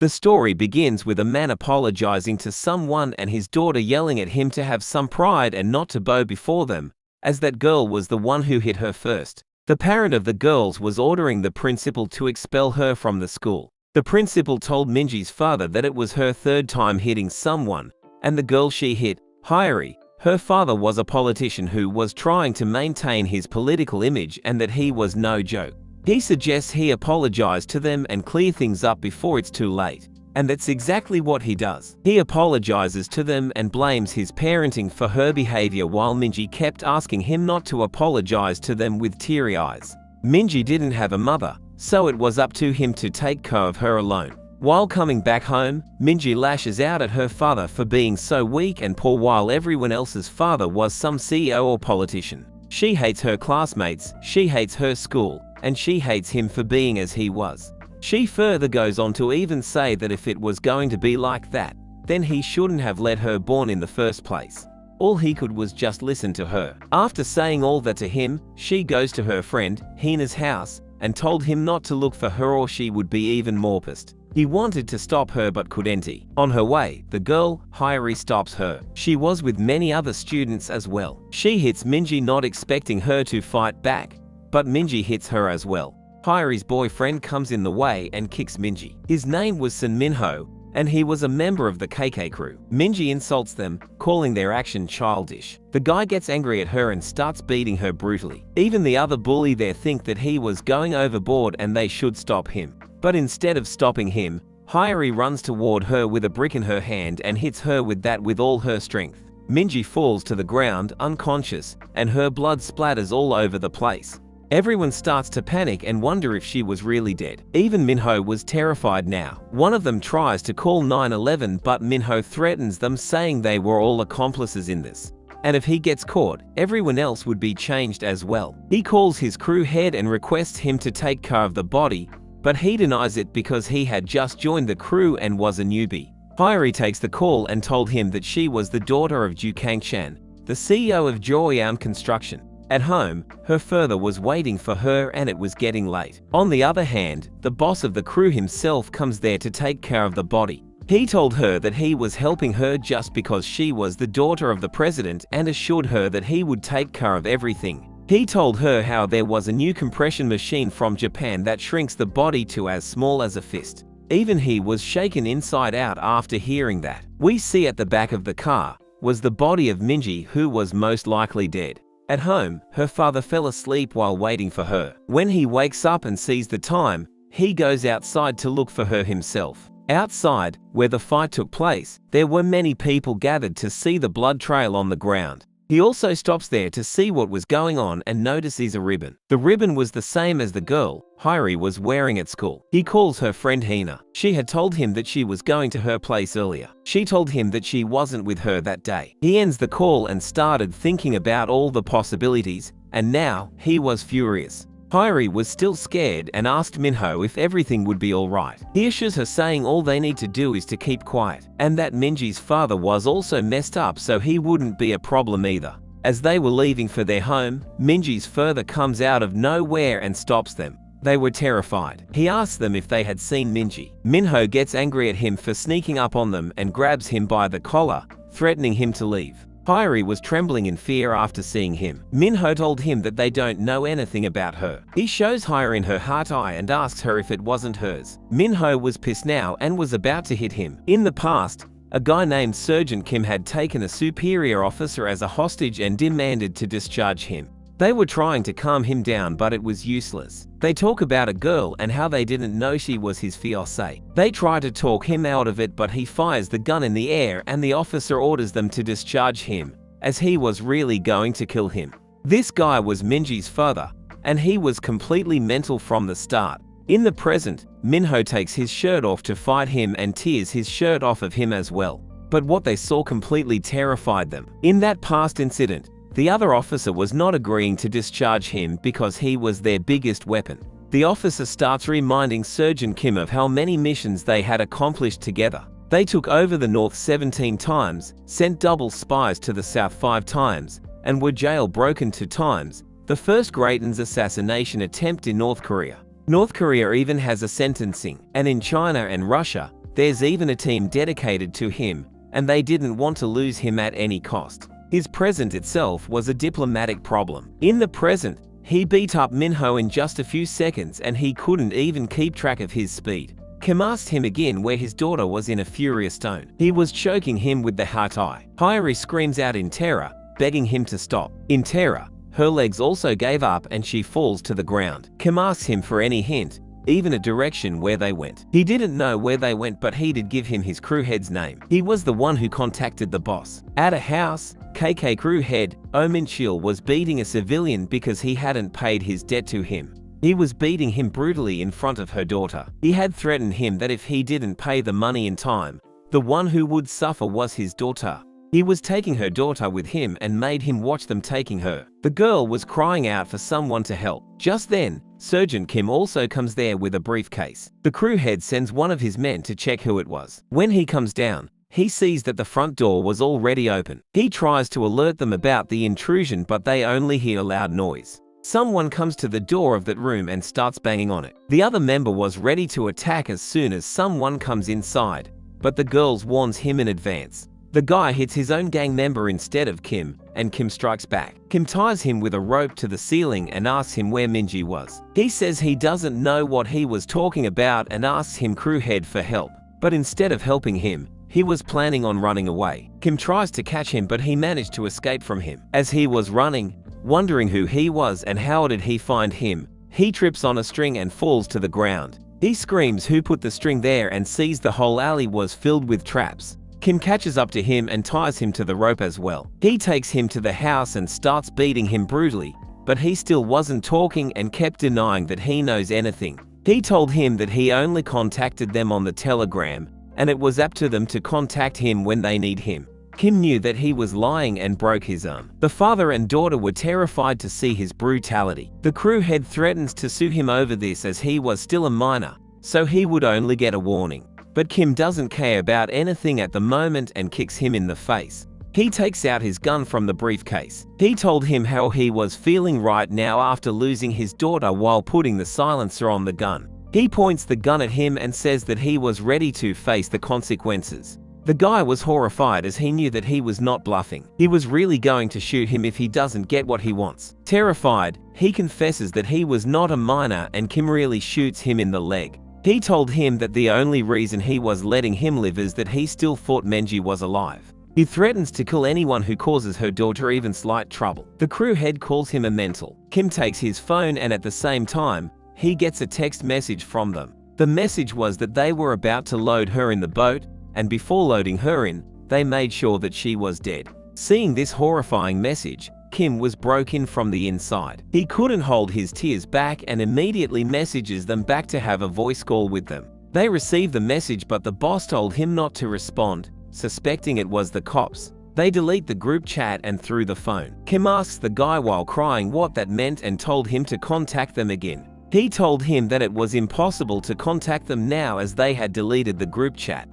The story begins with a man apologizing to someone and his daughter yelling at him to have some pride and not to bow before them, as that girl was the one who hit her first. The parent of the girls was ordering the principal to expel her from the school. The principal told Minji's father that it was her third time hitting someone, and the girl she hit, Hyori, her father was a politician who was trying to maintain his political image and that he was no joke. He suggests he apologize to them and clear things up before it's too late. And that's exactly what he does. He apologizes to them and blames his parenting for her behavior while Minji kept asking him not to apologize to them with teary eyes. Minji didn't have a mother, so it was up to him to take care of her alone. While coming back home, Minji lashes out at her father for being so weak and poor while everyone else's father was some CEO or politician. She hates her classmates, she hates her school, and she hates him for being as he was. She further goes on to even say that if it was going to be like that, then he shouldn't have let her born in the first place. All he could was just listen to her. After saying all that to him, she goes to her friend, Hina's house, and told him not to look for her or she would be even more pissed. He wanted to stop her but couldn't. On her way, the girl, Hyori, stops her. She was with many other students as well. She hits Minji not expecting her to fight back, but Minji hits her as well. Hyori's boyfriend comes in the way and kicks Minji. His name was Sun Minho, and he was a member of the KK crew. Minji insults them, calling their action childish. The guy gets angry at her and starts beating her brutally. Even the other bully there think that he was going overboard and they should stop him. But instead of stopping him, Hyori runs toward her with a brick in her hand and hits her with that with all her strength. Minji falls to the ground unconscious, and her blood splatters all over the place. Everyone starts to panic and wonder if she was really dead. Even Minho was terrified now. One of them tries to call 911 but Minho threatens them saying they were all accomplices in this. And if he gets caught, everyone else would be changed as well. He calls his crew head and requests him to take care of the body, but he denies it because he had just joined the crew and was a newbie. Hyori takes the call and told him that she was the daughter of Ju Kangshan, the CEO of Joyam Construction. At home, her father was waiting for her and it was getting late. On the other hand, the boss of the crew himself comes there to take care of the body. He told her that he was helping her just because she was the daughter of the president and assured her that he would take care of everything. He told her how there was a new compression machine from Japan that shrinks the body to as small as a fist. Even he was shaken inside out after hearing that. We see at the back of the car was the body of Minji, who was most likely dead. At home, her father fell asleep while waiting for her. When he wakes up and sees the time, he goes outside to look for her himself. Outside, where the fight took place, there were many people gathered to see the blood trail on the ground. He also stops there to see what was going on and notices a ribbon. The ribbon was the same as the girl Hyori was wearing at school. He calls her friend Hina. She had told him that she was going to her place earlier. She told him that she wasn't with her that day. He ends the call and started thinking about all the possibilities, and now he was furious. Hyori was still scared and asked Minho if everything would be alright. He assures her saying all they need to do is to keep quiet, and that Minji's father was also messed up so he wouldn't be a problem either. As they were leaving for their home, Minji's father comes out of nowhere and stops them. They were terrified. He asks them if they had seen Minji. Minho gets angry at him for sneaking up on them and grabs him by the collar, threatening him to leave. Hyori was trembling in fear after seeing him. Minho told him that they don't know anything about her. He shows Hyori her heart eye and asks her if it wasn't hers. Minho was pissed now and was about to hit him. In the past, a guy named Sergeant Kim had taken a superior officer as a hostage and demanded to discharge him. They were trying to calm him down but it was useless. They talk about a girl and how they didn't know she was his fiancée. They try to talk him out of it but he fires the gun in the air and the officer orders them to discharge him, as he was really going to kill him. This guy was Minji's father, and he was completely mental from the start. In the present, Minho takes his shirt off to fight him and tears his shirt off of him as well. But what they saw completely terrified them. In that past incident, the other officer was not agreeing to discharge him because he was their biggest weapon. The officer starts reminding Sergeant Kim of how many missions they had accomplished together. They took over the north 17 times, sent double spies to the south 5 times, and were jailbroken 2 times, the first Grayton's assassination attempt in North Korea. North Korea even has a sentencing, and in China and Russia, There's even a team dedicated to him, and they didn't want to lose him at any cost. His present itself was a diplomatic problem. In the present, he beat up Minho in just a few seconds and he couldn't even keep track of his speed. Kim asked him again where his daughter was in a furious tone. He was choking him with the hatai. Hyori screams out in terror, begging him to stop. In terror, her legs also gave up and she falls to the ground. Kim asks him for any hint, even a direction where they went. He didn't know where they went, but he did give him his crew head's name. He was the one who contacted the boss. At a house, KK crew head, Oh Min-chil was beating a civilian because he hadn't paid his debt to him. He was beating him brutally in front of her daughter. He had threatened him that if he didn't pay the money in time, the one who would suffer was his daughter. He was taking her daughter with him and made him watch them taking her. The girl was crying out for someone to help. Just then, Sergeant Kim also comes there with a briefcase. The crew head sends one of his men to check who it was. When he comes down, he sees that the front door was already open. He tries to alert them about the intrusion, but they only hear loud noise. Someone comes to the door of that room and starts banging on it. The other member was ready to attack as soon as someone comes inside, but the girls warns him in advance. The guy hits his own gang member instead of Kim, and Kim strikes back. Kim ties him with a rope to the ceiling and asks him where Minji was. He says he doesn't know what he was talking about and asks him crew head for help. But instead of helping him, he was planning on running away. Kim tries to catch him, but he managed to escape from him. As he was running, wondering who he was and how did he find him, he trips on a string and falls to the ground. He screams who put the string there and sees the whole alley was filled with traps. Kim catches up to him and ties him to the rope as well. He takes him to the house and starts beating him brutally, but he still wasn't talking and kept denying that he knows anything. He told him that he only contacted them on the telegram, and it was up to them to contact him when they need him. Kim knew that he was lying and broke his arm. The father and daughter were terrified to see his brutality. The crew head threatens to sue him over this as he was still a minor, so he would only get a warning. But Kim doesn't care about anything at the moment and kicks him in the face. He takes out his gun from the briefcase. He told him how he was feeling right now after losing his daughter while putting the silencer on the gun. He points the gun at him and says that he was ready to face the consequences. The guy was horrified as he knew that he was not bluffing. He was really going to shoot him if he doesn't get what he wants. Terrified, he confesses that he was not a minor and Kim really shoots him in the leg. He told him that the only reason he was letting him live is that he still thought Menji was alive. He threatens to kill anyone who causes her daughter even slight trouble. The crew head calls him a mental. Kim takes his phone and at the same time, he gets a text message from them. The message was that they were about to load her in the boat, and before loading her in, they made sure that she was dead. Seeing this horrifying message, Kim was broken from the inside. He couldn't hold his tears back and immediately messages them back to have a voice call with them. They received the message, but the boss told him not to respond, suspecting it was the cops. They delete the group chat and threw the phone. Kim asks the guy while crying what that meant and told him to contact them again. He told him that it was impossible to contact them now as they had deleted the group chat.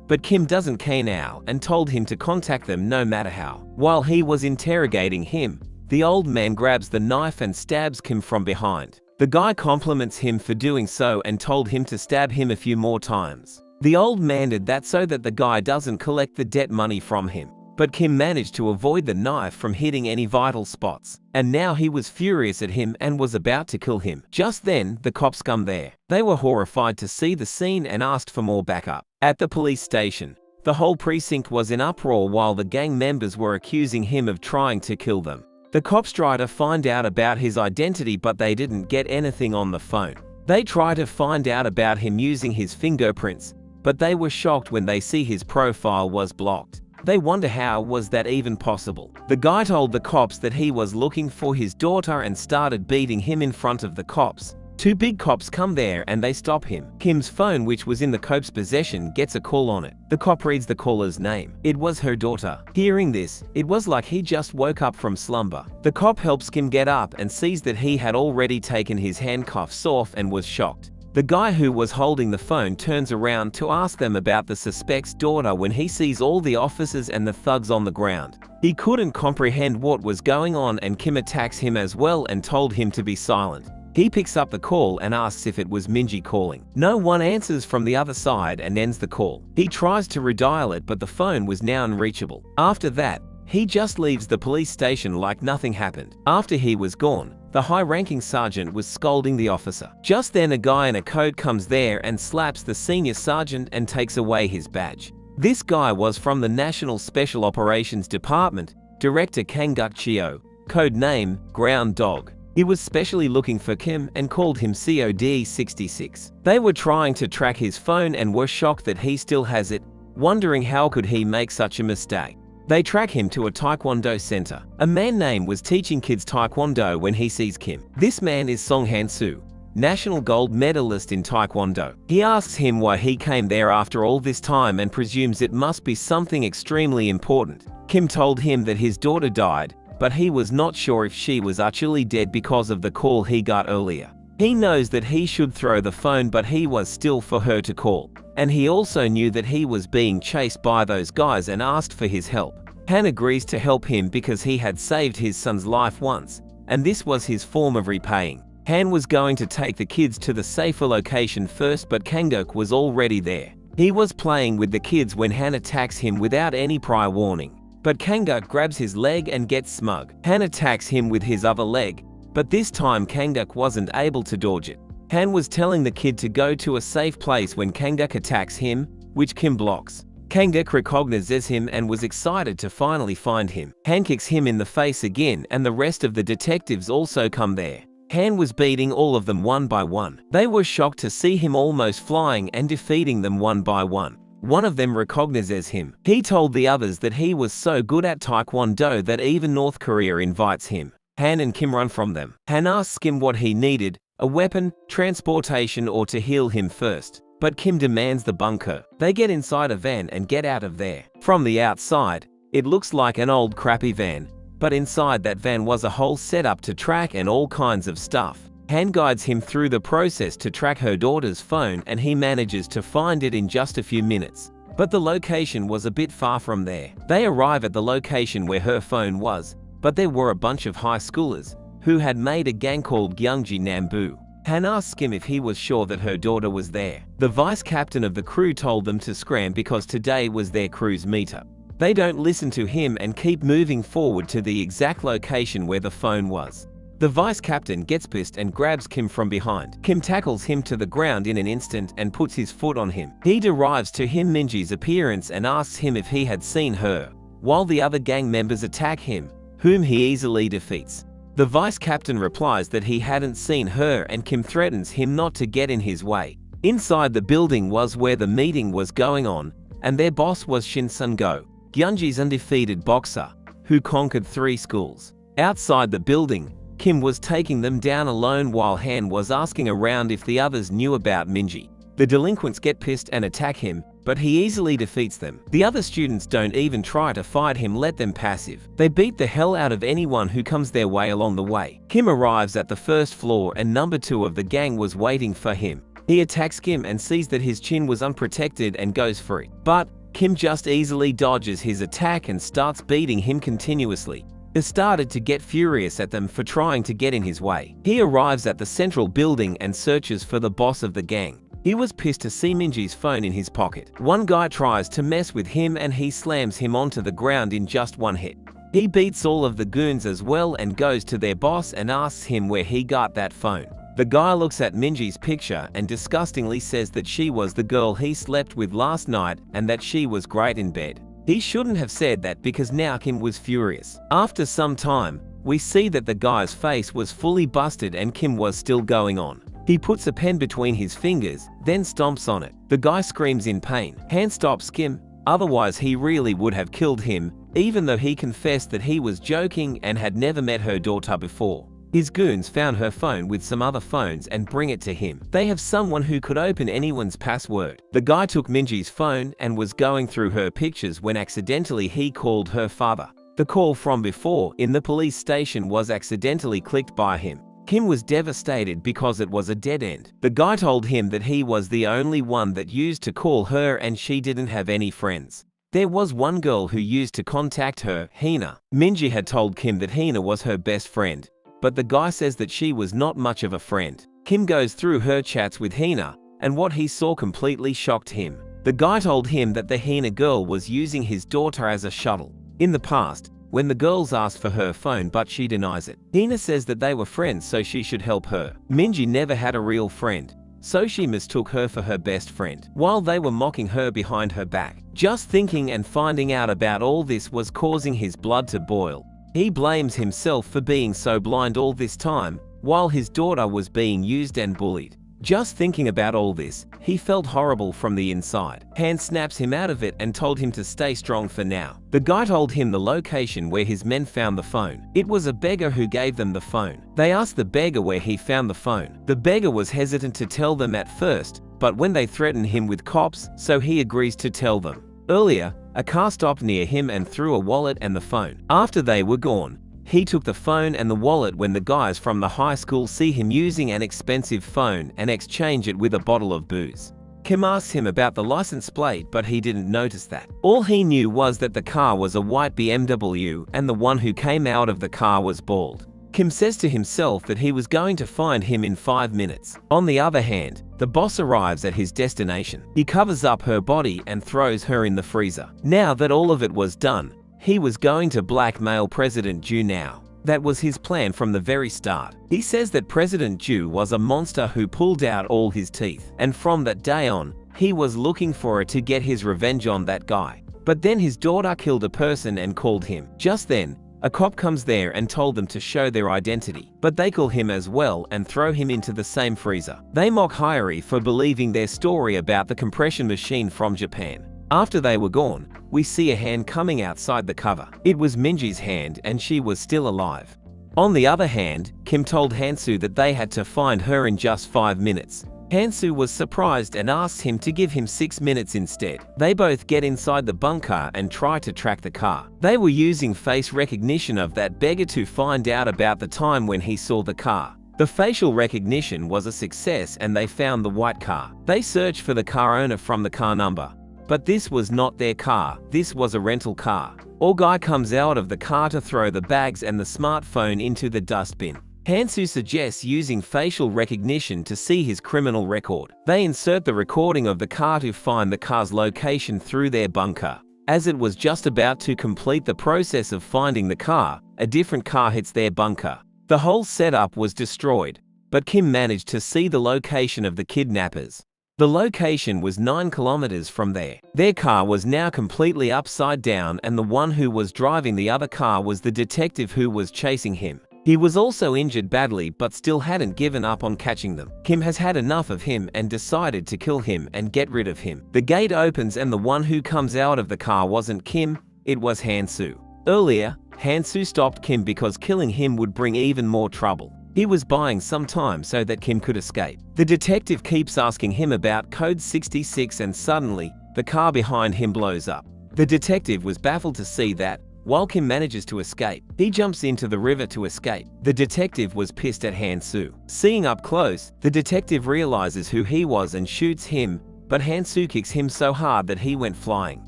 But Kim doesn't care now and told him to contact them no matter how. While he was interrogating him, the old man grabs the knife and stabs Kim from behind. The guy compliments him for doing so and told him to stab him a few more times. The old man did that so that the guy doesn't collect the debt money from him. But Kim managed to avoid the knife from hitting any vital spots, and now he was furious at him and was about to kill him. Just then, the cops come there. They were horrified to see the scene and asked for more backup. At the police station, the whole precinct was in uproar while the gang members were accusing him of trying to kill them. The cops try to find out about his identity, but they didn't get anything on the phone. They try to find out about him using his fingerprints, but they were shocked when they see his profile was blocked. They wonder how was that even possible. The guy told the cops that he was looking for his daughter and started beating him in front of the cops. Two big cops come there and they stop him. Kim's phone, which was in the cops' possession, gets a call on it. The cop reads the caller's name. It was her daughter. Hearing this, it was like he just woke up from slumber. The cop helps Kim get up and sees that he had already taken his handcuffs off and was shocked. The guy who was holding the phone turns around to ask them about the suspect's daughter when he sees all the officers and the thugs on the ground. He couldn't comprehend what was going on and Kim attacks him as well and told him to be silent. He picks up the call and asks if it was Minji calling. No one answers from the other side and ends the call. He tries to redial it, but the phone was now unreachable. After that, he just leaves the police station like nothing happened. After he was gone, the high-ranking sergeant was scolding the officer. Just then a guy in a coat comes there and slaps the senior sergeant and takes away his badge. This guy was from the National Special Operations Department, Director Kanguk Chio, code name Ground Dog. He was specially looking for Kim and called him COD 66. They were trying to track his phone and were shocked that he still has it, wondering how could he make such a mistake. They track him to a taekwondo center. A man named was teaching kids taekwondo when he sees Kim. This man is Song Han-soo, national gold medalist in taekwondo. He asks him why he came there after all this time and presumes it must be something extremely important. Kim told him that his daughter died, but he was not sure if she was actually dead because of the call he got earlier. He knows that he should throw the phone, but he was still for her to call. And he also knew that he was being chased by those guys and asked for his help. Han agrees to help him because he had saved his son's life once, and this was his form of repaying. Han was going to take the kids to the safer location first, but Kanguk was already there. He was playing with the kids when Han attacks him without any prior warning. But Kanguk grabs his leg and gets smug. Han attacks him with his other leg, but this time Kanguk wasn't able to dodge it. Han was telling the kid to go to a safe place when Kanguk attacks him, which Kim blocks. Kanguk recognizes him and was excited to finally find him. Han kicks him in the face again, and the rest of the detectives also come there. Han was beating all of them one by one. They were shocked to see him almost flying and defeating them one by one. One of them recognizes him. He told the others that he was so good at taekwondo that even North Korea invites him. Han and Kim run from them. Han asks Kim what he needed, a weapon, transportation, or to heal him first. But Kim demands the bunker. They get inside a van and get out of there. From the outside, it looks like an old crappy van, but inside that van was a whole setup to track and all kinds of stuff. Han guides him through the process to track her daughter's phone, and he manages to find it in just a few minutes. But the location was a bit far from there. They arrive at the location where her phone was, but there were a bunch of high schoolers who had made a gang called Gyeonggi Nambu. Han asks him if he was sure that her daughter was there. The vice captain of the crew told them to scram because today was their crew's meetup. They don't listen to him and keep moving forward to the exact location where the phone was. The vice captain gets pissed and grabs Kim from behind. Kim tackles him to the ground in an instant and puts his foot on him. He derives to him Minji's appearance and asks him if he had seen her, while the other gang members attack him, whom he easily defeats. The vice captain replies that he hadn't seen her, and Kim threatens him not to get in his way. Inside the building was where the meeting was going on, and their boss was Shin Sun-go, Gyeonggi's undefeated boxer, who conquered 3 schools. Outside the building, Kim was taking them down alone while Han was asking around if the others knew about Minji. The delinquents get pissed and attack him, but he easily defeats them. The other students don't even try to fight him, let them passive. They beat the hell out of anyone who comes their way along the way. Kim arrives at the first floor and number 2 of the gang was waiting for him. He attacks Kim and sees that his chin was unprotected and goes for it. But Kim just easily dodges his attack and starts beating him continuously. He started to get furious at them for trying to get in his way. He arrives at the central building and searches for the boss of the gang. He was pissed to see Minji's phone in his pocket. One guy tries to mess with him and he slams him onto the ground in just one hit. He beats all of the goons as well and goes to their boss and asks him where he got that phone. The guy looks at Minji's picture and disgustingly says that she was the girl he slept with last night and that she was great in bed. He shouldn't have said that because now Kim was furious. After some time, we see that the guy's face was fully busted and Kim was still going on. He puts a pen between his fingers, then stomps on it. The guy screams in pain. Han stops Kim, otherwise he really would have killed him, even though he confessed that he was joking and had never met her daughter before. His goons found her phone with some other phones and bring it to him. They have someone who could open anyone's password. The guy took Minji's phone and was going through her pictures when accidentally he called her father. The call from before in the police station was accidentally clicked by him. Kim was devastated because it was a dead end. The guy told him that he was the only one that used to call her and she didn't have any friends. There was one girl who used to contact her, Hina. Minji had told Kim that Hina was her best friend. but the guy says that she was not much of a friend. Kim goes through her chats with Hina, and what he saw completely shocked him. The guy told him that the Hina girl was using his daughter as a shuttle. In the past, when the girls asked for her phone but she denies it, Hina says that they were friends so she should help her. Minji never had a real friend, so she mistook her for her best friend, while they were mocking her behind her back. Just thinking and finding out about all this was causing his blood to boil. He blames himself for being so blind all this time, while his daughter was being used and bullied. Just thinking about all this, he felt horrible from the inside. Han snaps him out of it and told him to stay strong for now. The guy told him the location where his men found the phone. It was a beggar who gave them the phone. They asked the beggar where he found the phone. The beggar was hesitant to tell them at first, but when they threatened him with cops, so he agrees to tell them. Earlier, a car stopped near him and threw a wallet and the phone. After they were gone, he took the phone and the wallet when the guys from the high school see him using an expensive phone and exchange it with a bottle of booze. Kim asks him about the license plate, but he didn't notice that. All he knew was that the car was a white BMW and the one who came out of the car was bald. Kim says to himself that he was going to find him in 5 minutes. On the other hand, the boss arrives at his destination. He covers up her body and throws her in the freezer. Now that all of it was done, he was going to blackmail President Ju now. That was his plan from the very start. He says that President Ju was a monster who pulled out all his teeth, and from that day on, he was looking for it to get his revenge on that guy. But then his daughter killed a person and called him. Just then, a cop comes there and told them to show their identity, but they kill him as well and throw him into the same freezer. They mock Hyori for believing their story about the compression machine from Japan. After they were gone, we see a hand coming outside the cover. It was Minji's hand and she was still alive. On the other hand, Kim told Hansu that they had to find her in just 5 minutes. Hansu was surprised and asked him to give him 6 minutes instead. They both get inside the bunker and try to track the car. They were using face recognition of that beggar to find out about the time when he saw the car. The facial recognition was a success and they found the white car. They searched for the car owner from the car number. But this was not their car, this was a rental car. All guy comes out of the car to throw the bags and the smartphone into the dustbin. Hansu suggests using facial recognition to see his criminal record. They insert the recording of the car to find the car's location through their bunker. As it was just about to complete the process of finding the car, a different car hits their bunker. The whole setup was destroyed, but Kim managed to see the location of the kidnappers. The location was 9 kilometers from there. Their car was now completely upside down and the one who was driving the other car was the detective who was chasing him. He was also injured badly but still hadn't given up on catching them. Kim has had enough of him and decided to kill him and get rid of him. The gate opens and the one who comes out of the car wasn't Kim, it was Hansu. Earlier, Hansu stopped Kim because killing him would bring even more trouble. He was buying some time so that Kim could escape. The detective keeps asking him about code 66 and suddenly, the car behind him blows up. The detective was baffled to see that, while Kim manages to escape, he jumps into the river to escape. The detective was pissed at Hansu. Seeing up close, the detective realizes who he was and shoots him, but Hansu kicks him so hard that he went flying.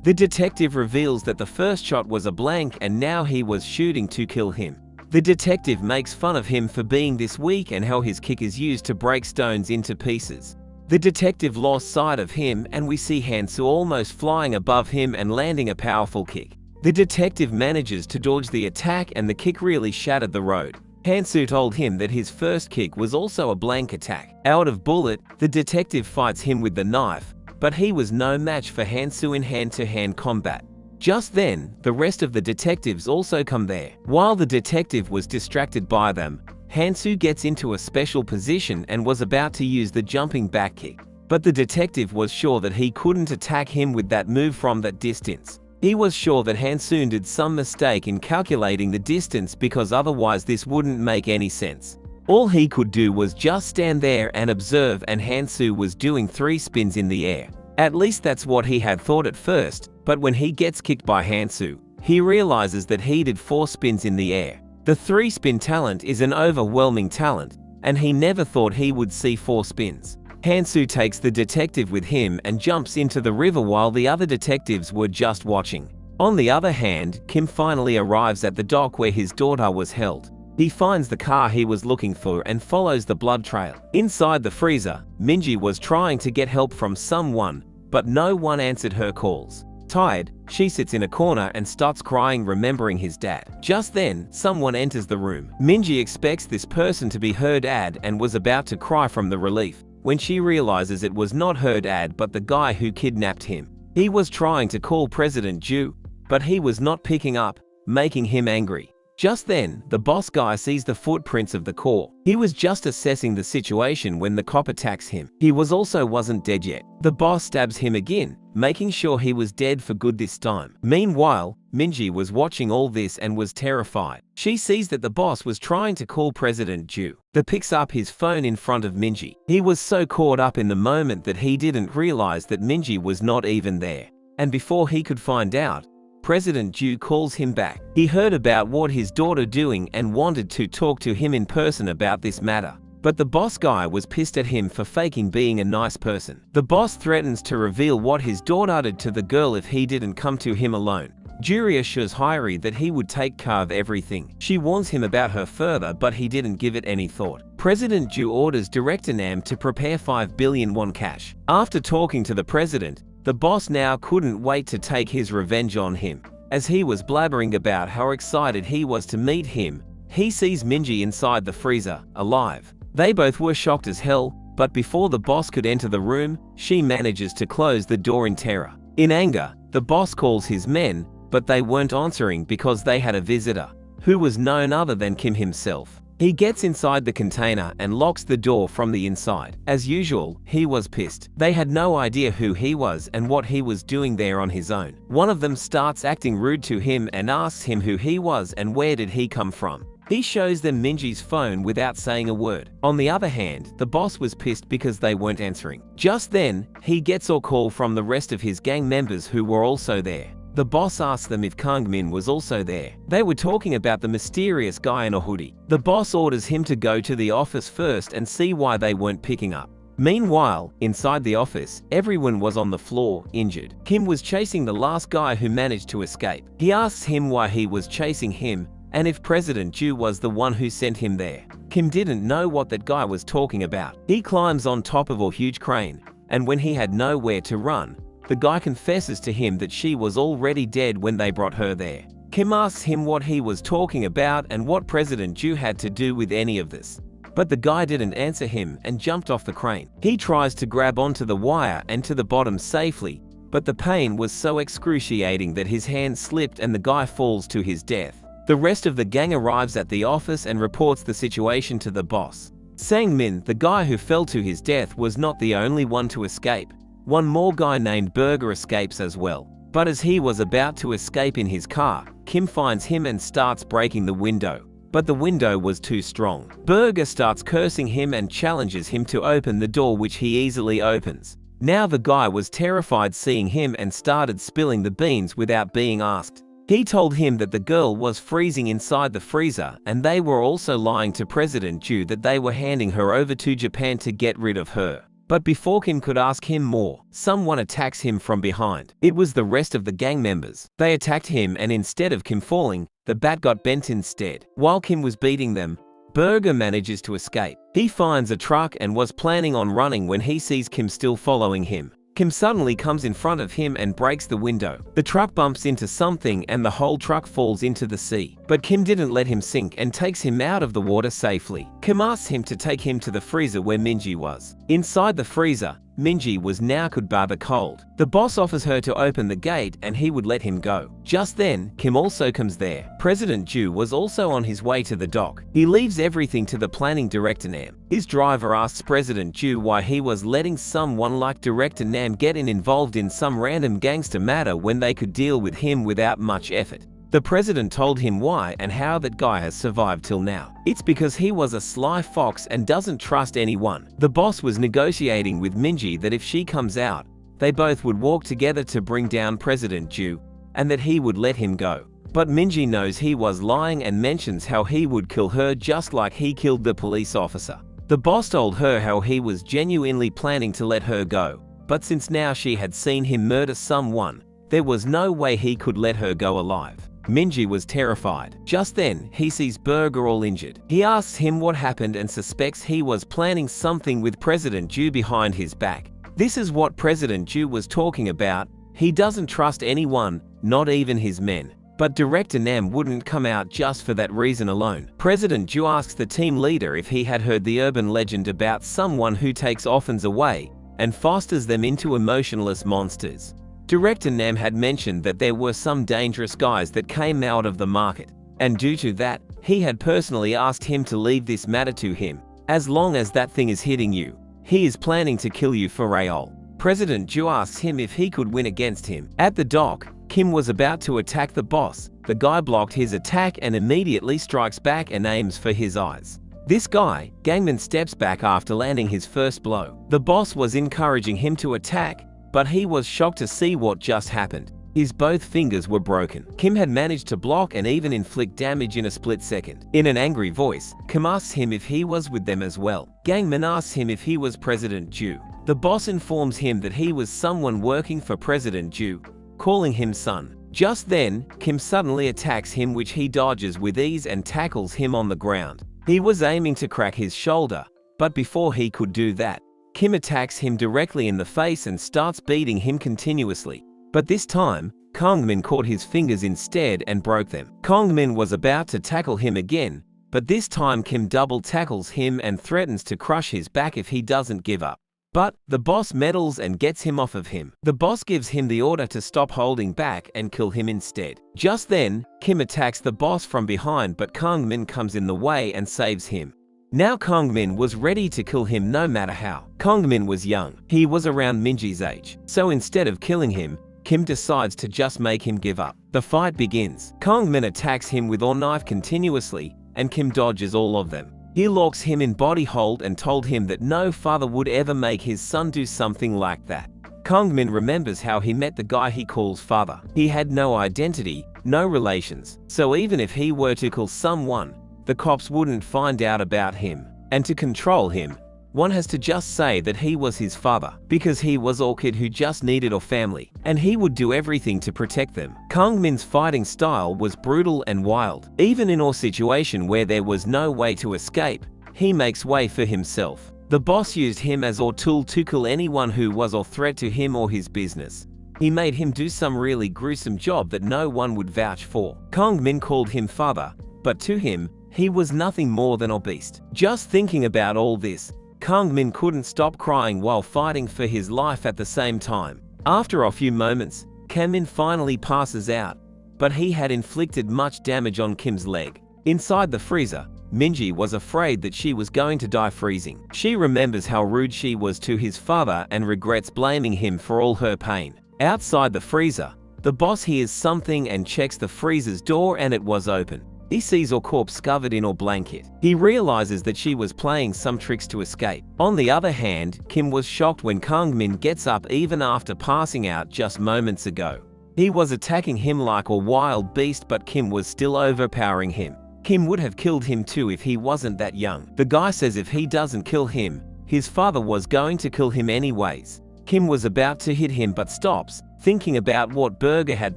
The detective reveals that the first shot was a blank and now he was shooting to kill him. The detective makes fun of him for being this weak and how his kick is used to break stones into pieces. The detective lost sight of him and we see Hansu almost flying above him and landing a powerful kick. The detective manages to dodge the attack and the kick really shattered the road. Hansu told him that his first kick was also a blank attack. Out of bullet, the detective fights him with the knife, but he was no match for Hansu in hand-to-hand combat. Just then, the rest of the detectives also come there. While the detective was distracted by them, Hansu gets into a special position and was about to use the jumping back kick. But the detective was sure that he couldn't attack him with that move from that distance. He was sure that Hansu did some mistake in calculating the distance because otherwise this wouldn't make any sense. All he could do was just stand there and observe and Hansu was doing 3 spins in the air. At least that's what he had thought at first, but when he gets kicked by Hansu, he realizes that he did 4 spins in the air. The 3-spin talent is an overwhelming talent, and he never thought he would see 4 spins. Hansu takes the detective with him and jumps into the river while the other detectives were just watching. On the other hand, Kim finally arrives at the dock where his daughter was held. He finds the car he was looking for and follows the blood trail. Inside the freezer, Minji was trying to get help from someone, but no one answered her calls. Tired, she sits in a corner and starts crying, remembering his dad. Just then, someone enters the room. Minji expects this person to be her dad and was about to cry from the relief, when she realizes it was not her dad but the guy who kidnapped him. He was trying to call President Ju, but he was not picking up, making him angry. Just then, the boss guy sees the footprints of the core. He was just assessing the situation when the cop attacks him. He wasn't dead yet. The boss stabs him again, making sure he was dead for good this time. Meanwhile, Minji was watching all this and was terrified. She sees that the boss was trying to call President Ju. He picks up his phone in front of Minji. He was so caught up in the moment that he didn't realize that Minji was not even there. And before he could find out, President Ju calls him back. He heard about what his daughter doing and wanted to talk to him in person about this matter. But the boss guy was pissed at him for faking being a nice person. The boss threatens to reveal what his daughter did to the girl if he didn't come to him alone. Ju assures Hyori that he would take care of everything. She warns him about her further, but he didn't give it any thought. President Ju orders Director Nam to prepare 5 billion won cash. After talking to the president, the boss now couldn't wait to take his revenge on him. As he was blabbering about how excited he was to meet him, he sees Minji inside the freezer, alive. They both were shocked as hell, but before the boss could enter the room, she manages to close the door in terror. In anger, the boss calls his men, but they weren't answering because they had a visitor, who was none other than Kim himself. He gets inside the container and locks the door from the inside. As usual, he was pissed. They had no idea who he was and what he was doing there on his own. One of them starts acting rude to him and asks him who he was and where did he come from. He shows them Minji's phone without saying a word. On the other hand, the boss was pissed because they weren't answering. Just then, he gets a call from the rest of his gang members who were also there. The boss asked them if Kangmin was also there. They were talking about the mysterious guy in a hoodie. The boss orders him to go to the office first and see why they weren't picking up. Meanwhile, inside the office, everyone was on the floor, injured. Kim was chasing the last guy who managed to escape. He asks him why he was chasing him and if President Ju was the one who sent him there. Kim didn't know what that guy was talking about. He climbs on top of a huge crane, and when he had nowhere to run, the guy confesses to him that she was already dead when they brought her there. Kim asks him what he was talking about and what President Ju had to do with any of this. But the guy didn't answer him and jumped off the crane. He tries to grab onto the wire and to the bottom safely, but the pain was so excruciating that his hand slipped and the guy falls to his death. The rest of the gang arrives at the office and reports the situation to the boss. Sang-min, the guy who fell to his death, was not the only one to escape. One more guy named Burger escapes as well. But as he was about to escape in his car, Kim finds him and starts breaking the window. But the window was too strong. Burger starts cursing him and challenges him to open the door, which he easily opens. Now the guy was terrified seeing him and started spilling the beans without being asked. He told him that the girl was freezing inside the freezer and they were also lying to President Ju that they were handing her over to Japan to get rid of her. But before Kim could ask him more, someone attacks him from behind. It was the rest of the gang members. They attacked him and instead of Kim falling, the bat got bent instead. While Kim was beating them, Burger manages to escape. He finds a truck and was planning on running when he sees Kim still following him. Kim suddenly comes in front of him and breaks the window. The truck bumps into something and the whole truck falls into the sea. But Kim didn't let him sink and takes him out of the water safely. Kim asks him to take him to the freezer where Minji was. Inside the freezer, Minji was now could bar the cold. The boss offers her to open the gate and he would let him go. Just then, Kim also comes there. President Ju was also on his way to the dock. He leaves everything to the planning director Nam. His driver asks President Ju why he was letting someone like Director Nam get involved in some random gangster matter when they could deal with him without much effort. The president told him why and how that guy has survived till now. It's because he was a sly fox and doesn't trust anyone. The boss was negotiating with Minji that if she comes out, they both would walk together to bring down President Ju, and that he would let him go. But Minji knows he was lying and mentions how he would kill her just like he killed the police officer. The boss told her how he was genuinely planning to let her go, but since now she had seen him murder someone, there was no way he could let her go alive. Minji was terrified. Just then, he sees Burger all injured. He asks him what happened and suspects he was planning something with President Ju behind his back. This is what President Ju was talking about. He doesn't trust anyone, not even his men. But Director Nam wouldn't come out just for that reason alone. President Ju asks the team leader if he had heard the urban legend about someone who takes orphans away and fosters them into emotionless monsters. Director Nam had mentioned that there were some dangerous guys that came out of the market, and due to that, he had personally asked him to leave this matter to him. As long as that thing is hitting you, he is planning to kill you for real. President Ju asks him if he could win against him. At the dock, Kim was about to attack the boss. The guy blocked his attack and immediately strikes back and aims for his eyes. This guy, Gangman, steps back after landing his first blow. The boss was encouraging him to attack, but he was shocked to see what just happened. His both fingers were broken. Kim had managed to block and even inflict damage in a split second. In an angry voice, Kim asks him if he was with them as well. Gangman asks him if he was President Ju. The boss informs him that he was someone working for President Ju, calling him son. Just then, Kim suddenly attacks him, which he dodges with ease and tackles him on the ground. He was aiming to crack his shoulder, but before he could do that, Kim attacks him directly in the face and starts beating him continuously. But this time, Kongmin caught his fingers instead and broke them. Kongmin was about to tackle him again, but this time Kim double tackles him and threatens to crush his back if he doesn't give up. But the boss meddles and gets him off of him. The boss gives him the order to stop holding back and kill him instead. Just then, Kim attacks the boss from behind, but Kongmin comes in the way and saves him. Now Kongmin was ready to kill him no matter how. Kongmin was young. He was around Minji's age. So instead of killing him, Kim decides to just make him give up. The fight begins. Kongmin attacks him with all knife continuously, and Kim dodges all of them. He locks him in body hold and told him that no father would ever make his son do something like that. Kongmin remembers how he met the guy he calls father. He had no identity, no relations. So even if he were to kill someone, the cops wouldn't find out about him. And to control him, one has to just say that he was his father, because he was a kid who just needed a family, and he would do everything to protect them. Kongmin's fighting style was brutal and wild. Even in a situation where there was no way to escape, he makes way for himself. The boss used him as a tool to kill anyone who was a threat to him or his business. He made him do some really gruesome job that no one would vouch for. Kongmin called him father, but to him, he was nothing more than a beast. Just thinking about all this, Kongmin couldn't stop crying while fighting for his life at the same time. After a few moments, Kongmin finally passes out, but he had inflicted much damage on Kim's leg. Inside the freezer, Minji was afraid that she was going to die freezing. She remembers how rude she was to his father and regrets blaming him for all her pain. Outside the freezer, the boss hears something and checks the freezer's door, and it was open. He sees a corpse covered in a blanket. He realizes that she was playing some tricks to escape. On the other hand, Kim was shocked when Kongmin gets up even after passing out just moments ago. He was attacking him like a wild beast, but Kim was still overpowering him. Kim would have killed him too if he wasn't that young. The guy says if he doesn't kill him, his father was going to kill him anyways. Kim was about to hit him but stops, thinking about what Burger had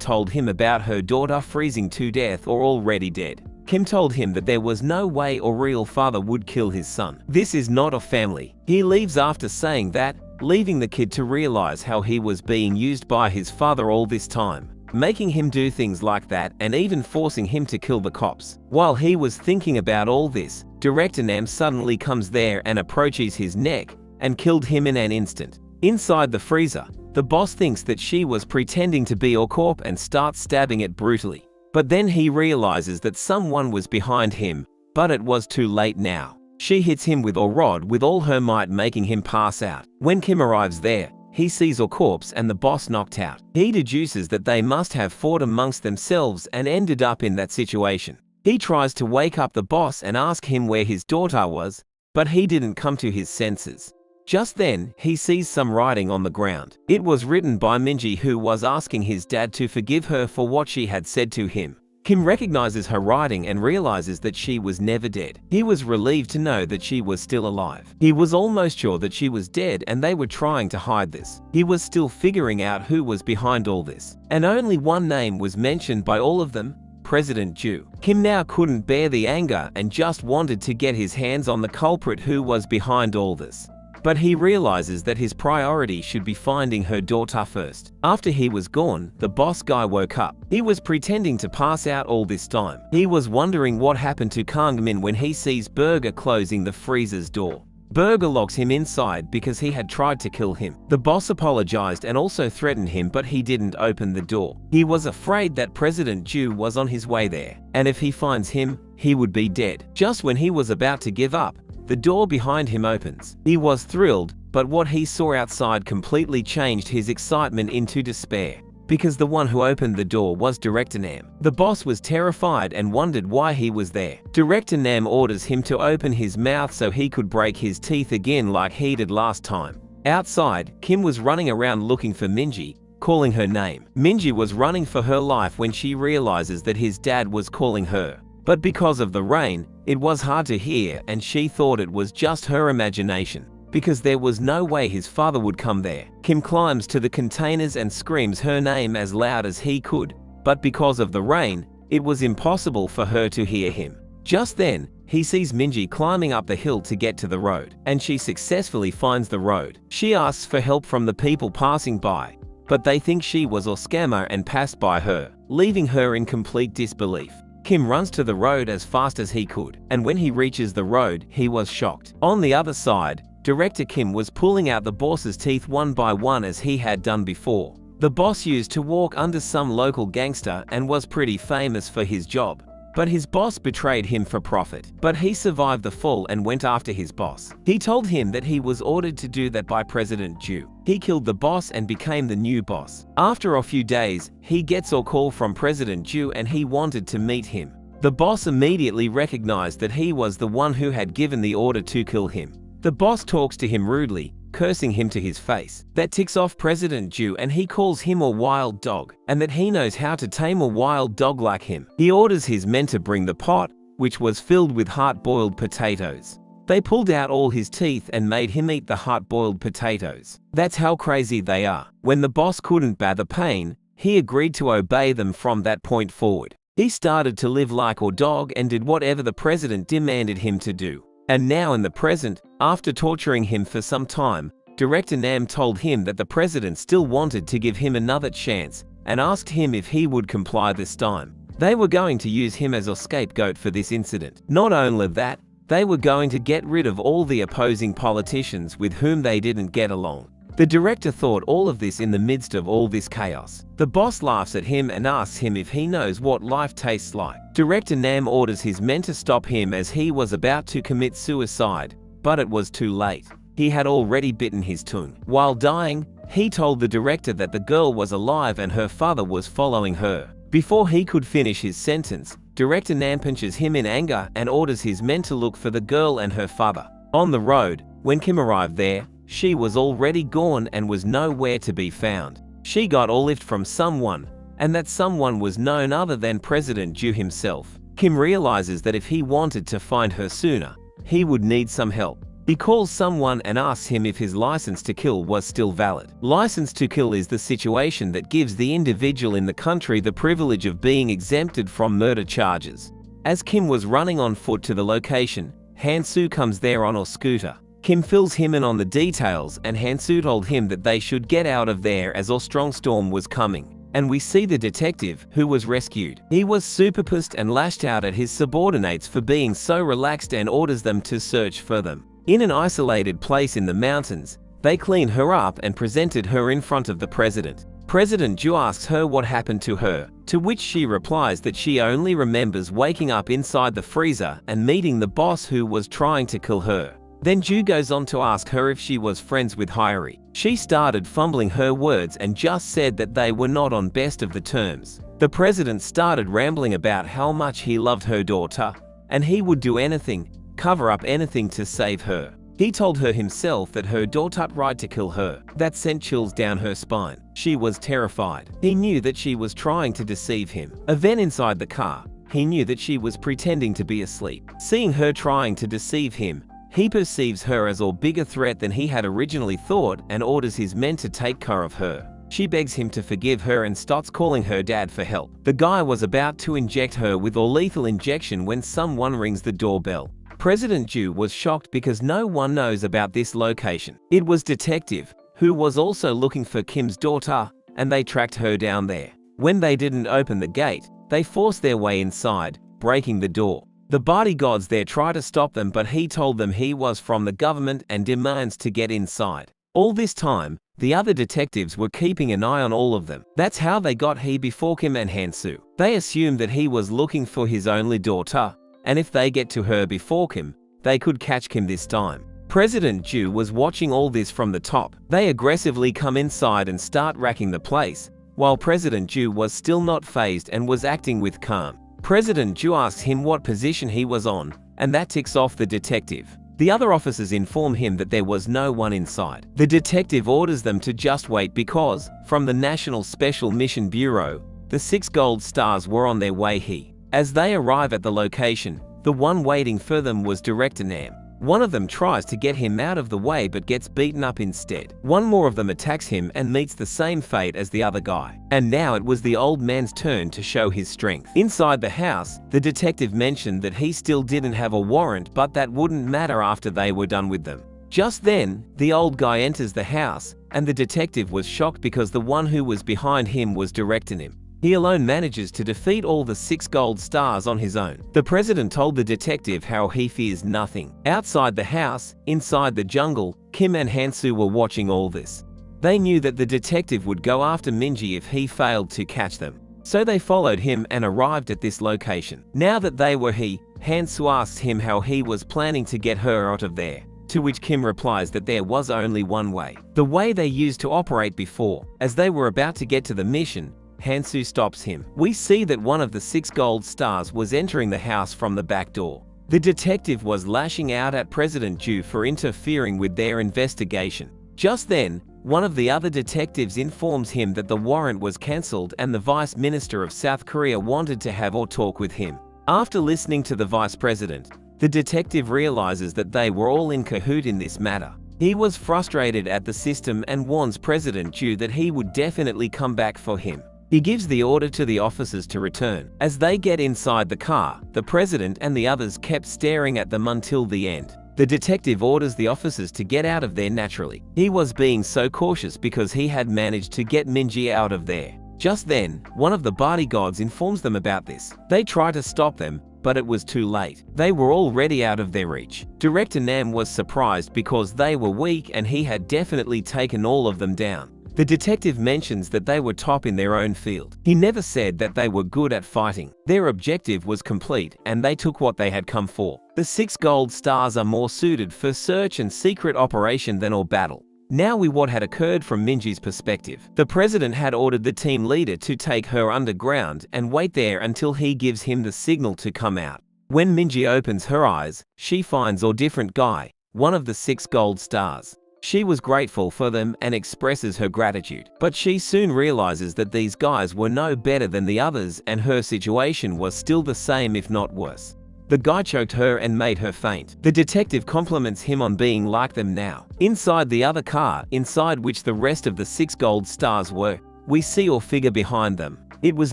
told him about her daughter freezing to death or already dead. Kim told him that there was no way a real father would kill his son. This is not a family. He leaves after saying that, leaving the kid to realize how he was being used by his father all this time, making him do things like that and even forcing him to kill the cops. While he was thinking about all this, Director Nam suddenly comes there and approaches his neck and killed him in an instant. Inside the freezer, the boss thinks that she was pretending to be a corpse and starts stabbing it brutally. But then he realizes that someone was behind him, but it was too late now. She hits him with a rod with all her might, making him pass out. When Kim arrives there, he sees a corpse and the boss knocked out. He deduces that they must have fought amongst themselves and ended up in that situation. He tries to wake up the boss and ask him where his daughter was, but he didn't come to his senses. Just then, he sees some writing on the ground. It was written by Minji, who was asking his dad to forgive her for what she had said to him. Kim recognizes her writing and realizes that she was never dead. He was relieved to know that she was still alive. He was almost sure that she was dead and they were trying to hide this. He was still figuring out who was behind all this. And only one name was mentioned by all of them, President Ju. Kim now couldn't bear the anger and just wanted to get his hands on the culprit who was behind all this. But he realizes that his priority should be finding her daughter first. After he was gone, the boss guy woke up. He was pretending to pass out all this time. He was wondering what happened to Kang-min when he sees Burger closing the freezer's door. Burger locks him inside because he had tried to kill him. The boss apologized and also threatened him, but he didn't open the door. He was afraid that President Ju was on his way there, and if he finds him, he would be dead. Just when he was about to give up, the door behind him opens. He was thrilled, but what he saw outside completely changed his excitement into despair. Because the one who opened the door was Director Nam. The boss was terrified and wondered why he was there. Director Nam orders him to open his mouth so he could break his teeth again like he did last time. Outside, Kim was running around looking for Minji, calling her name. Minji was running for her life when she realizes that his dad was calling her. But because of the rain, it was hard to hear and she thought it was just her imagination, because there was no way his father would come there. Kim climbs to the containers and screams her name as loud as he could, but because of the rain, it was impossible for her to hear him. Just then, he sees Minji climbing up the hill to get to the road, and she successfully finds the road. She asks for help from the people passing by, but they think she was a scammer and passed by her, leaving her in complete disbelief. Kim runs to the road as fast as he could, and when he reaches the road, he was shocked. On the other side, Director Kim was pulling out the boss's teeth one by one as he had done before. The boss used to walk under some local gangster and was pretty famous for his job. But his boss betrayed him for profit. But he survived the fall and went after his boss. He told him that he was ordered to do that by President Ju. He killed the boss and became the new boss. After a few days, he gets a call from President Ju and he wanted to meet him. The boss immediately recognized that he was the one who had given the order to kill him. The boss talks to him rudely, cursing him to his face. That ticks off President Ju and he calls him a wild dog, and that he knows how to tame a wild dog like him. He orders his men to bring the pot, which was filled with hard-boiled potatoes. They pulled out all his teeth and made him eat the hard-boiled potatoes. That's how crazy they are. When the boss couldn't bear the pain, he agreed to obey them from that point forward. He started to live like a dog and did whatever the president demanded him to do. And now in the present, after torturing him for some time, Director Nam told him that the president still wanted to give him another chance and asked him if he would comply this time. They were going to use him as a scapegoat for this incident. Not only that, they were going to get rid of all the opposing politicians with whom they didn't get along. The director thought all of this in the midst of all this chaos. The boss laughs at him and asks him if he knows what life tastes like. Director Nam orders his men to stop him as he was about to commit suicide, but it was too late. He had already bitten his tongue. While dying, he told the director that the girl was alive and her father was following her. Before he could finish his sentence, Director Nam punches him in anger and orders his men to look for the girl and her father. On the road, when Kim arrived there, she was already gone and was nowhere to be found. She got a lift from someone, and that someone was none other than President Ju himself. Kim realizes that if he wanted to find her sooner, he would need some help. He calls someone and asks him if his license to kill was still valid. License to kill is the situation that gives the individual in the country the privilege of being exempted from murder charges. As Kim was running on foot to the location, Han-soo comes there on a scooter. Kim fills him in on the details and Han-soo told him that they should get out of there as a strong storm was coming. And we see the detective, who was rescued. He was super pissed and lashed out at his subordinates for being so relaxed and orders them to search for them. In an isolated place in the mountains, they clean her up and presented her in front of the president. President Ju asks her what happened to her, to which she replies that she only remembers waking up inside the freezer and meeting the boss who was trying to kill her. Then Ju goes on to ask her if she was friends with Hyori. She started fumbling her words and just said that they were not on best of the terms. The president started rambling about how much he loved her daughter, and he would do anything, cover up anything to save her. He told her himself that her daughter tried to kill her. That sent chills down her spine. She was terrified. He knew that she was trying to deceive him. Then inside the car, he knew that she was pretending to be asleep. Seeing her trying to deceive him, he perceives her as a bigger threat than he had originally thought and orders his men to take care of her. She begs him to forgive her and starts calling her dad for help. The guy was about to inject her with a lethal injection when someone rings the doorbell. President Ju was shocked because no one knows about this location. It was Detective, who was also looking for Kim's daughter, and they tracked her down there. When they didn't open the gate, they forced their way inside, breaking the door. The bodyguards there try to stop them, but he told them he was from the government and demands to get inside. All this time, the other detectives were keeping an eye on all of them. That's how they got he before Kim and Hansu. They assumed that he was looking for his only daughter, and if they get to her before Kim, they could catch Kim this time. President Ju was watching all this from the top. They aggressively come inside and start racking the place, while President Ju was still not fazed and was acting with calm. President Ju asks him what position he was on, and that ticks off the detective. The other officers inform him that there was no one inside. The detective orders them to just wait because, from the National Special Mission Bureau, the 6 gold stars were on their way. As they arrive at the location, the one waiting for them was Director Nam. One of them tries to get him out of the way but gets beaten up instead. One more of them attacks him and meets the same fate as the other guy. And now it was the old man's turn to show his strength. Inside the house, the detective mentioned that he still didn't have a warrant, but that wouldn't matter after they were done with them. Just then, the old guy enters the house, and the detective was shocked because the one who was behind him was directing him. He alone manages to defeat all the 6 gold stars on his own. The president told the detective how he fears nothing. Outside the house, inside the jungle, Kim and Hansu were watching all this. They knew that the detective would go after Minji if he failed to catch them. So they followed him and arrived at this location. Now that they were Hansu asks him how he was planning to get her out of there. To which Kim replies that there was only one way. The way they used to operate before. As they were about to get to the mission, Hansu stops him. We see that one of the 6 gold stars was entering the house from the back door. The detective was lashing out at President Ju for interfering with their investigation. Just then, one of the other detectives informs him that the warrant was cancelled and the Vice Minister of South Korea wanted to have a talk with him. After listening to the Vice President, the detective realizes that they were all in cahoot in this matter. He was frustrated at the system and warns President Ju that he would definitely come back for him. He gives the order to the officers to return. As they get inside the car, the president and the others kept staring at them until the end. The detective orders the officers to get out of there naturally. He was being so cautious because he had managed to get Minji out of there. Just then, one of the bodyguards informs them about this. They try to stop them, but it was too late. They were already out of their reach. Director Nam was surprised because they were weak and he had definitely taken all of them down. The detective mentions that they were top in their own field. He never said that they were good at fighting. Their objective was complete and they took what they had come for. The 6 gold stars are more suited for search and secret operation than all battle. Now what had occurred from Minji's perspective. The president had ordered the team leader to take her underground and wait there until he gives him the signal to come out. When Minji opens her eyes, she finds a different guy, one of the 6 gold stars. She was grateful for them and expresses her gratitude. But she soon realizes that these guys were no better than the others and her situation was still the same if not worse. The guy choked her and made her faint. The detective compliments him on being like them now. Inside the other car, inside which the rest of the 6 gold stars were, we see a figure behind them. It was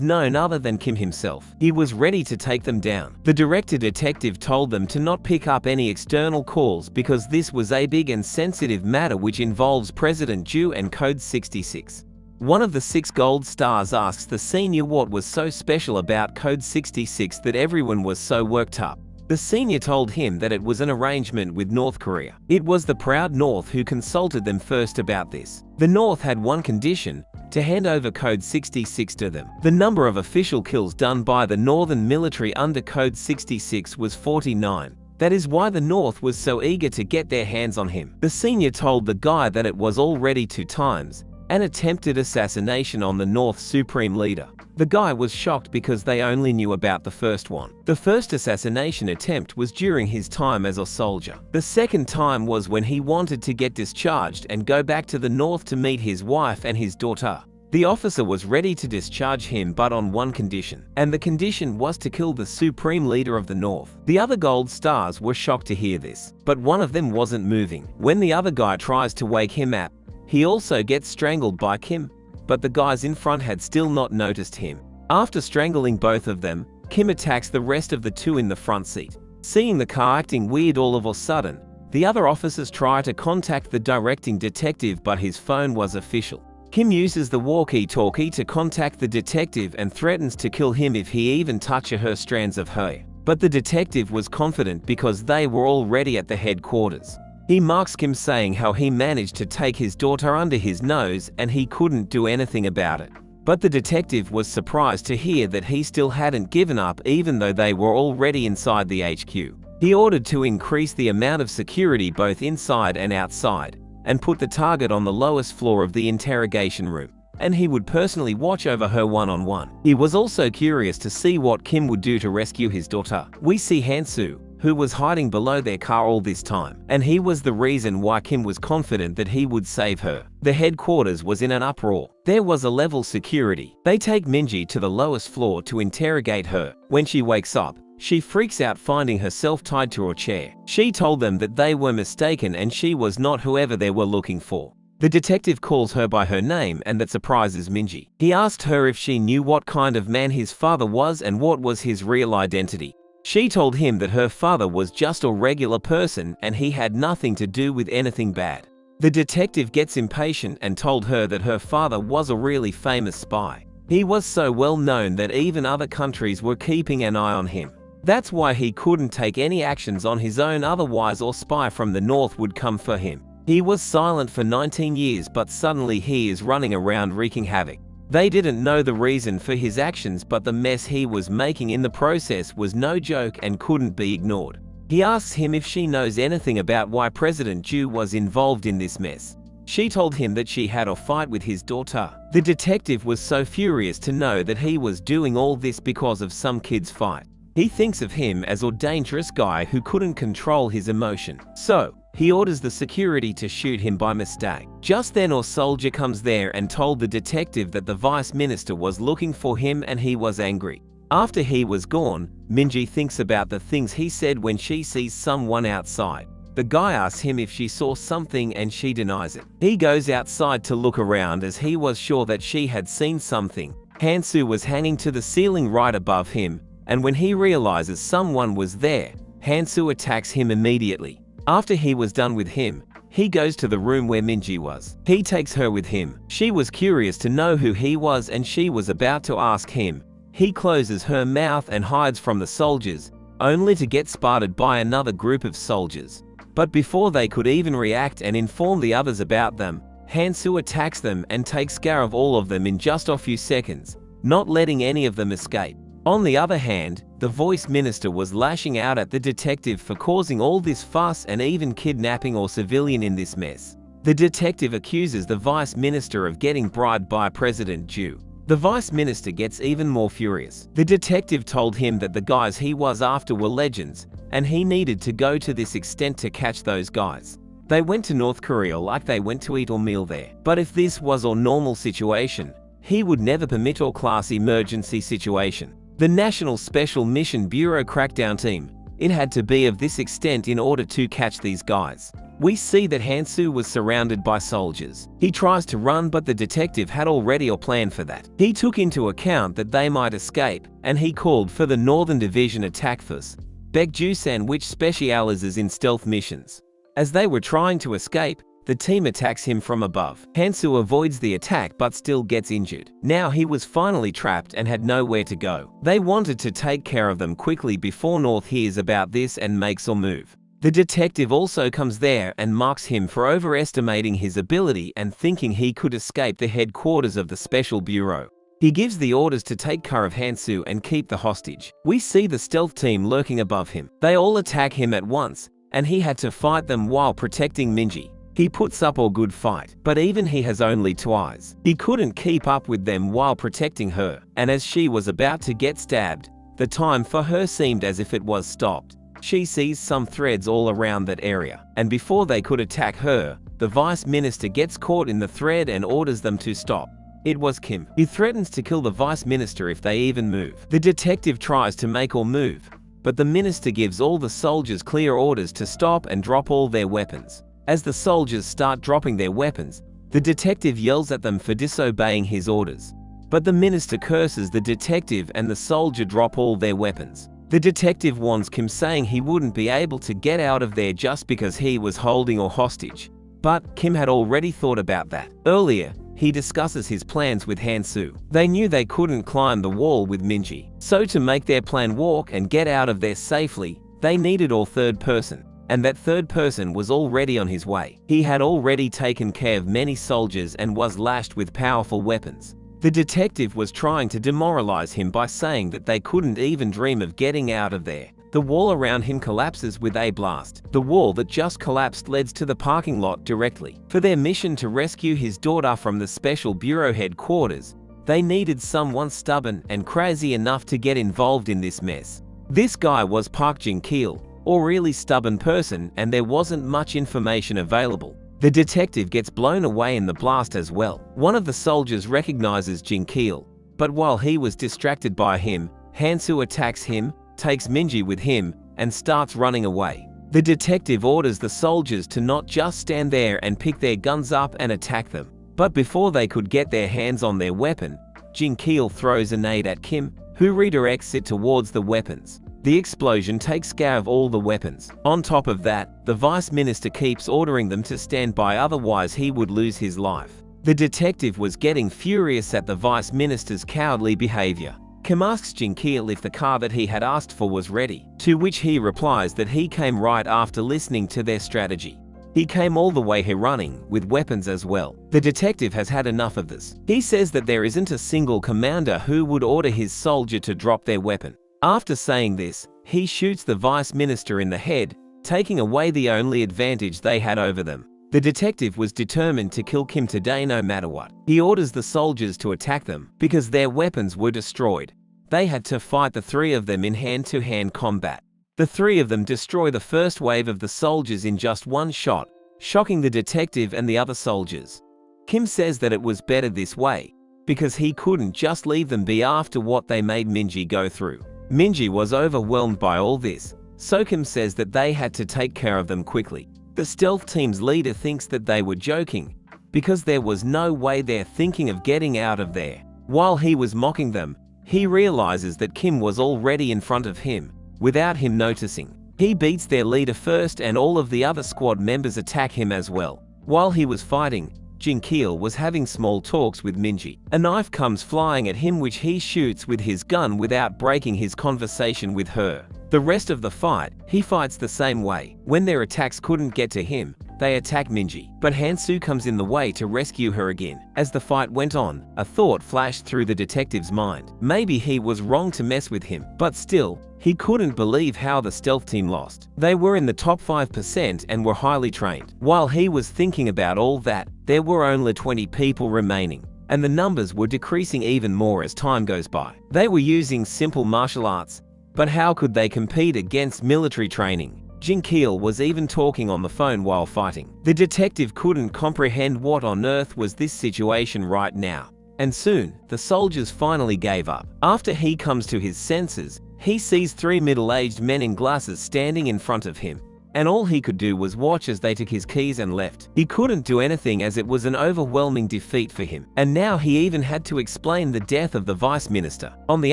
none other than Kim himself. He was ready to take them down. The director detective told them to not pick up any external calls because this was a big and sensitive matter which involves President Ju and Code 66. One of the 6 gold stars asks the senior what was so special about Code 66 that everyone was so worked up. The senior told him that it was an arrangement with North Korea. It was the proud North who consulted them first about this. The North had one condition: to hand over Code 66 to them. The number of official kills done by the Northern military under Code 66 was 49. That is why the North was so eager to get their hands on him. The senior told the guy that it was already 2 times an attempted assassination on the North's supreme leader. The guy was shocked because they only knew about the first one. The first assassination attempt was during his time as a soldier. The second time was when he wanted to get discharged and go back to the North to meet his wife and his daughter. The officer was ready to discharge him but on one condition, and the condition was to kill the supreme leader of the North. The other gold stars were shocked to hear this, but one of them wasn't moving. When the other guy tries to wake him up, he also gets strangled by Kim. but the guys in front had still not noticed him. After strangling both of them, Kim attacks the rest of the two in the front seat. Seeing the car acting weird all of a sudden, the other officers try to contact the directing detective, but his phone was official. Kim uses the walkie-talkie to contact the detective and threatens to kill him if he even touches her strands of hair. But the detective was confident because they were already at the headquarters. He mocks Kim, saying how he managed to take his daughter under his nose and he couldn't do anything about it. But the detective was surprised to hear that he still hadn't given up even though they were already inside the HQ. He ordered to increase the amount of security both inside and outside, and put the target on the lowest floor of the interrogation room, and he would personally watch over her one-on-one. He was also curious to see what Kim would do to rescue his daughter. We see Han-soo, who was hiding below their car all this time, and he was the reason why Kim was confident that he would save her. The headquarters was in an uproar. There was a level security. They take Minji to the lowest floor to interrogate her. When she wakes up, she freaks out, finding herself tied to a chair. She told them that they were mistaken and she was not whoever they were looking for. The detective calls her by her name, and that surprises Minji. He asked her if she knew what kind of man his father was and what was his real identity. She told him that her father was just a regular person and he had nothing to do with anything bad. The detective gets impatient and told her that her father was a really famous spy. He was so well known that even other countries were keeping an eye on him. That's why he couldn't take any actions on his own, otherwise a spy from the north would come for him. He was silent for 19 years, but suddenly he is running around wreaking havoc. They didn't know the reason for his actions, but the mess he was making in the process was no joke and couldn't be ignored. He asks him if she knows anything about why President Ju was involved in this mess. She told him that she had a fight with his daughter. The detective was so furious to know that he was doing all this because of some kid's fight. He thinks of him as a dangerous guy who couldn't control his emotion. So, he orders the security to shoot him by mistake. Just then a soldier comes there and told the detective that the vice minister was looking for him and he was angry. After he was gone, Minji thinks about the things he said when she sees someone outside. The guy asks him if she saw something and she denies it. He goes outside to look around as he was sure that she had seen something. Han-soo was hanging to the ceiling right above him, and when he realizes someone was there, Han-soo attacks him immediately. After he was done with him, he goes to the room where Minji was. He takes her with him. She was curious to know who he was and she was about to ask him. He closes her mouth and hides from the soldiers, only to get spotted by another group of soldiers. But before they could even react and inform the others about them, Han-soo attacks them and takes care of all of them in just a few seconds, not letting any of them escape. On the other hand, the voice minister was lashing out at the detective for causing all this fuss and even kidnapping a civilian in this mess. The detective accuses the vice minister of getting bribed by President Ju. The vice minister gets even more furious. The detective told him that the guys he was after were legends, and he needed to go to this extent to catch those guys. They went to North Korea like they went to eat a meal there. But if this was a normal situation, he would never permit a class emergency situation. The National Special Mission Bureau crackdown team, it had to be of this extent in order to catch these guys. We see that Han-soo was surrounded by soldiers. He tries to run, but the detective had already a plan for that. He took into account that they might escape, and he called for the Northern Division Attack Force, Baekju-san, which specializes in stealth missions. As they were trying to escape, the team attacks him from above. Han-soo avoids the attack but still gets injured. Now he was finally trapped and had nowhere to go. They wanted to take care of them quickly before North hears about this and makes a move. The detective also comes there and mocks him for overestimating his ability and thinking he could escape the headquarters of the Special Bureau. He gives the orders to take care of Han-soo and keep the hostage. We see the stealth team lurking above him. They all attack him at once, and he had to fight them while protecting Minji. He puts up a good fight, but even he has only 2 eyes. He couldn't keep up with them while protecting her, and as she was about to get stabbed, the time for her seemed as if it was stopped. She sees some threads all around that area, and before they could attack her, the vice minister gets caught in the thread and orders them to stop. It was Kim. He threatens to kill the vice minister if they even move. The detective tries to make a move, but the minister gives all the soldiers clear orders to stop and drop all their weapons. As the soldiers start dropping their weapons, The detective yells at them for disobeying his orders. But the minister curses the detective and the soldier drop all their weapons. The detective warns Kim, saying he wouldn't be able to get out of there just because he was holding a hostage. But Kim had already thought about that. Earlier, he discusses his plans with Han-soo. They knew they couldn't climb the wall with Minji. So to make their plan work and get out of there safely, they needed a third person. And that third person was already on his way. He had already taken care of many soldiers and was lashed with powerful weapons. The detective was trying to demoralize him by saying that they couldn't even dream of getting out of there. The wall around him collapses with a blast. The wall that just collapsed leads to the parking lot directly. For their mission to rescue his daughter from the Special Bureau headquarters, they needed someone stubborn and crazy enough to get involved in this mess. This guy was Park Jin-kil, a really stubborn person, and there wasn't much information available. The detective gets blown away in the blast as well. One of the soldiers recognizes Jin-kil, but while he was distracted by him, Han-soo attacks him, takes Minji with him, and starts running away. The detective orders the soldiers to not just stand there and pick their guns up and attack them. But before they could get their hands on their weapon, Jin-kil throws a nade at Kim, who redirects it towards the weapons. The explosion takes care of all the weapons. On top of that, the vice minister keeps ordering them to stand by, otherwise he would lose his life. The detective was getting furious at the vice minister's cowardly behavior. Kim asks Jin-kil if the car that he had asked for was ready, to which he replies that he came right after listening to their strategy. He came all the way here running, with weapons as well. The detective has had enough of this. He says that there isn't a single commander who would order his soldier to drop their weapon. After saying this, he shoots the vice minister in the head, taking away the only advantage they had over them. The detective was determined to kill Kim today no matter what. He orders the soldiers to attack them, because their weapons were destroyed. They had to fight the three of them in hand-to-hand combat. The three of them destroy the first wave of the soldiers in just one shot, shocking the detective and the other soldiers. Kim says that it was better this way, because he couldn't just leave them be after what they made Minji go through. Minji was overwhelmed by all this, so Kim says that they had to take care of them quickly. The stealth team's leader thinks that they were joking, because there was no way they're thinking of getting out of there. While he was mocking them, he realizes that Kim was already in front of him, without him noticing. He beats their leader first and all of the other squad members attack him as well. While he was fighting, Jin-kil was having small talks with Minji. A knife comes flying at him, which he shoots with his gun without breaking his conversation with her. The rest of the fight, he fights the same way. When their attacks couldn't get to him, they attack Minji. But Han-soo comes in the way to rescue her again. As the fight went on, a thought flashed through the detective's mind. Maybe he was wrong to mess with him, but still, he couldn't believe how the stealth team lost. They were in the top 5% and were highly trained. While he was thinking about all that, there were only 20 people remaining, and the numbers were decreasing even more as time goes by. They were using simple martial arts, but how could they compete against military training? Jin-kil was even talking on the phone while fighting. The detective couldn't comprehend what on earth was this situation right now. And soon, the soldiers finally gave up. After he comes to his senses, he sees three middle-aged men in glasses standing in front of him, and all he could do was watch as they took his keys and left. He couldn't do anything as it was an overwhelming defeat for him, and now he even had to explain the death of the vice minister. On the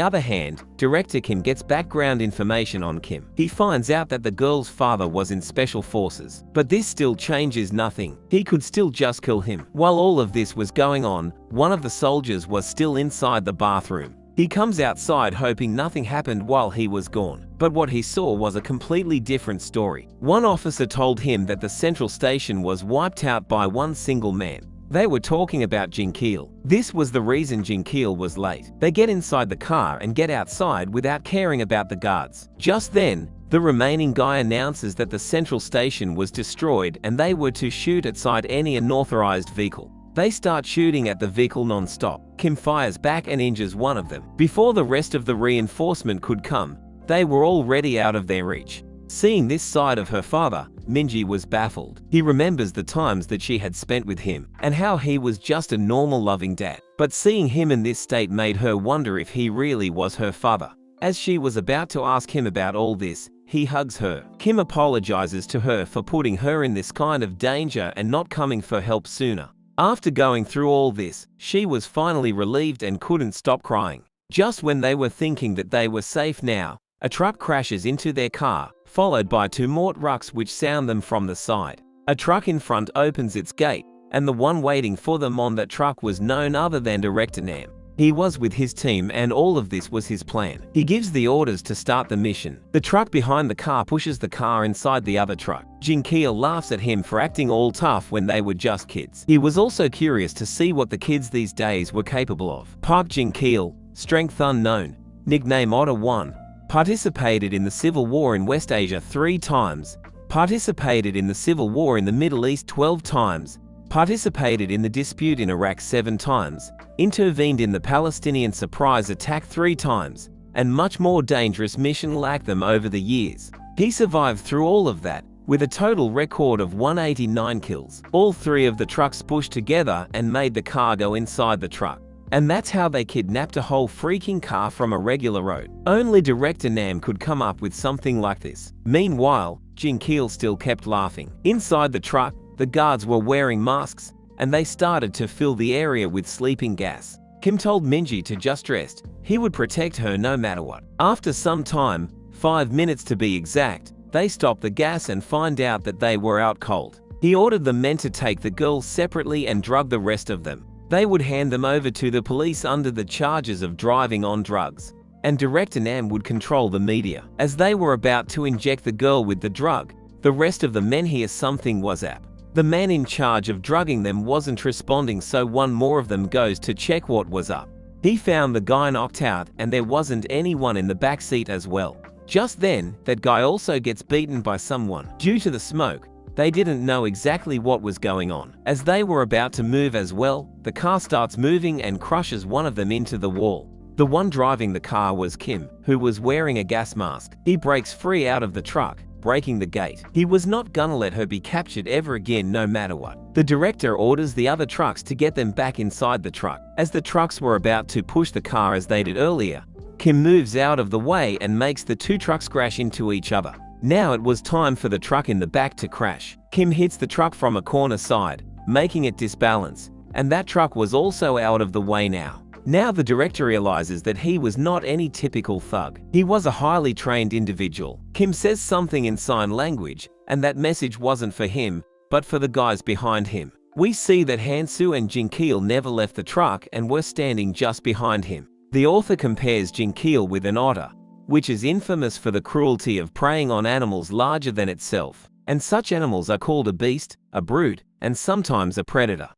other hand, Director Kim gets background information on Kim. He finds out that the girl's father was in special forces, but this still changes nothing. He could still just kill him. While all of this was going on, one of the soldiers was still inside the bathroom. He comes outside hoping nothing happened while he was gone, but what he saw was a completely different story. One officer told him that the central station was wiped out by one single man. They were talking about Jin-kil. This was the reason Jin-kil was late. They get inside the car and get outside without caring about the guards. Just then, the remaining guy announces that the central station was destroyed and they were to shoot outside any unauthorized vehicle. They start shooting at the vehicle non-stop. Kim fires back and injures one of them. Before the rest of the reinforcement could come, they were already out of their reach. Seeing this side of her father, Minji was baffled. He remembers the times that she had spent with him, and how he was just a normal loving dad. But seeing him in this state made her wonder if he really was her father. As she was about to ask him about all this, he hugs her. Kim apologizes to her for putting her in this kind of danger and not coming for help sooner. After going through all this, she was finally relieved and couldn't stop crying. Just when they were thinking that they were safe now, a truck crashes into their car, followed by two more trucks which sound them from the side. A truck in front opens its gate, and the one waiting for them on that truck was none other than Director Nam. He was with his team and all of this was his plan. He gives the orders to start the mission. The truck behind the car pushes the car inside the other truck. Jin-keel laughs at him for acting all tough when they were just kids. He was also curious to see what the kids these days were capable of. Park Jin-keel, strength unknown, nickname Otter 1, participated in the Civil War in West Asia 3 times, participated in the Civil War in the Middle East 12 times, participated in the dispute in Iraq 7 times, intervened in the Palestinian surprise attack 3 times, and much more dangerous mission like them over the years. He survived through all of that, with a total record of 189 kills. All 3 of the trucks pushed together and made the cargo inside the truck. And that's how they kidnapped a whole freaking car from a regular road. Only Director Nam could come up with something like this. Meanwhile, Jin-keel still kept laughing. Inside the truck, the guards were wearing masks, and they started to fill the area with sleeping gas. Kim told Minji to just rest. He would protect her no matter what. After some time, 5 minutes to be exact, they stopped the gas and find out that they were out cold. He ordered the men to take the girls separately and drug the rest of them. They would hand them over to the police under the charges of driving on drugs. And Director Nam would control the media. As they were about to inject the girl with the drug, the rest of the men hear something was up. The man in charge of drugging them wasn't responding, so one more of them goes to check what was up. He found the guy knocked out and there wasn't anyone in the back seat as well. Just then, that guy also gets beaten by someone. Due to the smoke, they didn't know exactly what was going on. As they were about to move as well, the car starts moving and crushes one of them into the wall. The one driving the car was Kim, who was wearing a gas mask. He breaks free out of the truck, breaking the gate. He was not gonna let her be captured ever again no matter what. The director orders the other trucks to get them back inside the truck. As the trucks were about to push the car as they did earlier, Kim moves out of the way and makes the 2 trucks crash into each other. Now it was time for the truck in the back to crash. Kim hits the truck from a corner side, making it disbalance, and that truck was also out of the way now. Now the director realizes that he was not any typical thug. He was a highly trained individual. Kim says something in sign language, and that message wasn't for him, but for the guys behind him. We see that Hansu and Jin-keel never left the truck and were standing just behind him. The author compares Jin-keel with an otter, which is infamous for the cruelty of preying on animals larger than itself. And such animals are called a beast, a brute, and sometimes a predator.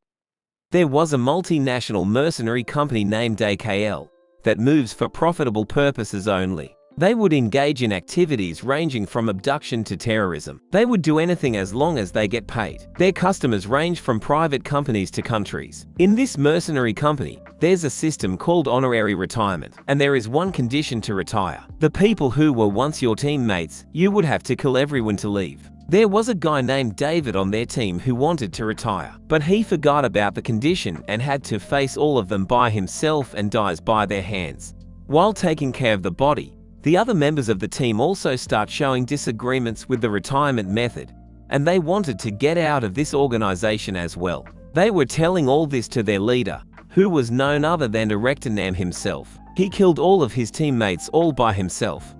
There was a multinational mercenary company named AKL that moves for profitable purposes only. They would engage in activities ranging from abduction to terrorism. They would do anything as long as they get paid. Their customers range from private companies to countries. In this mercenary company, there's a system called honorary retirement, and there is one condition to retire. The people who were once your teammates, you would have to kill everyone to leave. There was a guy named David on their team who wanted to retire, but he forgot about the condition and had to face all of them by himself and dies by their hands. While taking care of the body, the other members of the team also start showing disagreements with the retirement method, and they wanted to get out of this organization as well. They were telling all this to their leader, who was none other than Director Nam himself. He killed all of his teammates all by himself,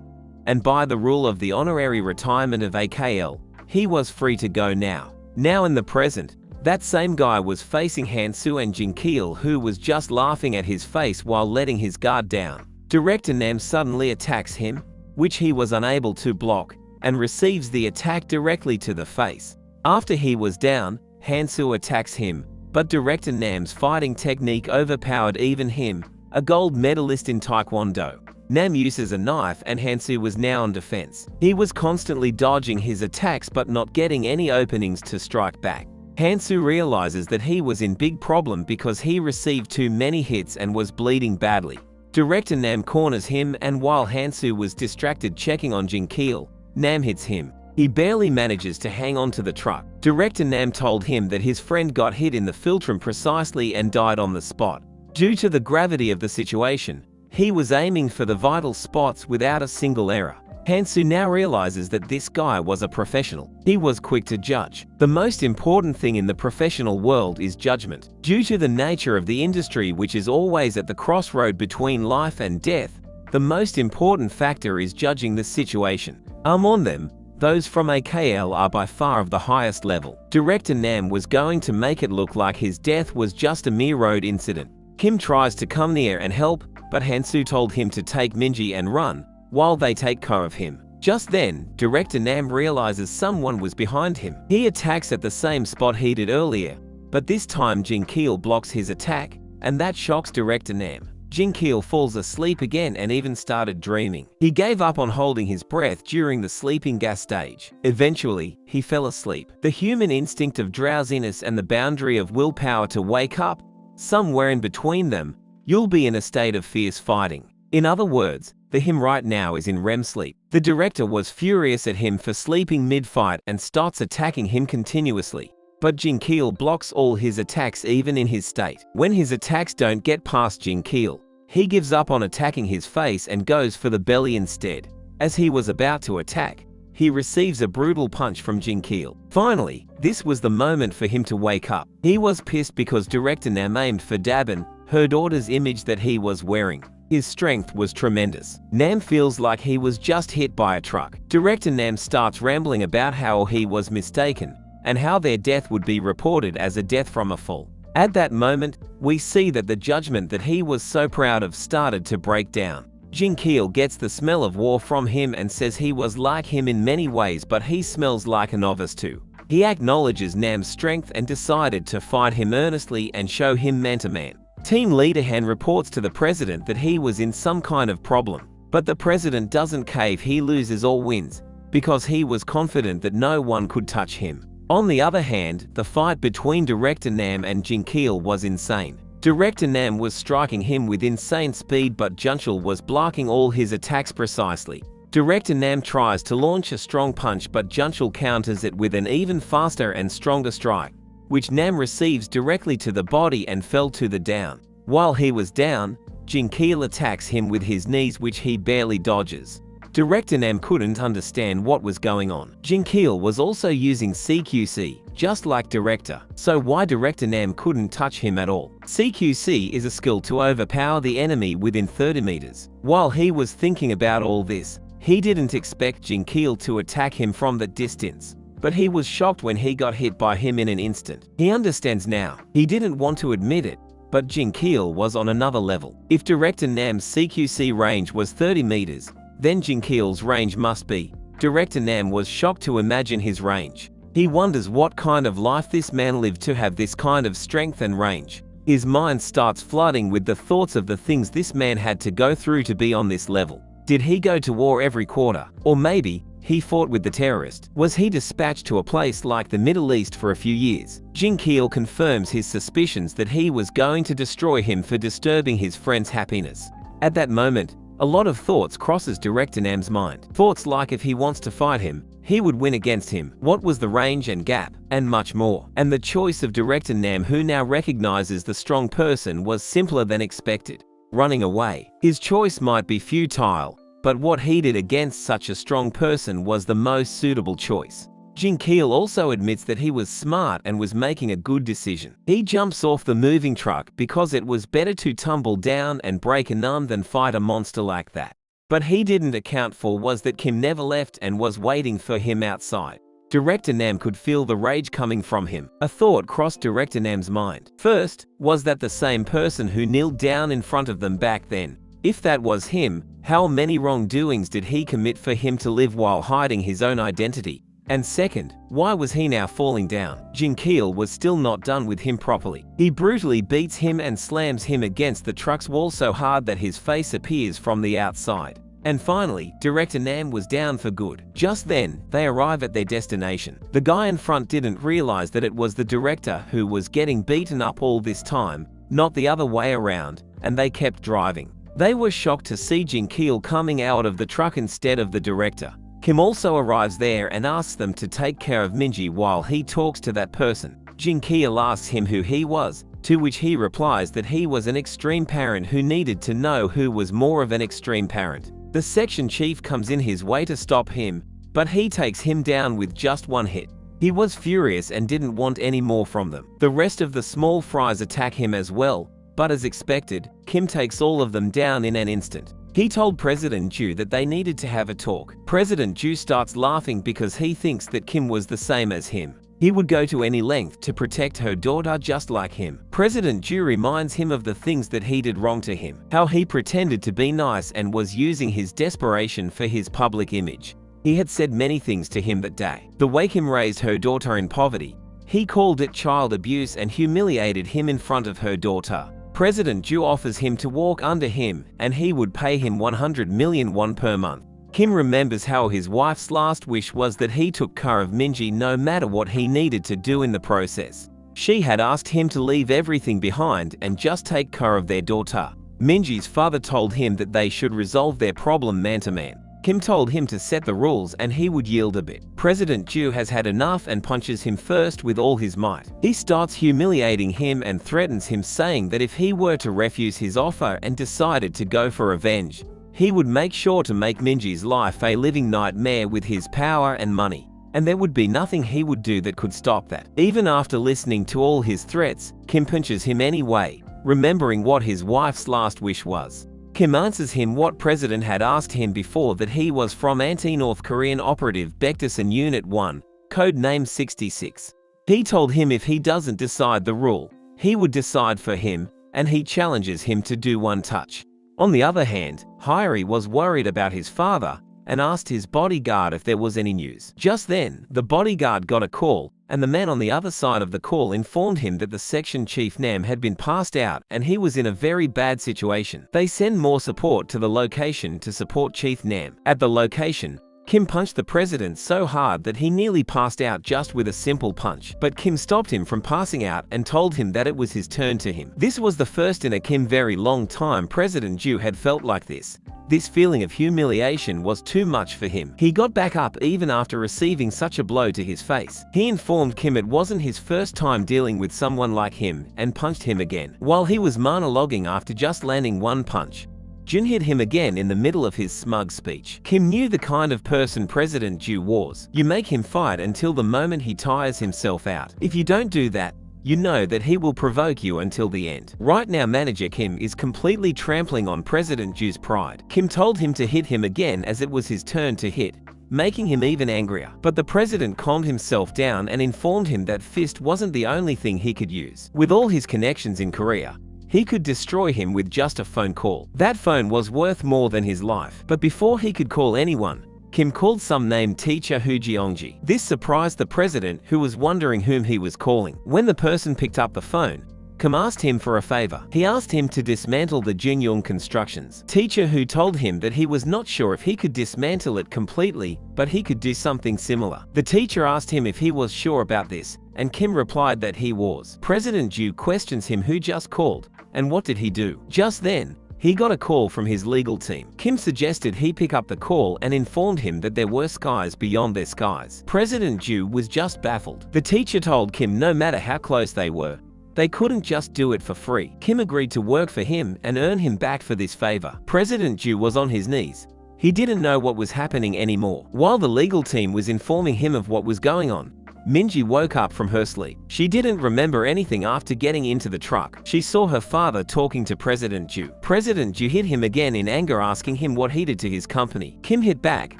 and by the rule of the honorary retirement of AKL, he was free to go now. Now in the present, that same guy was facing Hansu and Jin-keel, who was just laughing at his face while letting his guard down. Director Nam suddenly attacks him, which he was unable to block, and receives the attack directly to the face. After he was down, Hansu attacks him, but Director Nam's fighting technique overpowered even him, a gold medalist in Taekwondo. Nam uses a knife and Hansu was now on defense. He was constantly dodging his attacks but not getting any openings to strike back. Hansu realizes that he was in big problem because he received too many hits and was bleeding badly. Director Nam corners him, and while Hansu was distracted checking on Jin-keel, Nam hits him. He barely manages to hang on to the truck. Director Nam told him that his friend got hit in the philtrum precisely and died on the spot. Due to the gravity of the situation, He was aiming for the vital spots without a single error. Hansu now realizes that this guy was a professional. He was quick to judge. The most important thing in the professional world is judgment. Due to the nature of the industry, which is always at the crossroad between life and death, the most important factor is judging the situation. On them, those from AKL are by far of the highest level. Director Nam was going to make it look like his death was just a mere road incident. Kim tries to come near and help, but Hansu told him to take Minji and run, while they take care of him. Just then, Director Nam realizes someone was behind him. He attacks at the same spot he did earlier, but this time Jin-kil blocks his attack, and that shocks Director Nam. Jin-kil falls asleep again and even started dreaming. He gave up on holding his breath during the sleeping gas stage. Eventually, he fell asleep. The human instinct of drowsiness and the boundary of willpower to wake up, somewhere in between them, you'll be in a state of fierce fighting. In other words, the him right now is in REM sleep. The director was furious at him for sleeping mid-fight and starts attacking him continuously. But Jin-kil blocks all his attacks even in his state. When his attacks don't get past Jin-kil, he gives up on attacking his face and goes for the belly instead. As he was about to attack, he receives a brutal punch from Jin-kil. Finally, this was the moment for him to wake up. He was pissed because Director Nam aimed for Dabin, her daughter's image that he was wearing. His strength was tremendous. Nam feels like he was just hit by a truck. Director Nam starts rambling about how he was mistaken, and how their death would be reported as a death from a fall. At that moment, we see that the judgment that he was so proud of started to break down. Jin-kil gets the smell of war from him and says he was like him in many ways, but he smells like a novice too. He acknowledges Nam's strength and decided to fight him earnestly and show him man-to-man. Team leader Han reports to the president that he was in some kind of problem, but the president doesn't cave. He loses or wins, because he was confident that no one could touch him. On the other hand, the fight between Director Nam and Jin-kil was insane. Director Nam was striking him with insane speed, but Jin-kil was blocking all his attacks precisely. Director Nam tries to launch a strong punch, but Jin-kil counters it with an even faster and stronger strike, which Nam receives directly to the body and fell to the down. While he was down, Jin-kil attacks him with his knees, which he barely dodges. Director Nam couldn't understand what was going on. Jin-kil was also using CQC, just like Director, so why Director Nam couldn't touch him at all? CQC is a skill to overpower the enemy within 30 meters. While he was thinking about all this, he didn't expect Jin-kil to attack him from that distance. But he was shocked when he got hit by him in an instant. He understands now. He didn't want to admit it, but Jin-kil was on another level. If Director Nam's CQC range was 30 meters, then Jin-kil's range must be. Director Nam was shocked to imagine his range. He wonders what kind of life this man lived to have this kind of strength and range. His mind starts flooding with the thoughts of the things this man had to go through to be on this level. Did he go to war every quarter? Or maybe he fought with the terrorist? Was he dispatched to a place like the Middle East for a few years? Jin-kil confirms his suspicions that he was going to destroy him for disturbing his friend's happiness. At that moment, a lot of thoughts crosses Director Nam's mind. Thoughts like if he wants to fight him, he would win against him, what was the range and gap, and much more. And the choice of Director Nam, who now recognizes the strong person, was simpler than expected. Running away. His choice might be futile, but what he did against such a strong person was the most suitable choice. Jin-kil also admits that he was smart and was making a good decision. He jumps off the moving truck because it was better to tumble down and break an arm than fight a monster like that. But he didn't account for was that Kim never left and was waiting for him outside. Director Nam could feel the rage coming from him. A thought crossed Director Nam's mind. First, was that the same person who kneeled down in front of them back then? If that was him, how many wrongdoings did he commit for him to live while hiding his own identity? And second, why was he now falling down? Jin-kil was still not done with him properly. He brutally beats him and slams him against the truck's wall so hard that his face appears from the outside. And finally, Director Nam was down for good. Just then, they arrive at their destination. The guy in front didn't realize that it was the director who was getting beaten up all this time, not the other way around, and they kept driving. They were shocked to see Jin-kil coming out of the truck instead of the director. Kim also arrives there and asks them to take care of Minji while he talks to that person. Jin-kil asks him who he was. to which he replies that he was an extreme parent who needed to know who was more of an extreme parent. The section chief comes in his way to stop him, but he takes him down with just one hit. He was furious and didn't want any more from them. The rest of the small fries attack him as well, but as expected, Kim takes all of them down in an instant. He told President Ju that they needed to have a talk. President Ju starts laughing because he thinks that Kim was the same as him. He would go to any length to protect her daughter just like him. President Ju reminds him of the things that he did wrong to him, how he pretended to be nice and was using his desperation for his public image. He had said many things to him that day. The way Kim raised her daughter in poverty, he called it child abuse and humiliated him in front of her daughter. President Ju offers him to walk under him and he would pay him 100 million won per month. Kim remembers how his wife's last wish was that he took care of Minji no matter what he needed to do in the process. She had asked him to leave everything behind and just take care of their daughter. Minji's father told him that they should resolve their problem man to man. Kim told him to set the rules and he would yield a bit. President Ju has had enough and punches him first with all his might. He starts humiliating him and threatens him, saying that if he were to refuse his offer and decided to go for revenge, he would make sure to make Minji's life a living nightmare with his power and money. And there would be nothing he would do that could stop that. Even after listening to all his threats, Kim punches him anyway, remembering what his wife's last wish was. Kim answers him what President had asked him before, that he was from anti-North Korean operative Baekdusan Unit 1, code name 66. He told him if he doesn't decide the rule, he would decide for him, and he challenges him to do one touch. On the other hand, Hyori was worried about his father and asked his bodyguard if there was any news. Just then, the bodyguard got a call, and the man on the other side of the call informed him that the section chief Nam had been passed out and he was in a very bad situation. They send more support to the location to support Chief Nam. At the location, Kim punched the president so hard that he nearly passed out just with a simple punch. But Kim stopped him from passing out and told him that it was his turn to him. This was the first in a Kim very long time President Ju had felt like this. This feeling of humiliation was too much for him. He got back up even after receiving such a blow to his face. He informed Kim it wasn't his first time dealing with someone like him and punched him again. While he was monologuing after just landing one punch, Jun hit him again in the middle of his smug speech. Kim knew the kind of person President Ju was. You make him fight until the moment he tires himself out. If you don't do that, you know that he will provoke you until the end. Right now, Manager Kim is completely trampling on President Ju's pride. Kim told him to hit him again as it was his turn to hit, making him even angrier. But the president calmed himself down and informed him that fist wasn't the only thing he could use. With all his connections in Korea, he could destroy him with just a phone call. That phone was worth more than his life. But before he could call anyone, Kim called some named teacher Hu Jeongji. This surprised the president, who was wondering whom he was calling. When the person picked up the phone, Kim asked him for a favor. He asked him to dismantle the Junyoung constructions. Teacher Hu told him that he was not sure if he could dismantle it completely, but he could do something similar. The teacher asked him if he was sure about this, and Kim replied that he was. President Ju questions him who just called, and what did he do? Just then, he got a call from his legal team. Kim suggested he pick up the call and informed him that there were skies beyond their skies. President Ju was just baffled. The teacher told Kim no matter how close they were, they couldn't just do it for free. Kim agreed to work for him and earn him back for this favor. President Ju was on his knees. He didn't know what was happening anymore. While the legal team was informing him of what was going on, Minji woke up from her sleep. She didn't remember anything after getting into the truck. She saw her father talking to President Ju. President Ju hit him again in anger, asking him what he did to his company. Kim hit back,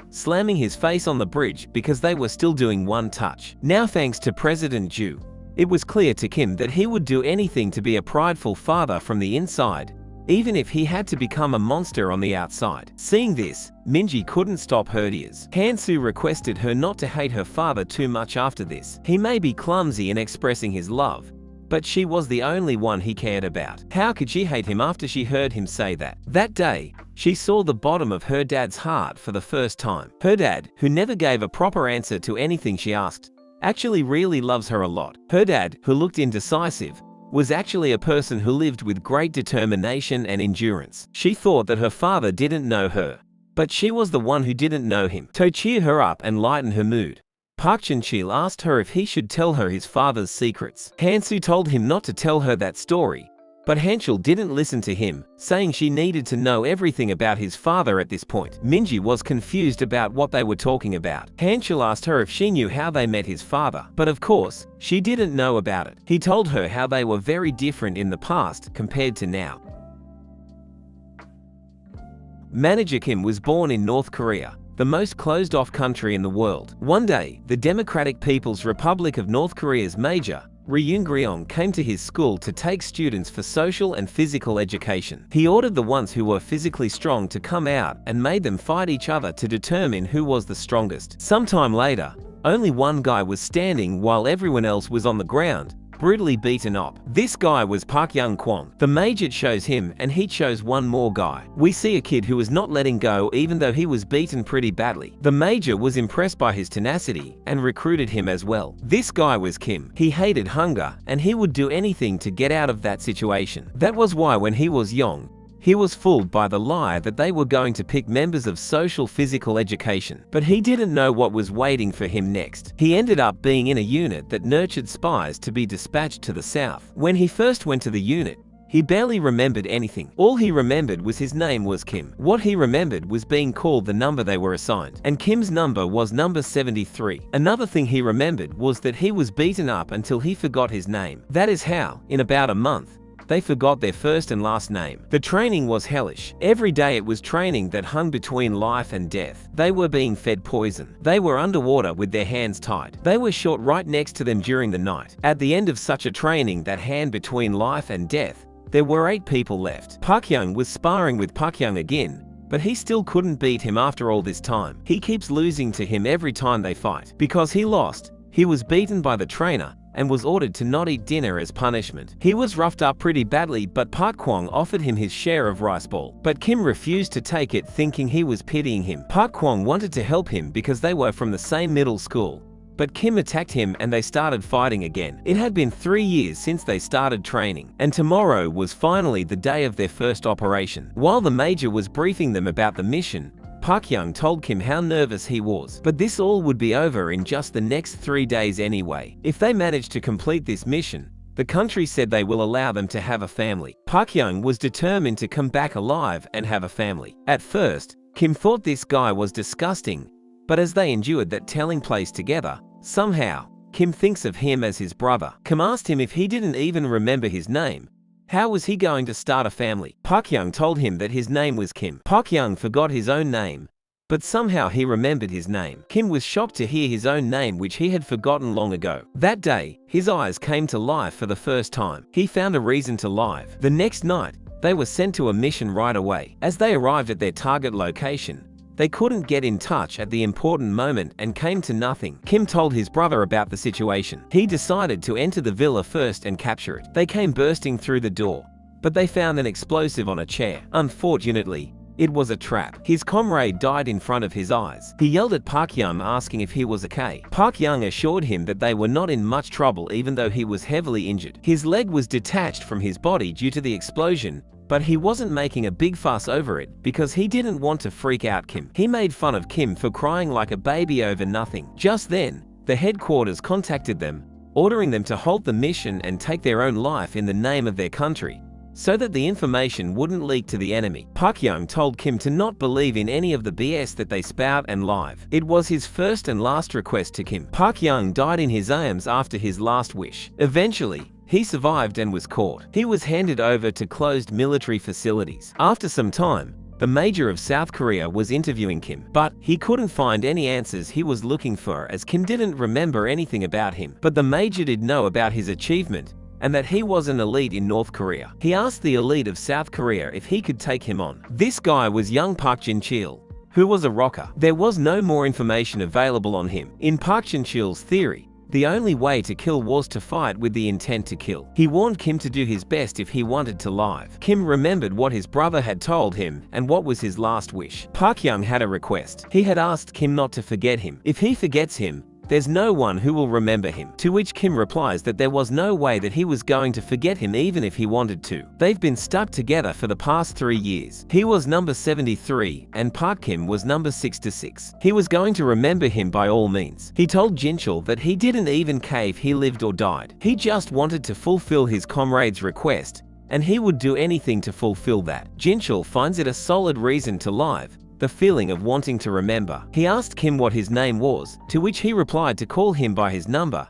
slamming his face on the bridge because they were still doing one touch. Now, thanks to President Ju, it was clear to Kim that he would do anything to be a prideful father from the inside, even if he had to become a monster on the outside. Seeing this, Minji couldn't stop her tears. Hansu requested her not to hate her father too much after this. He may be clumsy in expressing his love, but she was the only one he cared about. How could she hate him after she heard him say that? That day, she saw the bottom of her dad's heart for the first time. Her dad, who never gave a proper answer to anything she asked, actually really loves her a lot. Her dad, who looked indecisive, was actually a person who lived with great determination and endurance. She thought that her father didn't know her, but she was the one who didn't know him. To cheer her up and lighten her mood, Park Jin-chil asked her if he should tell her his father's secrets. Han-soo told him not to tell her that story, but Han-chul didn't listen to him, saying she needed to know everything about his father at this point. Minji was confused about what they were talking about. Han-chul asked her if she knew how they met his father, but of course, she didn't know about it. He told her how they were very different in the past compared to now. Manager Kim was born in North Korea, the most closed-off country in the world. One day, the Democratic People's Republic of North Korea's Major, Ri Yoon-gryong, came to his school to take students for social and physical education. He ordered the ones who were physically strong to come out and made them fight each other to determine who was the strongest. Sometime later, only one guy was standing while everyone else was on the ground, brutally beaten up. This guy was Park Young-kwon. The major chose him and he chose one more guy. We see a kid who was not letting go even though he was beaten pretty badly. The major was impressed by his tenacity and recruited him as well. This guy was Kim. He hated hunger and he would do anything to get out of that situation. That was why when he was young, he was fooled by the lie that they were going to pick members of social physical education, but he didn't know what was waiting for him next. He ended up being in a unit that nurtured spies to be dispatched to the south. When he first went to the unit, he barely remembered anything. All he remembered was his name was Kim. What he remembered was being called the number they were assigned, and Kim's number was number 73. Another thing he remembered was that he was beaten up until he forgot his name. That is how, in about a month, they forgot their first and last name. The training was hellish. Every day it was training that hung between life and death. They were being fed poison. They were underwater with their hands tied. They were shot right next to them during the night. At the end of such a training that hand between life and death, there were 8 people left. Park Young was sparring with Park Young again, but he still couldn't beat him after all this time. He keeps losing to him every time they fight. Because he lost, he was beaten by the trainer and was ordered to not eat dinner as punishment. He was roughed up pretty badly, but Park Kwong offered him his share of rice ball. But Kim refused to take it, thinking he was pitying him. Park Kwong wanted to help him because they were from the same middle school, but Kim attacked him and they started fighting again. It had been 3 years since they started training, and tomorrow was finally the day of their first operation. While the major was briefing them about the mission, Park Young told Kim how nervous he was, but this all would be over in just the next 3 days anyway. If they managed to complete this mission, the country said they will allow them to have a family. Park Young was determined to come back alive and have a family. At first, Kim thought this guy was disgusting, but as they endured that telling place together, somehow, Kim thinks of him as his brother. Kim asked him if he didn't even remember his name. How was he going to start a family? Park Young told him that his name was Kim. Park Young forgot his own name, but somehow he remembered his name. Kim was shocked to hear his own name, which he had forgotten long ago. That day, his eyes came to life for the first time. He found a reason to live. The next night, they were sent to a mission right away. As they arrived at their target location, they couldn't get in touch at the important moment and came to nothing. Kim told his brother about the situation. He decided to enter the villa first and capture it. They came bursting through the door, but they found an explosive on a chair. Unfortunately, it was a trap. His comrade died in front of his eyes. He yelled at Park Young asking if he was okay. Park Young assured him that they were not in much trouble even though he was heavily injured. His leg was detached from his body due to the explosion, but he wasn't making a big fuss over it because he didn't want to freak out Kim. He made fun of Kim for crying like a baby over nothing. Just then, the headquarters contacted them, ordering them to halt the mission and take their own life in the name of their country, so that the information wouldn't leak to the enemy. Park Young told Kim to not believe in any of the BS that they spout and live. It was his first and last request to Kim. Park Young died in his arms after his last wish. Eventually, he survived and was caught. He was handed over to closed military facilities. After some time, the major of South Korea was interviewing Kim, but he couldn't find any answers he was looking for as Kim didn't remember anything about him. But the major did know about his achievement and that he was an elite in North Korea. He asked the elite of South Korea if he could take him on. This guy was young Park Jin-chil, who was a rocker. There was no more information available on him. In Park Jin-chil's theory, the only way to kill was to fight with the intent to kill. He warned Kim to do his best if he wanted to live. Kim remembered what his brother had told him and what was his last wish. Park Young had a request. He had asked Kim not to forget him. If he forgets him, "There's no one who will remember him." To which Kim replies that there was no way that he was going to forget him even if he wanted to. They've been stuck together for the past 3 years. He was number 73 and Park Kim was number 66. He was going to remember him by all means. He told Jinchul that he didn't even care if he lived or died. He just wanted to fulfill his comrade's request, and he would do anything to fulfill that. Jinchul finds it a solid reason to live, the feeling of wanting to remember. He asked Kim what his name was, to which he replied to call him by his number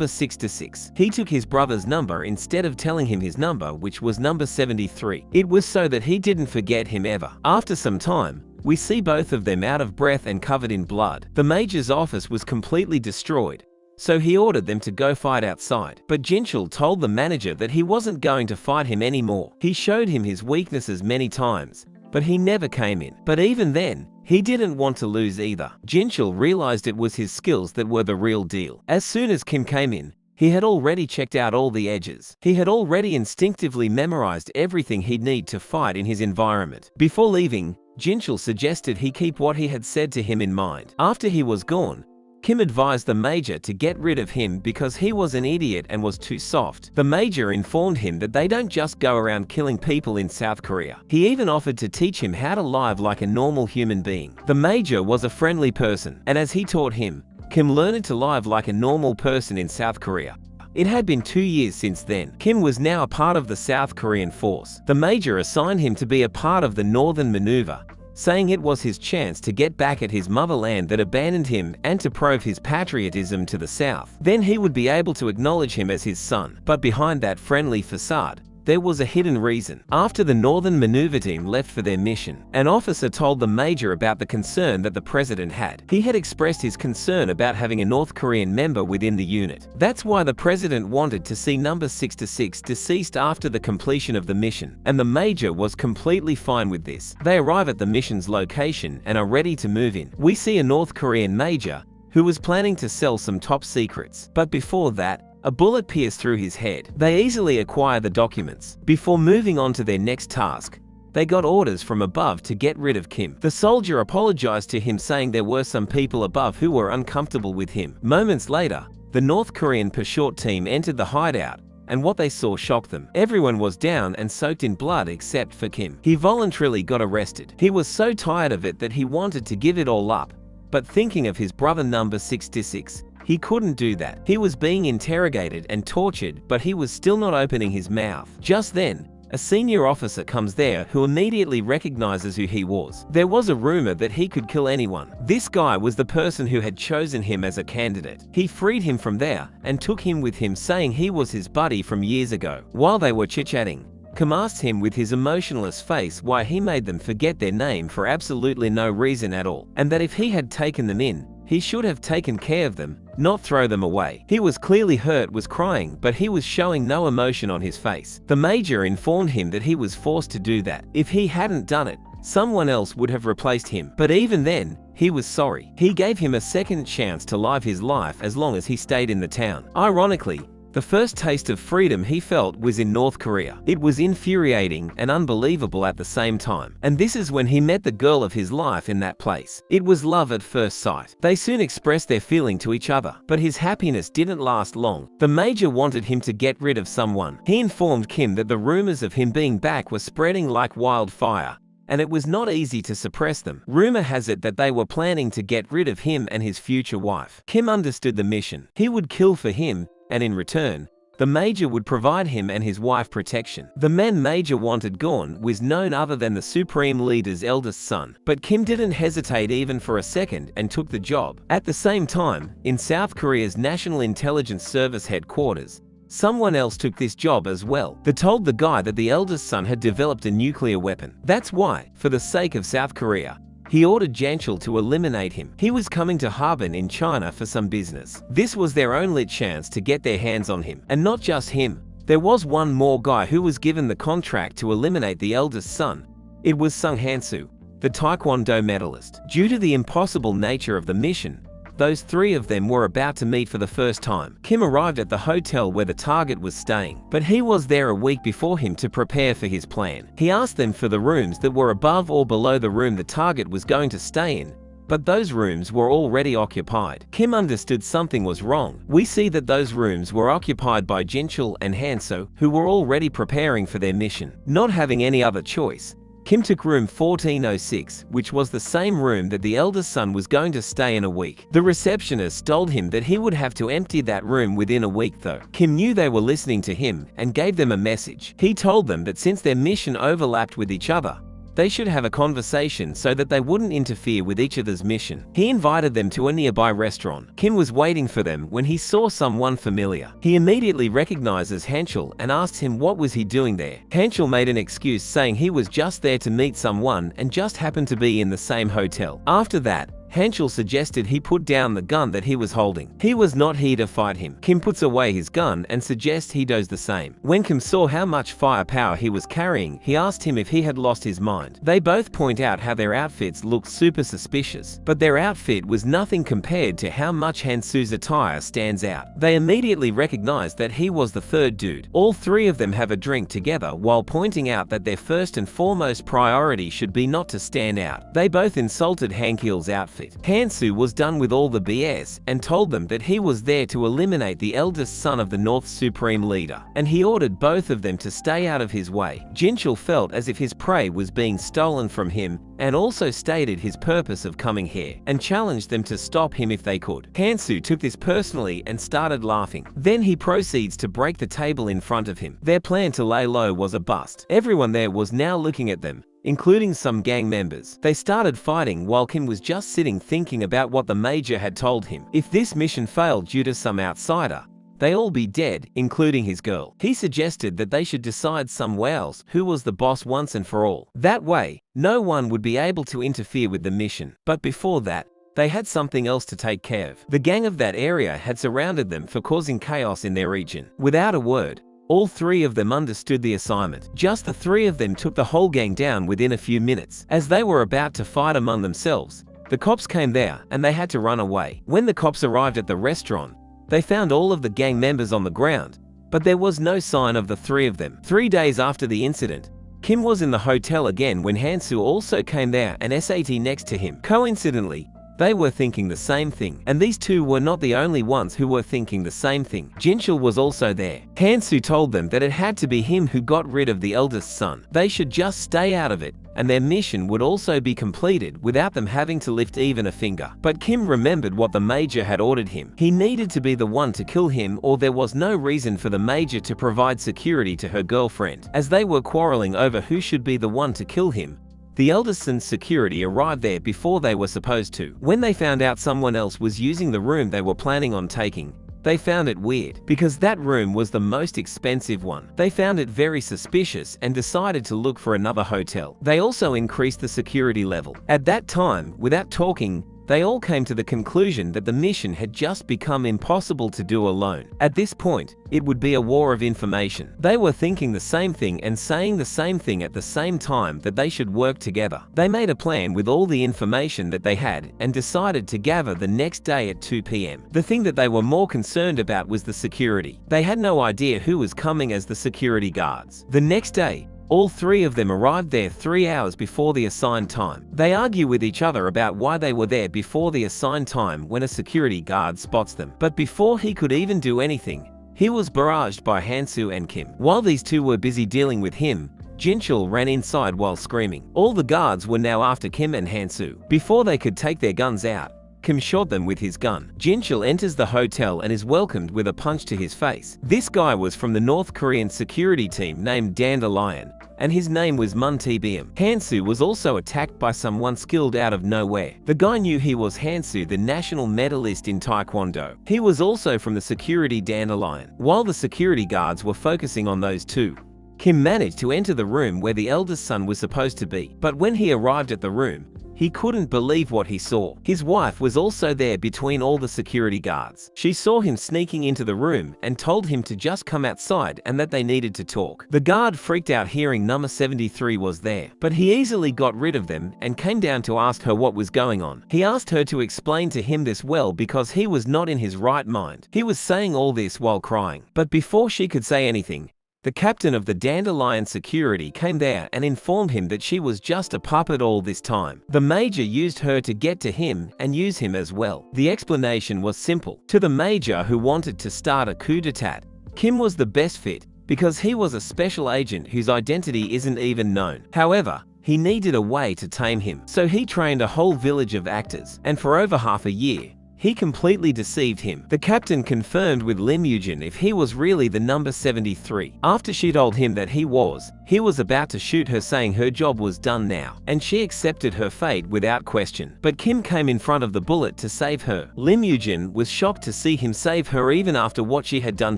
66. He took his brother's number instead of telling him his number, which was number 73. It was so that he didn't forget him ever. After some time, we see both of them out of breath and covered in blood. The major's office was completely destroyed, so he ordered them to go fight outside. But Jinchul told the manager that he wasn't going to fight him anymore. He showed him his weaknesses many times, but he never came in. But even then, he didn't want to lose either. Jinchul realized it was his skills that were the real deal. As soon as Kim came in, he had already checked out all the edges. He had already instinctively memorized everything he'd need to fight in his environment. Before leaving, Jinchul suggested he keep what he had said to him in mind. After he was gone, Kim advised the major to get rid of him because he was an idiot and was too soft. The major informed him that they don't just go around killing people in South Korea. He even offered to teach him how to live like a normal human being. The major was a friendly person, and as he taught him, Kim learned to live like a normal person in South Korea. It had been 2 years since then. Kim was now a part of the South Korean force. The major assigned him to be a part of the Northern Maneuver, saying it was his chance to get back at his motherland that abandoned him and to prove his patriotism to the South. Then he would be able to acknowledge him as his son. But behind that friendly facade, there was a hidden reason. After the Northern Maneuver team left for their mission, an officer told the major about the concern that the president had. He had expressed his concern about having a North Korean member within the unit. That's why the president wanted to see number 66 deceased after the completion of the mission, and the major was completely fine with this. They arrive at the mission's location and are ready to move in. We see a North Korean major who was planning to sell some top secrets. But before that, a bullet pierced through his head. They easily acquire the documents. Before moving on to their next task, they got orders from above to get rid of Kim. The soldier apologized to him, saying there were some people above who were uncomfortable with him. Moments later, the North Korean pursuit team entered the hideout, and what they saw shocked them. Everyone was down and soaked in blood except for Kim. He voluntarily got arrested. He was so tired of it that he wanted to give it all up, but thinking of his brother number 66, he couldn't do that. He was being interrogated and tortured, but he was still not opening his mouth. Just then, a senior officer comes there who immediately recognizes who he was. There was a rumor that he could kill anyone. This guy was the person who had chosen him as a candidate. He freed him from there and took him with him, saying he was his buddy from years ago. While they were chit-chatting, Kim asked him with his emotionless face why he made them forget their name for absolutely no reason at all, and that if he had taken them in, he should have taken care of them, not throw them away. He was clearly hurt, was crying, but he was showing no emotion on his face. The major informed him that he was forced to do that. If he hadn't done it, someone else would have replaced him. But even then, he was sorry. He gave him a second chance to live his life as long as he stayed in the town. Ironically, the first taste of freedom he felt was in North Korea. It was infuriating and unbelievable at the same time. And this is when he met the girl of his life in that place. It was love at first sight. They soon expressed their feeling to each other, but his happiness didn't last long. The major wanted him to get rid of someone. He informed Kim that the rumors of him being back were spreading like wildfire, and it was not easy to suppress them. Rumor has it that they were planning to get rid of him and his future wife. Kim understood the mission. He would kill for him, and in return, the major would provide him and his wife protection. The man major wanted gone was none other than the supreme leader's eldest son. But Kim didn't hesitate even for a second and took the job. At the same time, in South Korea's National Intelligence Service headquarters, someone else took this job as well. They told the guy that the eldest son had developed a nuclear weapon. That's why, for the sake of South Korea, he ordered Janchul to eliminate him. He was coming to Harbin in China for some business. This was their only chance to get their hands on him. And not just him, there was one more guy who was given the contract to eliminate the eldest son. It was Sung Hansu, the Taekwondo medalist. Due to the impossible nature of the mission, those three of them were about to meet for the first time. Kim arrived at the hotel where the target was staying, but he was there a week before him to prepare for his plan. He asked them for the rooms that were above or below the room the target was going to stay in, but those rooms were already occupied. Kim understood something was wrong. We see that those rooms were occupied by Jinchul and Hanso, who were already preparing for their mission. Not having any other choice, Kim took room 1406, which was the same room that the eldest son was going to stay in a week. The receptionist told him that he would have to empty that room within a week though. Kim knew they were listening to him and gave them a message. He told them that since their mission overlapped with each other, they should have a conversation so that they wouldn't interfere with each other's mission. He invited them to a nearby restaurant. Kim was waiting for them when he saw someone familiar. He immediately recognizes Hanchul and asked him what was he doing there. Hanchul made an excuse saying he was just there to meet someone and just happened to be in the same hotel. After that, Hanchul suggested he put down the gun that he was holding. He was not here to fight him. Kim puts away his gun and suggests he does the same. When Kim saw how much firepower he was carrying, he asked him if he had lost his mind. They both point out how their outfits looked super suspicious, but their outfit was nothing compared to how much Hansu's attire stands out. They immediately recognize that he was the third dude. All three of them have a drink together while pointing out that their first and foremost priority should be not to stand out. They both insulted Hankil's outfit. Hansu was done with all the BS and told them that he was there to eliminate the eldest son of the North's supreme leader, and he ordered both of them to stay out of his way. Jinchul felt as if his prey was being stolen from him and also stated his purpose of coming here and challenged them to stop him if they could. Hansu took this personally and started laughing. Then he proceeds to break the table in front of him. Their plan to lay low was a bust. Everyone there was now looking at them, including some gang members. They started fighting while Kim was just sitting thinking about what the major had told him. If this mission failed due to some outsider, they all be dead, including his girl. He suggested that they should decide somewhere else who was the boss once and for all. That way, no one would be able to interfere with the mission. But before that, they had something else to take care of. The gang of that area had surrounded them for causing chaos in their region. Without a word, all three of them understood the assignment. Just the three of them took the whole gang down within a few minutes. As they were about to fight among themselves, the cops came there and they had to run away. When the cops arrived at the restaurant, they found all of the gang members on the ground, but there was no sign of the three of them. 3 days after the incident, Kim was in the hotel again when Hansu also came there and SAT next to him. Coincidentally, they were thinking the same thing, and these two were not the only ones who were thinking the same thing. Jinchul was also there. Hansu told them that it had to be him who got rid of the eldest son. They should just stay out of it, and their mission would also be completed without them having to lift even a finger. But Kim remembered what the major had ordered him. He needed to be the one to kill him, or there was no reason for the major to provide security to her girlfriend. As they were quarreling over who should be the one to kill him, the eldest son's security arrived there before they were supposed to. When they found out someone else was using the room they were planning on taking, they found it weird, because that room was the most expensive one. They found it very suspicious and decided to look for another hotel. They also increased the security level. At that time, without talking, they all came to the conclusion that the mission had just become impossible to do alone. At this point, it would be a war of information. They were thinking the same thing and saying the same thing at the same time, that they should work together. They made a plan with all the information that they had and decided to gather the next day at 2 p.m. The thing that they were more concerned about was the security. They had no idea who was coming as the security guards. The next day, all three of them arrived there 3 hours before the assigned time. They argue with each other about why they were there before the assigned time when a security guard spots them. But before he could even do anything, he was barraged by Hansu and Kim. While these two were busy dealing with him, Jinchul ran inside while screaming. All the guards were now after Kim and Hansu. Before they could take their guns out, Kim shot them with his gun. Jinchul enters the hotel and is welcomed with a punch to his face. This guy was from the North Korean security team named Dandelion, and his name was Mun Tbm. Hansu was also attacked by someone skilled out of nowhere. The guy knew he was Hansu, the national medalist in Taekwondo. He was also from the security Dandelion. While the security guards were focusing on those two, Kim managed to enter the room where the eldest son was supposed to be. But when he arrived at the room, he couldn't believe what he saw. His wife was also there between all the security guards. She saw him sneaking into the room and told him to just come outside and that they needed to talk. The guard freaked out hearing number 73 was there, but he easily got rid of them and came down to ask her what was going on. He asked her to explain to him this well because he was not in his right mind. He was saying all this while crying. But before she could say anything, The captain of the Dandelion security came there and informed him that she was just a puppet all this time. The major used her to get to him and use him as well. The explanation was simple. To the major who wanted to start a coup d'etat, Kim was the best fit because he was a special agent whose identity isn't even known. However, he needed a way to tame him, so he trained a whole village of actors, and for over half a year, he completely deceived him. The captain confirmed with Lim Yujin if he was really the number 73. After she told him that he was about to shoot her, saying her job was done now, and she accepted her fate without question. But Kim came in front of the bullet to save her. Lim Yujin was shocked to see him save her even after what she had done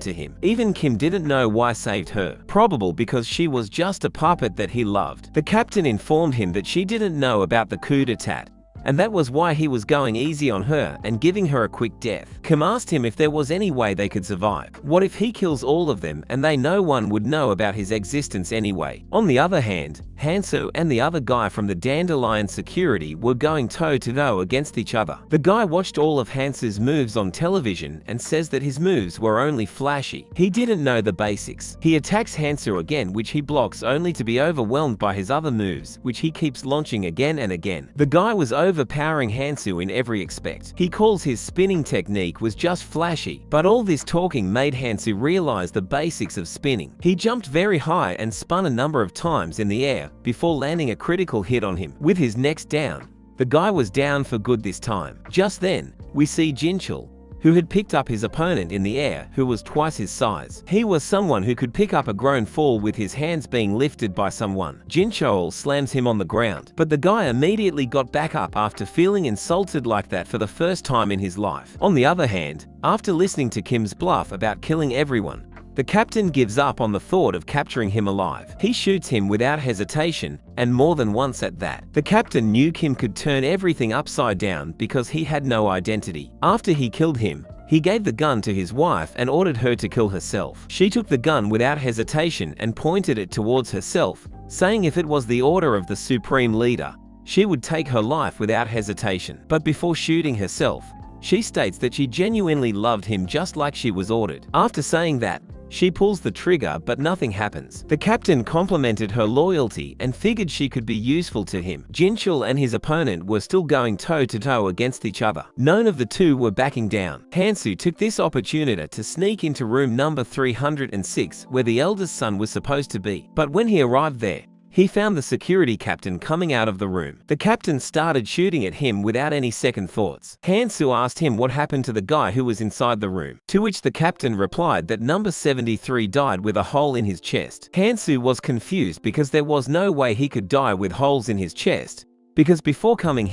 to him. Even Kim didn't know why saved her, probably because she was just a puppet that he loved. The captain informed him that she didn't know about the coup d'etat, and that was why he was going easy on her and giving her a quick death. Kim asked him if there was any way they could survive. What if he kills all of them and no one would know about his existence anyway? On the other hand, Hansu and the other guy from the Dandelion security were going toe-to-toe against each other. The guy watched all of Hansu's moves on television and says that his moves were only flashy. He didn't know the basics. He attacks Hansu again, which he blocks only to be overwhelmed by his other moves, which he keeps launching again and again. The guy was overpowering Hansu in every aspect. He calls his spinning technique was just flashy, but all this talking made Hansu realize the basics of spinning. He jumped very high and spun a number of times in the air before landing a critical hit on him. With his next down, the guy was down for good this time. Just then, we see Jinchul, who had picked up his opponent in the air, who was twice his size. He was someone who could pick up a grown fall with his hands being lifted by someone. Jinchul slams him on the ground, but the guy immediately got back up after feeling insulted like that for the first time in his life. On the other hand, after listening to Kim's bluff about killing everyone, the captain gives up on the thought of capturing him alive. He shoots him without hesitation, and more than once at that. The captain knew Kim could turn everything upside down because he had no identity. After he killed him, he gave the gun to his wife and ordered her to kill herself. She took the gun without hesitation and pointed it towards herself, saying if it was the order of the supreme leader, she would take her life without hesitation. But before shooting herself, she states that she genuinely loved him just like she was ordered. After saying that, she pulls the trigger, but nothing happens. The captain complimented her loyalty and figured she could be useful to him. Jinchul and his opponent were still going toe-to-toe against each other. None of the two were backing down. Hansu took this opportunity to sneak into room number 306, where the eldest son was supposed to be. But when he arrived there, he found the security captain coming out of the room. The captain started shooting at him without any second thoughts. Hansu asked him what happened to the guy who was inside the room, to which the captain replied that number 73 died with a hole in his chest. Hansu was confused because there was no way he could die with holes in his chest, because before coming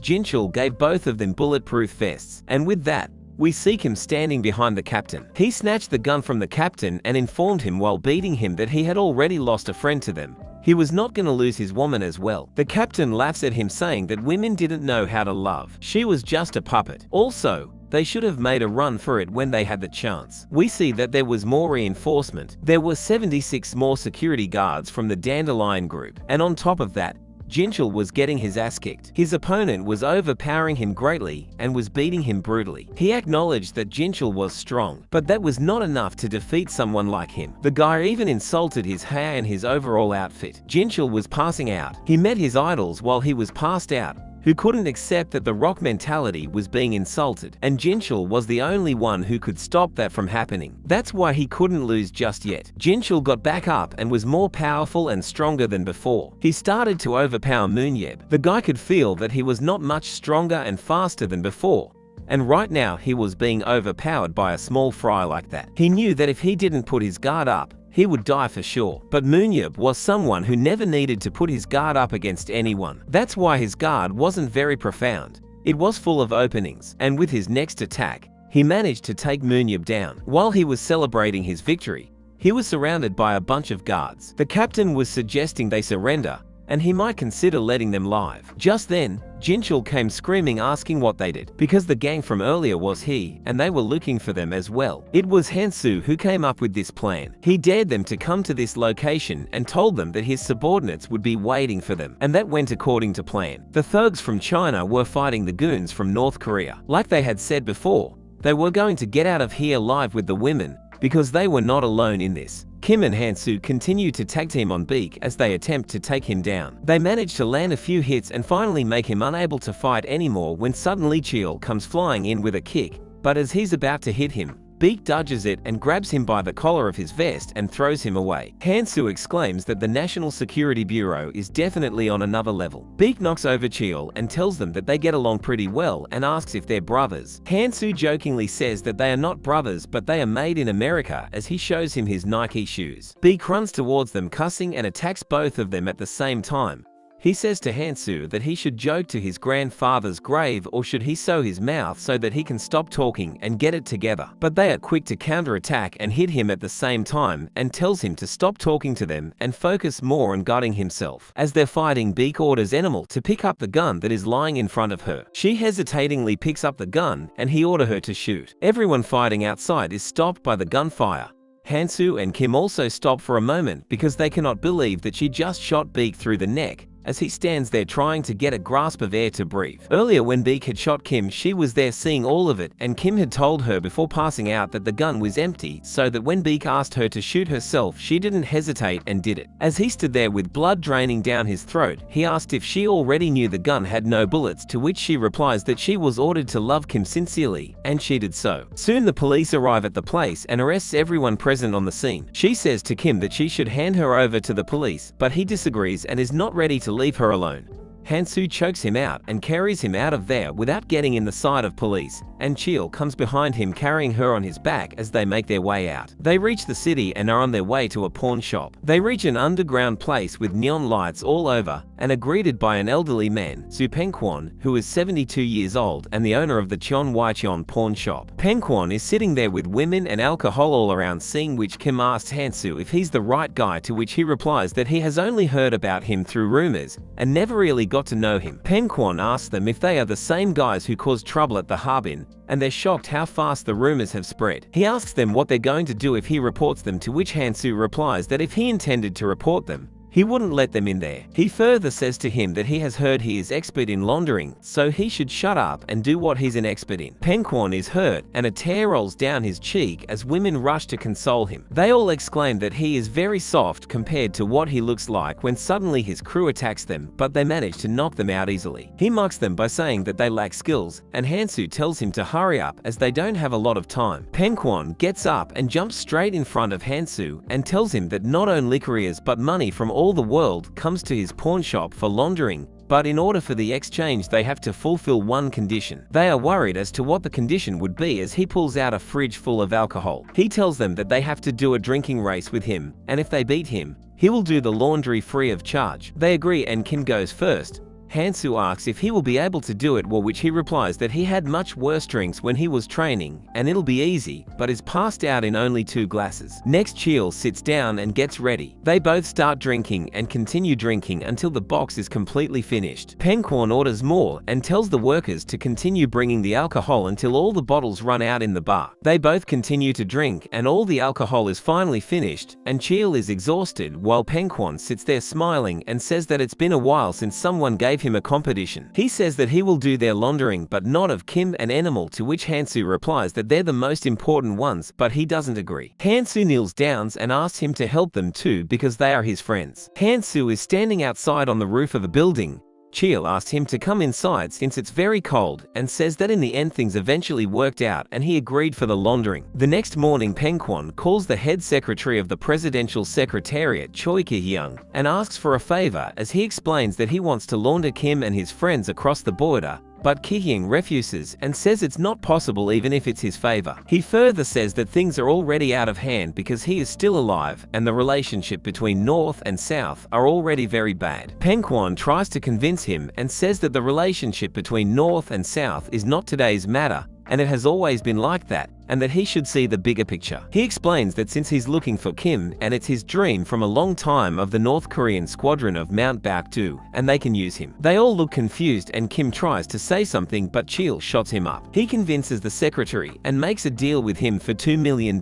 Jinchul gave both of them bulletproof vests, and with that, we see him standing behind the captain. He snatched the gun from the captain and informed him while beating him that he had already lost a friend to them. He was not gonna lose his woman as well. The captain laughs at him, saying that women didn't know how to love. She was just a puppet. Also, they should have made a run for it when they had the chance. We see that there was more reinforcement. There were 76 more security guards from the Dandelion group, and on top of that, Jinchul was getting his ass kicked. His opponent was overpowering him greatly and was beating him brutally. He acknowledged that Jinchul was strong, but that was not enough to defeat someone like him. The guy even insulted his hair and his overall outfit. Jinchul was passing out. He met his idols while he was passed out, who couldn't accept that the rock mentality was being insulted, and Jinchul was the only one who could stop that from happening. That's why he couldn't lose just yet. Jinchul got back up and was more powerful and stronger than before. He started to overpower Munyeb. The guy could feel that he was not much stronger and faster than before, and right now he was being overpowered by a small fry like that. He knew that if he didn't put his guard up, he would die for sure. But Munyeb was someone who never needed to put his guard up against anyone. That's why his guard wasn't very profound. It was full of openings, and with his next attack, he managed to take Munyeb down. While he was celebrating his victory, he was surrounded by a bunch of guards. The captain was suggesting they surrender, and he might consider letting them live. Just then, Jinchul came screaming, asking what they did, because the gang from earlier was and they were looking for them as well. It was Hansu who came up with this plan. He dared them to come to this location and told them that his subordinates would be waiting for them, and that went according to plan. The thugs from China were fighting the goons from North Korea. Like they had said before, they were going to get out of here alive with the women, because they were not alone in this. Kim and Hansu continue to tag team on Beak as they attempt to take him down. They manage to land a few hits and finally make him unable to fight anymore when suddenly Cheol comes flying in with a kick, but as he's about to hit him, Beak dodges it and grabs him by the collar of his vest and throws him away. Hansu exclaims that the National Security Bureau is definitely on another level. Beak knocks over Cheol and tells them that they get along pretty well and asks if they're brothers. Hansu jokingly says that they are not brothers but they are made in America as he shows him his Nike shoes. Beak runs towards them cussing and attacks both of them at the same time. He says to Hansu that he should joke to his grandfather's grave or should he sew his mouth so that he can stop talking and get it together. But they are quick to counterattack and hit him at the same time and tells him to stop talking to them and focus more on guarding himself. As they're fighting, Beak orders Animal to pick up the gun that is lying in front of her. She hesitatingly picks up the gun and he orders her to shoot. Everyone fighting outside is stopped by the gunfire. Hansu and Kim also stop for a moment because they cannot believe that she just shot Beak through the neck, as he stands there trying to get a grasp of air to breathe. Earlier when Beak had shot Kim, she was there seeing all of it, and Kim had told her before passing out that the gun was empty, so that when Beak asked her to shoot herself, she didn't hesitate and did it. As he stood there with blood draining down his throat, he asked if she already knew the gun had no bullets, to which she replies that she was ordered to love Kim sincerely, and she did so. Soon the police arrive at the place and arrests everyone present on the scene. She says to Kim that she should hand her over to the police, but he disagrees and is not ready to leave her alone. Hansu chokes him out and carries him out of there without getting in the sight of police, and Cheol comes behind him carrying her on his back as they make their way out. They reach the city and are on their way to a pawn shop. They reach an underground place with neon lights all over and are greeted by an elderly man, Su Pengkwon, who is 72 years old and the owner of the Cheon Waicheon pawn shop. Pengkwon is sitting there with women and alcohol all around, seeing which Kim asks Hansu if he's the right guy, to which he replies that he has only heard about him through rumors and never really got to know him. Pengkwon asks them if they are the same guys who caused trouble at the Harbin, and they're shocked how fast the rumors have spread. He asks them what they're going to do if he reports them, to which Hansu replies that if he intended to report them, he wouldn't let them in there. He further says to him that he has heard he is expert in laundering, so he should shut up and do what he's an expert in. Pengkwon is hurt and a tear rolls down his cheek as women rush to console him. They all exclaim that he is very soft compared to what he looks like when suddenly his crew attacks them, but they manage to knock them out easily. He mocks them by saying that they lack skills, and Hansu tells him to hurry up as they don't have a lot of time. Pengkwon gets up and jumps straight in front of Hansu and tells him that not only careers but money from all the world comes to his pawn shop for laundering, but in order for the exchange they have to fulfill one condition. They are worried as to what the condition would be as he pulls out a fridge full of alcohol. He tells them that they have to do a drinking race with him, and if they beat him, he will do the laundry free of charge. They agree and Kim goes first. Hansu asks if he will be able to do it, which he replies that he had much worse drinks when he was training and it'll be easy, but is passed out in only 2 glasses. Next, Cheol sits down and gets ready. They both start drinking and continue drinking until the box is completely finished. Pengkwon orders more and tells the workers to continue bringing the alcohol until all the bottles run out in the bar. They both continue to drink and all the alcohol is finally finished, and Cheol is exhausted while Pengkwon sits there smiling and says that it's been a while since someone gave him a competition. He says that he will do their laundering but not of Kim and Animal, to which Hansu replies that they're the most important ones, but he doesn't agree. Hansu kneels down and asks him to help them too because they are his friends. Hansu is standing outside on the roof of a building. Cheol asked him to come inside since it's very cold and says that in the end things eventually worked out and he agreed for the laundering. The next morning, Pengkwon calls the head secretary of the Presidential Secretariat, Choi Ki-hyung, and asks for a favor as he explains that he wants to launder Kim and his friends across the border, but Ki-hyung refuses and says it's not possible even if it's his favor. He further says that things are already out of hand because he is still alive and the relationship between North and South are already very bad. Pengkwon tries to convince him and says that the relationship between North and South is not today's matter and it has always been like that, and that he should see the bigger picture. He explains that since he's looking for Kim and it's his dream from a long time of the North Korean squadron of Mount Baekdu, and they can use him. They all look confused and Kim tries to say something but Cheol shots him up. He convinces the secretary and makes a deal with him for $2 million.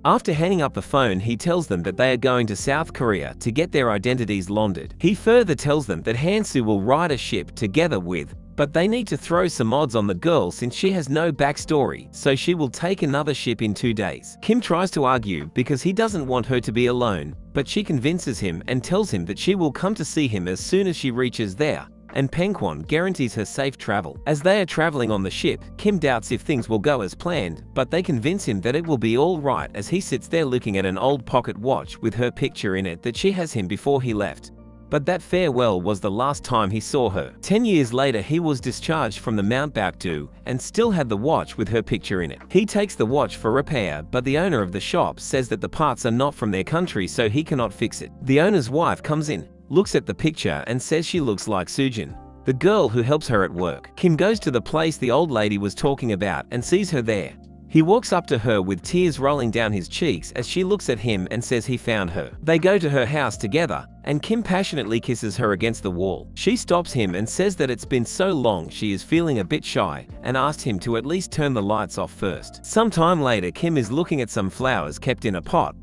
After hanging up the phone, he tells them that they are going to South Korea to get their identities laundered. He further tells them that Hansu will ride a ship together with but they need to throw some odds on the girl since she has no backstory, so she will take another ship in 2 days. Kim tries to argue because he doesn't want her to be alone, but she convinces him and tells him that she will come to see him as soon as she reaches there, and Pengkwon guarantees her safe travel. As they are traveling on the ship, Kim doubts if things will go as planned, but they convince him that it will be all right as he sits there looking at an old pocket watch with her picture in it that she has him before he left. But that farewell was the last time he saw her. 10 years later he was discharged from the Mount Baekdu and still had the watch with her picture in it. He takes the watch for repair, but the owner of the shop says that the parts are not from their country so he cannot fix it. The owner's wife comes in, looks at the picture and says she looks like Sujin, the girl who helps her at work. Kim goes to the place the old lady was talking about and sees her there. He walks up to her with tears rolling down his cheeks as she looks at him and says he found her. They go to her house together, and Kim passionately kisses her against the wall. She stops him and says that it's been so long she is feeling a bit shy, and asks him to at least turn the lights off first. Some time later Kim is looking at some flowers kept in a pot.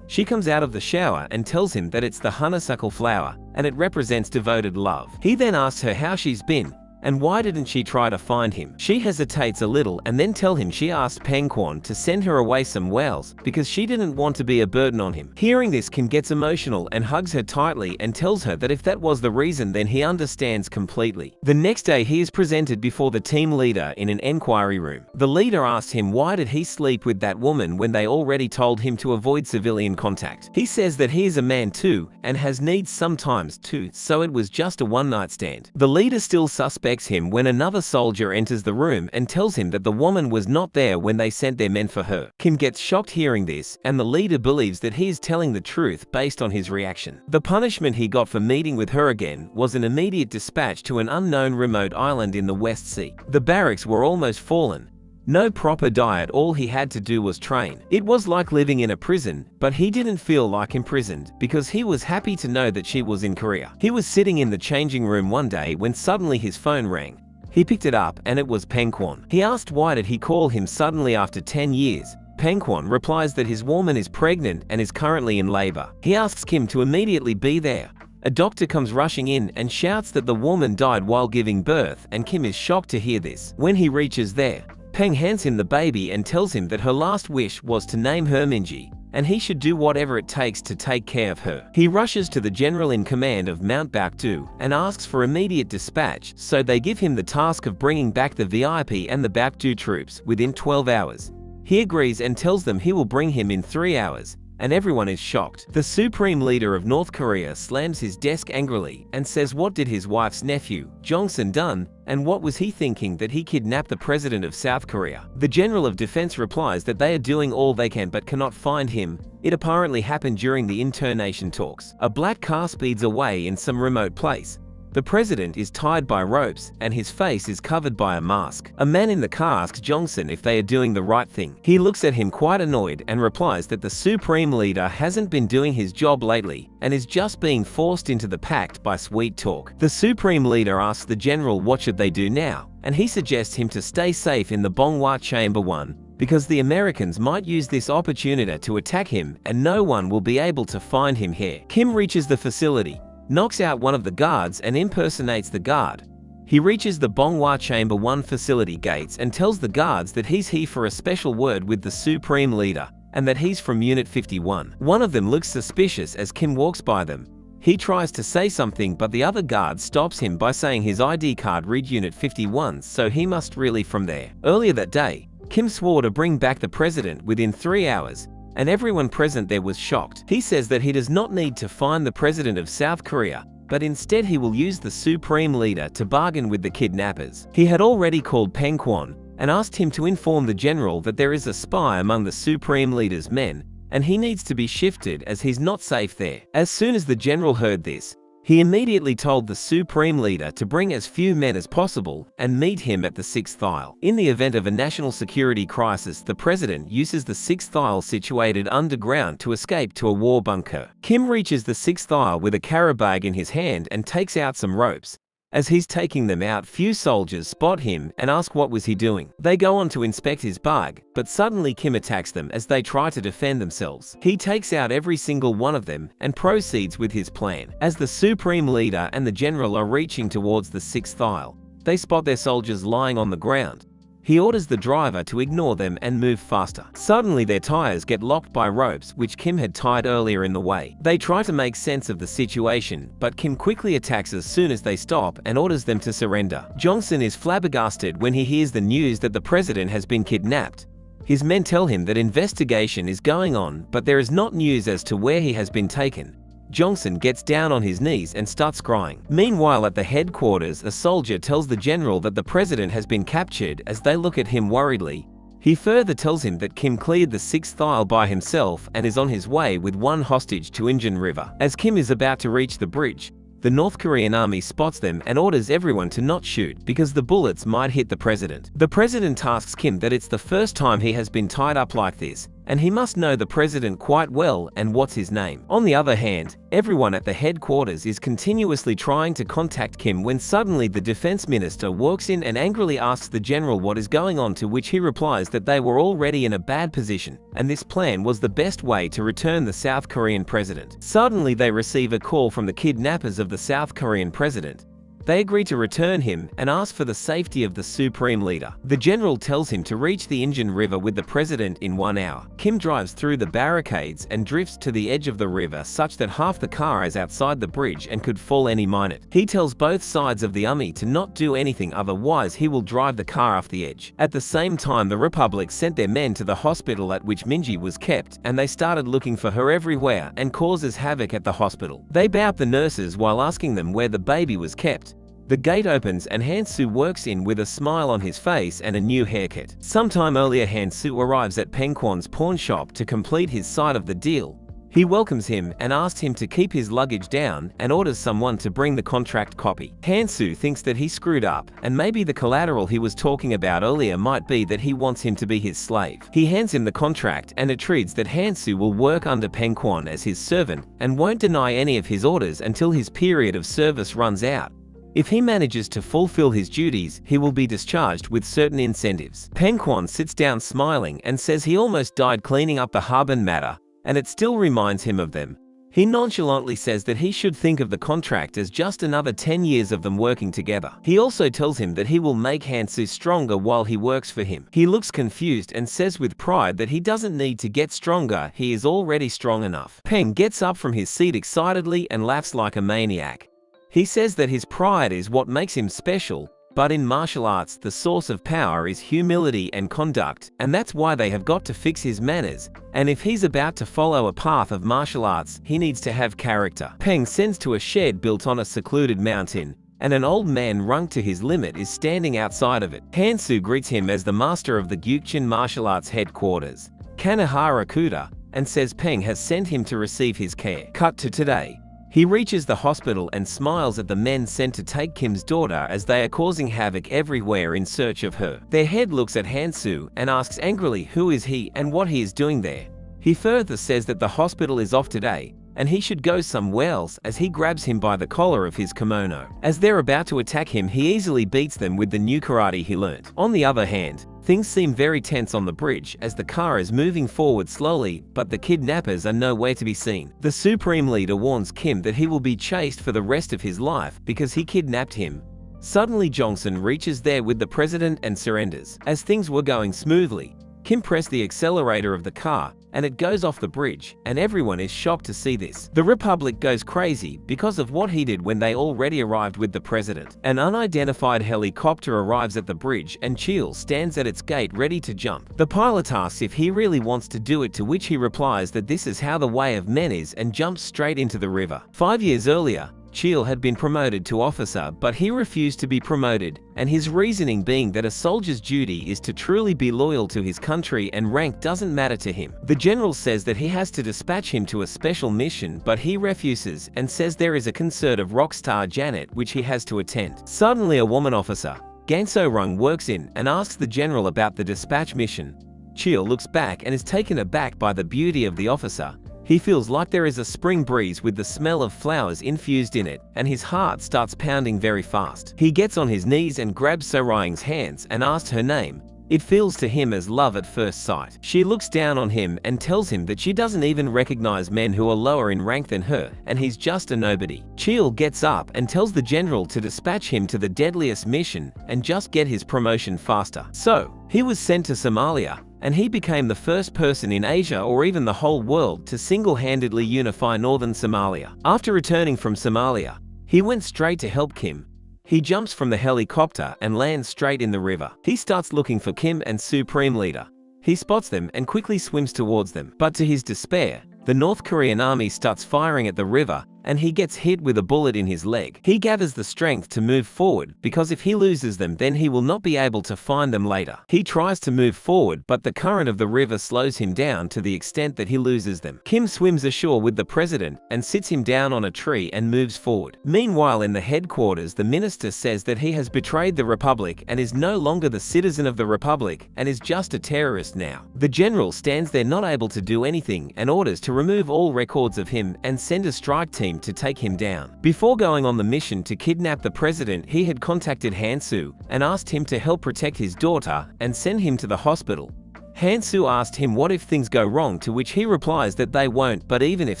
She comes out of the shower and tells him that it's the honeysuckle flower, and it represents devoted love. He then asks her how she's been, and why didn't she try to find him. She hesitates a little and then tells him she asked Pengkwon to send her away some whales because she didn't want to be a burden on him. Hearing this, Kim gets emotional and hugs her tightly and tells her that if that was the reason then he understands completely. The next day he is presented before the team leader in an enquiry room. The leader asks him why did he sleep with that woman when they already told him to avoid civilian contact. He says that he is a man too and has needs sometimes too, so it was just a one-night stand. The leader still suspects him when another soldier enters the room and tells him that the woman was not there when they sent their men for her. Kim gets shocked hearing this, and the leader believes that he is telling the truth based on his reaction. The punishment he got for meeting with her again was an immediate dispatch to an unknown remote island in the West Sea. The barracks were almost fallen. No proper diet, all he had to do was train. It was like living in a prison, but he didn't feel like imprisoned because he was happy to know that she was in Korea. He was sitting in the changing room one day when suddenly his phone rang. He picked it up and it was Pengkwon. He asked why did he call him suddenly after 10 years. Pengkwon replies that his woman is pregnant and is currently in labor. He asks Kim to immediately be there. A doctor comes rushing in and shouts that the woman died while giving birth, and Kim is shocked to hear this. When he reaches there, Peng hands him the baby and tells him that her last wish was to name her Minji, and he should do whatever it takes to take care of her. He rushes to the general in command of Mount Baekdu and asks for immediate dispatch, so they give him the task of bringing back the VIP and the Baekdu troops within 12 hours. He agrees and tells them he will bring him in 3 hours, and everyone is shocked. The supreme leader of North Korea slams his desk angrily and says what did his wife's nephew, Jong-sun, done, and what was he thinking that he kidnapped the president of South Korea? The general of defense replies that they are doing all they can but cannot find him. It apparently happened during the internation talks. A black car speeds away in some remote place. The president is tied by ropes and his face is covered by a mask. A man in the car asks Jong-sun if they are doing the right thing. He looks at him quite annoyed and replies that the supreme leader hasn't been doing his job lately and is just being forced into the pact by sweet talk. The supreme leader asks the general what should they do now, and he suggests him to stay safe in the Bonghwa Chamber 1 because the Americans might use this opportunity to attack him and no one will be able to find him here. Kim reaches the facility, knocks out one of the guards and impersonates the guard. He reaches the Bonghwa Chamber 1 facility gates and tells the guards that he's here for a special word with the supreme leader and that he's from Unit 51. One of them looks suspicious as Kim walks by them. He tries to say something but the other guard stops him by saying his ID card read Unit 51, so he must really from there. Earlier that day, Kim swore to bring back the president within 3 hours, and everyone present there was shocked. He says that he does not need to find the president of South Korea, but instead he will use the supreme leader to bargain with the kidnappers. He had already called Pengkwon and asked him to inform the general that there is a spy among the supreme leader's men, and he needs to be shifted as he's not safe there. As soon as the general heard this, he immediately told the supreme leader to bring as few men as possible and meet him at the 6th aisle. In the event of a national security crisis, the president uses the 6th aisle situated underground to escape to a war bunker. Kim reaches the 6th aisle with a carry bag in his hand and takes out some ropes. As he's taking them out, few soldiers spot him and ask what was he doing. They go on to inspect his bag, but suddenly Kim attacks them as they try to defend themselves. He takes out every single one of them and proceeds with his plan. As the supreme leader and the general are reaching towards the 6th aisle, they spot their soldiers lying on the ground. He orders the driver to ignore them and move faster. Suddenly their tires get locked by ropes which Kim had tied earlier in the way. They try to make sense of the situation, but Kim quickly attacks as soon as they stop and orders them to surrender. Jongsun is flabbergasted when he hears the news that the president has been kidnapped. His men tell him that investigation is going on, but there is not news as to where he has been taken. Jongsun gets down on his knees and starts crying. Meanwhile, at the headquarters, a soldier tells the general that the president has been captured as they look at him worriedly. He further tells him that Kim cleared the 6th aisle by himself and is on his way with one hostage to Injun River. As Kim is about to reach the bridge, the North Korean army spots them and orders everyone to not shoot because the bullets might hit the president. The president asks Kim that it's the first time he has been tied up like this, and he must know the president quite well and what's his name. On the other hand, everyone at the headquarters is continuously trying to contact Kim when suddenly the defense minister walks in and angrily asks the general what is going on, to which he replies that they were already in a bad position, and this plan was the best way to return the South Korean president. Suddenly they receive a call from the kidnappers of the South Korean president. They agree to return him and ask for the safety of the supreme leader. The general tells him to reach the Injun River with the president in 1 hour. Kim drives through the barricades and drifts to the edge of the river such that half the car is outside the bridge and could fall any minute. He tells both sides of the army to not do anything, otherwise he will drive the car off the edge. At the same time, the Republic sent their men to the hospital at which Minji was kept, and they started looking for her everywhere and causes havoc at the hospital. They bout the nurses while asking them where the baby was kept. The gate opens and Han-soo works in with a smile on his face and a new haircut. Sometime earlier, Han-soo arrives at Peng-kwon's pawn shop to complete his side of the deal. He welcomes him and asks him to keep his luggage down and orders someone to bring the contract copy. Han-soo thinks that he screwed up, and maybe the collateral he was talking about earlier might be that he wants him to be his slave. He hands him the contract and entreats that Han-soo will work under Peng-kwon as his servant and won't deny any of his orders until his period of service runs out. If he manages to fulfill his duties, he will be discharged with certain incentives. Peng-kwon sits down smiling and says he almost died cleaning up the Harbin matter, and it still reminds him of them. He nonchalantly says that he should think of the contract as just another 10 years of them working together. He also tells him that he will make Han-soo stronger while he works for him. He looks confused and says with pride that he doesn't need to get stronger, he is already strong enough. Peng gets up from his seat excitedly and laughs like a maniac. He says that his pride is what makes him special, but in martial arts the source of power is humility and conduct, and that's why they have got to fix his manners, and if he's about to follow a path of martial arts, he needs to have character. Peng sends to a shed built on a secluded mountain, and an old man wrung to his limit is standing outside of it. Han-soo greets him as the master of the Gukchin martial arts headquarters, Kanehara Kuta, and says Peng has sent him to receive his care. Cut to today. He reaches the hospital and smiles at the men sent to take Kim's daughter as they are causing havoc everywhere in search of her. Their head looks at Han-soo and asks angrily who is he and what he is doing there. He further says that the hospital is off today and he should go somewhere else as he grabs him by the collar of his kimono. As they're about to attack him, he easily beats them with the new karate he learnt. On the other hand, things seem very tense on the bridge as the car is moving forward slowly, but the kidnappers are nowhere to be seen. The Supreme Leader warns Kim that he will be chased for the rest of his life because he kidnapped him. Suddenly Jongsun reaches there with the president and surrenders. As things were going smoothly, Kim pressed the accelerator of the car and it goes off the bridge, and everyone is shocked to see this. The Republic goes crazy because of what he did when they already arrived with the president. An unidentified helicopter arrives at the bridge and Cheol stands at its gate ready to jump. The pilot asks if he really wants to do it, to which he replies that this is how the way of men is and jumps straight into the river. 5 years earlier, Cheol had been promoted to officer, but he refused to be promoted, and his reasoning being that a soldier's duty is to truly be loyal to his country and rank doesn't matter to him. The general says that he has to dispatch him to a special mission, but he refuses and says there is a concert of rock star Janet which he has to attend. Suddenly a woman officer, Ganso Rung, works in and asks the general about the dispatch mission. Cheol looks back and is taken aback by the beauty of the officer. He feels like there is a spring breeze with the smell of flowers infused in it, and his heart starts pounding very fast. He gets on his knees and grabs So Rying's hands and asks her name, It feels to him as love at first sight. She looks down on him and tells him that she doesn't even recognize men who are lower in rank than her, and he's just a nobody. Chil gets up and tells the general to dispatch him to the deadliest mission and just get his promotion faster. So, he was sent to Somalia, and he became the first person in Asia or even the whole world to single-handedly unify northern Somalia. After returning from Somalia, he went straight to help Kim. He jumps from the helicopter and lands straight in the river. He starts looking for Kim and Supreme Leader. He spots them and quickly swims towards them. But to his despair, the North Korean army starts firing at the river, and he gets hit with a bullet in his leg. He gathers the strength to move forward, because if he loses them then he will not be able to find them later. He tries to move forward, but the current of the river slows him down to the extent that he loses them. Kim swims ashore with the president and sits him down on a tree and moves forward. Meanwhile, in the headquarters, the minister says that he has betrayed the Republic and is no longer the citizen of the Republic and is just a terrorist now. The general stands there not able to do anything and orders to remove all records of him and send a strike team to take him down. Before going on the mission to kidnap the president, he had contacted Hansu and asked him to help protect his daughter and send him to the hospital. Hansu asked him what if things go wrong, to which he replies that they won't, but even if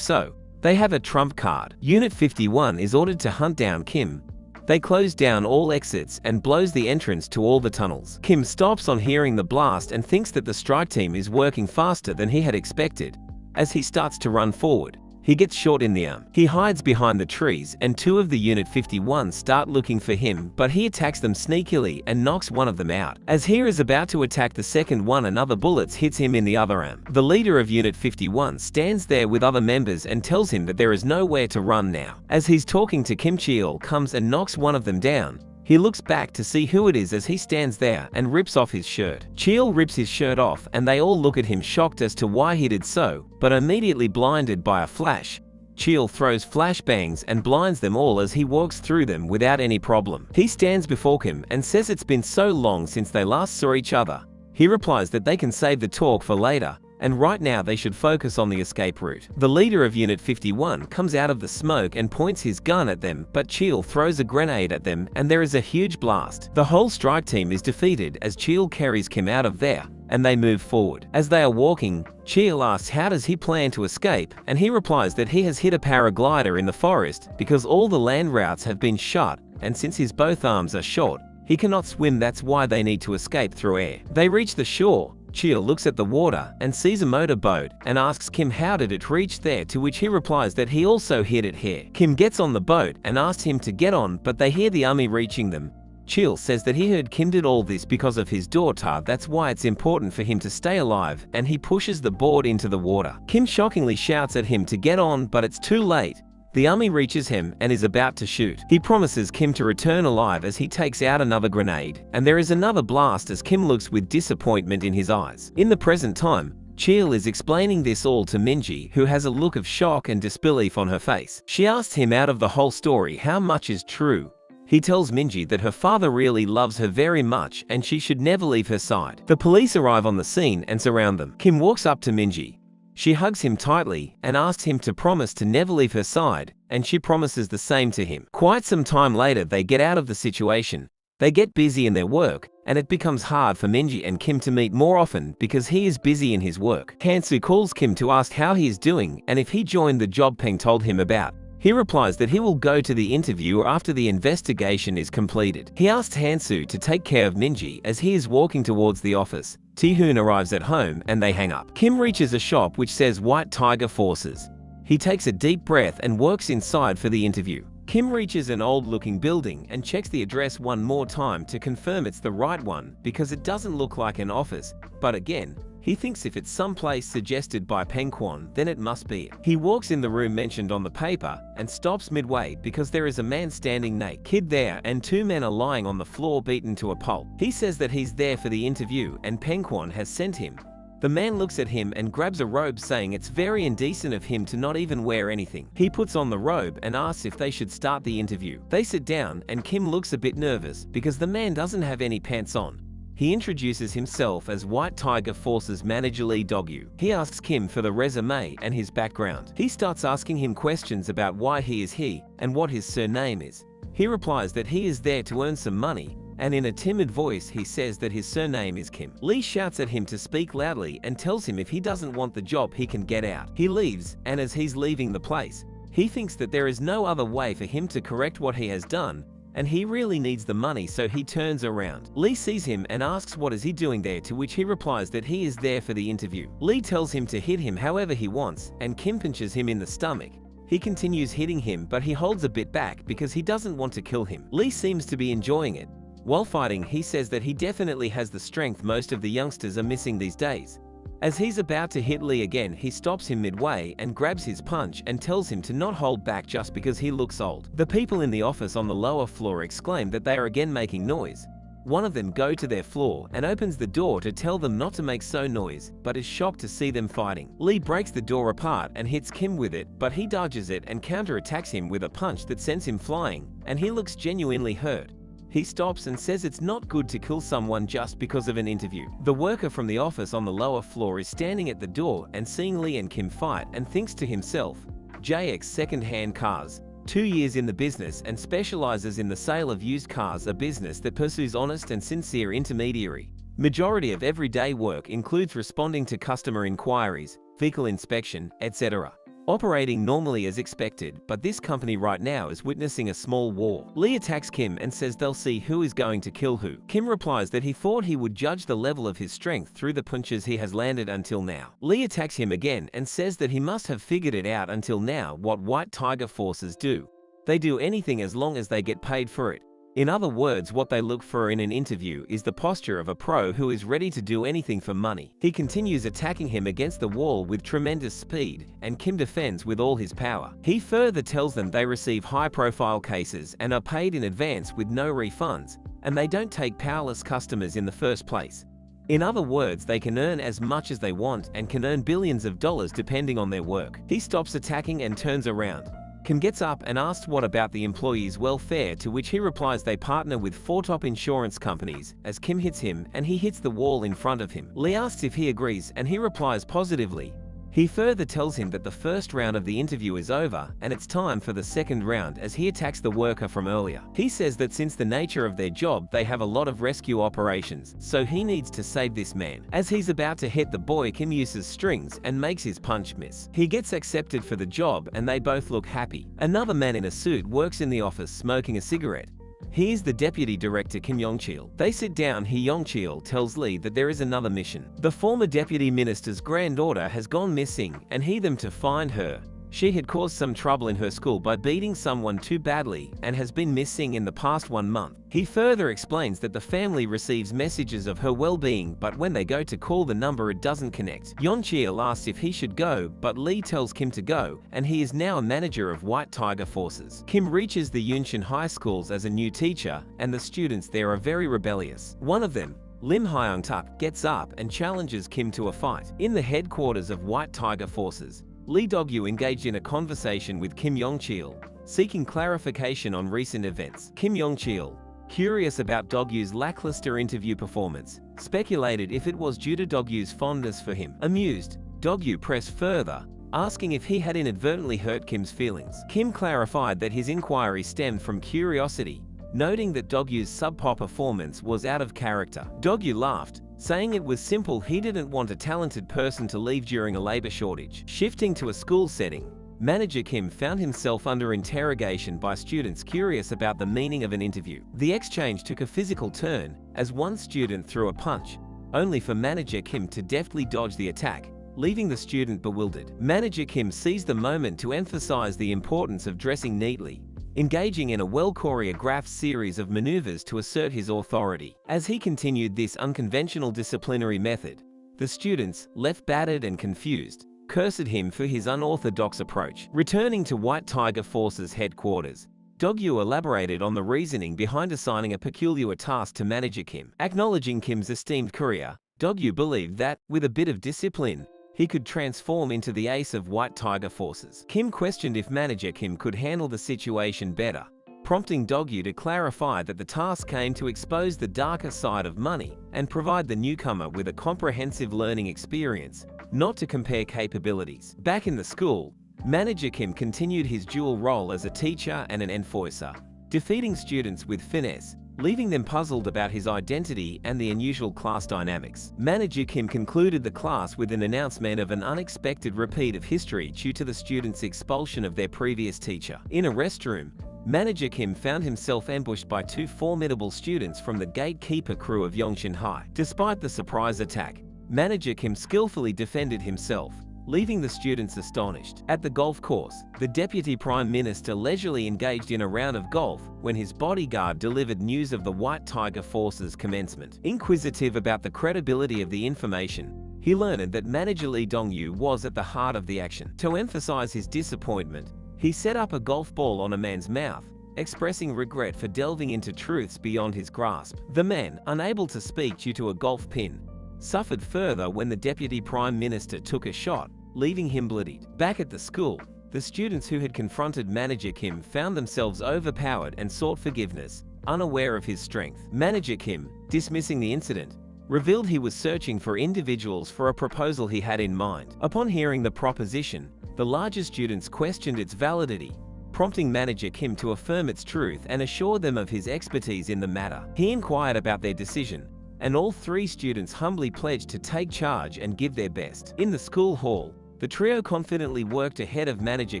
so, they have a trump card. Unit 51 is ordered to hunt down Kim. They close down all exits and blows the entrance to all the tunnels. Kim stops on hearing the blast and thinks that the strike team is working faster than he had expected. As he starts to run forward, he gets shot in the arm. He hides behind the trees and two of the Unit 51 start looking for him, but he attacks them sneakily and knocks one of them out. As he is about to attack the second one, another bullet hits him in the other arm. The leader of Unit 51 stands there with other members and tells him that there is nowhere to run now. As he's talking to Kim, Chil comes and knocks one of them down. He looks back to see who it is as he stands there and rips off his shirt. Chil rips his shirt off and they all look at him shocked as to why he did so, but immediately blinded by a flash. Chil throws flashbangs and blinds them all as he walks through them without any problem. He stands before Kim and says it's been so long since they last saw each other. He replies that they can save the talk for later, and right now they should focus on the escape route. The leader of Unit 51 comes out of the smoke and points his gun at them, but Chil throws a grenade at them and there is a huge blast. The whole strike team is defeated as Chil carries Kim out of there, and they move forward. As they are walking, Chil asks how does he plan to escape, and he replies that he has hit a paraglider in the forest because all the land routes have been shut, and since his both arms are short, he cannot swim, that's why they need to escape through air. They reach the shore. Chil looks at the water and sees a motorboat and asks Kim how did it reach there, to which he replies that he also hit it here. Kim gets on the boat and asks him to get on, but they hear the army reaching them. Chil says that he heard Kim did all this because of his daughter, that's why it's important for him to stay alive, and he pushes the board into the water. Kim shockingly shouts at him to get on, but it's too late. The army reaches him and is about to shoot. He promises Kim to return alive as he takes out another grenade, and there is another blast as Kim looks with disappointment in his eyes. In the present time, Chil is explaining this all to Minji, who has a look of shock and disbelief on her face. She asks him out of the whole story how much is true. He tells Minji that her father really loves her very much and she should never leave her side. The police arrive on the scene and surround them. Kim walks up to Minji. She hugs him tightly and asks him to promise to never leave her side, and she promises the same to him. Quite some time later, they get out of the situation. They get busy in their work, and it becomes hard for Minji and Kim to meet more often because he is busy in his work. Hansu calls Kim to ask how he is doing and if he joined the job Peng told him about. He replies that he will go to the interview after the investigation is completed. He asks Hansu to take care of Minji as he is walking towards the office. Taehoon arrives at home and they hang up. Kim reaches a shop which says White Tiger Forces. He takes a deep breath and walks inside for the interview. Kim reaches an old-looking building and checks the address one more time to confirm it's the right one because it doesn't look like an office, but again, he thinks if it's someplace suggested by Pengquan, then it must be it. He walks in the room mentioned on the paper and stops midway because there is a man standing naked there and two men are lying on the floor beaten to a pulp. He says that he's there for the interview and Pengquan has sent him. The man looks at him and grabs a robe, saying it's very indecent of him to not even wear anything. He puts on the robe and asks if they should start the interview. They sit down and Kim looks a bit nervous because the man doesn't have any pants on. He introduces himself as White Tiger Forces Manager Lee Dogyu. He asks Kim for the resume and his background. He starts asking him questions about why he is he and what his surname is. He replies that he is there to earn some money, and in a timid voice he says that his surname is Kim. Lee shouts at him to speak loudly and tells him if he doesn't want the job he can get out. He leaves, and as he's leaving the place, he thinks that there is no other way for him to correct what he has done, and he really needs the money, so he turns around. Lee sees him and asks what is he doing there, to which he replies that he is there for the interview. Lee tells him to hit him however he wants, and Kim punches him in the stomach. He continues hitting him, but he holds a bit back because he doesn't want to kill him. Lee seems to be enjoying it. While fighting, he says that he definitely has the strength most of the youngsters are missing these days. As he's about to hit Lee again, he stops him midway and grabs his punch and tells him to not hold back just because he looks old. The people in the office on the lower floor exclaim that they are again making noise. One of them goes to their floor and opens the door to tell them not to make so noise, but is shocked to see them fighting. Lee breaks the door apart and hits Kim with it, but he dodges it and counterattacks him with a punch that sends him flying, and he looks genuinely hurt. He stops and says it's not good to kill someone just because of an interview. The worker from the office on the lower floor is standing at the door and seeing Lee and Kim fight and thinks to himself, GX second-hand cars. 2 years in the business and specializes in the sale of used cars, a business that pursues honest and sincere intermediary. Majority of everyday work includes responding to customer inquiries, vehicle inspection, etc. Operating normally as expected, but this company right now is witnessing a small war. Lee attacks Kim and says they'll see who is going to kill who. Kim replies that he thought he would judge the level of his strength through the punches he has landed until now. Lee attacks him again and says that he must have figured it out until now what White Tiger forces do. They do anything as long as they get paid for it. In other words, what they look for in an interview is the posture of a pro who is ready to do anything for money. He continues attacking him against the wall with tremendous speed, and Kim defends with all his power. He further tells them they receive high-profile cases and are paid in advance with no refunds, and they don't take powerless customers in the first place. In other words, they can earn as much as they want and can earn billions of dollars depending on their work. He stops attacking and turns around. Kim gets up and asks what about the employees' welfare, to which he replies they partner with 4 top insurance companies, as Kim hits him and he hits the wall in front of him. Lee asks if he agrees and he replies positively. He further tells him that the first round of the interview is over and it's time for the second round, as he attacks the worker from earlier. He says that since the nature of their job, they have a lot of rescue operations, so he needs to save this man. As he's about to hit the boy, Kim uses strings and makes his punch miss. He gets accepted for the job and they both look happy. Another man in a suit works in the office smoking a cigarette. He is the deputy director Kim Yong-chil. They sit down. Yong-chil tells Lee that there is another mission. The former deputy minister's granddaughter has gone missing and he them to find her. She had caused some trouble in her school by beating someone too badly and has been missing in the past 1 month. He further explains that the family receives messages of her well-being, but when they go to call the number it doesn't connect. Yong-chil asks if he should go, but Lee tells Kim to go, and he is now a manager of White Tiger forces. Kim reaches the Yunshin High Schools as a new teacher, and the students there are very rebellious. One of them, Lim Hyung-tak, gets up and challenges Kim to a fight. In the headquarters of White Tiger forces, Lee Dog-yu engaged in a conversation with Kim Yong-chil, seeking clarification on recent events. Kim Yong-chil, curious about Dog-yu's lackluster interview performance, speculated if it was due to Dog-yu's fondness for him. Amused, Dog-yu pressed further, asking if he had inadvertently hurt Kim's feelings. Kim clarified that his inquiry stemmed from curiosity, noting that Dog-yu's subpar performance was out of character. Dog-yu laughed, saying it was simple, he didn't want a talented person to leave during a labor shortage. Shifting to a school setting, Manager Kim found himself under interrogation by students curious about the meaning of an interview. The exchange took a physical turn, as one student threw a punch, only for Manager Kim to deftly dodge the attack, leaving the student bewildered. Manager Kim seized the moment to emphasize the importance of dressing neatly, engaging in a well-choreographed series of maneuvers to assert his authority. As he continued this unconventional disciplinary method, the students, left battered and confused, cursed him for his unorthodox approach. Returning to White Tiger Forces headquarters, Dog-yu elaborated on the reasoning behind assigning a peculiar task to Manager Kim. Acknowledging Kim's esteemed career, Dog-yu believed that, with a bit of discipline, he could transform into the ace of White Tiger forces. Kim questioned if Manager Kim could handle the situation better, prompting Dog-yu to clarify that the task came to expose the darker side of money and provide the newcomer with a comprehensive learning experience, not to compare capabilities. Back in the school, Manager Kim continued his dual role as a teacher and an enforcer, defeating students with finesse, leaving them puzzled about his identity and the unusual class dynamics. Manager Kim concluded the class with an announcement of an unexpected repeat of history due to the students' expulsion of their previous teacher. In a restroom, Manager Kim found himself ambushed by two formidable students from the gatekeeper crew of Yongshin High. Despite the surprise attack, Manager Kim skillfully defended himself, leaving the students astonished. At the golf course, the Deputy Prime Minister leisurely engaged in a round of golf when his bodyguard delivered news of the White Tiger Force's commencement. Inquisitive about the credibility of the information, he learned that Manager Lee Dong-yu was at the heart of the action. To emphasize his disappointment, he set up a golf ball on a man's mouth, expressing regret for delving into truths beyond his grasp. The man, unable to speak due to a golf pin, suffered further when the Deputy Prime Minister took a shot, leaving him bloodied. Back at the school, the students who had confronted Manager Kim found themselves overpowered and sought forgiveness, unaware of his strength. Manager Kim, dismissing the incident, revealed he was searching for individuals for a proposal he had in mind. Upon hearing the proposition, the larger students questioned its validity, prompting Manager Kim to affirm its truth and assure them of his expertise in the matter. He inquired about their decision, and all three students humbly pledged to take charge and give their best. In the school hall, the trio confidently worked ahead of Manager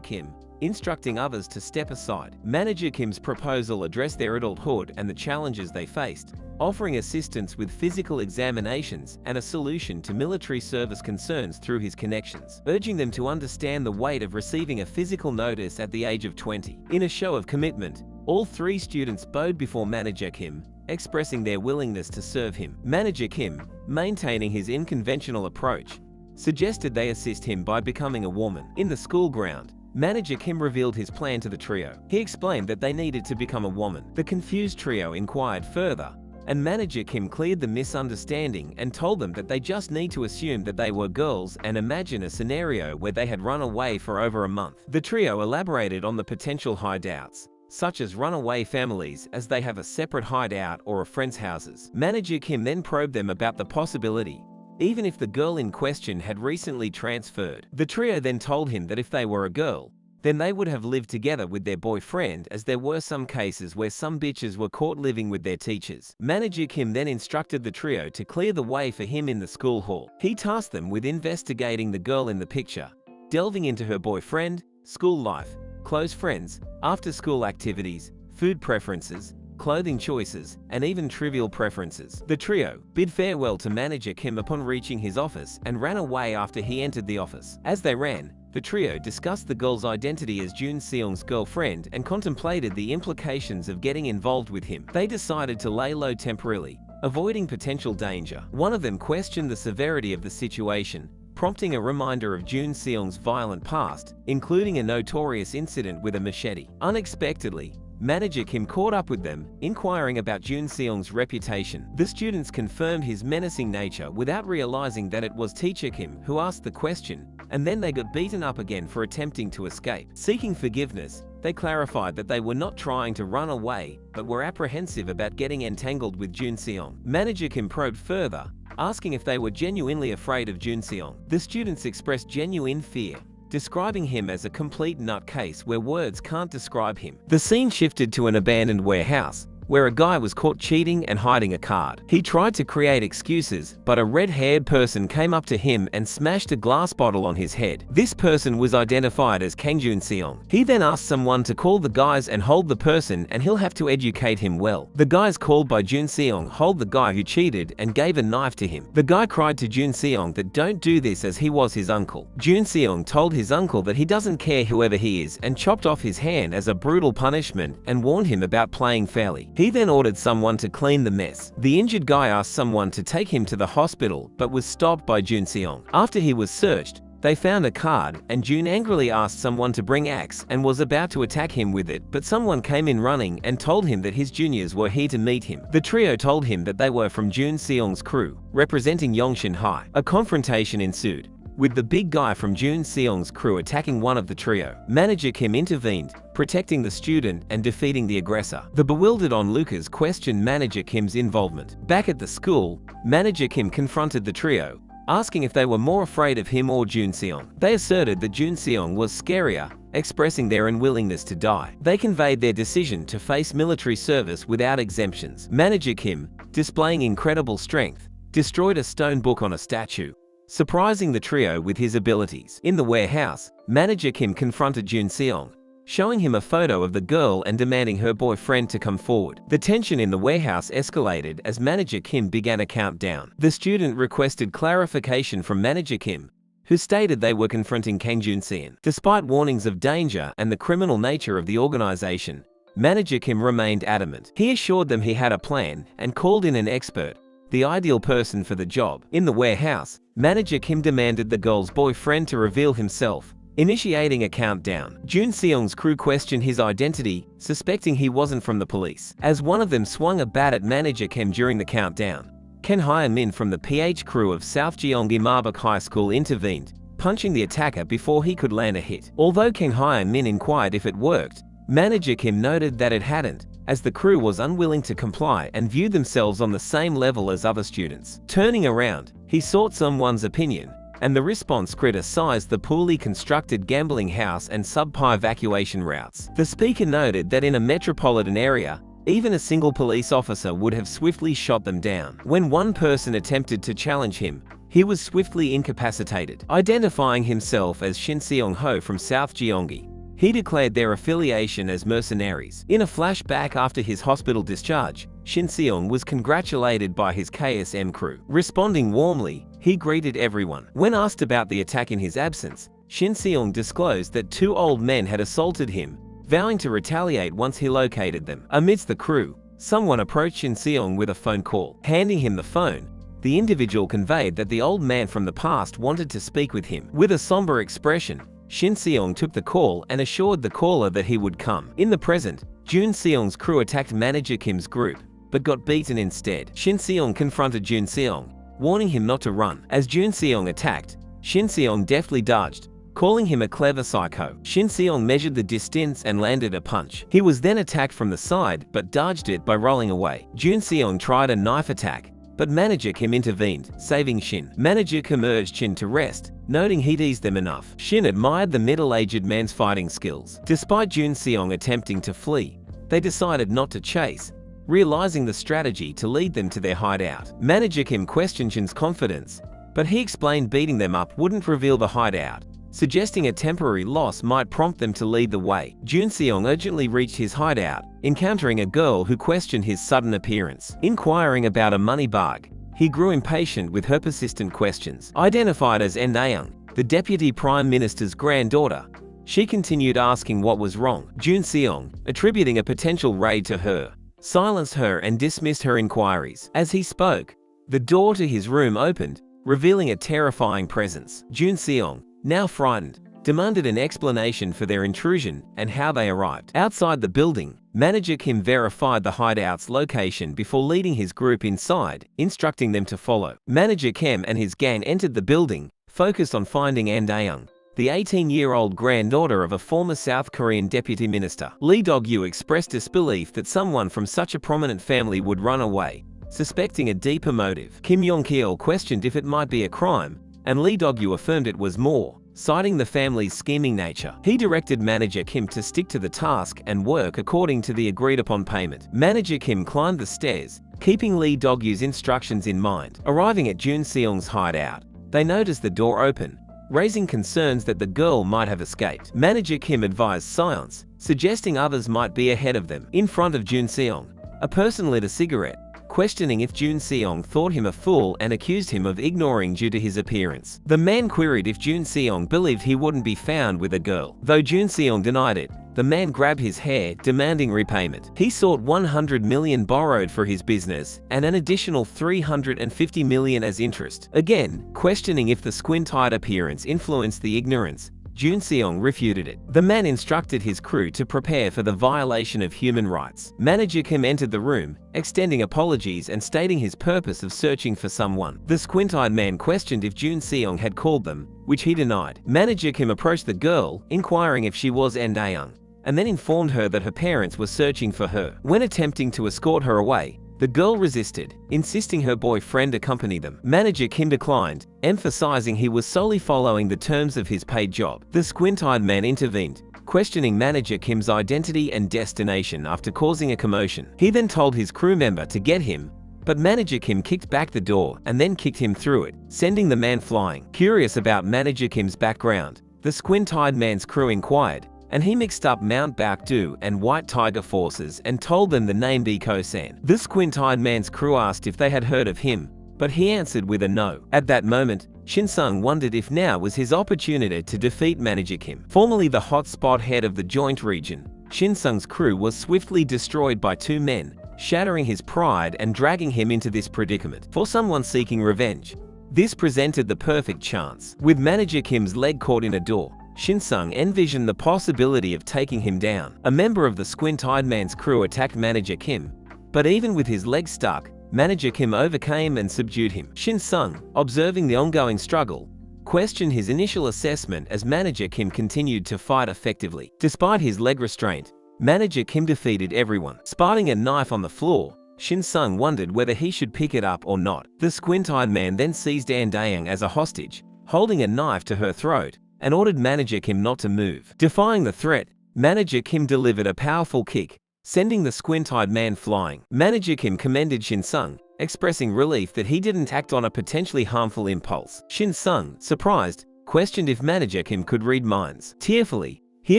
Kim, instructing others to step aside. Manager Kim's proposal addressed their adulthood and the challenges they faced, offering assistance with physical examinations and a solution to military service concerns through his connections, urging them to understand the weight of receiving a physical notice at the age of 20. In a show of commitment, all three students bowed before Manager Kim, expressing their willingness to serve him. Manager Kim, maintaining his unconventional approach, suggested they assist him by becoming a woman. In the school ground, Manager Kim revealed his plan to the trio. He explained that they needed to become a woman. The confused trio inquired further, and Manager Kim cleared the misunderstanding and told them that they just need to assume that they were girls and imagine a scenario where they had run away for over a month. The trio elaborated on the potential hideouts, such as runaway families, as they have a separate hideout or a friend's houses. Manager Kim then probed them about the possibility, even if the girl in question had recently transferred. The trio then told him that if they were a girl, then they would have lived together with their boyfriend, as there were some cases where some bitches were caught living with their teachers. Manager Kim then instructed the trio to clear the way for him in the school hall. He tasked them with investigating the girl in the picture, delving into her boyfriend, school life, close friends, after-school activities, food preferences, clothing choices, and even trivial preferences. The trio bid farewell to Manager Kim upon reaching his office and ran away after he entered the office. As they ran, the trio discussed the girl's identity as Jun Seong's girlfriend and contemplated the implications of getting involved with him. They decided to lay low temporarily, avoiding potential danger. One of them questioned the severity of the situation, prompting a reminder of Jun Seong's violent past, including a notorious incident with a machete. Unexpectedly, Manager Kim caught up with them, inquiring about Jun Seong's reputation. The students confirmed his menacing nature without realizing that it was Teacher Kim who asked the question, and then they got beaten up again for attempting to escape. Seeking forgiveness, they clarified that they were not trying to run away, but were apprehensive about getting entangled with Jun Seong. Manager Kim probed further, asking if they were genuinely afraid of Jun Seong. The students expressed genuine fear, describing him as a complete nutcase where words can't describe him. The scene shifted to an abandoned warehouse, where a guy was caught cheating and hiding a card. He tried to create excuses, but a red-haired person came up to him and smashed a glass bottle on his head. This person was identified as Kang Jun Seong. He then asked someone to call the guys and hold the person, and he'll have to educate him well. The guys called by Jun Seong hold the guy who cheated and gave a knife to him. The guy cried to Jun Seong that don't do this, as he was his uncle. Jun Seong told his uncle that he doesn't care whoever he is and chopped off his hand as a brutal punishment and warned him about playing fairly. He then ordered someone to clean the mess. The injured guy asked someone to take him to the hospital but was stopped by Jun Seong. After he was searched, they found a card, and Jun angrily asked someone to bring axe and was about to attack him with it, but someone came in running and told him that his juniors were here to meet him. The trio told him that they were from Jun Seong's crew, representing Yongshin High. A confrontation ensued, with the big guy from Jun Seong's crew attacking one of the trio. Manager Kim intervened, protecting the student and defeating the aggressor. The bewildered onlookers questioned Manager Kim's involvement. Back at the school, Manager Kim confronted the trio, asking if they were more afraid of him or Jun Seong. They asserted that Jun Seong was scarier, expressing their unwillingness to die. They conveyed their decision to face military service without exemptions. Manager Kim, displaying incredible strength, destroyed a stone book on a statue, surprising the trio with his abilities. In the warehouse, Manager Kim confronted Jun Seong, showing him a photo of the girl and demanding her boyfriend to come forward. The tension in the warehouse escalated as Manager Kim began a countdown. The student requested clarification from Manager Kim, who stated they were confronting Kang Jun-seon. Despite warnings of danger and the criminal nature of the organization, Manager Kim remained adamant. He assured them he had a plan and called in an expert, the ideal person for the job. In the warehouse, Manager Kim demanded the girl's boyfriend to reveal himself, initiating a countdown. Jun Seong's crew questioned his identity, suspecting he wasn't from the police. As one of them swung a bat at Manager Kim during the countdown, Ken Hyun-min from the PH crew of South Gyeonggi Marbuk High School intervened, punching the attacker before he could land a hit. Although Ken Hyun-min inquired if it worked, Manager Kim noted that it hadn't, as the crew was unwilling to comply and viewed themselves on the same level as other students. Turning around, he sought someone's opinion, and the response criticized the poorly constructed gambling house and subpar evacuation routes. The speaker noted that in a metropolitan area, even a single police officer would have swiftly shot them down. When one person attempted to challenge him, he was swiftly incapacitated. Identifying himself as Shin Seong-ho from South Gyeonggi, he declared their affiliation as mercenaries. In a flashback after his hospital discharge, Shin Seong was congratulated by his KSM crew. Responding warmly, he greeted everyone. When asked about the attack in his absence, Shin Seong disclosed that two old men had assaulted him, vowing to retaliate once he located them. Amidst the crew, someone approached Shin Seong with a phone call. Handing him the phone, the individual conveyed that the old man from the past wanted to speak with him. With a somber expression, Shin Seong took the call and assured the caller that he would come. In the present, Jun Seong's crew attacked Manager Kim's group, but got beaten instead. Shin Seong confronted Jun Seong, warning him not to run. As Jun Seong attacked, Shin Seong deftly dodged, calling him a clever psycho. Shin Seong measured the distance and landed a punch. He was then attacked from the side but dodged it by rolling away. Jun Seong tried a knife attack, but Manager Kim intervened, saving Shin. Manager Kim urged Shin to rest, noting he'd eased them enough. Shin admired the middle-aged man's fighting skills. Despite Jun Seong attempting to flee, they decided not to chase, realizing the strategy to lead them to their hideout. Manager Kim questioned Shin's confidence, but he explained beating them up wouldn't reveal the hideout, suggesting a temporary loss might prompt them to lead the way. Jun Seong urgently reached his hideout, encountering a girl who questioned his sudden appearance. Inquiring about a money bag, he grew impatient with her persistent questions. Identified as En Naeung, the Deputy Prime Minister's granddaughter, she continued asking what was wrong. Jun Seong, attributing a potential raid to her, silenced her and dismissed her inquiries. As he spoke, the door to his room opened, revealing a terrifying presence. Jun Seong, now frightened, demanded an explanation for their intrusion and how they arrived. Outside the building, Manager Kim verified the hideout's location before leading his group inside, instructing them to follow. Manager Kim and his gang entered the building, focused on finding An Daeung, the 18-year-old granddaughter of a former South Korean deputy minister. Lee Dog-yu expressed disbelief that someone from such a prominent family would run away, suspecting a deeper motive. Kim Yong-kyeol questioned if it might be a crime, and Lee Dog-yu affirmed it was more, citing the family's scheming nature. He directed Manager Kim to stick to the task and work according to the agreed-upon payment. Manager Kim climbed the stairs, keeping Lee Dog-yu's instructions in mind. Arriving at Jun Seong's hideout, they noticed the door open, raising concerns that the girl might have escaped. Manager Kim advised silence, suggesting others might be ahead of them. In front of Jun Seong, a person lit a cigarette, questioning if Jun Seong thought him a fool and accused him of ignoring due to his appearance. The man queried if Jun Seong believed he wouldn't be found with a girl. Though Jun Seong denied it, the man grabbed his hair, demanding repayment. He sought 100 million borrowed for his business, and an additional 350 million as interest. Again, questioning if the squint-eyed appearance influenced the ignorance, Jun Seong refuted it. The man instructed his crew to prepare for the violation of human rights. Manager Kim entered the room, extending apologies and stating his purpose of searching for someone. The squint-eyed man questioned if Jun Seong had called them, which he denied. Manager Kim approached the girl, inquiring if she was An Daeung, and then informed her that her parents were searching for her. When attempting to escort her away, the girl resisted, insisting her boyfriend accompany them. Manager Kim declined, emphasizing he was solely following the terms of his paid job. The squint-eyed man intervened, questioning manager Kim's identity and destination after causing a commotion. He then told his crew member to get him, but manager Kim kicked back the door and then kicked him through it, sending the man flying. Curious about manager Kim's background, the squint-eyed man's crew inquired, and he mixed up Mount Baekdu and White Tiger forces and told them the name Iko-san. The squint-eyed man's crew asked if they had heard of him, but he answered with a no. At that moment, Shin-sung wondered if now was his opportunity to defeat manager Kim. Formerly the hotspot head of the joint region, Shin-sung's crew was swiftly destroyed by two men, shattering his pride and dragging him into this predicament. For someone seeking revenge, this presented the perfect chance. With manager Kim's leg caught in a door, Shin-sung envisioned the possibility of taking him down. A member of the squint-eyed man's crew attacked manager Kim, but even with his leg stuck, manager Kim overcame and subdued him. Shin-sung, observing the ongoing struggle, questioned his initial assessment as manager Kim continued to fight effectively. Despite his leg restraint, manager Kim defeated everyone. Spotting a knife on the floor, Shin-sung wondered whether he should pick it up or not. The squint-eyed man then seized An Daeung as a hostage, holding a knife to her throat, and ordered manager Kim not to move. Defying the threat, manager Kim delivered a powerful kick, sending the squint-eyed man flying. Manager Kim commended Shin-sung, expressing relief that he didn't act on a potentially harmful impulse. Shin-sung, surprised, questioned if manager Kim could read minds. Tearfully, he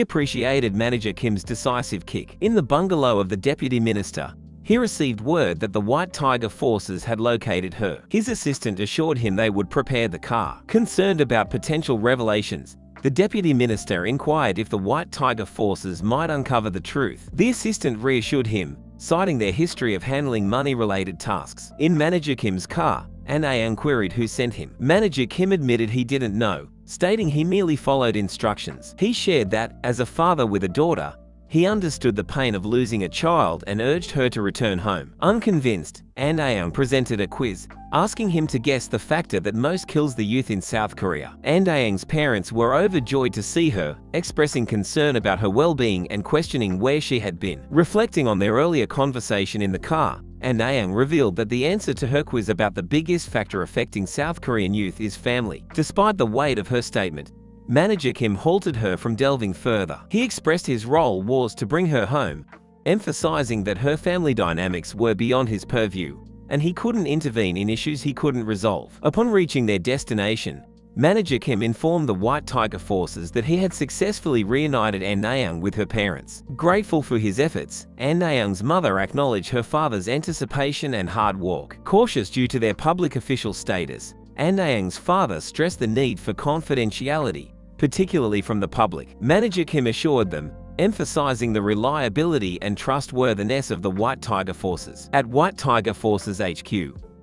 appreciated manager Kim's decisive kick. In the bungalow of the deputy minister, he received word that the White Tiger forces had located her. His assistant assured him they would prepare the car. Concerned about potential revelations, the deputy minister inquired if the White Tiger forces might uncover the truth. The assistant reassured him, citing their history of handling money-related tasks. In manager Kim's car, An Daeung queried who sent him. Manager Kim admitted he didn't know, stating he merely followed instructions. He shared that, as a father with a daughter, he understood the pain of losing a child and urged her to return home. Unconvinced, An Daeung presented a quiz, asking him to guess the factor that most kills the youth in South Korea. An Daeung's parents were overjoyed to see her, expressing concern about her well-being and questioning where she had been. Reflecting on their earlier conversation in the car, An Daeung revealed that the answer to her quiz about the biggest factor affecting South Korean youth is family. Despite the weight of her statement, manager Kim halted her from delving further. He expressed his role was to bring her home, emphasizing that her family dynamics were beyond his purview, and he couldn't intervene in issues he couldn't resolve. Upon reaching their destination, manager Kim informed the White Tiger forces that he had successfully reunited An Daeung with her parents. Grateful for his efforts, An Daeung's mother acknowledged her father's anticipation and hard work. Cautious due to their public official status, An Daeung's father stressed the need for confidentiality, particularly from the public. Manager Kim assured them, emphasizing the reliability and trustworthiness of the White Tiger forces. At White Tiger Forces HQ,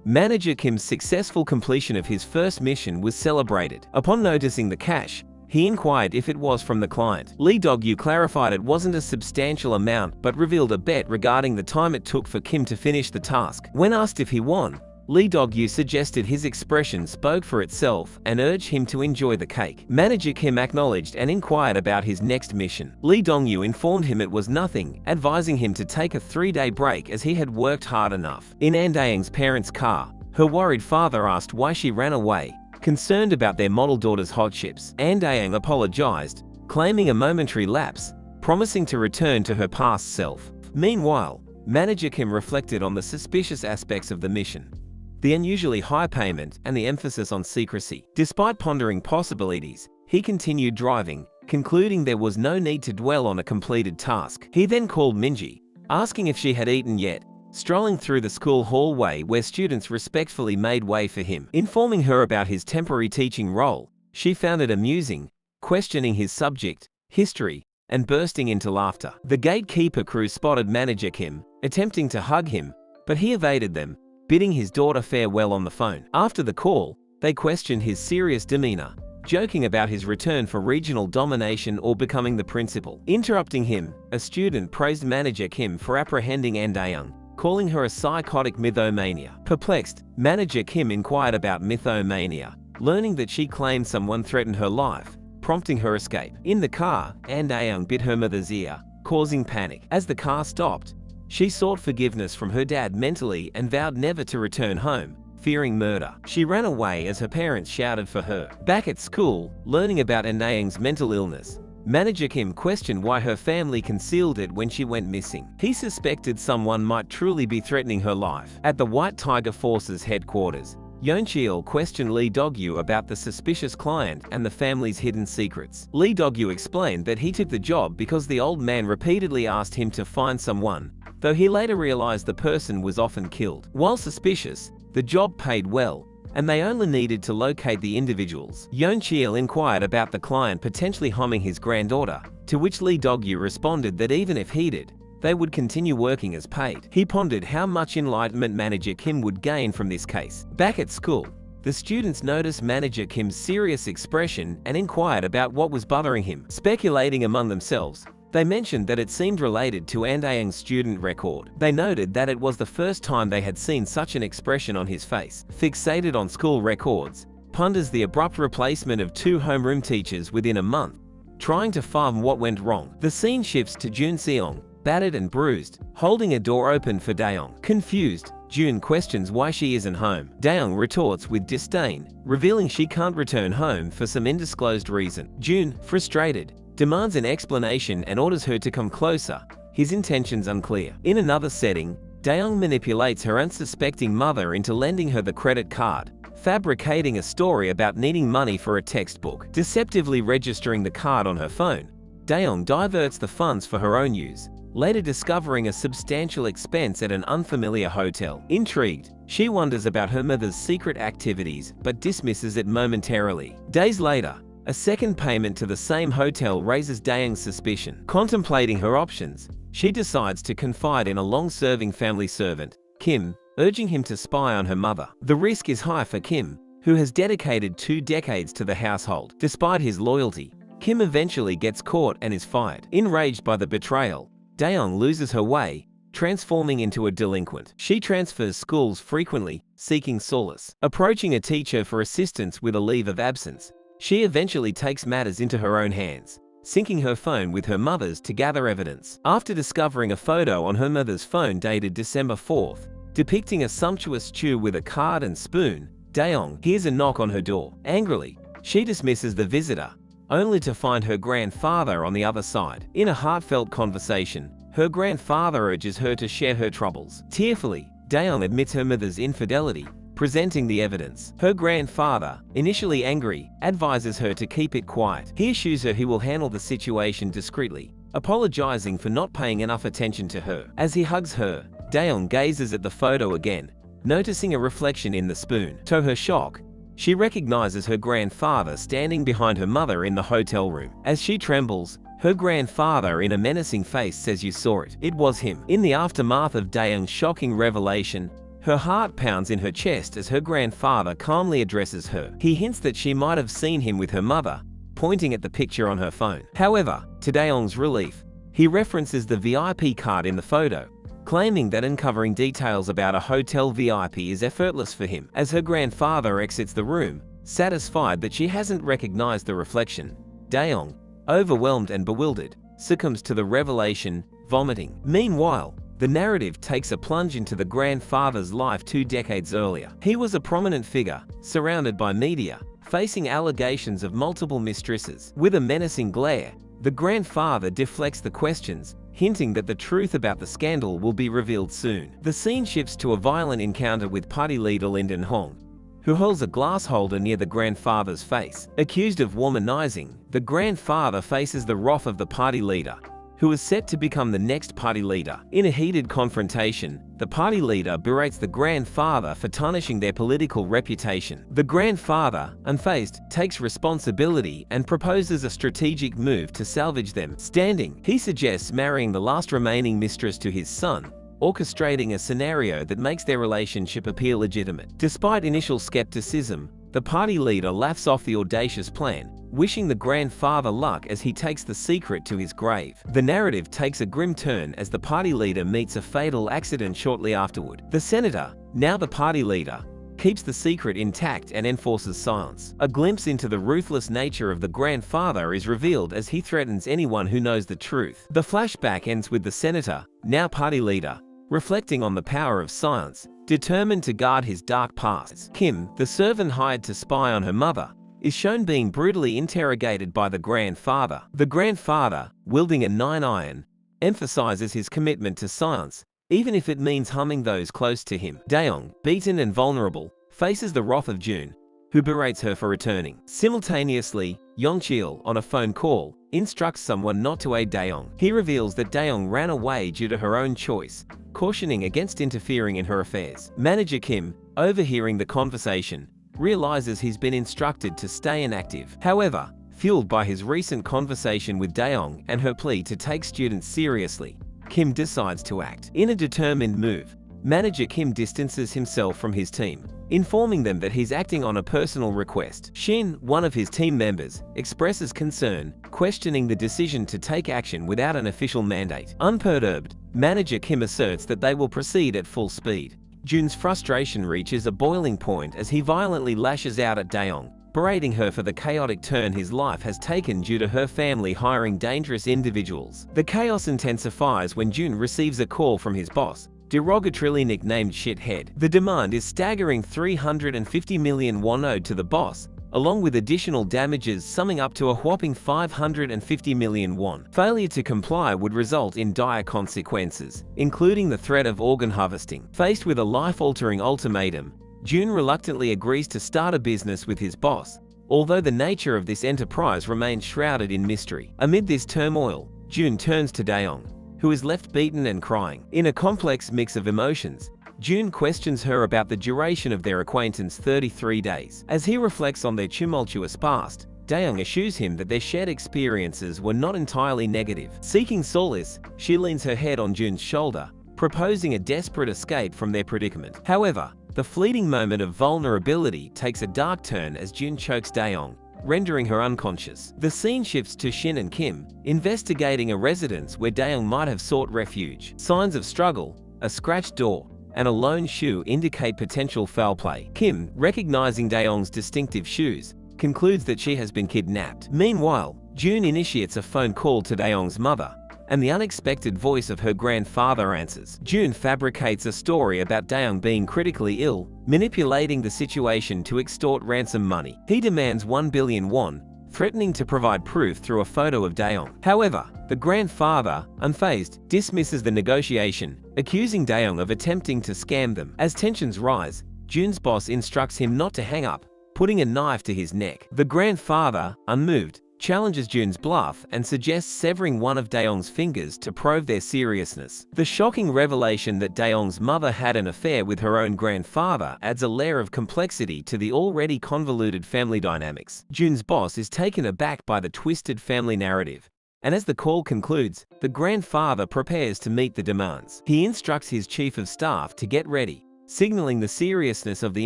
manager Kim's successful completion of his first mission was celebrated. Upon noticing the cash, he inquired if it was from the client. Lee Dog-yu clarified it wasn't a substantial amount but revealed a bet regarding the time it took for Kim to finish the task. When asked if he won, Lee Dog-yu suggested his expression spoke for itself and urged him to enjoy the cake. Manager Kim acknowledged and inquired about his next mission. Lee Dong-yu informed him it was nothing, advising him to take a 3-day break as he had worked hard enough. In An Daeung's parents' car, her worried father asked why she ran away, concerned about their model daughter's hardships. An Daeung apologized, claiming a momentary lapse, promising to return to her past self. Meanwhile, manager Kim reflected on the suspicious aspects of the mission, the unusually high payment, and the emphasis on secrecy. Despite pondering possibilities, he continued driving, concluding there was no need to dwell on a completed task. He then called Minji, asking if she had eaten yet, strolling through the school hallway where students respectfully made way for him. Informing her about his temporary teaching role, she found it amusing, questioning his subject, history, and bursting into laughter. The gatekeeper crew spotted manager Kim, attempting to hug him, but he evaded them, bidding his daughter farewell on the phone. After the call, they questioned his serious demeanor, joking about his return for regional domination or becoming the principal. Interrupting him, a student praised manager Kim for apprehending An Daeung, calling her a psychotic mythomania. Perplexed, manager Kim inquired about mythomania, learning that she claimed someone threatened her life, prompting her escape. In the car, An Daeung bit her mother's ear, causing panic. As the car stopped, she sought forgiveness from her dad mentally and vowed never to return home, fearing murder. She ran away as her parents shouted for her. Back at school, learning about An Daeung's mental illness, Manager Kim questioned why her family concealed it when she went missing. He suspected someone might truly be threatening her life. At the White Tiger Force's headquarters, Yoon Cheol questioned Lee Dog-yu about the suspicious client and the family's hidden secrets. Lee Dog-yu explained that he took the job because the old man repeatedly asked him to find someone, though he later realized the person was often killed. While suspicious, the job paid well, and they only needed to locate the individuals. Yoon Cheol inquired about the client potentially harming his granddaughter, to which Lee Dog-yu responded that even if he did, they would continue working as paid. He pondered how much enlightenment Manager Kim would gain from this case. Back at school, the students noticed Manager Kim's serious expression and inquired about what was bothering him. Speculating among themselves, they mentioned that it seemed related to An-daeng's student record. They noted that it was the first time they had seen such an expression on his face. Fixated on school records, ponders the abrupt replacement of 2 homeroom teachers within a month, trying to fathom what went wrong. The scene shifts to Jun Seong, battered and bruised, holding a door open for Daeong. Confused, Jun questions why she isn't home. Daeong retorts with disdain, revealing she can't return home for some undisclosed reason. Jun, frustrated, demands an explanation and orders her to come closer, his intentions unclear. In another setting, Daeong manipulates her unsuspecting mother into lending her the credit card, fabricating a story about needing money for a textbook. Deceptively registering the card on her phone, Daeong diverts the funds for her own use, later discovering a substantial expense at an unfamiliar hotel. Intrigued, she wonders about her mother's secret activities but dismisses it momentarily. Days later, a second payment to the same hotel raises Daeong's suspicion. Contemplating her options, she decides to confide in a long-serving family servant, Kim, urging him to spy on her mother. The risk is high for Kim, who has dedicated 2 decades to the household. Despite his loyalty, Kim eventually gets caught and is fired. Enraged by the betrayal, Daeong loses her way, transforming into a delinquent. She transfers schools frequently, seeking solace. Approaching a teacher for assistance with a leave of absence, she eventually takes matters into her own hands, syncing her phone with her mother's to gather evidence. After discovering a photo on her mother's phone dated December 4th, depicting a sumptuous stew with a card and spoon, Daeong hears a knock on her door. Angrily, she dismisses the visitor, only to find her grandfather on the other side. In a heartfelt conversation, her grandfather urges her to share her troubles. Tearfully, Daeong admits her mother's infidelity, presenting the evidence. Her grandfather, initially angry, advises her to keep it quiet. He assures her he will handle the situation discreetly, apologizing for not paying enough attention to her. As he hugs her, Daeong gazes at the photo again, noticing a reflection in the spoon. To her shock, she recognizes her grandfather standing behind her mother in the hotel room. As she trembles, her grandfather in a menacing face says, "You saw it. It was him." In the aftermath of Daeong's shocking revelation, her heart pounds in her chest as her grandfather calmly addresses her. He hints that she might have seen him with her mother, pointing at the picture on her phone. However, to Daeong's relief, he references the VIP card in the photo, claiming that uncovering details about a hotel VIP is effortless for him. As her grandfather exits the room, satisfied that she hasn't recognized the reflection, Daeong, overwhelmed and bewildered, succumbs to the revelation, vomiting. Meanwhile, the narrative takes a plunge into the grandfather's life 2 decades earlier. He was a prominent figure, surrounded by media, facing allegations of multiple mistresses. With a menacing glare, the grandfather deflects the questions, hinting that the truth about the scandal will be revealed soon. The scene shifts to a violent encounter with party leader Linden Hong, who holds a glass holder near the grandfather's face. Accused of womanizing, the grandfather faces the wrath of the party leader, who is set to become the next party leader. In a heated confrontation, the party leader berates the grandfather for tarnishing their political reputation. The grandfather, unfazed, takes responsibility and proposes a strategic move to salvage them standing. He suggests marrying the last remaining mistress to his son, orchestrating a scenario that makes their relationship appear legitimate. Despite initial skepticism, the party leader laughs off the audacious plan, wishing the grandfather luck as he takes the secret to his grave. The narrative takes a grim turn as the party leader meets a fatal accident shortly afterward. The senator, now the party leader, keeps the secret intact and enforces silence. A glimpse into the ruthless nature of the grandfather is revealed as he threatens anyone who knows the truth. The flashback ends with the senator, now party leader, reflecting on the power of silence, determined to guard his dark past. Kim, the servant hired to spy on her mother, is shown being brutally interrogated by the grandfather. The grandfather, wielding a 9-iron, emphasizes his commitment to science, even if it means harming those close to him. Daeong, beaten and vulnerable, faces the wrath of June, who berates her for returning. Simultaneously, Yeoncheol, on a phone call, instructs someone not to aid Daeong. He reveals that Daeong ran away due to her own choice, cautioning against interfering in her affairs. Manager Kim, overhearing the conversation, realizes he's been instructed to stay inactive. However, fueled by his recent conversation with Daeong and her plea to take students seriously, Kim decides to act. In a determined move, Manager Kim distances himself from his team, informing them that he's acting on a personal request. Shin, one of his team members, expresses concern, questioning the decision to take action without an official mandate. Unperturbed, Manager Kim asserts that they will proceed at full speed. Jun's frustration reaches a boiling point as he violently lashes out at Daeong, berating her for the chaotic turn his life has taken due to her family hiring dangerous individuals. The chaos intensifies when Jun receives a call from his boss, derogatorily nicknamed Shithead. The demand is staggering 350 million won owed to the boss, along with additional damages summing up to a whopping 550 million won. Failure to comply would result in dire consequences, including the threat of organ harvesting. Faced with a life-altering ultimatum, Jun reluctantly agrees to start a business with his boss, although the nature of this enterprise remains shrouded in mystery. Amid this turmoil, Jun turns to Daeong, who is left beaten and crying. In a complex mix of emotions, Jun questions her about the duration of their acquaintance, 33 days. As he reflects on their tumultuous past, Daeong assures him that their shared experiences were not entirely negative. Seeking solace, she leans her head on Jun's shoulder, proposing a desperate escape from their predicament. However, the fleeting moment of vulnerability takes a dark turn as Jun chokes Daeong, rendering her unconscious. The scene shifts to Shin and Kim, investigating a residence where Daeong might have sought refuge. Signs of struggle, a scratched door, and a lone shoe indicate potential foul play. Kim, recognizing Daeong's distinctive shoes, concludes that she has been kidnapped. Meanwhile, Jun initiates a phone call to Daeong's mother, and the unexpected voice of her grandfather answers. Jun fabricates a story about Daeong being critically ill, manipulating the situation to extort ransom money. He demands 1 billion won, threatening to provide proof through a photo of Daeong. However, the grandfather, unfazed, dismisses the negotiation, accusing Daeong of attempting to scam them. As tensions rise, Jun's boss instructs him not to hang up, putting a knife to his neck. The grandfather, unmoved, challenges Jun's bluff and suggests severing one of Daeong's fingers to prove their seriousness. The shocking revelation that Daeong's mother had an affair with her own grandfather adds a layer of complexity to the already convoluted family dynamics. Jun's boss is taken aback by the twisted family narrative, and as the call concludes, the grandfather prepares to meet the demands. He instructs his chief of staff to get ready, signaling the seriousness of the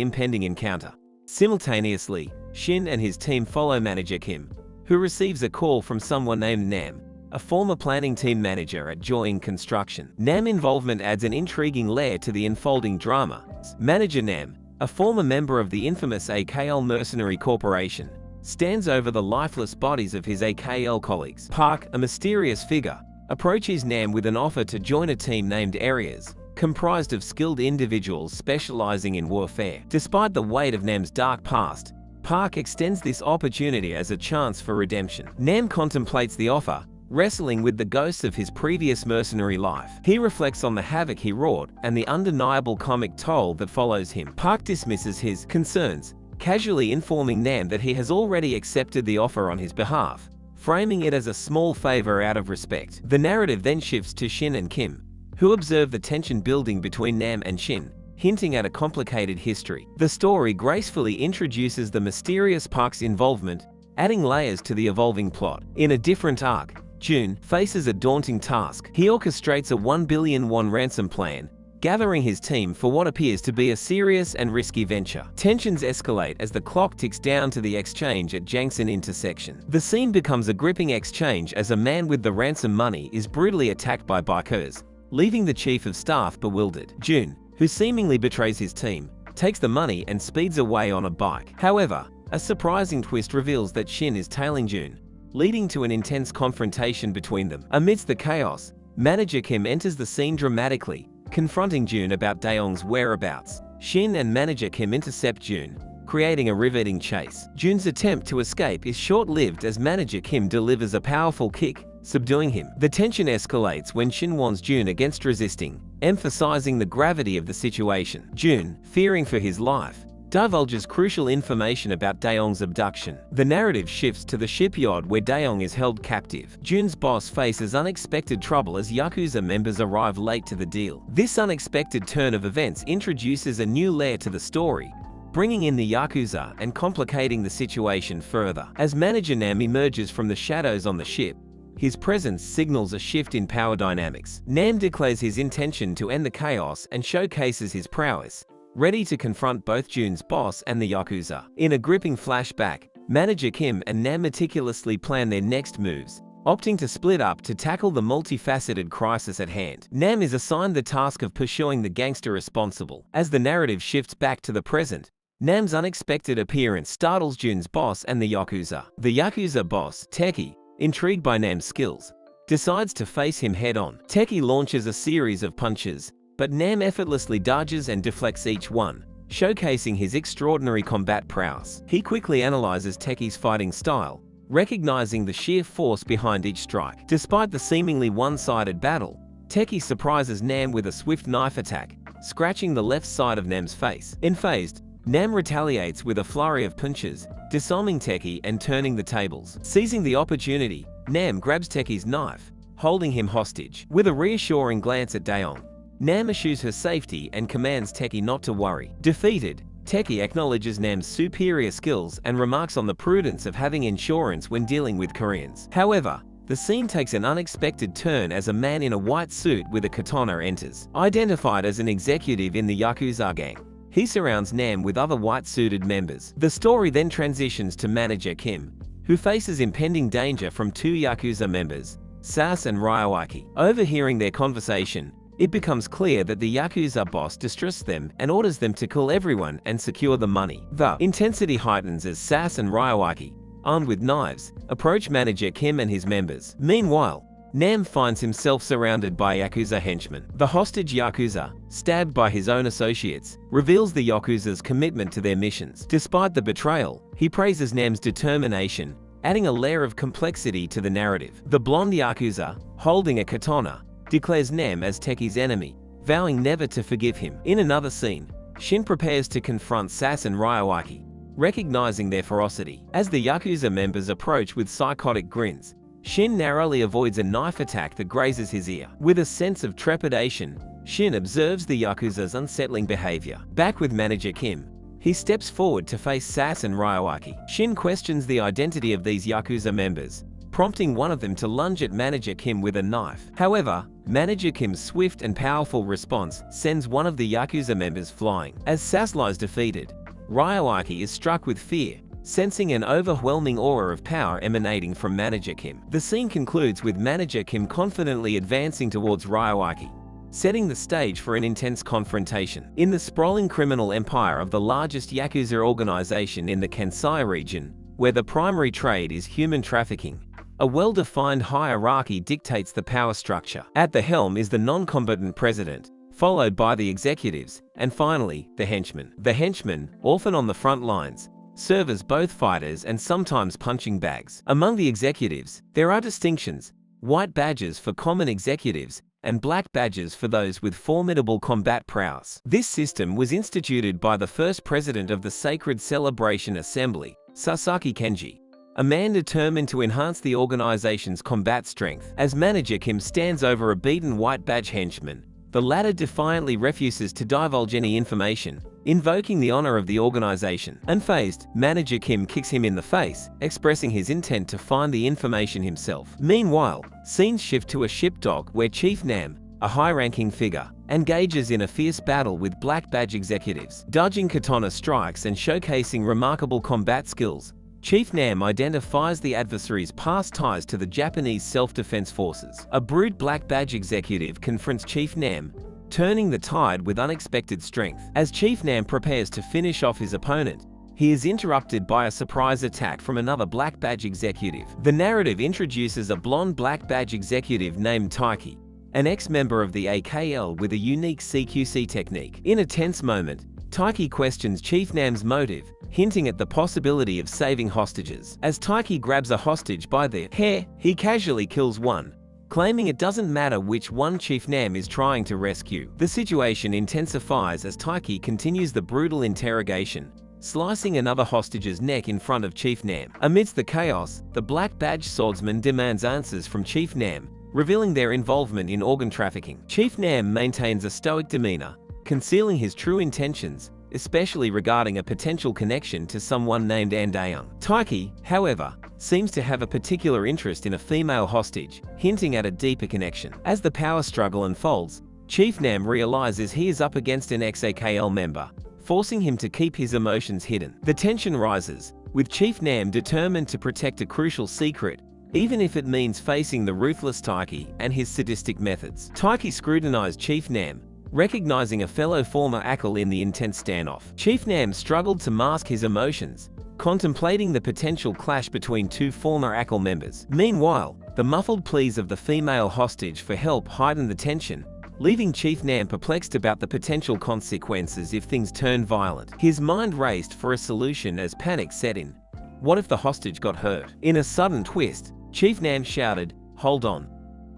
impending encounter. Simultaneously, Shin and his team follow Manager Kim, who receives a call from someone named Nam, a former planning team manager at Joying Construction. Nam involvement adds an intriguing layer to the unfolding drama. Manager Nam, a former member of the infamous AKL Mercenary Corporation, stands over the lifeless bodies of his AKL colleagues. Park, a mysterious figure, approaches Nam with an offer to join a team named Areas, comprised of skilled individuals specializing in warfare. Despite the weight of Nam's dark past, Park extends this opportunity as a chance for redemption. Nam contemplates the offer, wrestling with the ghosts of his previous mercenary life. He reflects on the havoc he wrought and the undeniable comic toll that follows him. Park dismisses his concerns, casually informing Nam that he has already accepted the offer on his behalf, framing it as a small favor out of respect. The narrative then shifts to Shin and Kim, who observe the tension building between Nam and Shin, hinting at a complicated history. The story gracefully introduces the mysterious Park's involvement, adding layers to the evolving plot. In a different arc, Jun faces a daunting task. He orchestrates a 1 billion won ransom plan, gathering his team for what appears to be a serious and risky venture. Tensions escalate as the clock ticks down to the exchange at Jangsan intersection. The scene becomes a gripping exchange as a man with the ransom money is brutally attacked by bikers, leaving the chief of staff bewildered. Jun, who seemingly betrays his team, takes the money and speeds away on a bike. However, a surprising twist reveals that Shin is tailing Jun, leading to an intense confrontation between them. Amidst the chaos, Manager Kim enters the scene dramatically, confronting Jun about Daeong's whereabouts. Shin and Manager Kim intercept Jun, creating a riveting chase. Jun's attempt to escape is short-lived as manager Kim delivers a powerful kick, subduing him. The tension escalates when Shin warns Jun against resisting, emphasizing the gravity of the situation. Jun, fearing for his life, divulges crucial information about Daeong's abduction. The narrative shifts to the shipyard where Daeong is held captive. Jun's boss faces unexpected trouble as Yakuza members arrive late to the deal. This unexpected turn of events introduces a new layer to the story, bringing in the Yakuza and complicating the situation further. As manager Nam emerges from the shadows on the ship, his presence signals a shift in power dynamics. Nam declares his intention to end the chaos and showcases his prowess, ready to confront both Jun's boss and the Yakuza. In a gripping flashback, manager Kim and Nam meticulously plan their next moves, opting to split up to tackle the multifaceted crisis at hand. Nam is assigned the task of pursuing the gangster responsible. As the narrative shifts back to the present, Nam's unexpected appearance startles Jun's boss and the Yakuza. The Yakuza boss, Teki, intrigued by Nam's skills, decides to face him head-on. Teki launches a series of punches, but Nam effortlessly dodges and deflects each one, showcasing his extraordinary combat prowess. He quickly analyzes Teki's fighting style, recognizing the sheer force behind each strike. Despite the seemingly one-sided battle, Teki surprises Nam with a swift knife attack, scratching the left side of Nam's face. Unfazed, Nam retaliates with a flurry of punches, disarming Teki and turning the tables. Seizing the opportunity, Nam grabs Teki's knife, holding him hostage. With a reassuring glance at Daeong, Nam assures her safety and commands Teki not to worry. Defeated, Teki acknowledges Nam's superior skills and remarks on the prudence of having insurance when dealing with Koreans. However, the scene takes an unexpected turn as a man in a white suit with a katana enters. Identified as an executive in the Yakuza gang, he surrounds Nam with other white-suited members. The story then transitions to manager Kim, who faces impending danger from two Yakuza members, Sas and Ryawaki. Overhearing their conversation, it becomes clear that the Yakuza boss distrusts them and orders them to kill everyone and secure the money. The intensity heightens as Sas and Ryawaki, armed with knives, approach manager Kim and his members. Meanwhile, Nam finds himself surrounded by Yakuza henchmen. The hostage Yakuza, stabbed by his own associates, reveals the Yakuza's commitment to their missions. Despite the betrayal, he praises Nam's determination, adding a layer of complexity to the narrative. The blonde Yakuza, holding a katana, declares Nam as Teki's enemy, vowing never to forgive him. In another scene, Shin prepares to confront Sas and Ryawaki, recognizing their ferocity. As the Yakuza members approach with psychotic grins, Shin narrowly avoids a knife attack that grazes his ear. With a sense of trepidation, Shin observes the Yakuza's unsettling behavior. Back with manager Kim, he steps forward to face Sas and Ryawaki. Shin questions the identity of these Yakuza members, prompting one of them to lunge at manager Kim with a knife. However, manager Kim's swift and powerful response sends one of the Yakuza members flying. As Sas lies defeated, Ryawaki is struck with fear, sensing an overwhelming aura of power emanating from manager Kim. The scene concludes with manager Kim confidently advancing towards Ryawaki, setting the stage for an intense confrontation. In the sprawling criminal empire of the largest Yakuza organization in the Kansai region, where the primary trade is human trafficking, a well-defined hierarchy dictates the power structure. At the helm is the non-combatant president, followed by the executives, and finally, the henchmen. The henchmen, often on the front lines, serve as both fighters and sometimes punching bags. Among the executives, there are distinctions: white badges for common executives, and black badges for those with formidable combat prowess. This system was instituted by the first president of the Sacred Celebration Assembly, Sasaki Kenji, a man determined to enhance the organization's combat strength. As manager Kim stands over a beaten white badge henchman, the latter defiantly refuses to divulge any information, invoking the honor of the organization. Unfazed, manager Kim kicks him in the face, expressing his intent to find the information himself. Meanwhile, scenes shift to a ship dock where Chief Nam, a high-ranking figure, engages in a fierce battle with black badge executives. Dodging katana strikes and showcasing remarkable combat skills, Chief Nam identifies the adversary's past ties to the Japanese self-defense forces. A brute black badge executive confronts Chief Nam, turning the tide with unexpected strength. As Chief Nam prepares to finish off his opponent, he is interrupted by a surprise attack from another black badge executive. The narrative introduces a blonde black badge executive named Taiki, an ex-member of the AKL with a unique CQC technique. In a tense moment, Taiki questions Chief Nam's motive, hinting at the possibility of saving hostages. As Taiki grabs a hostage by the hair, he casually kills one, claiming it doesn't matter which one Chief Nam is trying to rescue. The situation intensifies as Taiki continues the brutal interrogation, slicing another hostage's neck in front of Chief Nam. Amidst the chaos, the Black Badge swordsman demands answers from Chief Nam, revealing their involvement in organ trafficking. Chief Nam maintains a stoic demeanor, concealing his true intentions, especially regarding a potential connection to someone named Andaeung. Taiki, however, seems to have a particular interest in a female hostage, hinting at a deeper connection. As the power struggle unfolds, Chief Nam realizes he is up against an XAKL member, forcing him to keep his emotions hidden. The tension rises, with Chief Nam determined to protect a crucial secret, even if it means facing the ruthless Taiki and his sadistic methods. Taiki scrutinized Chief Nam, recognizing a fellow former AKL in the intense standoff. Chief Nam struggled to mask his emotions, contemplating the potential clash between two former AKL members. Meanwhile, the muffled pleas of the female hostage for help heightened the tension, leaving Chief Nam perplexed about the potential consequences if things turn violent. His mind raced for a solution as panic set in. What if the hostage got hurt? In a sudden twist, Chief Nam shouted, "Hold on."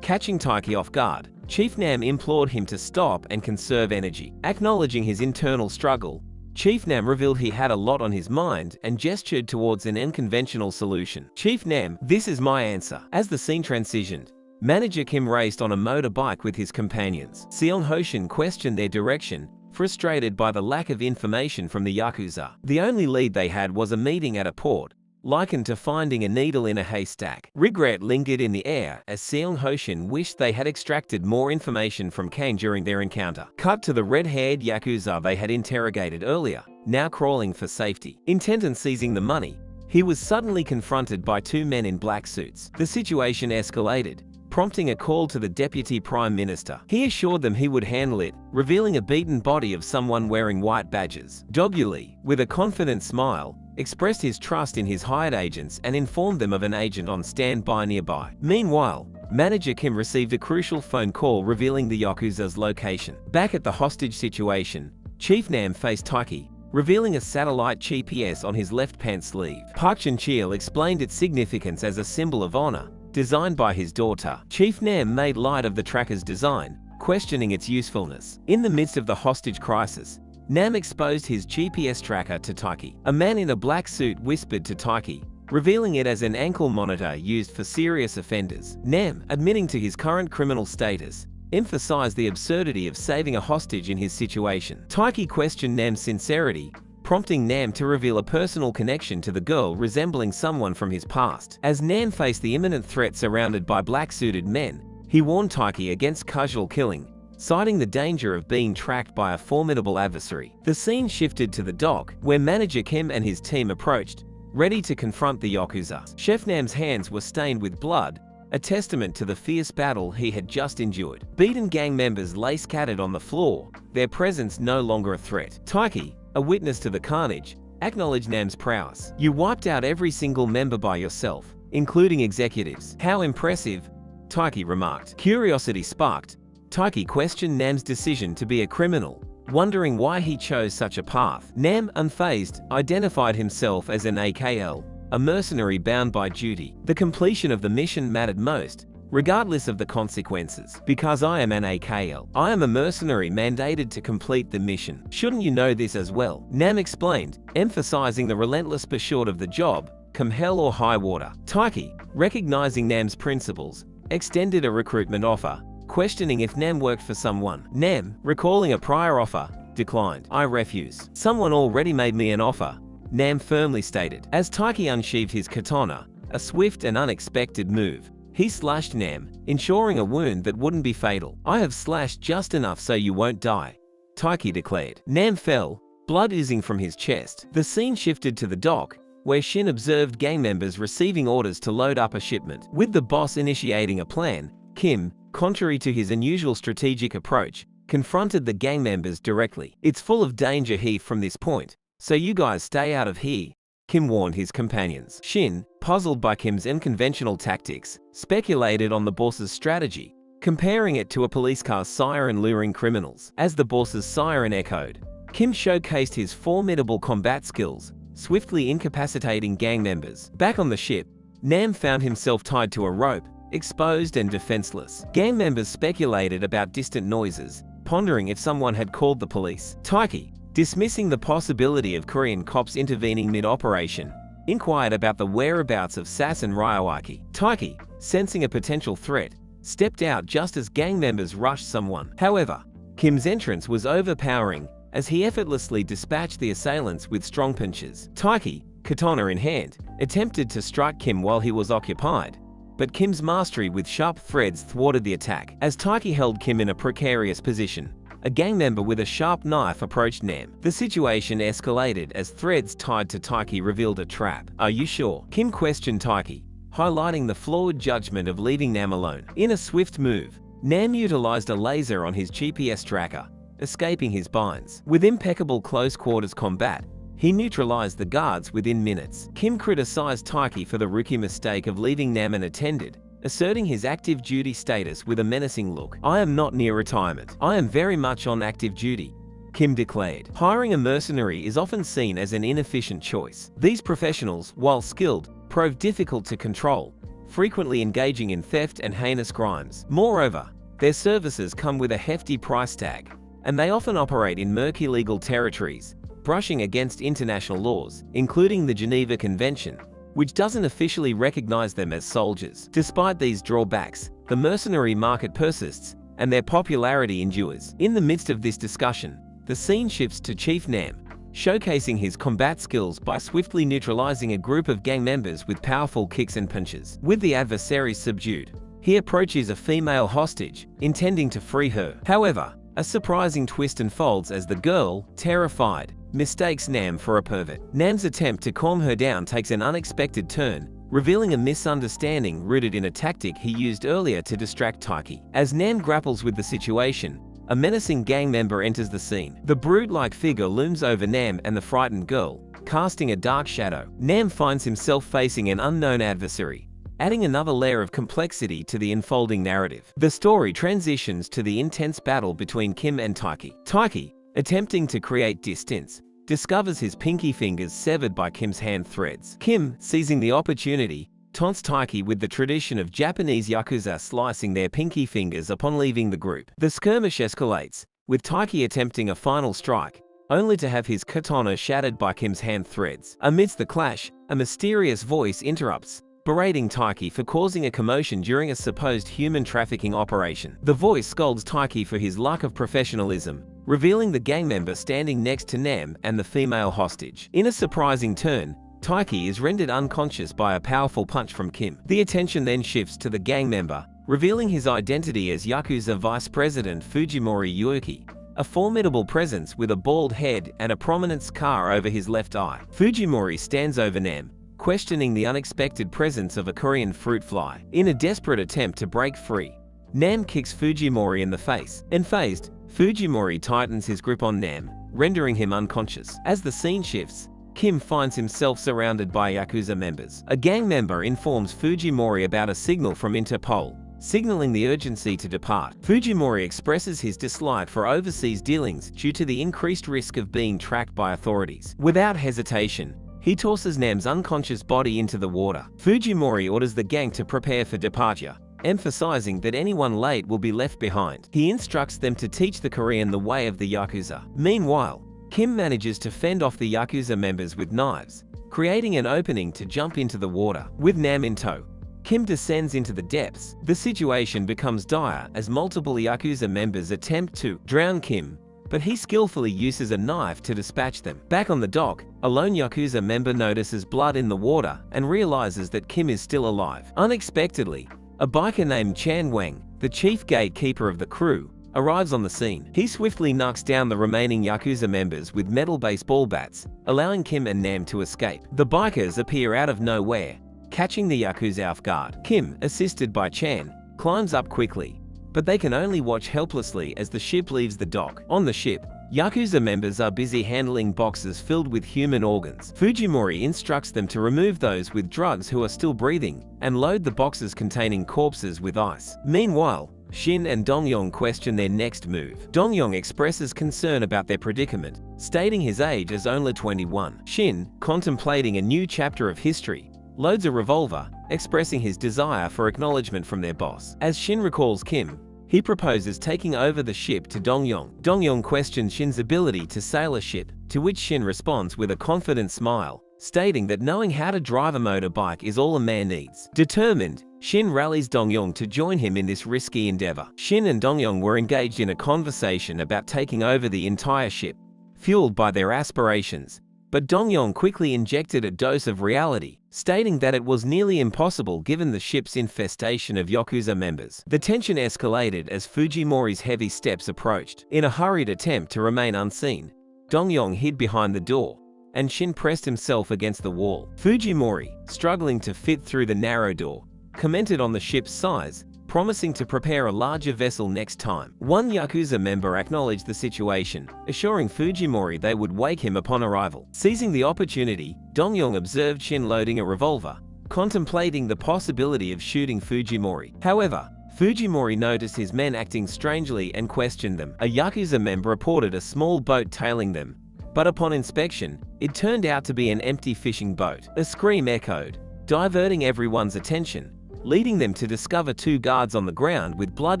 Catching Taiki off guard, Chief Nam implored him to stop and conserve energy. Acknowledging his internal struggle, Chief Nam revealed he had a lot on his mind and gestured towards an unconventional solution. "Chief Nam, this is my answer." As the scene transitioned, Manager Kim raced on a motorbike with his companions. Seong Hoshin questioned their direction, frustrated by the lack of information from the Yakuza. The only lead they had was a meeting at a port, likened to finding a needle in a haystack. Regret lingered in the air as Seong Hoshin wished they had extracted more information from Kang during their encounter. Cut to the red-haired Yakuza they had interrogated earlier, now crawling for safety. Intent on seizing the money, he was suddenly confronted by two men in black suits. The situation escalated, prompting a call to the Deputy Prime Minister. He assured them he would handle it, revealing a beaten body of someone wearing white badges. Dogyuli, with a confident smile, expressed his trust in his hired agents and informed them of an agent on standby nearby. Meanwhile, Manager Kim received a crucial phone call revealing the Yakuza's location. Back at the hostage situation, Chief Nam faced Taiki, revealing a satellite GPS on his left pant sleeve. Park Chan-cheol explained its significance as a symbol of honor, designed by his daughter. Chief Nam made light of the tracker's design, questioning its usefulness. In the midst of the hostage crisis, Nam exposed his GPS tracker to Taiki. A man in a black suit whispered to Taiki, revealing it as an ankle monitor used for serious offenders. Nam, admitting to his current criminal status, emphasized the absurdity of saving a hostage in his situation. Taiki questioned Nam's sincerity, prompting Nam to reveal a personal connection to the girl resembling someone from his past. As Nam faced the imminent threat surrounded by black-suited men, he warned Taiki against casual killing, citing the danger of being tracked by a formidable adversary. The scene shifted to the dock, where Manager Kim and his team approached, ready to confront the Yakuza. Chef Nam's hands were stained with blood, a testament to the fierce battle he had just endured. Beaten gang members lay scattered on the floor, their presence no longer a threat. Taiki, a witness to the carnage, acknowledged Nam's prowess. "You wiped out every single member by yourself, including executives." "How impressive," Taiki remarked. Curiosity sparked. Taiki questioned Nam's decision to be a criminal, wondering why he chose such a path. Nam, unfazed, identified himself as an AKL, a mercenary bound by duty. The completion of the mission mattered most, regardless of the consequences. "Because I am an AKL, I am a mercenary mandated to complete the mission. Shouldn't you know this as well?" Nam explained, emphasizing the relentless pursuit of the job, come hell or high water. Taiki, recognizing Nam's principles, extended a recruitment offer, questioning if Nam worked for someone. Nam, recalling a prior offer, declined. "I refuse. Someone already made me an offer," Nam firmly stated. As Taiki unsheathed his katana, a swift and unexpected move, he slashed Nam, ensuring a wound that wouldn't be fatal. "I have slashed just enough so you won't die," Taiki declared. Nam fell, blood oozing from his chest. The scene shifted to the dock, where Shin observed gang members receiving orders to load up a shipment. With the boss initiating a plan, Kim, contrary to his unusual strategic approach, confronted the gang members directly. "It's full of danger here from this point, so you guys stay out of here," Kim warned his companions. Shin, puzzled by Kim's unconventional tactics, speculated on the boss's strategy, comparing it to a police car's siren luring criminals. As the boss's siren echoed, Kim showcased his formidable combat skills, swiftly incapacitating gang members. Back on the ship, Nam found himself tied to a rope, exposed and defenseless. Gang members speculated about distant noises, pondering if someone had called the police. Taiki, dismissing the possibility of Korean cops intervening mid-operation, inquired about the whereabouts of Sas and Ryawaki. Taiki, sensing a potential threat, stepped out just as gang members rushed someone. However, Kim's entrance was overpowering, as he effortlessly dispatched the assailants with strong punches. Taiki, katana in hand, attempted to strike Kim while he was occupied, but Kim's mastery with sharp threads thwarted the attack. As Taiki held Kim in a precarious position, a gang member with a sharp knife approached Nam. The situation escalated as threads tied to Taiki revealed a trap. "Are you sure?" Kim questioned Taiki, highlighting the flawed judgment of leaving Nam alone. In a swift move, Nam utilized a laser on his GPS tracker, escaping his binds. With impeccable close-quarters combat, he neutralized the guards within minutes. Kim criticized Taiki for the rookie mistake of leaving Nam unattended, asserting his active duty status with a menacing look. "I am not near retirement. I am very much on active duty," Kim declared. Hiring a mercenary is often seen as an inefficient choice. These professionals, while skilled, prove difficult to control, frequently engaging in theft and heinous crimes. Moreover, their services come with a hefty price tag, and they often operate in murky legal territories, brushing against international laws, including the Geneva Convention, which doesn't officially recognize them as soldiers. Despite these drawbacks, the mercenary market persists, and their popularity endures. In the midst of this discussion, the scene shifts to Chief Nam, showcasing his combat skills by swiftly neutralizing a group of gang members with powerful kicks and punches. With the adversaries subdued, he approaches a female hostage, intending to free her. However, a surprising twist unfolds as the girl, terrified, mistakes Nam for a pervert. Nam's attempt to calm her down takes an unexpected turn, revealing a misunderstanding rooted in a tactic he used earlier to distract Taiki. As Nam grapples with the situation, a menacing gang member enters the scene. The brood-like figure looms over Nam and the frightened girl, casting a dark shadow. Nam finds himself facing an unknown adversary, adding another layer of complexity to the unfolding narrative. The story transitions to the intense battle between Kim and Taiki. Taiki, attempting to create distance, discovers his pinky fingers severed by Kim's hand threads. Kim, seizing the opportunity, taunts Taiki with the tradition of Japanese yakuza slicing their pinky fingers upon leaving the group. The skirmish escalates, with Taiki attempting a final strike, only to have his katana shattered by Kim's hand threads. Amidst the clash, a mysterious voice interrupts, berating Taiki for causing a commotion during a supposed human trafficking operation. The voice scolds Taiki for his lack of professionalism, revealing the gang member standing next to Nam and the female hostage. In a surprising turn, Taiki is rendered unconscious by a powerful punch from Kim. The attention then shifts to the gang member, revealing his identity as Yakuza Vice President Fujimori Yuki, a formidable presence with a bald head and a prominent scar over his left eye. Fujimori stands over Nam, questioning the unexpected presence of a Korean fruit fly. In a desperate attempt to break free, Nam kicks Fujimori in the face. Unfazed, Fujimori tightens his grip on Nam, rendering him unconscious. As the scene shifts, Kim finds himself surrounded by Yakuza members. A gang member informs Fujimori about a signal from Interpol, signaling the urgency to depart. Fujimori expresses his dislike for overseas dealings due to the increased risk of being tracked by authorities. Without hesitation, he tosses Nam's unconscious body into the water. Fujimori orders the gang to prepare for departure, emphasizing that anyone late will be left behind. He instructs them to teach the Korean the way of the Yakuza. Meanwhile, Kim manages to fend off the Yakuza members with knives, creating an opening to jump into the water. With Nam in tow, Kim descends into the depths. The situation becomes dire as multiple Yakuza members attempt to drown Kim, but he skillfully uses a knife to dispatch them. Back on the dock, a lone Yakuza member notices blood in the water and realizes that Kim is still alive. Unexpectedly, a biker named Chan Wang, the chief gatekeeper of the crew, arrives on the scene. He swiftly knocks down the remaining Yakuza members with metal baseball bats, allowing Kim and Nam to escape. The bikers appear out of nowhere, catching the Yakuza off guard. Kim, assisted by Chan, climbs up quickly, but they can only watch helplessly as the ship leaves the dock. On the ship, Yakuza members are busy handling boxes filled with human organs. Fujimori instructs them to remove those with drugs who are still breathing, and load the boxes containing corpses with ice. Meanwhile, Shin and Dongyong question their next move. Dongyong expresses concern about their predicament, stating his age as only 21. Shin, contemplating a new chapter of history, loads a revolver, expressing his desire for acknowledgement from their boss. As Shin recalls Kim, he proposes taking over the ship to Dongyong. Dongyong questions Shin's ability to sail a ship, to which Shin responds with a confident smile, stating that knowing how to drive a motorbike is all a man needs. Determined, Shin rallies Dongyong to join him in this risky endeavor. Shin and Dongyong were engaged in a conversation about taking over the entire ship, fueled by their aspirations, but Dongyong quickly injected a dose of reality, stating that it was nearly impossible given the ship's infestation of Yakuza members. The tension escalated as Fujimori's heavy steps approached. In a hurried attempt to remain unseen, Dongyong hid behind the door, and Shin pressed himself against the wall. Fujimori, struggling to fit through the narrow door, commented on the ship's size, promising to prepare a larger vessel next time. One Yakuza member acknowledged the situation, assuring Fujimori they would wake him upon arrival. Seizing the opportunity, Dongyong observed Shin loading a revolver, contemplating the possibility of shooting Fujimori. However, Fujimori noticed his men acting strangely and questioned them. A Yakuza member reported a small boat tailing them, but upon inspection, it turned out to be an empty fishing boat. A scream echoed, diverting everyone's attention, leading them to discover two guards on the ground with blood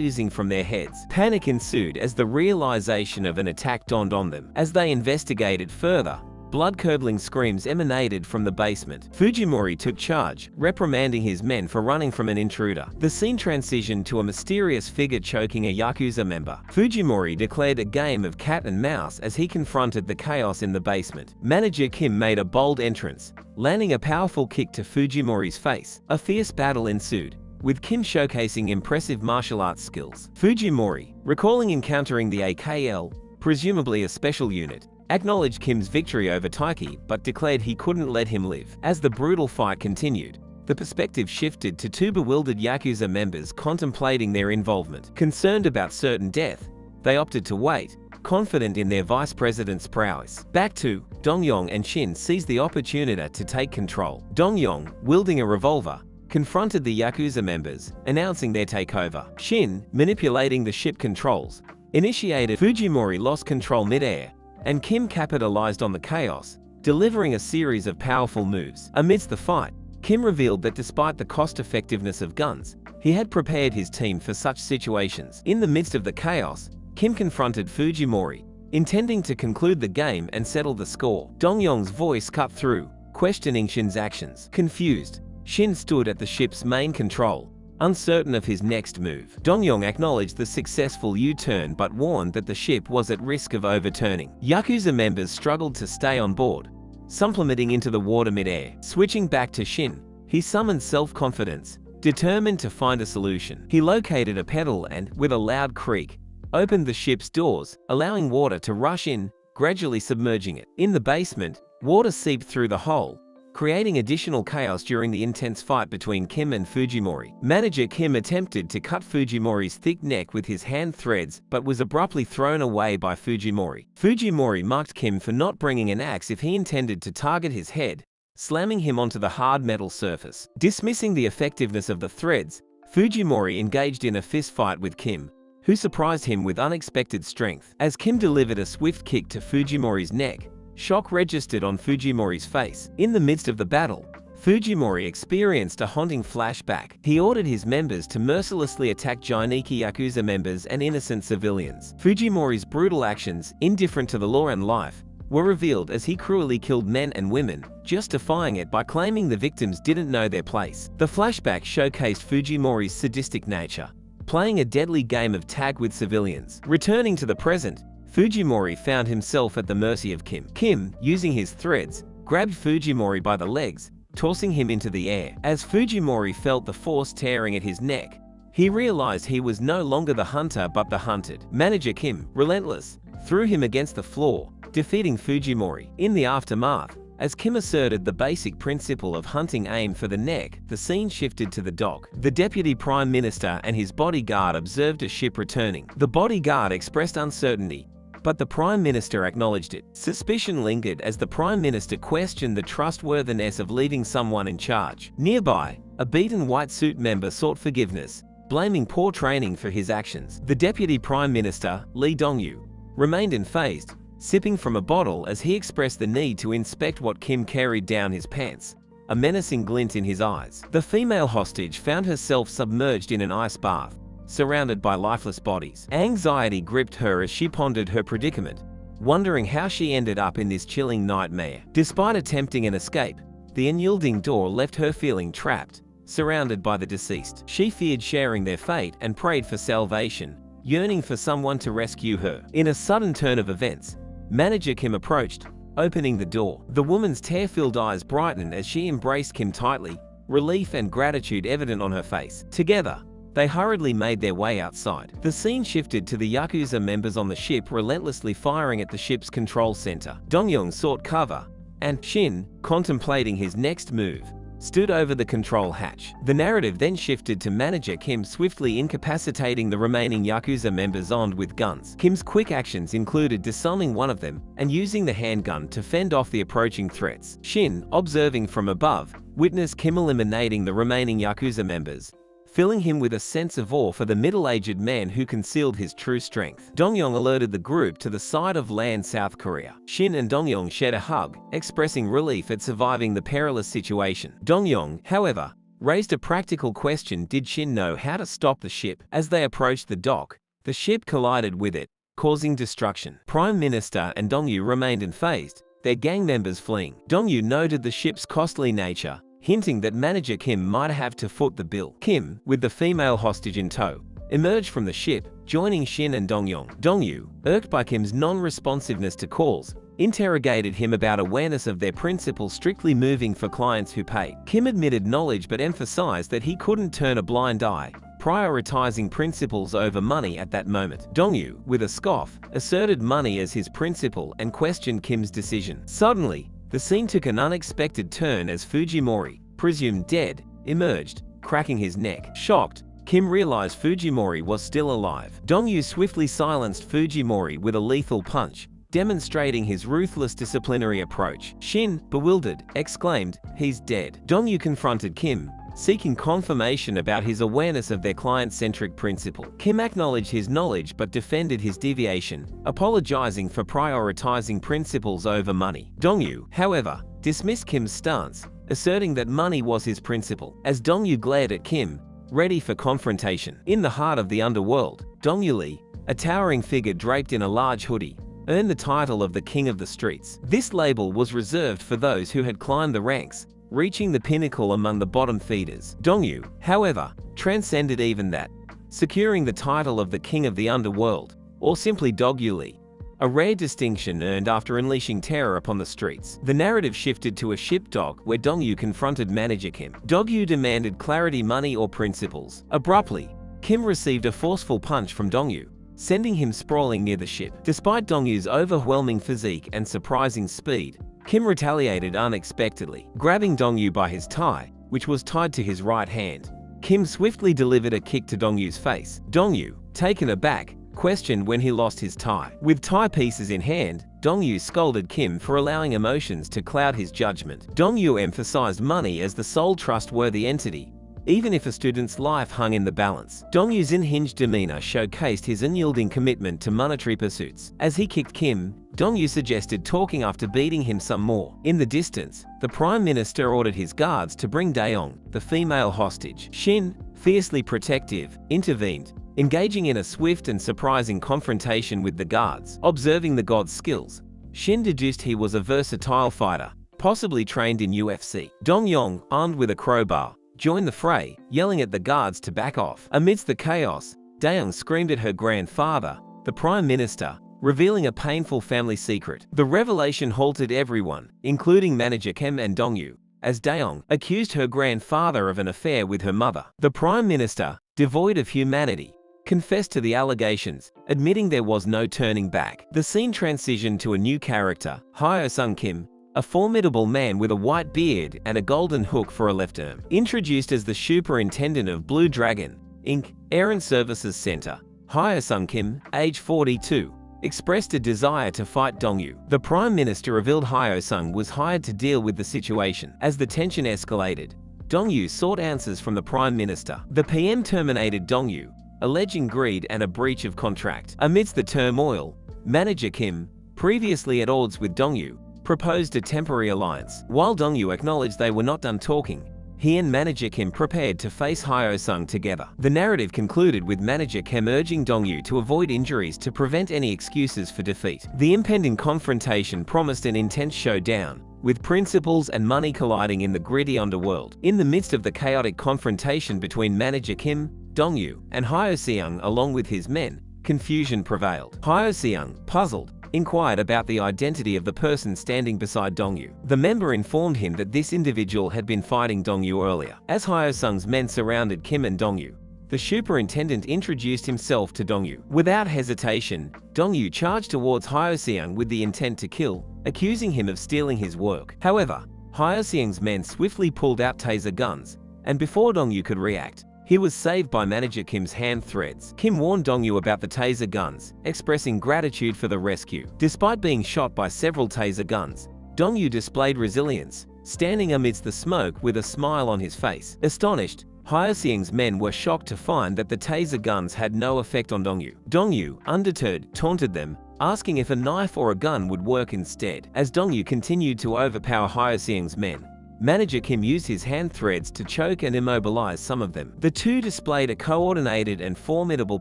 oozing from their heads. Panic ensued as the realization of an attack dawned on them. As they investigated further, blood-curdling screams emanated from the basement. Fujimori took charge, reprimanding his men for running from an intruder. The scene transitioned to a mysterious figure choking a Yakuza member. Fujimori declared a game of cat and mouse as he confronted the chaos in the basement. Manager Kim made a bold entrance, landing a powerful kick to Fujimori's face. A fierce battle ensued, with Kim showcasing impressive martial arts skills. Fujimori, recalling encountering the AKL, presumably a special unit, acknowledged Kim's victory over Taiki but declared he couldn't let him live. As the brutal fight continued, the perspective shifted to two bewildered Yakuza members contemplating their involvement. Concerned about certain death, they opted to wait, confident in their vice president's prowess. Back to Dongyong and Shin seized the opportunity to take control. Dongyong, wielding a revolver, confronted the Yakuza members, announcing their takeover. Shin, manipulating the ship controls, initiated. Fujimori lost control mid-air, and Kim capitalized on the chaos, delivering a series of powerful moves. Amidst the fight, Kim revealed that despite the cost-effectiveness of guns, he had prepared his team for such situations. In the midst of the chaos, Kim confronted Fujimori, intending to conclude the game and settle the score. Dongyong's voice cut through, questioning Shin's actions. Confused, Shin stood at the ship's main control, uncertain of his next move. Dongyong acknowledged the successful U-turn but warned that the ship was at risk of overturning. Yakuza members struggled to stay on board, some plummeting into the water mid-air. Switching back to Shin, he summoned self-confidence, determined to find a solution. He located a pedal and, with a loud creak, opened the ship's doors, allowing water to rush in, gradually submerging it. In the basement, water seeped through the hole, creating additional chaos during the intense fight between Kim and Fujimori. Manager Kim attempted to cut Fujimori's thick neck with his hand threads but was abruptly thrown away by Fujimori. Fujimori mocked Kim for not bringing an axe if he intended to target his head, slamming him onto the hard metal surface. Dismissing the effectiveness of the threads, Fujimori engaged in a fistfight with Kim, who surprised him with unexpected strength. As Kim delivered a swift kick to Fujimori's neck, shock registered on Fujimori's face. In the midst of the battle, Fujimori experienced a haunting flashback. He ordered his members to mercilessly attack Jainiki Yakuza members and innocent civilians. Fujimori's brutal actions, indifferent to the law and life, were revealed as he cruelly killed men and women, justifying it by claiming the victims didn't know their place. The flashback showcased Fujimori's sadistic nature, playing a deadly game of tag with civilians. Returning to the present, Fujimori found himself at the mercy of Kim. Kim, using his threads, grabbed Fujimori by the legs, tossing him into the air. As Fujimori felt the force tearing at his neck, he realized he was no longer the hunter but the hunted. Manager Kim, relentless, threw him against the floor, defeating Fujimori. In the aftermath, as Kim asserted the basic principle of hunting aim for the neck, the scene shifted to the dock. The Deputy Prime Minister and his bodyguard observed a ship returning. The bodyguard expressed uncertainty, but the Prime Minister acknowledged it. Suspicion lingered as the Prime Minister questioned the trustworthiness of leaving someone in charge. Nearby, a beaten white suit member sought forgiveness, blaming poor training for his actions. The Deputy Prime Minister, Lee Dongyu, remained unfazed, sipping from a bottle as he expressed the need to inspect what Kim carried down his pants, a menacing glint in his eyes. The female hostage found herself submerged in an ice bath, surrounded by lifeless bodies. Anxiety gripped her as she pondered her predicament, wondering how she ended up in this chilling nightmare. Despite attempting an escape, the unyielding door left her feeling trapped, surrounded by the deceased. She feared sharing their fate and prayed for salvation, yearning for someone to rescue her. In a sudden turn of events, Manager Kim approached, opening the door. The woman's tear-filled eyes brightened as she embraced Kim tightly, relief and gratitude evident on her face. Together, they hurriedly made their way outside. The scene shifted to the Yakuza members on the ship relentlessly firing at the ship's control center. Dong-young sought cover, and Shin, contemplating his next move, stood over the control hatch. The narrative then shifted to Manager Kim swiftly incapacitating the remaining Yakuza members armed with guns. Kim's quick actions included disarming one of them and using the handgun to fend off the approaching threats. Shin, observing from above, witnessed Kim eliminating the remaining Yakuza members, filling him with a sense of awe for the middle-aged man who concealed his true strength. Dong-young alerted the group to the sight of land South Korea. Shin and Dong-young shared a hug, expressing relief at surviving the perilous situation. Dong-young, however, raised a practical question: did Shin know how to stop the ship? As they approached the dock, the ship collided with it, causing destruction. Prime Minister and Dong-yu remained unfazed, their gang members fleeing. Dong-yu noted the ship's costly nature, hinting that Manager Kim might have to foot the bill. Kim, with the female hostage in tow, emerged from the ship, joining Shin and Dong-young. Dong-yu, irked by Kim's non-responsiveness to calls, interrogated him about awareness of their principle strictly moving for clients who pay. Kim admitted knowledge but emphasized that he couldn't turn a blind eye, prioritizing principles over money at that moment. Dong-yu, with a scoff, asserted money as his principle and questioned Kim's decision. Suddenly, the scene took an unexpected turn as Fujimori, presumed dead, emerged, cracking his neck. Shocked, Kim realized Fujimori was still alive. Dong-yu swiftly silenced Fujimori with a lethal punch, demonstrating his ruthless disciplinary approach. Shin, bewildered, exclaimed, "He's dead." Dong-yu confronted Kim, seeking confirmation about his awareness of their client-centric principle. Kim acknowledged his knowledge but defended his deviation, apologizing for prioritizing principles over money. Dong-yu, however, dismissed Kim's stance, asserting that money was his principle. As Dong-yu glared at Kim, ready for confrontation. In the heart of the underworld, Dong-yu Lee, a towering figure draped in a large hoodie, earned the title of the King of the Streets. This label was reserved for those who had climbed the ranks, reaching the pinnacle among the bottom feeders. Dong-yu, however, transcended even that, securing the title of the King of the Underworld, or simply Dong-yu Lee, a rare distinction earned after unleashing terror upon the streets. The narrative shifted to a ship dock where Dong-yu confronted Manager Kim. Dong-yu demanded clarity, money or principles. Abruptly, Kim received a forceful punch from Dong-yu, sending him sprawling near the ship. Despite Dong-yu's overwhelming physique and surprising speed, Kim retaliated unexpectedly. Grabbing Dong-yu by his tie, which was tied to his right hand, Kim swiftly delivered a kick to Dong-yu's face. Dong-yu, taken aback, questioned when he lost his tie. With tie pieces in hand, Dong-yu scolded Kim for allowing emotions to cloud his judgment. Dong-yu emphasized money as the sole trustworthy entity, even if a student's life hung in the balance. Dong-yu's unhinged demeanor showcased his unyielding commitment to monetary pursuits. As he kicked Kim, Dong-yu suggested talking after beating him some more. In the distance, the Prime Minister ordered his guards to bring Daeong, the female hostage. Shin, fiercely protective, intervened, engaging in a swift and surprising confrontation with the guards. Observing the god's skills, Shin deduced he was a versatile fighter, possibly trained in UFC. Dong-young, armed with a crowbar, joined the fray, yelling at the guards to back off. Amidst the chaos, Daeong screamed at her grandfather, the Prime Minister, revealing a painful family secret. The revelation halted everyone, including Manager Kim and Dong-yu, as Daeong accused her grandfather of an affair with her mother. The Prime Minister, devoid of humanity, confessed to the allegations, admitting there was no turning back. The scene transitioned to a new character, Hyo-sung Kim, a formidable man with a white beard and a golden hook for a left arm. Introduced as the superintendent of Blue Dragon, Inc., Errand Services Center, Hyo-sung Kim, age 42, expressed a desire to fight Dong-yu. The Prime Minister revealed Hyo-sung was hired to deal with the situation. As the tension escalated, Dong-yu sought answers from the Prime Minister. The PM terminated Dong-yu, alleging greed and a breach of contract. Amidst the turmoil, Manager Kim, previously at odds with Dongyu, proposed a temporary alliance. While Dongyu acknowledged they were not done talking, he and manager Kim prepared to face Hyo-sung together. The narrative concluded with manager Kim urging Dongyu to avoid injuries to prevent any excuses for defeat. The impending confrontation promised an intense showdown, with principles and money colliding in the gritty underworld. In the midst of the chaotic confrontation between manager Kim, Dongyu, and Hyo-sung along with his men, confusion prevailed. Hyo-sung, puzzled, inquired about the identity of the person standing beside Dongyu. The member informed him that this individual had been fighting Dongyu earlier. As Hyo-sung's men surrounded Kim and Dongyu, the superintendent introduced himself to Dongyu. Without hesitation, Dongyu charged towards Hyo-sung with the intent to kill, accusing him of stealing his work. However, Hyo-sung's men swiftly pulled out taser guns, and before Dongyu could react, he was saved by manager Kim's hand threads. Kim warned Dongyu about the taser guns, expressing gratitude for the rescue. Despite being shot by several taser guns, Dongyu displayed resilience, standing amidst the smoke with a smile on his face. Astonished, Hyo-sung's men were shocked to find that the taser guns had no effect on Dongyu. Dongyu, undeterred, taunted them, asking if a knife or a gun would work instead. As Dongyu continued to overpower Hyo-sung's men, manager Kim used his hand threads to choke and immobilize some of them. The two displayed a coordinated and formidable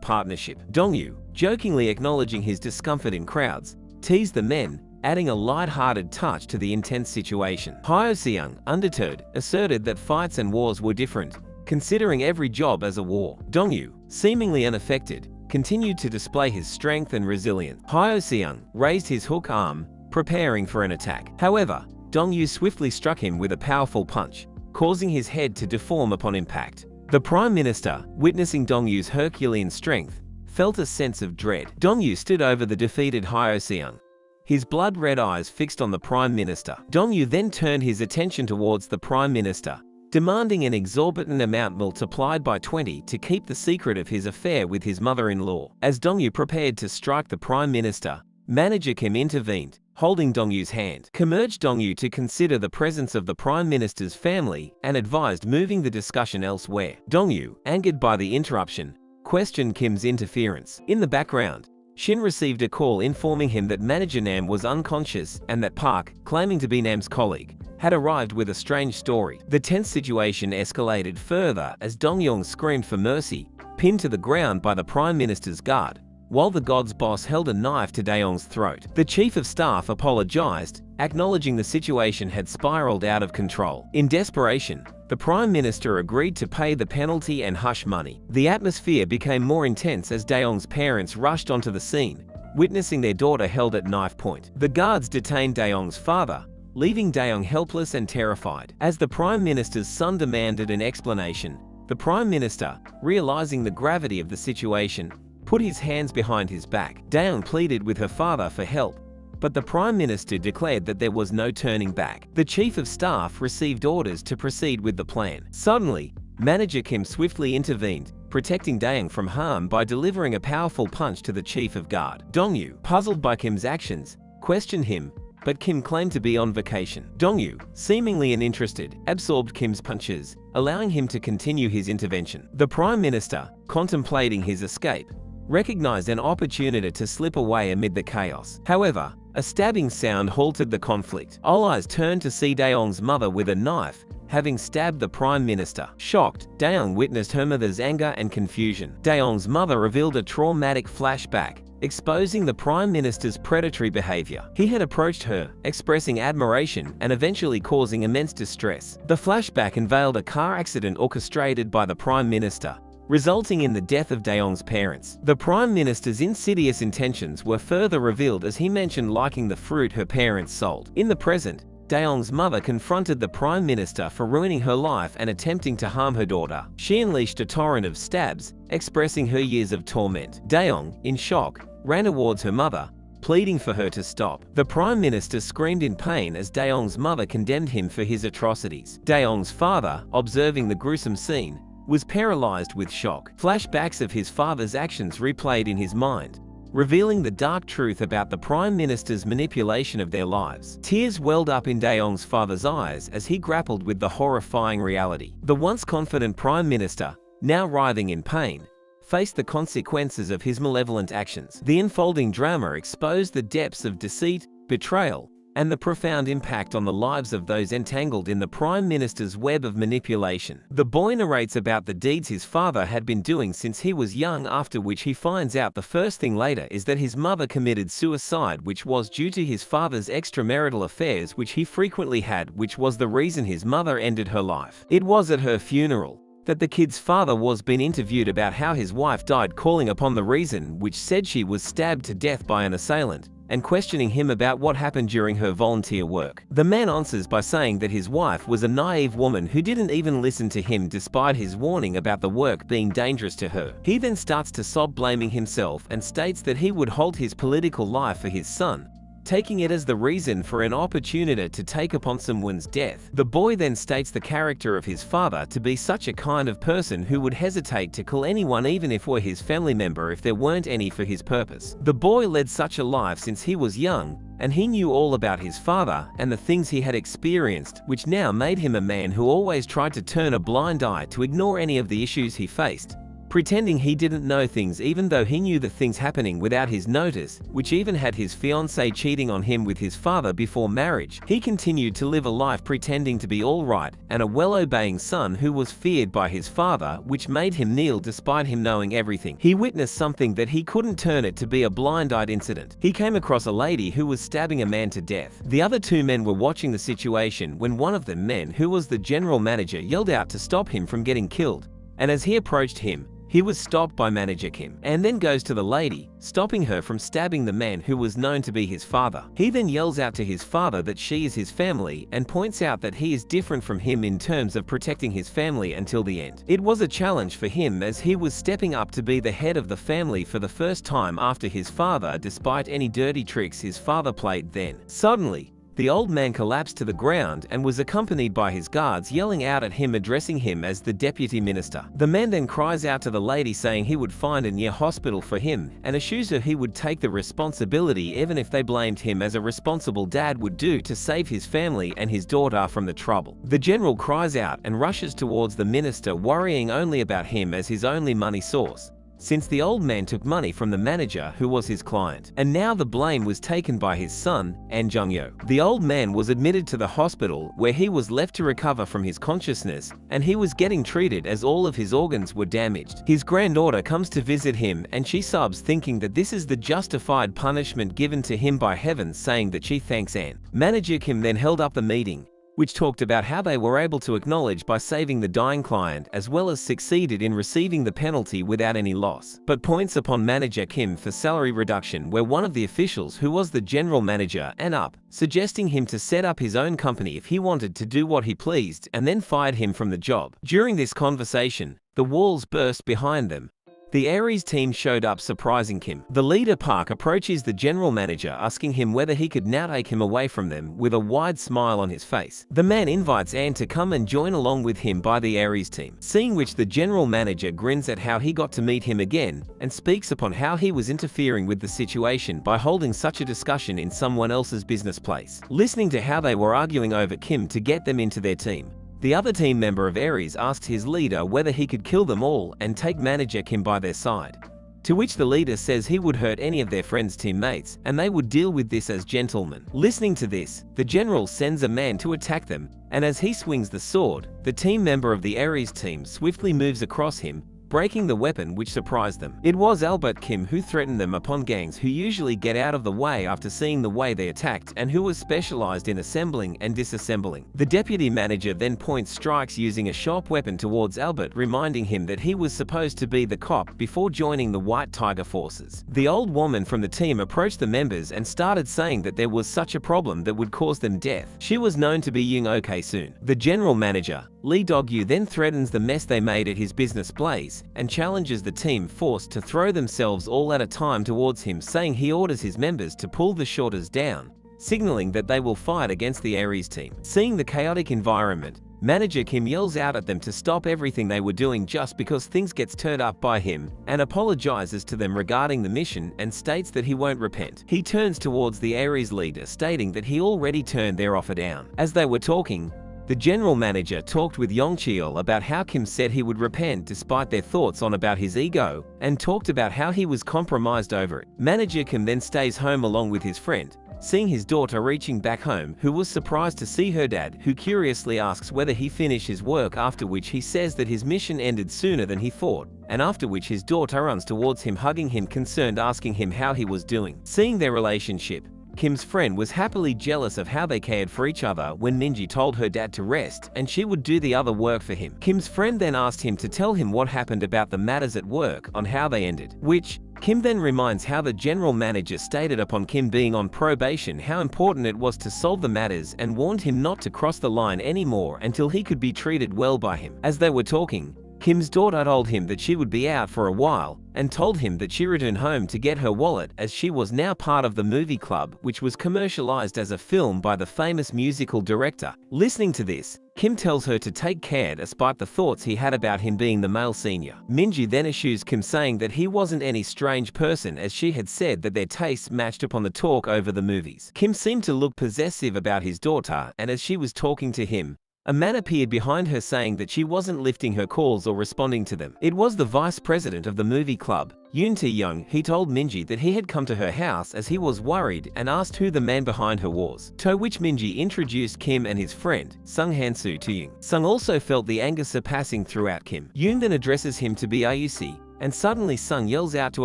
partnership. Dongyu, jokingly acknowledging his discomfort in crowds, teased the men, adding a light-hearted touch to the intense situation. Hyo-sung, undeterred, asserted that fights and wars were different, considering every job as a war. Dongyu, seemingly unaffected, continued to display his strength and resilience. Hyo-sung raised his hook arm, preparing for an attack. However, Dongyu swiftly struck him with a powerful punch, causing his head to deform upon impact. The Prime Minister, witnessing Dongyu's Herculean strength, felt a sense of dread. Dongyu stood over the defeated Hyo-sung, his blood-red eyes fixed on the Prime Minister. Dongyu then turned his attention towards the Prime Minister, demanding an exorbitant amount multiplied by 20 to keep the secret of his affair with his mother-in-law. As Dongyu prepared to strike the Prime Minister, manager Kim intervened, holding Dongyu's hand. Kim urged Dongyu to consider the presence of the Prime Minister's family and advised moving the discussion elsewhere. Dongyu, angered by the interruption, questioned Kim's interference. In the background, Shin received a call informing him that manager Nam was unconscious and that Park, claiming to be Nam's colleague, had arrived with a strange story. The tense situation escalated further as Dongyong screamed for mercy, pinned to the ground by the Prime Minister's guard, while the god's boss held a knife to Daeong's throat. The chief of staff apologized, acknowledging the situation had spiraled out of control. In desperation, the Prime Minister agreed to pay the penalty and hush money. The atmosphere became more intense as Daeong's parents rushed onto the scene, witnessing their daughter held at knife point. The guards detained Daeong's father, leaving Daeong helpless and terrified. As the Prime Minister's son demanded an explanation, the Prime Minister, realizing the gravity of the situation, put his hands behind his back. Daeong pleaded with her father for help, but the Prime Minister declared that there was no turning back. The Chief of Staff received orders to proceed with the plan. Suddenly, manager Kim swiftly intervened, protecting Daeong from harm by delivering a powerful punch to the Chief of Guard. Dongyu, puzzled by Kim's actions, questioned him, but Kim claimed to be on vacation. Dongyu, seemingly uninterested, absorbed Kim's punches, allowing him to continue his intervention. The Prime Minister, contemplating his escape, recognized an opportunity to slip away amid the chaos. However, a stabbing sound halted the conflict. All eyes turned to see Daeong's mother with a knife, having stabbed the Prime Minister. Shocked, Daeong witnessed her mother's anger and confusion. Daeong's mother revealed a traumatic flashback, exposing the Prime Minister's predatory behavior. He had approached her, expressing admiration and eventually causing immense distress. The flashback unveiled a car accident orchestrated by the Prime Minister, resulting in the death of Daeong's parents. The Prime Minister's insidious intentions were further revealed as he mentioned liking the fruit her parents sold. In the present, Daeong's mother confronted the Prime Minister for ruining her life and attempting to harm her daughter. She unleashed a torrent of stabs, expressing her years of torment. Daeong, in shock, ran towards her mother, pleading for her to stop. The Prime Minister screamed in pain as Daeong's mother condemned him for his atrocities. Daeong's father, observing the gruesome scene, was paralyzed with shock. Flashbacks of his father's actions replayed in his mind, revealing the dark truth about the Prime Minister's manipulation of their lives. Tears welled up in Daeong's father's eyes as he grappled with the horrifying reality. The once confident Prime Minister, now writhing in pain, faced the consequences of his malevolent actions. The unfolding drama exposed the depths of deceit, betrayal, and the profound impact on the lives of those entangled in the Prime Minister's web of manipulation. The boy narrates about the deeds his father had been doing since he was young, after which he finds out the first thing later is that his mother committed suicide, which was due to his father's extramarital affairs which he frequently had, which was the reason his mother ended her life. It was at her funeral that the kid's father was being interviewed about how his wife died, calling upon the reason, which said she was stabbed to death by an assailant, and questioning him about what happened during her volunteer work. The man answers by saying that his wife was a naive woman who didn't even listen to him despite his warning about the work being dangerous to her. He then starts to sob, blaming himself, and states that he would halt his political life for his son, taking it as the reason for an opportunity to take upon someone's death. The boy then states the character of his father to be such a kind of person who would hesitate to kill anyone even if were his family member if there weren't any for his purpose. The boy led such a life since he was young, and he knew all about his father and the things he had experienced, which now made him a man who always tried to turn a blind eye to ignore any of the issues he faced, pretending he didn't know things even though he knew the things happening without his notice, which even had his fiancée cheating on him with his father before marriage. He continued to live a life pretending to be all right and a well-obeying son who was feared by his father, which made him kneel despite him knowing everything. He witnessed something that he couldn't turn it to be a blind-eyed incident. He came across a lady who was stabbing a man to death. The other two men were watching the situation when one of the men, who was the general manager, yelled out to stop him from getting killed, and as he approached him, he was stopped by Manager Kim, and then goes to the lady, stopping her from stabbing the man who was known to be his father. He then yells out to his father that she is his family and points out that he is different from him in terms of protecting his family until the end. It was a challenge for him as he was stepping up to be the head of the family for the first time after his father, despite any dirty tricks his father played then. Suddenly, the old man collapsed to the ground and was accompanied by his guards yelling out at him, addressing him as the deputy minister. The man then cries out to the lady saying he would find a near hospital for him and assures her he would take the responsibility even if they blamed him, as a responsible dad would do, to save his family and his daughter from the trouble. The general cries out and rushes towards the minister, worrying only about him as his only money source, since the old man took money from the manager who was his client. And now the blame was taken by his son, An Jung-yo. The old man was admitted to the hospital where he was left to recover from his consciousness, and he was getting treated as all of his organs were damaged. His granddaughter comes to visit him and she sobs, thinking that this is the justified punishment given to him by heaven, saying that she thanks An. Manager Kim then held up the meeting, which talked about how they were able to acknowledge by saving the dying client as well as succeeded in receiving the penalty without any loss, but points upon Manager Kim for salary reduction, where one of the officials, who was the general manager, and up, suggesting him to set up his own company if he wanted to do what he pleased, and then fired him from the job. During this conversation, the walls burst behind them. The Aries team showed up, surprising Kim. The leader Park approaches the general manager, asking him whether he could now take him away from them, with a wide smile on his face. The man invites Anne to come and join along with him by the Aries team, seeing which the general manager grins at how he got to meet him again, and speaks upon how he was interfering with the situation by holding such a discussion in someone else's business place. Listening to how they were arguing over Kim to get them into their team, the other team member of Aries asked his leader whether he could kill them all and take Manager Kim by their side, to which the leader says he would hurt any of their friends' teammates and they would deal with this as gentlemen. Listening to this, the general sends a man to attack them, and as he swings the sword, the team member of the Aries team swiftly moves across him, breaking the weapon, which surprised them. It was Albert Kim who threatened them upon gangs who usually get out of the way after seeing the way they attacked, and who was specialized in assembling and disassembling. The deputy manager then points strikes using a sharp weapon towards Albert, reminding him that he was supposed to be the cop before joining the White Tiger forces. The old woman from the team approached the members and started saying that there was such a problem that would cause them death. She was known to be Young Ok Soon. The general manager, Lee Dog-yu, then threatens the mess they made at his business Blaze, and challenges the team forced to throw themselves all at a time towards him, saying he orders his members to pull the shoulders down, signaling that they will fight against the Aries team. Seeing the chaotic environment, Manager Kim yells out at them to stop everything they were doing just because things gets turned up by him, and apologizes to them regarding the mission and states that he won't repent. He turns towards the Aries leader, stating that he already turned their offer down. As they were talking, The general manager talked with Yongcheol about how Kim said he would repent despite their thoughts on about his ego, and talked about how he was compromised over it. Manager Kim then stays home along with his friend, seeing his daughter reaching back home, who was surprised to see her dad, who curiously asks whether he finished his work, after which he says that his mission ended sooner than he thought, and after which his daughter runs towards him, hugging him, concerned, asking him how he was doing. Seeing their relationship, Kim's friend was happily jealous of how they cared for each other when Minji told her dad to rest and she would do the other work for him. Kim's friend then asked him to tell him what happened about the matters at work on how they ended, which Kim then reminds how the general manager stated upon Kim being on probation how important it was to solve the matters and warned him not to cross the line anymore until he could be treated well by him. As they were talking, Kim's daughter told him that she would be out for a while and told him that she returned home to get her wallet, as she was now part of the movie club, which was commercialized as a film by the famous musical director. Listening to this, Kim tells her to take care despite the thoughts he had about him being the male senior. Minji then assures Kim, saying that he wasn't any strange person, as she had said that their tastes matched upon the talk over the movies. Kim seemed to look possessive about his daughter, and as she was talking to him, a man appeared behind her saying that she wasn't lifting her calls or responding to them. It was the vice president of the movie club, Yoon Tae-young. He told Minji that he had come to her house as he was worried and asked who the man behind her was, to which Minji introduced Kim and his friend, Sung Han-soo, to Yoon. Sung also felt the anger surpassing throughout Kim. Yoon then addresses him to be Ayusi, and suddenly Sung yells out to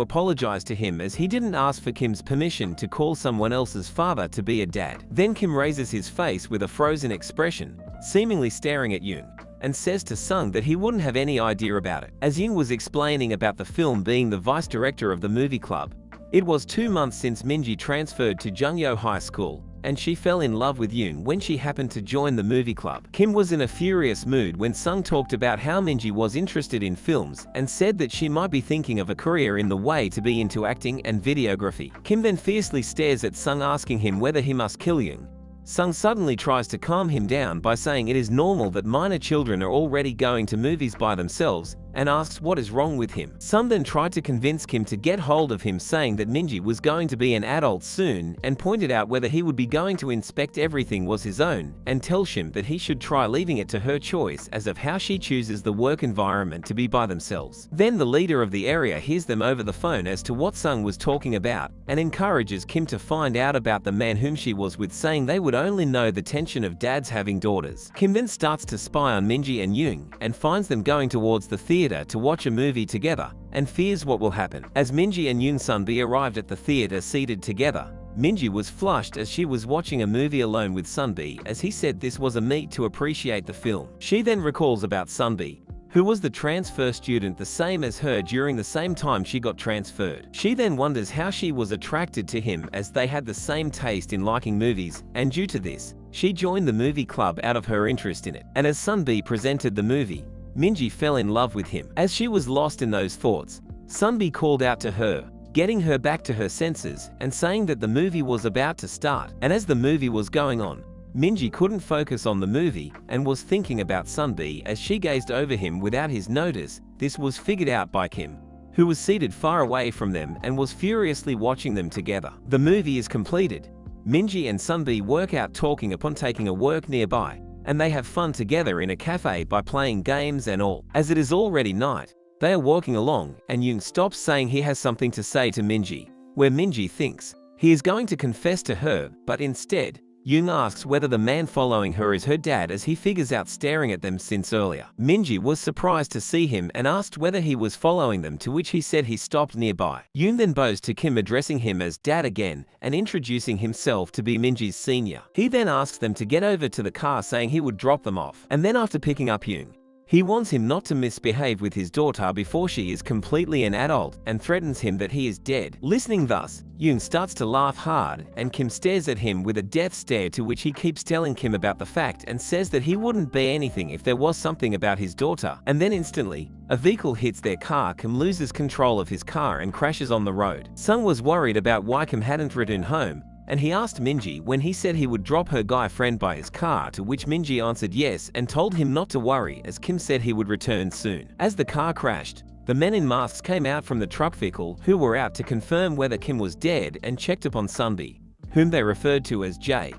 apologize to him as he didn't ask for Kim's permission to call someone else's father to be a dad. Then Kim raises his face with a frozen expression, seemingly staring at Yoon, and says to Sung that he wouldn't have any idea about it. As Yoon was explaining about the film being the vice director of the movie club, it was 2 months since Minji transferred to Jungyo High School, and she fell in love with Yoon when she happened to join the movie club. Kim was in a furious mood when Sung talked about how Minji was interested in films and said that she might be thinking of a career in the way to be into acting and videography. Kim then fiercely stares at Sung, asking him whether he must kill Yoon. Sung suddenly tries to calm him down by saying it is normal that minor children are already going to movies by themselves, and asks what is wrong with him. Sung then tried to convince Kim to get hold of him, saying that Minji was going to be an adult soon, and pointed out whether he would be going to inspect everything was his own, and tells him that he should try leaving it to her choice as of how she chooses the work environment to be by themselves. Then the leader of the area hears them over the phone as to what Sung was talking about, and encourages Kim to find out about the man whom she was with, saying they would only know the tension of dads having daughters. Kim then starts to spy on Minji and Yoon, and finds them going towards the theater to watch a movie together, and fears what will happen. As Minji and Yoon Sunbi arrived at the theater seated together, Minji was flushed as she was watching a movie alone with Sunbi, as he said this was a meet to appreciate the film. She then recalls about Sunbi, who was the transfer student the same as her during the same time she got transferred. She then wonders how she was attracted to him, as they had the same taste in liking movies, and due to this, she joined the movie club out of her interest in it. And as Sunbi presented the movie, Minji fell in love with him. As she was lost in those thoughts, Sunbi called out to her, getting her back to her senses and saying that the movie was about to start. And as the movie was going on, Minji couldn't focus on the movie and was thinking about Sunbi as she gazed over him without his notice. This was figured out by Kim, who was seated far away from them and was furiously watching them together. The movie is completed. Minji and Sunbi work out talking upon taking a work nearby, and they have fun together in a cafe by playing games and all. As it is already night, they are walking along, and Yoon stops, saying he has something to say to Minji, where Minji thinks he is going to confess to her, but instead, Yoon asks whether the man following her is her dad, as he figures out staring at them since earlier. Minji was surprised to see him and asked whether he was following them, to which he said he stopped nearby. Yoon then bows to Kim, addressing him as dad again and introducing himself to be Minji's senior. He then asks them to get over to the car, saying he would drop them off, and then after picking up Yoon, he wants him not to misbehave with his daughter before she is completely an adult, and threatens him that he is dead. Listening thus, Yoon starts to laugh hard, and Kim stares at him with a death stare, to which he keeps telling Kim about the fact and says that he wouldn't be anything if there was something about his daughter. And then instantly, a vehicle hits their car. Kim loses control of his car and crashes on the road. Sung was worried about why Kim hadn't returned home, and he asked Minji when he said he would drop her guy friend by his car, to which Minji answered yes and told him not to worry, as Kim said he would return soon. As the car crashed, the men in masks came out from the truck vehicle, who were out to confirm whether Kim was dead, and checked upon Sunbi, whom they referred to as Jay.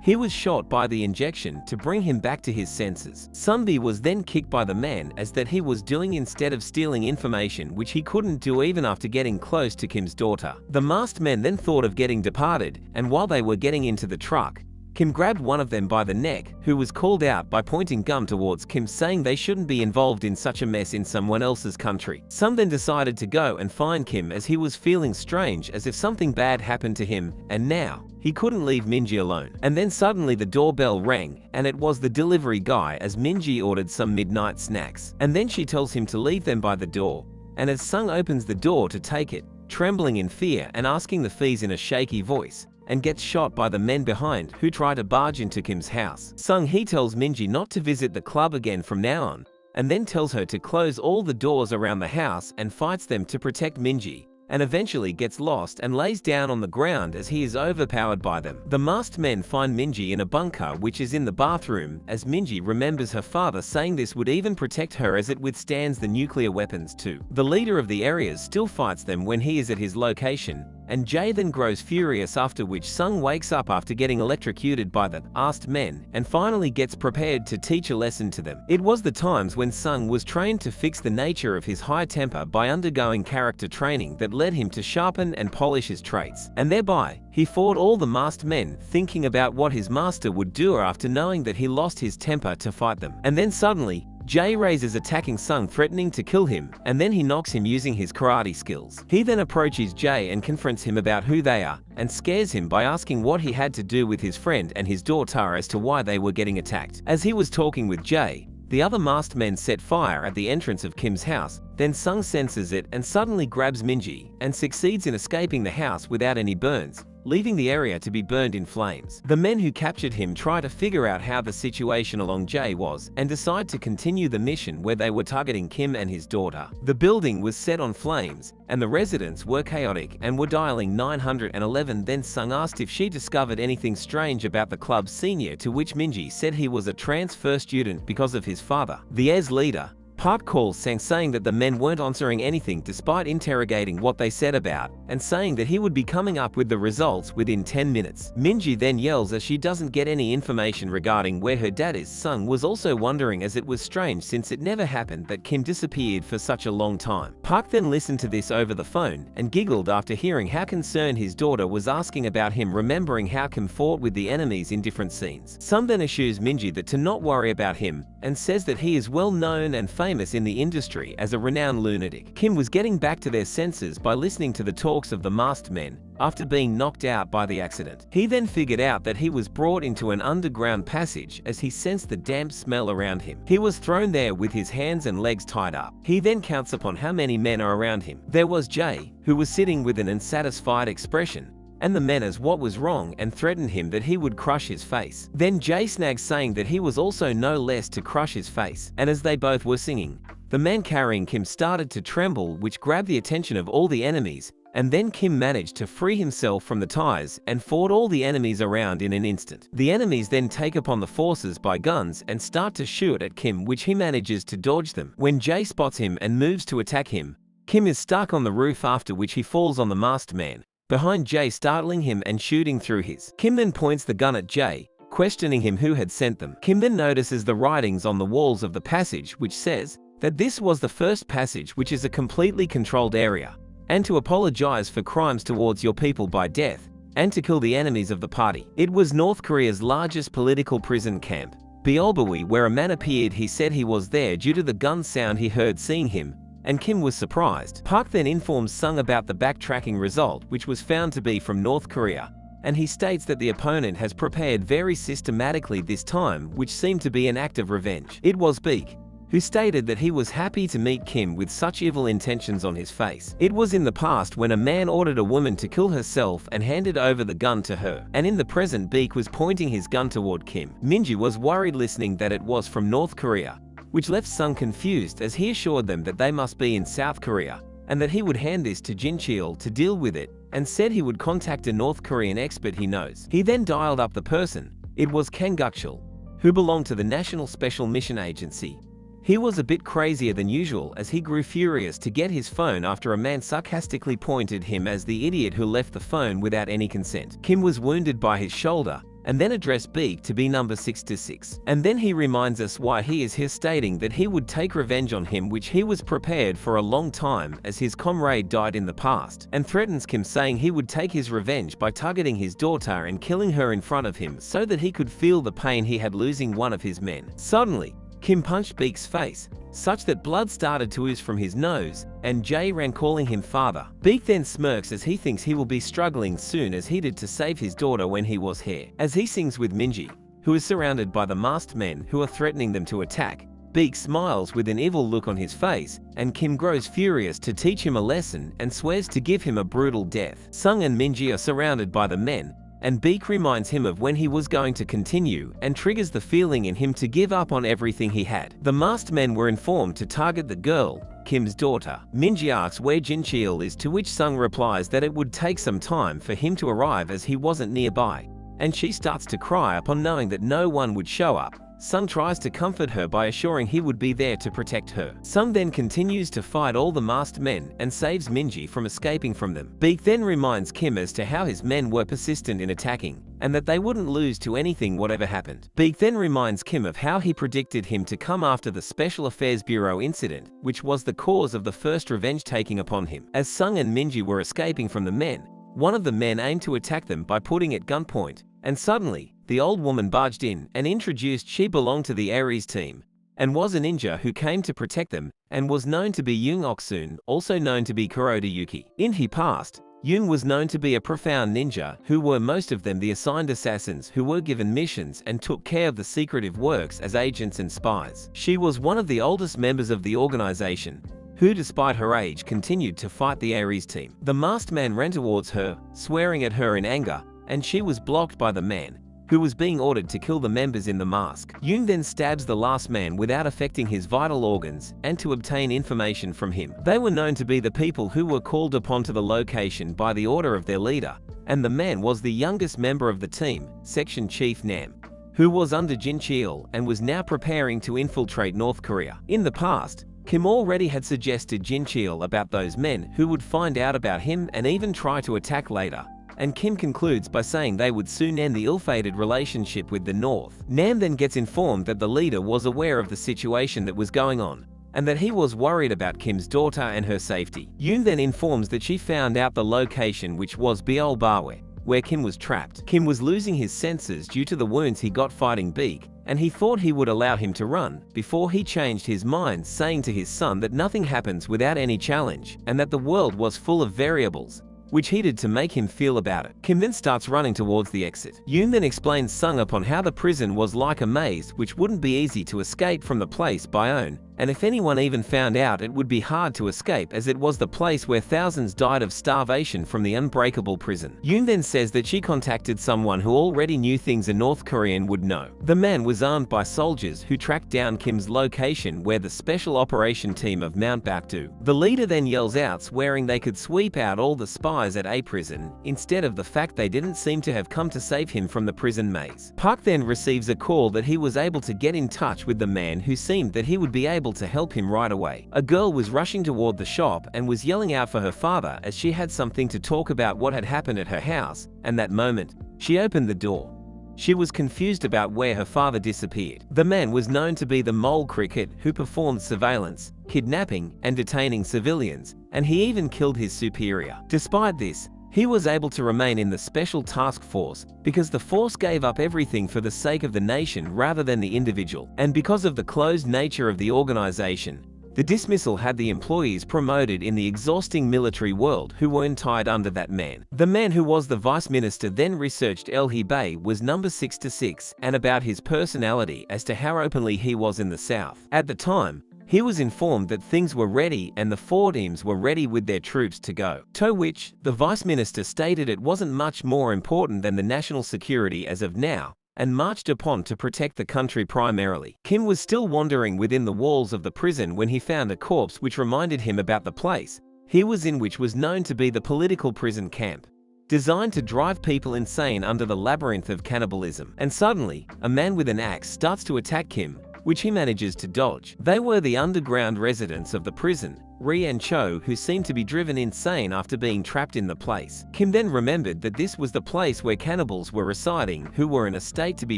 He was shot by the injection to bring him back to his senses. Sunbi was then kicked by the man as that he was doing instead of stealing information which he couldn't do even after getting close to Kim's daughter. The masked men then thought of getting departed, and while they were getting into the truck, Kim grabbed one of them by the neck, who was called out by pointing gun towards Kim, saying they shouldn't be involved in such a mess in someone else's country. Sung then decided to go and find Kim as he was feeling strange, as if something bad happened to him, and now he couldn't leave Minji alone. And then suddenly the doorbell rang, and it was the delivery guy as Minji ordered some midnight snacks. And then she tells him to leave them by the door, and as Sung opens the door to take it, trembling in fear and asking the fees in a shaky voice, and gets shot by the men behind who try to barge into Kim's house. Sung Hee tells Minji not to visit the club again from now on, and then tells her to close all the doors around the house and fights them to protect Minji, and eventually gets lost and lays down on the ground as he is overpowered by them. The masked men find Minji in a bunker which is in the bathroom, as Minji remembers her father saying this would even protect her as it withstands the nuclear weapons too. The leader of the areas still fights them when he is at his location, and Jae then grows furious, after which Sung wakes up after getting electrocuted by the masked men and finally gets prepared to teach a lesson to them. It was the times when Sung was trained to fix the nature of his high temper by undergoing character training that led him to sharpen and polish his traits, and thereby he fought all the masked men, thinking about what his master would do after knowing that he lost his temper to fight them. And then suddenly Jae raises attacking Sung, threatening to kill him, and then he knocks him using his karate skills. He then approaches Jae and confronts him about who they are, and scares him by asking what he had to do with his friend and his daughter as to why they were getting attacked. As he was talking with Jae, the other masked men set fire at the entrance of Kim's house, then Sung senses it and suddenly grabs Minji, and succeeds in escaping the house without any burns, leaving the area to be burned in flames. The men who captured him try to figure out how the situation along Jae was, and decide to continue the mission where they were targeting Kim and his daughter. The building was set on flames, and the residents were chaotic and were dialing 911. Then Sung asked if she discovered anything strange about the club's senior, to which Minji said he was a transfer student because of his father. The ES leader, Park calls Sang, saying that the men weren't answering anything despite interrogating what they said about, and saying that he would be coming up with the results within 10 minutes. Minji then yells as she doesn't get any information regarding where her dad is. Sung was also wondering, as it was strange since it never happened that Kim disappeared for such a long time. Park then listened to this over the phone and giggled after hearing how concerned his daughter was, asking about him, remembering how Kim fought with the enemies in different scenes. Sung then assures Minji that to not worry about him, and says that he is well known and famous in the industry as a renowned lunatic. Kim was getting back to their senses by listening to the talks of the masked men after being knocked out by the accident. He then figured out that he was brought into an underground passage as he sensed the damp smell around him. He was thrown there with his hands and legs tied up. He then counts upon how many men are around him. There was Jae, who was sitting with an unsatisfied expression, and the men as what was wrong and threatened him that he would crush his face. Then Jae snags, saying that he was also no less to crush his face, and as they both were singing, the man carrying Kim started to tremble, which grabbed the attention of all the enemies, and then Kim managed to free himself from the ties and fought all the enemies around in an instant. The enemies then take upon the forces by guns and start to shoot at Kim, which he manages to dodge them. When Jae spots him and moves to attack him, Kim is stuck on the roof, after which he falls on the masked man behind Jae, startling him and shooting through his. Kim then points the gun at Jae, questioning him who had sent them. Kim then notices the writings on the walls of the passage, which says that this was the first passage, which is a completely controlled area, and to apologize for crimes towards your people by death, and to kill the enemies of the party. It was North Korea's largest political prison camp, Beolbui, where a man appeared. He said he was there due to the gun sound he heard seeing him, and Kim was surprised. Park then informs Sung about the backtracking result, which was found to be from North Korea, and he states that the opponent has prepared very systematically this time, which seemed to be an act of revenge. It was Beek who stated that he was happy to meet Kim with such evil intentions on his face. It was in the past when a man ordered a woman to kill herself and handed over the gun to her, and in the present Beek was pointing his gun toward Kim. Minji was worried listening that it was from North Korea, which left Sung confused, as he assured them that they must be in South Korea, and that he would hand this to Jin Cheol to deal with it, and said he would contact a North Korean expert he knows. He then dialed up the person. It was Kang Gukchul, who belonged to the National Special Mission Agency. He was a bit crazier than usual, as he grew furious to get his phone after a man sarcastically pointed him as the idiot who left the phone without any consent. Kim was wounded by his shoulder, and then address Beak to be number 66. And then he reminds us why he is here, stating that he would take revenge on him, which he was prepared for a long time as his comrade died in the past, and threatens Kim, saying he would take his revenge by targeting his daughter and killing her in front of him so that he could feel the pain he had losing one of his men. Suddenly, Kim punched Beak's face, such that blood started to ooze from his nose, and Jay ran calling him father. Beak then smirks as he thinks he will be struggling soon as he did to save his daughter when he was here. As he sings with Minji, who is surrounded by the masked men who are threatening them to attack, Beak smiles with an evil look on his face, and Kim grows furious to teach him a lesson and swears to give him a brutal death. Sung and Minji are surrounded by the men, and Beak reminds him of when he was going to continue and triggers the feeling in him to give up on everything he had. The masked men were informed to target the girl, Kim's daughter. Minji asks where Jincheol is, to which Sung replies that it would take some time for him to arrive as he wasn't nearby, and she starts to cry upon knowing that no one would show up. Sung tries to comfort her by assuring he would be there to protect her. Sung then continues to fight all the masked men and saves Minji from escaping from them. Beak then reminds Kim as to how his men were persistent in attacking, and that they wouldn't lose to anything whatever happened. Beak then reminds Kim of how he predicted him to come after the Special Affairs Bureau incident, which was the cause of the first revenge taking upon him. As Sung and Minji were escaping from the men, one of the men aimed to attack them by putting at gunpoint, and suddenly, the old woman barged in and introduced she belonged to the Ares team, and was a ninja who came to protect them, and was known to be Yoon Oksun, also known to be Kuroda Yuki. In his past, Yoon was known to be a profound ninja, who were most of them the assigned assassins who were given missions and took care of the secretive works as agents and spies. She was one of the oldest members of the organization, who despite her age continued to fight the Ares team. The masked man ran towards her, swearing at her in anger, and she was blocked by the man, who was being ordered to kill the members in the mask. Yoon then stabs the last man without affecting his vital organs and to obtain information from him. They were known to be the people who were called upon to the location by the order of their leader, and the man was the youngest member of the team, Section Chief Nam, who was under Jincheol and was now preparing to infiltrate North Korea. In the past, Kim already had suggested Jincheol about those men who would find out about him and even try to attack later, and Kim concludes by saying they would soon end the ill-fated relationship with the North. Nam then gets informed that the leader was aware of the situation that was going on, and that he was worried about Kim's daughter and her safety. Yoon then informs that she found out the location, which was Beol Bawe, where Kim was trapped. Kim was losing his senses due to the wounds he got fighting Beak, and he thought he would allow him to run, before he changed his mind, saying to his son that nothing happens without any challenge, and that the world was full of variables, which he did to make him feel about it. Kim then starts running towards the exit. Yoon then explains Sung upon how the prison was like a maze which wouldn't be easy to escape from the place by own, and if anyone even found out, it would be hard to escape as it was the place where thousands died of starvation from the unbreakable prison. Yoon then says that she contacted someone who already knew things a North Korean would know. The man was armed by soldiers who tracked down Kim's location, where the special operation team of Mount Bakdu. The leader then yells out, swearing they could sweep out all the spies at a prison, instead of the fact they didn't seem to have come to save him from the prison maze. Park then receives a call that he was able to get in touch with the man, who seemed that he would be able to help him right away. A girl was rushing toward the shop and was yelling out for her father as she had something to talk about what had happened at her house, and that moment, she opened the door. She was confused about where her father disappeared. The man was known to be the mole cricket who performed surveillance, kidnapping, and detaining civilians, and he even killed his superior. Despite this, he was able to remain in the special task force because the force gave up everything for the sake of the nation rather than the individual. And because of the closed nature of the organization, the dismissal had the employees promoted in the exhausting military world who weren't tied under that man. The man who was the vice minister then researched El Hebei was number 66 and about his personality as to how openly he was in the south. At the time, he was informed that things were ready and the four teams were ready with their troops to go. To which, the vice minister stated it wasn't much more important than the national security as of now, and marched upon to protect the country primarily. Kim was still wandering within the walls of the prison when he found a corpse which reminded him about the place he was in, which was known to be the political prison camp, designed to drive people insane under the labyrinth of cannibalism. And suddenly, a man with an axe starts to attack Kim, which he manages to dodge. They were the underground residents of the prison, Ri and Cho, who seemed to be driven insane after being trapped in the place. Kim then remembered that this was the place where cannibals were residing, who were in a state to be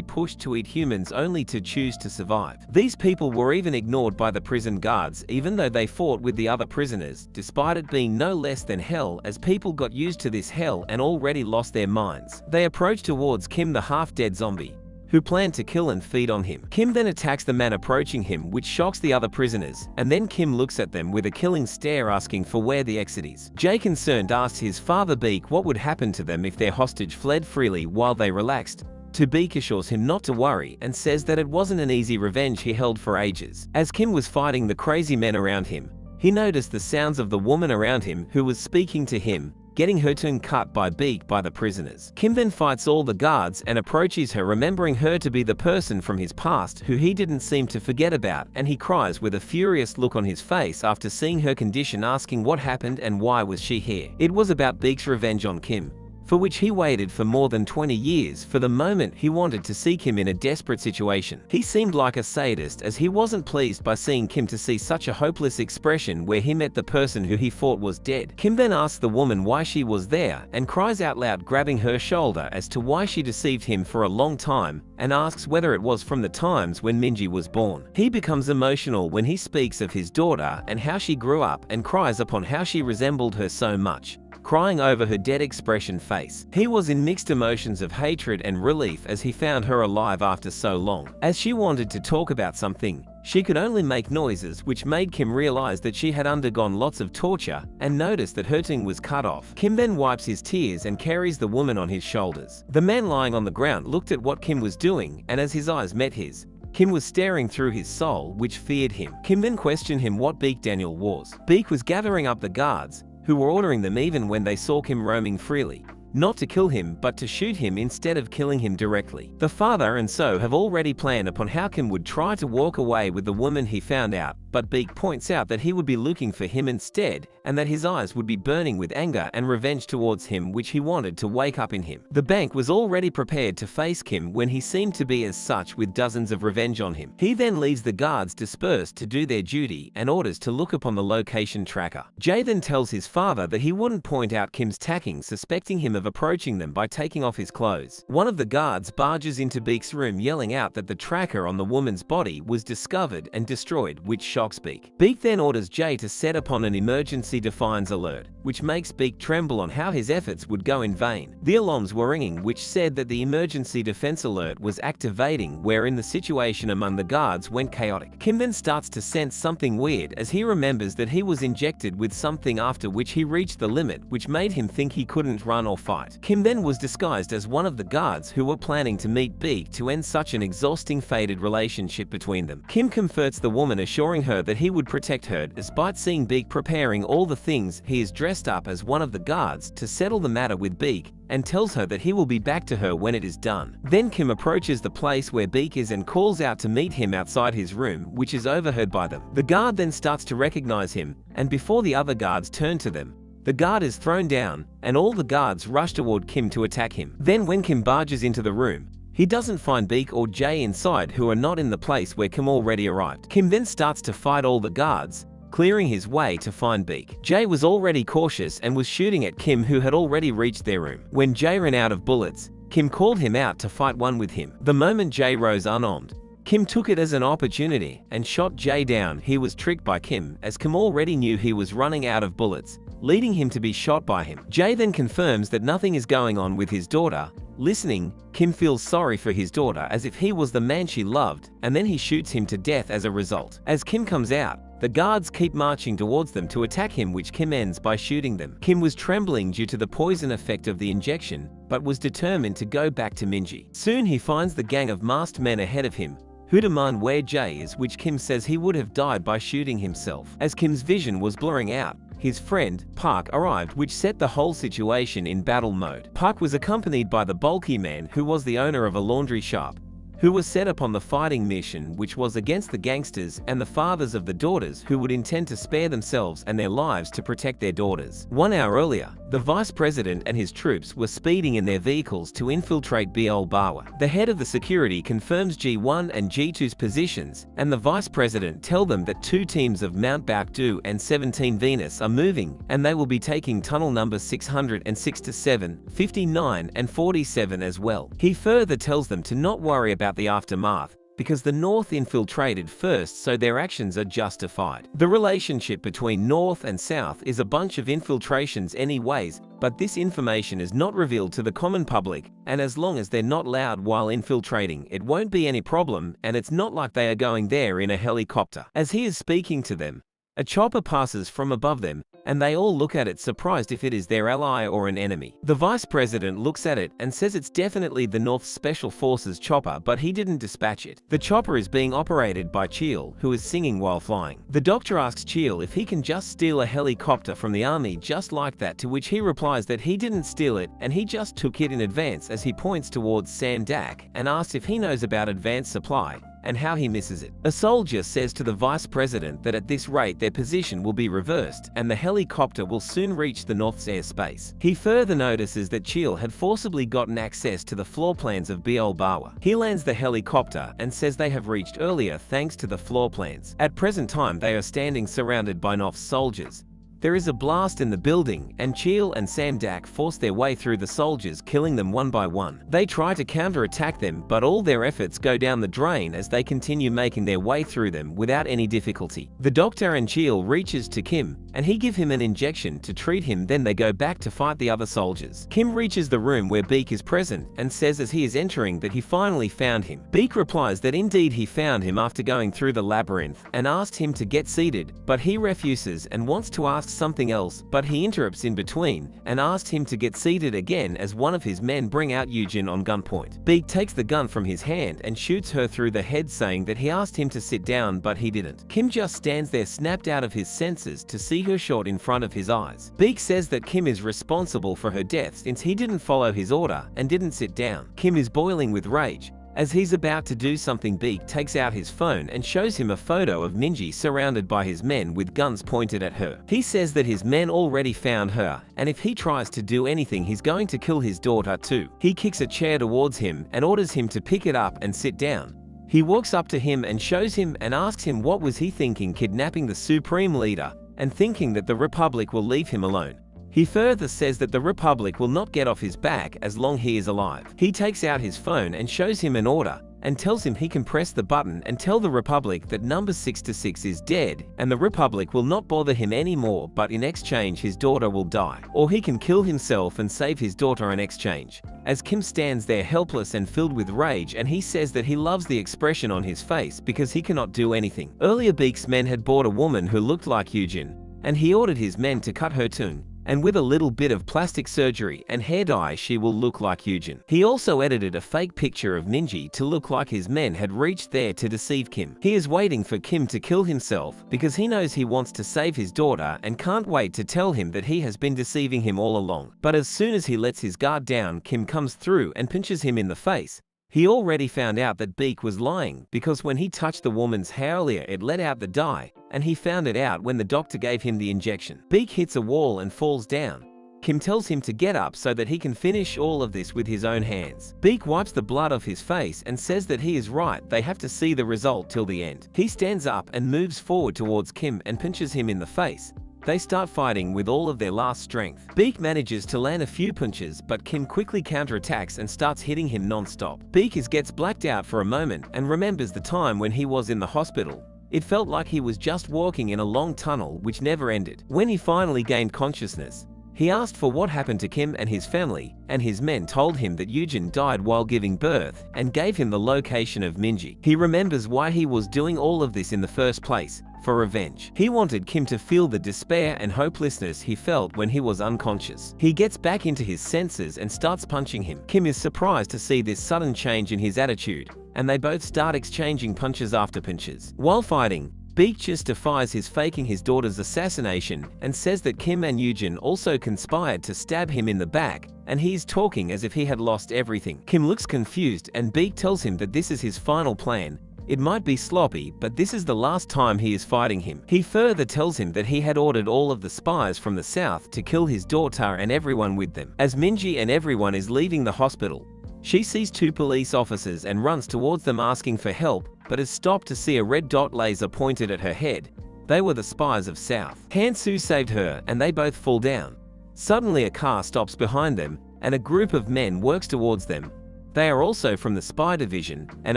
pushed to eat humans only to choose to survive. These people were even ignored by the prison guards, even though they fought with the other prisoners, despite it being no less than hell, as people got used to this hell and already lost their minds. They approached towards Kim, the half-dead zombie, who planned to kill and feed on him. Kim then attacks the man approaching him, which shocks the other prisoners, and then Kim looks at them with a killing stare, asking for where the exit is. Jay, concerned, asks his father Beak what would happen to them if their hostage fled freely while they relaxed. To Beak assures him not to worry and says that it wasn't an easy revenge he held for ages. As Kim was fighting the crazy men around him, he noticed the sounds of the woman around him who was speaking to him, getting her tongue cut by Beak by the prisoners. Kim then fights all the guards and approaches her, remembering her to be the person from his past who he didn't seem to forget about, and he cries with a furious look on his face after seeing her condition, asking what happened and why was she here. It was about Beak's revenge on Kim, for which he waited for more than 20 years for the moment he wanted to see Kim in a desperate situation. He seemed like a sadist, as he wasn't pleased by seeing Kim to see such a hopeless expression where he met the person who he thought was dead. Kim then asks the woman why she was there and cries out loud, grabbing her shoulder, as to why she deceived him for a long time, and asks whether it was from the times when Minji was born. He becomes emotional when he speaks of his daughter and how she grew up, and cries upon how she resembled her so much, crying over her dead expression face. He was in mixed emotions of hatred and relief as he found her alive after so long. As she wanted to talk about something, she could only make noises, which made Kim realize that she had undergone lots of torture and noticed that her tongue was cut off. Kim then wipes his tears and carries the woman on his shoulders. The man lying on the ground looked at what Kim was doing, and as his eyes met his, Kim was staring through his soul, which feared him. Kim then questioned him what Beak Daniel was. Beak was gathering up the guards, who were ordering them, even when they saw Kim roaming freely, not to kill him but to shoot him instead of killing him directly. The father and So have already planned upon how Kim would try to walk away with the woman he found out, but Beak points out that he would be looking for him instead, and that his eyes would be burning with anger and revenge towards him, which he wanted to wake up in him. The bank was already prepared to face Kim when he seemed to be as such, with dozens of revenge on him. He then leaves the guards dispersed to do their duty and orders to look upon the location tracker. Jay then tells his father that he wouldn't point out Kim's tacking, suspecting him of approaching them by taking off his clothes. One of the guards barges into Beak's room, yelling out that the tracker on the woman's body was discovered and destroyed, which shocks Beak. Beak then orders Jay to set upon an emergency defiance alert, which makes Beak tremble on how his efforts would go in vain. The alarms were ringing, which said that the emergency defense alert was activating, wherein the situation among the guards went chaotic. Kim then starts to sense something weird as he remembers that he was injected with something, after which he reached the limit, which made him think he couldn't run or fight. Kim then was disguised as one of the guards who were planning to meet Beak to end such an exhausting, fated relationship between them. Kim comforts the woman, assuring her that he would protect her, despite seeing Beak preparing all the things. He is dressed up as one of the guards to settle the matter with Beak, and tells her that he will be back to her when it is done. Then Kim approaches the place where Beak is and calls out to meet him outside his room, which is overheard by them. The guard then starts to recognize him, and before the other guards turn to them, the guard is thrown down, and all the guards rush toward Kim to attack him. Then when Kim barges into the room, he doesn't find Beak or Jay inside, who are not in the place where Kim already arrived. Kim then starts to fight all the guards, clearing his way to find Beak. Jay was already cautious and was shooting at Kim, who had already reached their room. When Jay ran out of bullets, Kim called him out to fight one with him. The moment Jay rose unarmed, Kim took it as an opportunity and shot Jay down. He was tricked by Kim, as Kim already knew he was running out of bullets, leading him to be shot by him. Jay then confirms that nothing is going on with his daughter. Listening, Kim feels sorry for his daughter as if he was the man she loved, and then he shoots him to death as a result. As Kim comes out, the guards keep marching towards them to attack him, which Kim ends by shooting them. Kim was trembling due to the poison effect of the injection, but was determined to go back to Minji. Soon he finds the gang of masked men ahead of him, who demand where Jay is, which Kim says he would have died by shooting himself. As Kim's vision was blurring out, his friend, Park, arrived, which set the whole situation in battle mode. Park was accompanied by the bulky man who was the owner of a laundry shop, who was set upon the fighting mission, which was against the gangsters and the fathers of the daughters who would intend to spare themselves and their lives to protect their daughters. 1 hour earlier, the vice president and his troops were speeding in their vehicles to infiltrate Bawa. The head of the security confirms G1 and G2's positions, and the vice president tell them that 2 teams of Mount Baekdu and 17 Venus are moving, and they will be taking tunnel numbers 606 to 7, 59 and 47 as well. He further tells them to not worry about the aftermath, because the North infiltrated first, so their actions are justified. The relationship between North and South is a bunch of infiltrations anyways, but this information is not revealed to the common public, and as long as they're not loud while infiltrating, it won't be any problem, and it's not like they are going there in a helicopter. As he is speaking to them, a chopper passes from above them, and they all look at it surprised if it is their ally or an enemy. The vice president looks at it and says it's definitely the North's Special Forces chopper, but he didn't dispatch it. The chopper is being operated by Cheel, who is singing while flying. The doctor asks Cheel if he can just steal a helicopter from the army just like that, to which he replies that he didn't steal it and he just took it in advance, as he points towards Sam Dak and asks if he knows about advanced supply and how he misses it. A soldier says to the vice president that at this rate their position will be reversed and the helicopter will soon reach the North's airspace. He further notices that Cheel had forcibly gotten access to the floor plans of Bawa. He lands the helicopter and says they have reached earlier thanks to the floor plans. At present time they are standing surrounded by North's soldiers. There is a blast in the building, and Cheel and Sam Dak force their way through the soldiers, killing them one by one. They try to counterattack them, but all their efforts go down the drain as they continue making their way through them without any difficulty. The doctor and Cheel reaches to Kim, and he gives him an injection to treat him, then they go back to fight the other soldiers. Kim reaches the room where Beak is present, and says as he is entering that he finally found him. Beak replies that indeed he found him after going through the labyrinth, and asks him to get seated, but he refuses and wants to ask something else, but he interrupts in between and asks him to get seated again as one of his men bring out Eugene on gunpoint. Beak takes the gun from his hand and shoots her through the head, saying that he asked him to sit down but he didn't. Kim just stands there snapped out of his senses to see her shot in front of his eyes. Beak says that Kim is responsible for her death since he didn't follow his order and didn't sit down. Kim is boiling with rage. As he's about to do something, Beak takes out his phone and shows him a photo of Minji surrounded by his men with guns pointed at her. He says that his men already found her, and if he tries to do anything he's going to kill his daughter too. He kicks a chair towards him and orders him to pick it up and sit down. He walks up to him and shows him and asks him what was he thinking kidnapping the supreme leader and thinking that the Republic will leave him alone. He further says that the Republic will not get off his back as long he is alive. He takes out his phone and shows him an order and tells him he can press the button and tell the Republic that number 626 is dead and the Republic will not bother him anymore, but in exchange his daughter will die. Or he can kill himself and save his daughter in exchange. As Kim stands there helpless and filled with rage, and he says that he loves the expression on his face because he cannot do anything. Earlier Beak's men had bought a woman who looked like Eugene, and he ordered his men to cut her too. And with a little bit of plastic surgery and hair dye she will look like Eugene. He also edited a fake picture of Minji to look like his men had reached there to deceive Kim. He is waiting for Kim to kill himself because he knows he wants to save his daughter and can't wait to tell him that he has been deceiving him all along. But as soon as he lets his guard down, Kim comes through and pinches him in the face. He already found out that Beak was lying because when he touched the woman's hair earlier it let out the dye, and he found it out when the doctor gave him the injection. Beak hits a wall and falls down. Kim tells him to get up so that he can finish all of this with his own hands. Beak wipes the blood off his face and says that he is right, they have to see the result till the end. He stands up and moves forward towards Kim and pinches him in the face. They start fighting with all of their last strength. Beak manages to land a few punches, but Kim quickly counterattacks and starts hitting him non-stop. Beak gets blacked out for a moment and remembers the time when he was in the hospital. It felt like he was just walking in a long tunnel which never ended. When he finally gained consciousness, he asked for what happened to Kim and his family, and his men told him that Eugene died while giving birth and gave him the location of Minji. He remembers why he was doing all of this in the first place, for revenge. He wanted Kim to feel the despair and hopelessness he felt when he was unconscious. He gets back into his senses and starts punching him. Kim is surprised to see this sudden change in his attitude, and they both start exchanging punches after punches. While fighting, Beak justifies his faking his daughter's assassination and says that Kim and Eugene also conspired to stab him in the back and he is talking as if he had lost everything. Kim looks confused and Beak tells him that this is his final plan. It might be sloppy, but this is the last time he is fighting him. He further tells him that he had ordered all of the spies from the south to kill his daughter and everyone with them. As Minji and everyone is leaving the hospital, she sees two police officers and runs towards them asking for help, but is stopped to see a red dot laser pointed at her head. They were the spies of South. Hansu saved her and they both fall down. Suddenly a car stops behind them and a group of men works towards them. They are also from the spy division and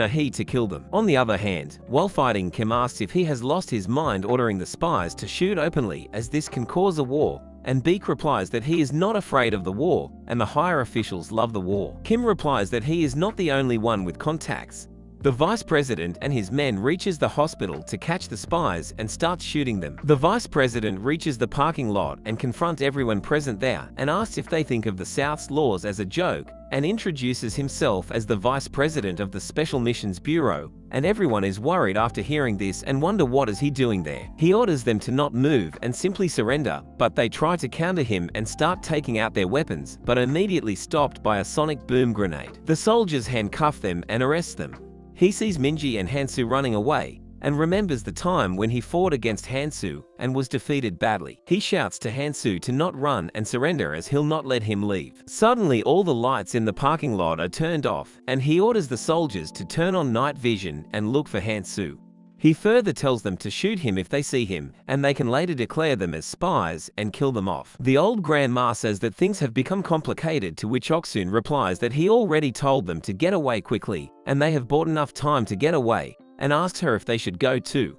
are here to kill them. On the other hand, while fighting, Kim asks if he has lost his mind ordering the spies to shoot openly as this can cause a war, and Beak replies that he is not afraid of the war and the higher officials love the war. Kim replies that he is not the only one with contacts. The vice president and his men reaches the hospital to catch the spies and starts shooting them. The vice president reaches the parking lot and confronts everyone present there and asks if they think of the South's laws as a joke, and introduces himself as the vice president of the Special Missions Bureau, and everyone is worried after hearing this and wonder what is he doing there. He orders them to not move and simply surrender, but they try to counter him and start taking out their weapons, but are immediately stopped by a sonic boom grenade. The soldiers handcuff them and arrest them. He sees Minji and Hansu running away, and remembers the time when he fought against Hansu and was defeated badly. He shouts to Hansu to not run and surrender as he'll not let him leave. Suddenly all the lights in the parking lot are turned off, and he orders the soldiers to turn on night vision and look for Hansu. He further tells them to shoot him if they see him, and they can later declare them as spies and kill them off. The old grandma says that things have become complicated, to which Oksun replies that he already told them to get away quickly, and they have bought enough time to get away, and asks her if they should go too.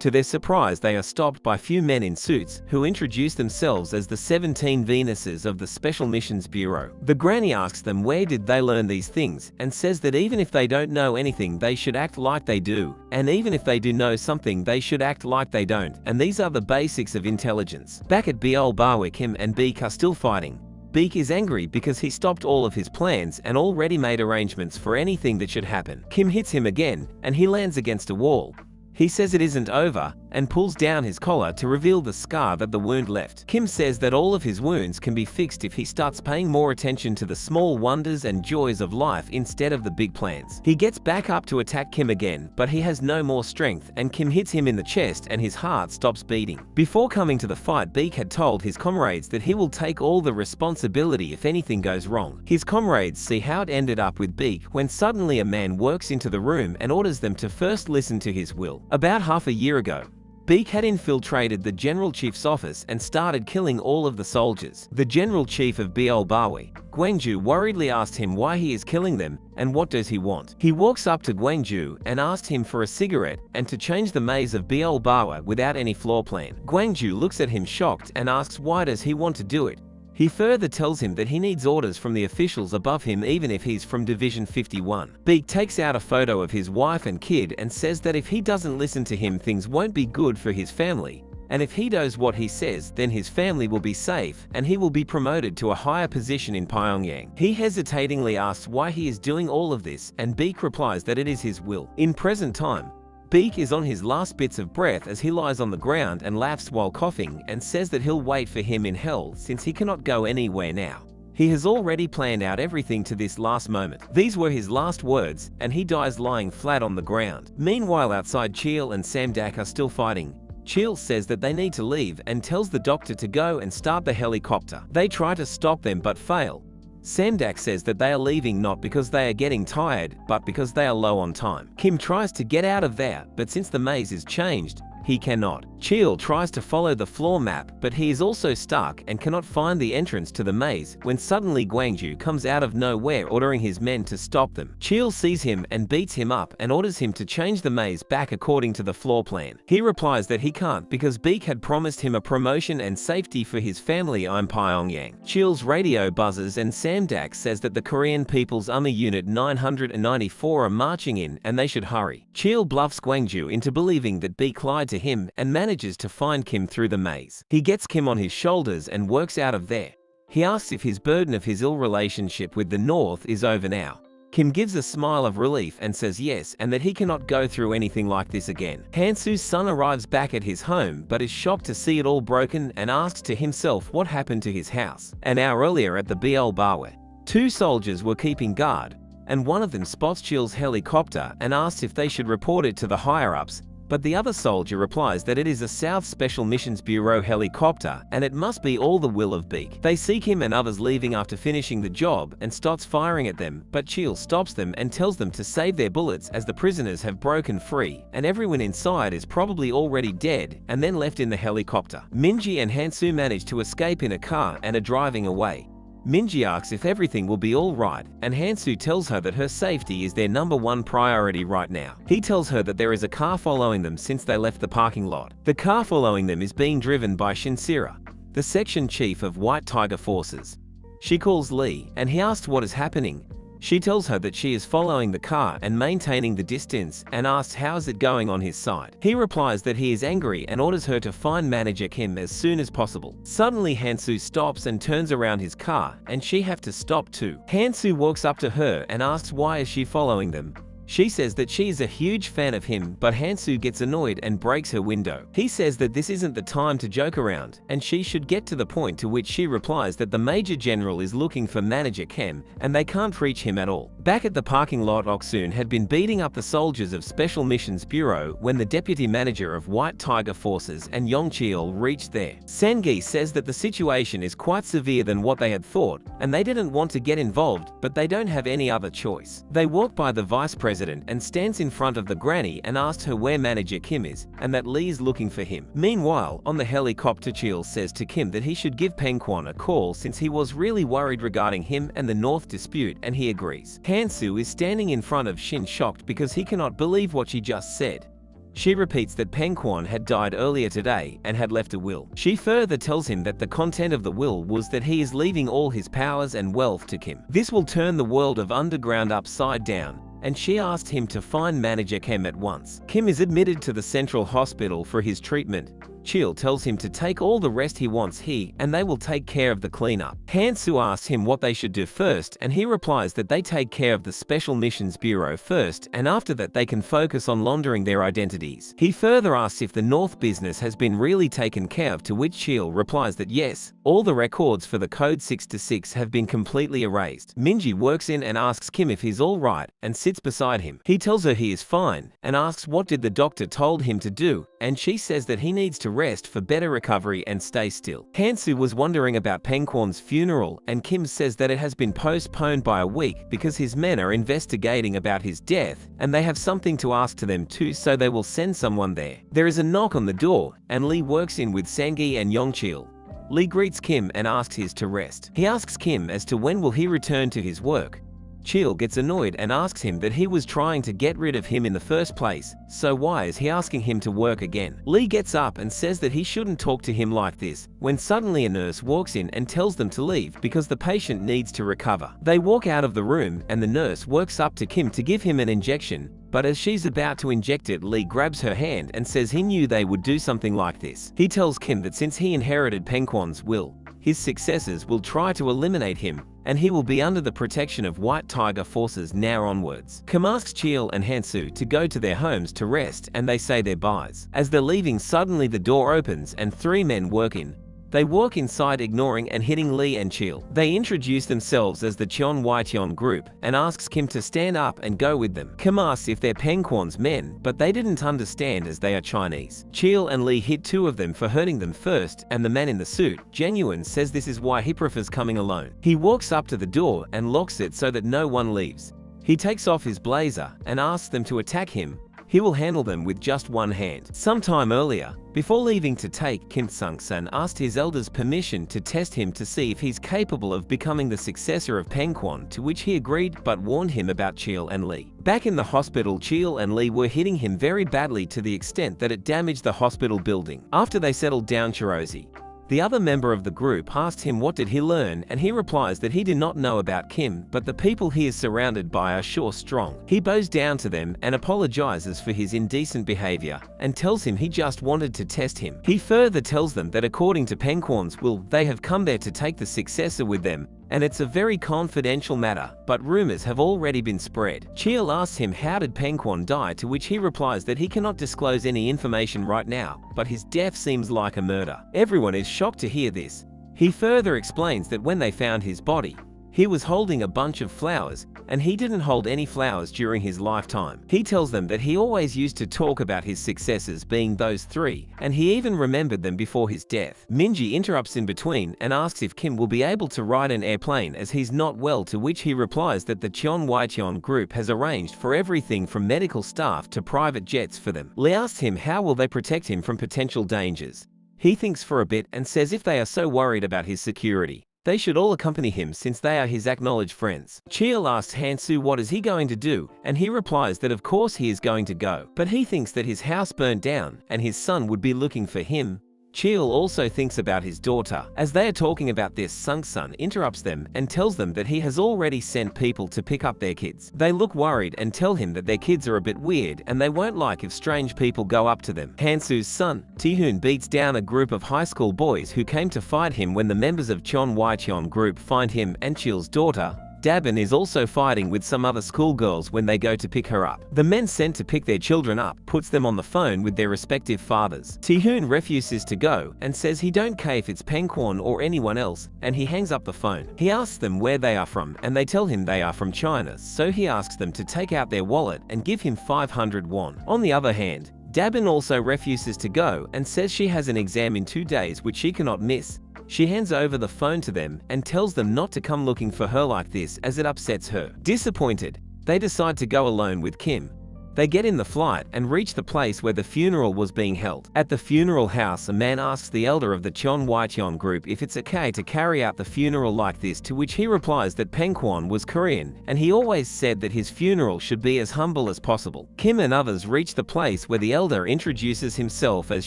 To their surprise, they are stopped by few men in suits who introduce themselves as the 17 Venuses of the Special Missions Bureau. The granny asks them where did they learn these things, and says that even if they don't know anything they should act like they do, and even if they do know something they should act like they don't, and these are the basics of intelligence. Back at Biol Barwick, Kim and Beak are still fighting. Beak is angry because he stopped all of his plans and already made arrangements for anything that should happen. Kim hits him again, and he lands against a wall. He says it isn't over, and pulls down his collar to reveal the scar that the wound left. Kim says that all of his wounds can be fixed if he starts paying more attention to the small wonders and joys of life instead of the big plans. He gets back up to attack Kim again, but he has no more strength, and Kim hits him in the chest and his heart stops beating. Before coming to the fight, Beak had told his comrades that he will take all the responsibility if anything goes wrong. His comrades see how it ended up with Beak when suddenly a man works into the room and orders them to first listen to his will. About half a year ago, Beak had infiltrated the General Chief's office and started killing all of the soldiers. The General Chief of Biol Barwi, Gwangju, worriedly asked him why he is killing them and what does he want. He walks up to Gwangju and asked him for a cigarette and to change the maze of Biol Barwi without any floor plan. Gwangju looks at him shocked and asks why does he want to do it. He further tells him that he needs orders from the officials above him even if he's from Division 51. Beak takes out a photo of his wife and kid and says that if he doesn't listen to him things won't be good for his family, and if he does what he says then his family will be safe and he will be promoted to a higher position in Pyongyang. He hesitatingly asks why he is doing all of this, and Beak replies that it is his will. In present time, Beak is on his last bits of breath as he lies on the ground and laughs while coughing and says that he'll wait for him in hell since he cannot go anywhere now. He has already planned out everything to this last moment. These were his last words, and he dies lying flat on the ground. Meanwhile, outside, Cheel and Samdak are still fighting. Cheel says that they need to leave and tells the doctor to go and start the helicopter. They try to stop them but fail. Samdak says that they are leaving not because they are getting tired, but because they are low on time. Kim tries to get out of there, but since the maze is changed, he cannot. Cheel tries to follow the floor map, but he is also stuck and cannot find the entrance to the maze when suddenly Gwangju comes out of nowhere ordering his men to stop them. Cheel sees him and beats him up and orders him to change the maze back according to the floor plan. He replies that he can't because Beak had promised him a promotion and safety for his family in Pyongyang. Cheel's radio buzzes and Samdak says that the Korean People's Army Unit 994 are marching in and they should hurry. Cheel bluffs Gwangju into believing that Beak lied to him and manages to find Kim through the maze. He gets Kim on his shoulders and works out of there. He asks if his burden of his ill relationship with the North is over now. Kim gives a smile of relief and says yes, and that he cannot go through anything like this again. Han-soo's son arrives back at his home but is shocked to see it all broken and asks to himself what happened to his house. An hour earlier at the BL bar where 2 soldiers were keeping guard, and one of them spots Chill's helicopter and asks if they should report it to the higher-ups, but the other soldier replies that it is a South Special Missions Bureau helicopter and it must be all the will of Beak. They see him and others leaving after finishing the job and starts firing at them, but Chill stops them and tells them to save their bullets as the prisoners have broken free and everyone inside is probably already dead and then left in the helicopter. Minji and Han-soo manage to escape in a car and are driving away. Minji asks if everything will be alright, and Han-soo tells her that her safety is their #1 priority right now. He tells her that there is a car following them since they left the parking lot. The car following them is being driven by Shinsira, the section chief of White Tiger Forces. She calls Lee, and he asks what is happening. She tells her that she is following the car and maintaining the distance and asks how is it going on his side. He replies that he is angry and orders her to find manager Kim as soon as possible. Suddenly Han-soo stops and turns around his car and she have to stop too. Han-soo walks up to her and asks why is she following them. She says that she is a huge fan of him, but Han-soo gets annoyed and breaks her window. He says that this isn't the time to joke around, and she should get to the point, to which she replies that the Major General is looking for manager Kim, and they can't reach him at all. Back at the parking lot, Ok-soon had been beating up the soldiers of Special Missions Bureau when the deputy manager of White Tiger Forces and Yong-cheol reached there. Sang-gi says that the situation is quite severe than what they had thought, and they didn't want to get involved, but they don't have any other choice. They walk by the vice president and stands in front of the granny and asks her where manager Kim is and that Lee is looking for him. Meanwhile, on the helicopter, Chil says to Kim that he should give Pengquan a call since he was really worried regarding him and the North dispute, and he agrees. Han-soo is standing in front of Shin, shocked because he cannot believe what she just said. She repeats that Pengquan had died earlier today and had left a will. She further tells him that the content of the will was that he is leaving all his powers and wealth to Kim. This will turn the world of underground upside down, and she asked him to find manager Kim at once. Kim is admitted to the central hospital for his treatment. Chil tells him to take all the rest he wants and they will take care of the cleanup. Han-soo asks him what they should do first, and he replies that they take care of the Special Missions Bureau first, and after that they can focus on laundering their identities. He further asks if the North business has been really taken care of, to which Chil replies that yes, all the records for the code 6-6 have been completely erased. Minji works in and asks Kim if he's alright and sits beside him. He tells her he is fine and asks what did the doctor told him to do, and she says that he needs to rest for better recovery and stay still. Han-soo was wondering about Pengquan's funeral, and Kim says that it has been postponed by a week because his men are investigating about his death and they have something to ask to them too, so they will send someone there. There is a knock on the door and Lee works in with Sang-gi and Yong-cheol. Lee greets Kim and asks his to rest. He asks Kim as to when will he return to his work. Chil gets annoyed and asks him that he was trying to get rid of him in the first place, so why is he asking him to work again? Lee gets up and says that he shouldn't talk to him like this, when suddenly a nurse walks in and tells them to leave because the patient needs to recover. They walk out of the room and the nurse works up to Kim to give him an injection, but as she's about to inject it, Lee grabs her hand and says he knew they would do something like this. He tells Kim that since he inherited Pengquan's will, his successors will try to eliminate him, and he will be under the protection of White Tiger Forces now onwards. Kim asks Chil and Han-soo to go to their homes to rest, and they say their byes. As they're leaving, suddenly the door opens and 3 men walk in. They walk inside, ignoring and hitting Lee and Chil. They introduce themselves as the Cheon Waition group and asks Kim to stand up and go with them. Kim asks if they're Pengquan's men, but they didn't understand as they are Chinese. Chil and Lee hit 2 of them for hurting them first, and the man in the suit, Genuine, says this is why he prefers coming alone. He walks up to the door and locks it so that no one leaves. He takes off his blazer and asks them to attack him. He will handle them with just one hand. Sometime earlier, before leaving to take, Kim Sung-san asked his elders permission to test him to see if he's capable of becoming the successor of Pengquan, to which he agreed but warned him about Chil and Lee. Back in the hospital, Chil and Lee were hitting him very badly to the extent that it damaged the hospital building. After they settled down, Chirozi, the other member of the group, asked him what did he learn, and he replies that he did not know about Kim, but the people he is surrounded by are sure strong. He bows down to them and apologizes for his indecent behavior and tells him he just wanted to test him. He further tells them that according to Pengquan's will, they have come there to take the successor with them, and it's a very confidential matter, but rumors have already been spread. Cheol asks him how did Pengquan die, to which he replies that he cannot disclose any information right now, but his death seems like a murder. Everyone is shocked to hear this. He further explains that when they found his body, he was holding a bunch of flowers, and he didn't hold any flowers during his lifetime. He tells them that he always used to talk about his successes being those 3, and he even remembered them before his death. Minji interrupts in between and asks if Kim will be able to ride an airplane as he's not well, to which he replies that the Cheon group has arranged for everything from medical staff to private jets for them. Lee asks him how will they protect him from potential dangers. He thinks for a bit and says if they are so worried about his security, they should all accompany him since they are his acknowledged friends. Cheol asks Hansu what is he going to do, and he replies that of course he is going to go, but he thinks that his house burned down and his son would be looking for him. Cheol also thinks about his daughter. As they are talking about this, Sung-sun interrupts them and tells them that he has already sent people to pick up their kids. They look worried and tell him that their kids are a bit weird and they won't like if strange people go up to them. Hansu's son, Taehoon, beats down a group of high school boys who came to fight him when the members of Cheon group find him, and Cheol's daughter, Dabin, is also fighting with some other schoolgirls when they go to pick her up. The men sent to pick their children up puts them on the phone with their respective fathers. Taehoon refuses to go and says he don't care if it's Pengquan or anyone else, and he hangs up the phone. He asks them where they are from and they tell him they are from China, so he asks them to take out their wallet and give him 500 won. On the other hand, Dabin also refuses to go and says she has an exam in 2 days which she cannot miss. She hands over the phone to them and tells them not to come looking for her like this as it upsets her. Disappointed, they decide to go alone with Kim. They get in the flight and reach the place where the funeral was being held. At the funeral house, a man asks the elder of the Cheon group if it's okay to carry out the funeral like this, to which he replies that Pengquan was Korean and he always said that his funeral should be as humble as possible. Kim and others reach the place where the elder introduces himself as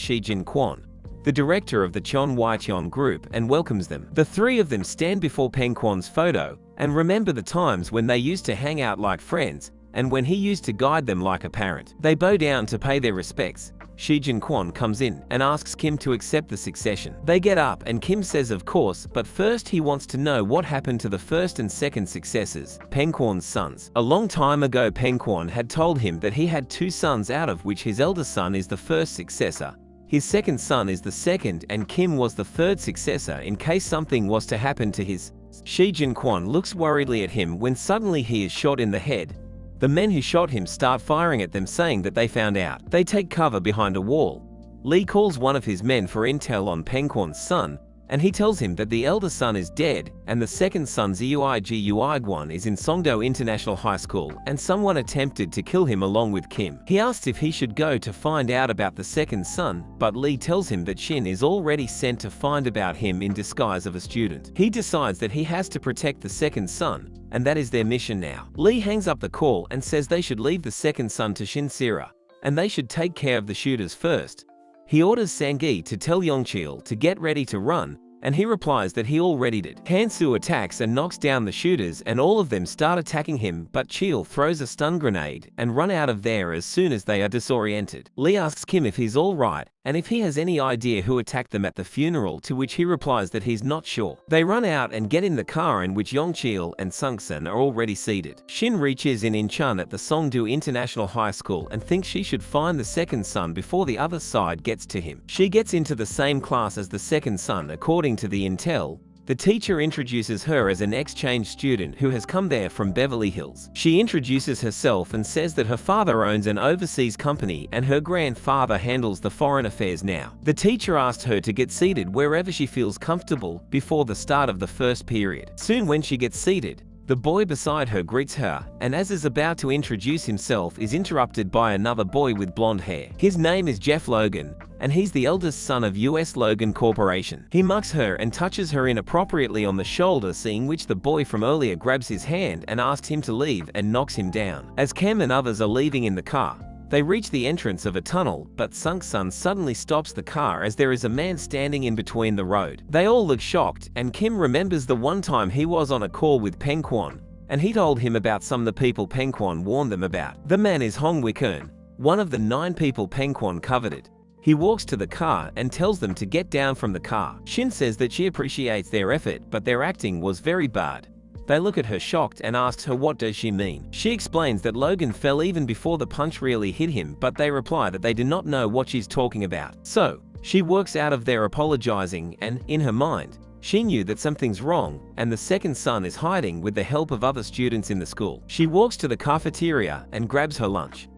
Shi Jin-kwon, the director of the Cheon group, and welcomes them. The 3 of them stand before Pengquan's photo and remember the times when they used to hang out like friends and when he used to guide them like a parent. They bow down to pay their respects. Shi Jin-kwon comes in and asks Kim to accept the succession. They get up and Kim says of course, but first he wants to know what happened to the first and second successors, Pengquan's sons. A long time ago, Pengquan had told him that he had 2 sons, out of which his eldest son is the first successor. His second son is the second, and Kim was the third successor in case something was to happen to his. Shi Jin-kwon looks worriedly at him when suddenly he is shot in the head. The men who shot him start firing at them, saying that they found out. They take cover behind a wall. Lee calls one of his men for intel on Pengquan's son, and he tells him that the elder son is dead and the second son Zeui is in Songdo International High School and someone attempted to kill him along with Kim. He asks if he should go to find out about the second son, but Lee tells him that Shin is already sent to find about him in disguise of a student. He decides that he has to protect the second son, and that is their mission now. Lee hangs up the call and says they should leave the second son to Shin Sira, and they should take care of the shooters first. He orders Sang-gi to tell Yongcheol to get ready to run, and he replies that he already did. Hansu attacks and knocks down the shooters and all of them start attacking him, but Cheol throws a stun grenade and run out of there as soon as they are disoriented. Lee asks Kim if he's alright and if he has any idea who attacked them at the funeral, to which he replies that he's not sure. They run out and get in the car in which Yongcheol and Sung-sun are already seated. Shin reaches in Incheon at the Songdo International High School and thinks she should find the second son before the other side gets to him. She gets into the same class as the second son according to the intel. The teacher introduces her as an exchange student who has come there from Beverly Hills. She introduces herself and says that her father owns an overseas company and her grandfather handles the foreign affairs now. The teacher asked her to get seated wherever she feels comfortable before the start of the first period. Soon when she gets seated, the boy beside her greets her, and as is about to introduce himself is interrupted by another boy with blonde hair. His name is Jeff Logan, and he's the eldest son of US Logan Corporation. He mugs her and touches her inappropriately on the shoulder, seeing which the boy from earlier grabs his hand and asks him to leave and knocks him down. As Cam and others are leaving in the car, they reach the entrance of a tunnel, but Sung-sun suddenly stops the car as there is a man standing in between the road. They all look shocked, and Kim remembers the one time he was on a call with Pengquan, and he told him about some of the people Pengquan warned them about. The man is Hong Wik-eun, one of the 9 people Pengquan coveted. He walks to the car and tells them to get down from the car. Shin says that she appreciates their effort, but their acting was very bad. They look at her shocked and ask her what does she mean. She explains that Logan fell even before the punch really hit him, but they reply that they do not know what she's talking about. So, she works out of there apologizing, and, in her mind, she knew that something's wrong, and the second son is hiding with the help of other students in the school. She walks to the cafeteria and grabs her lunch.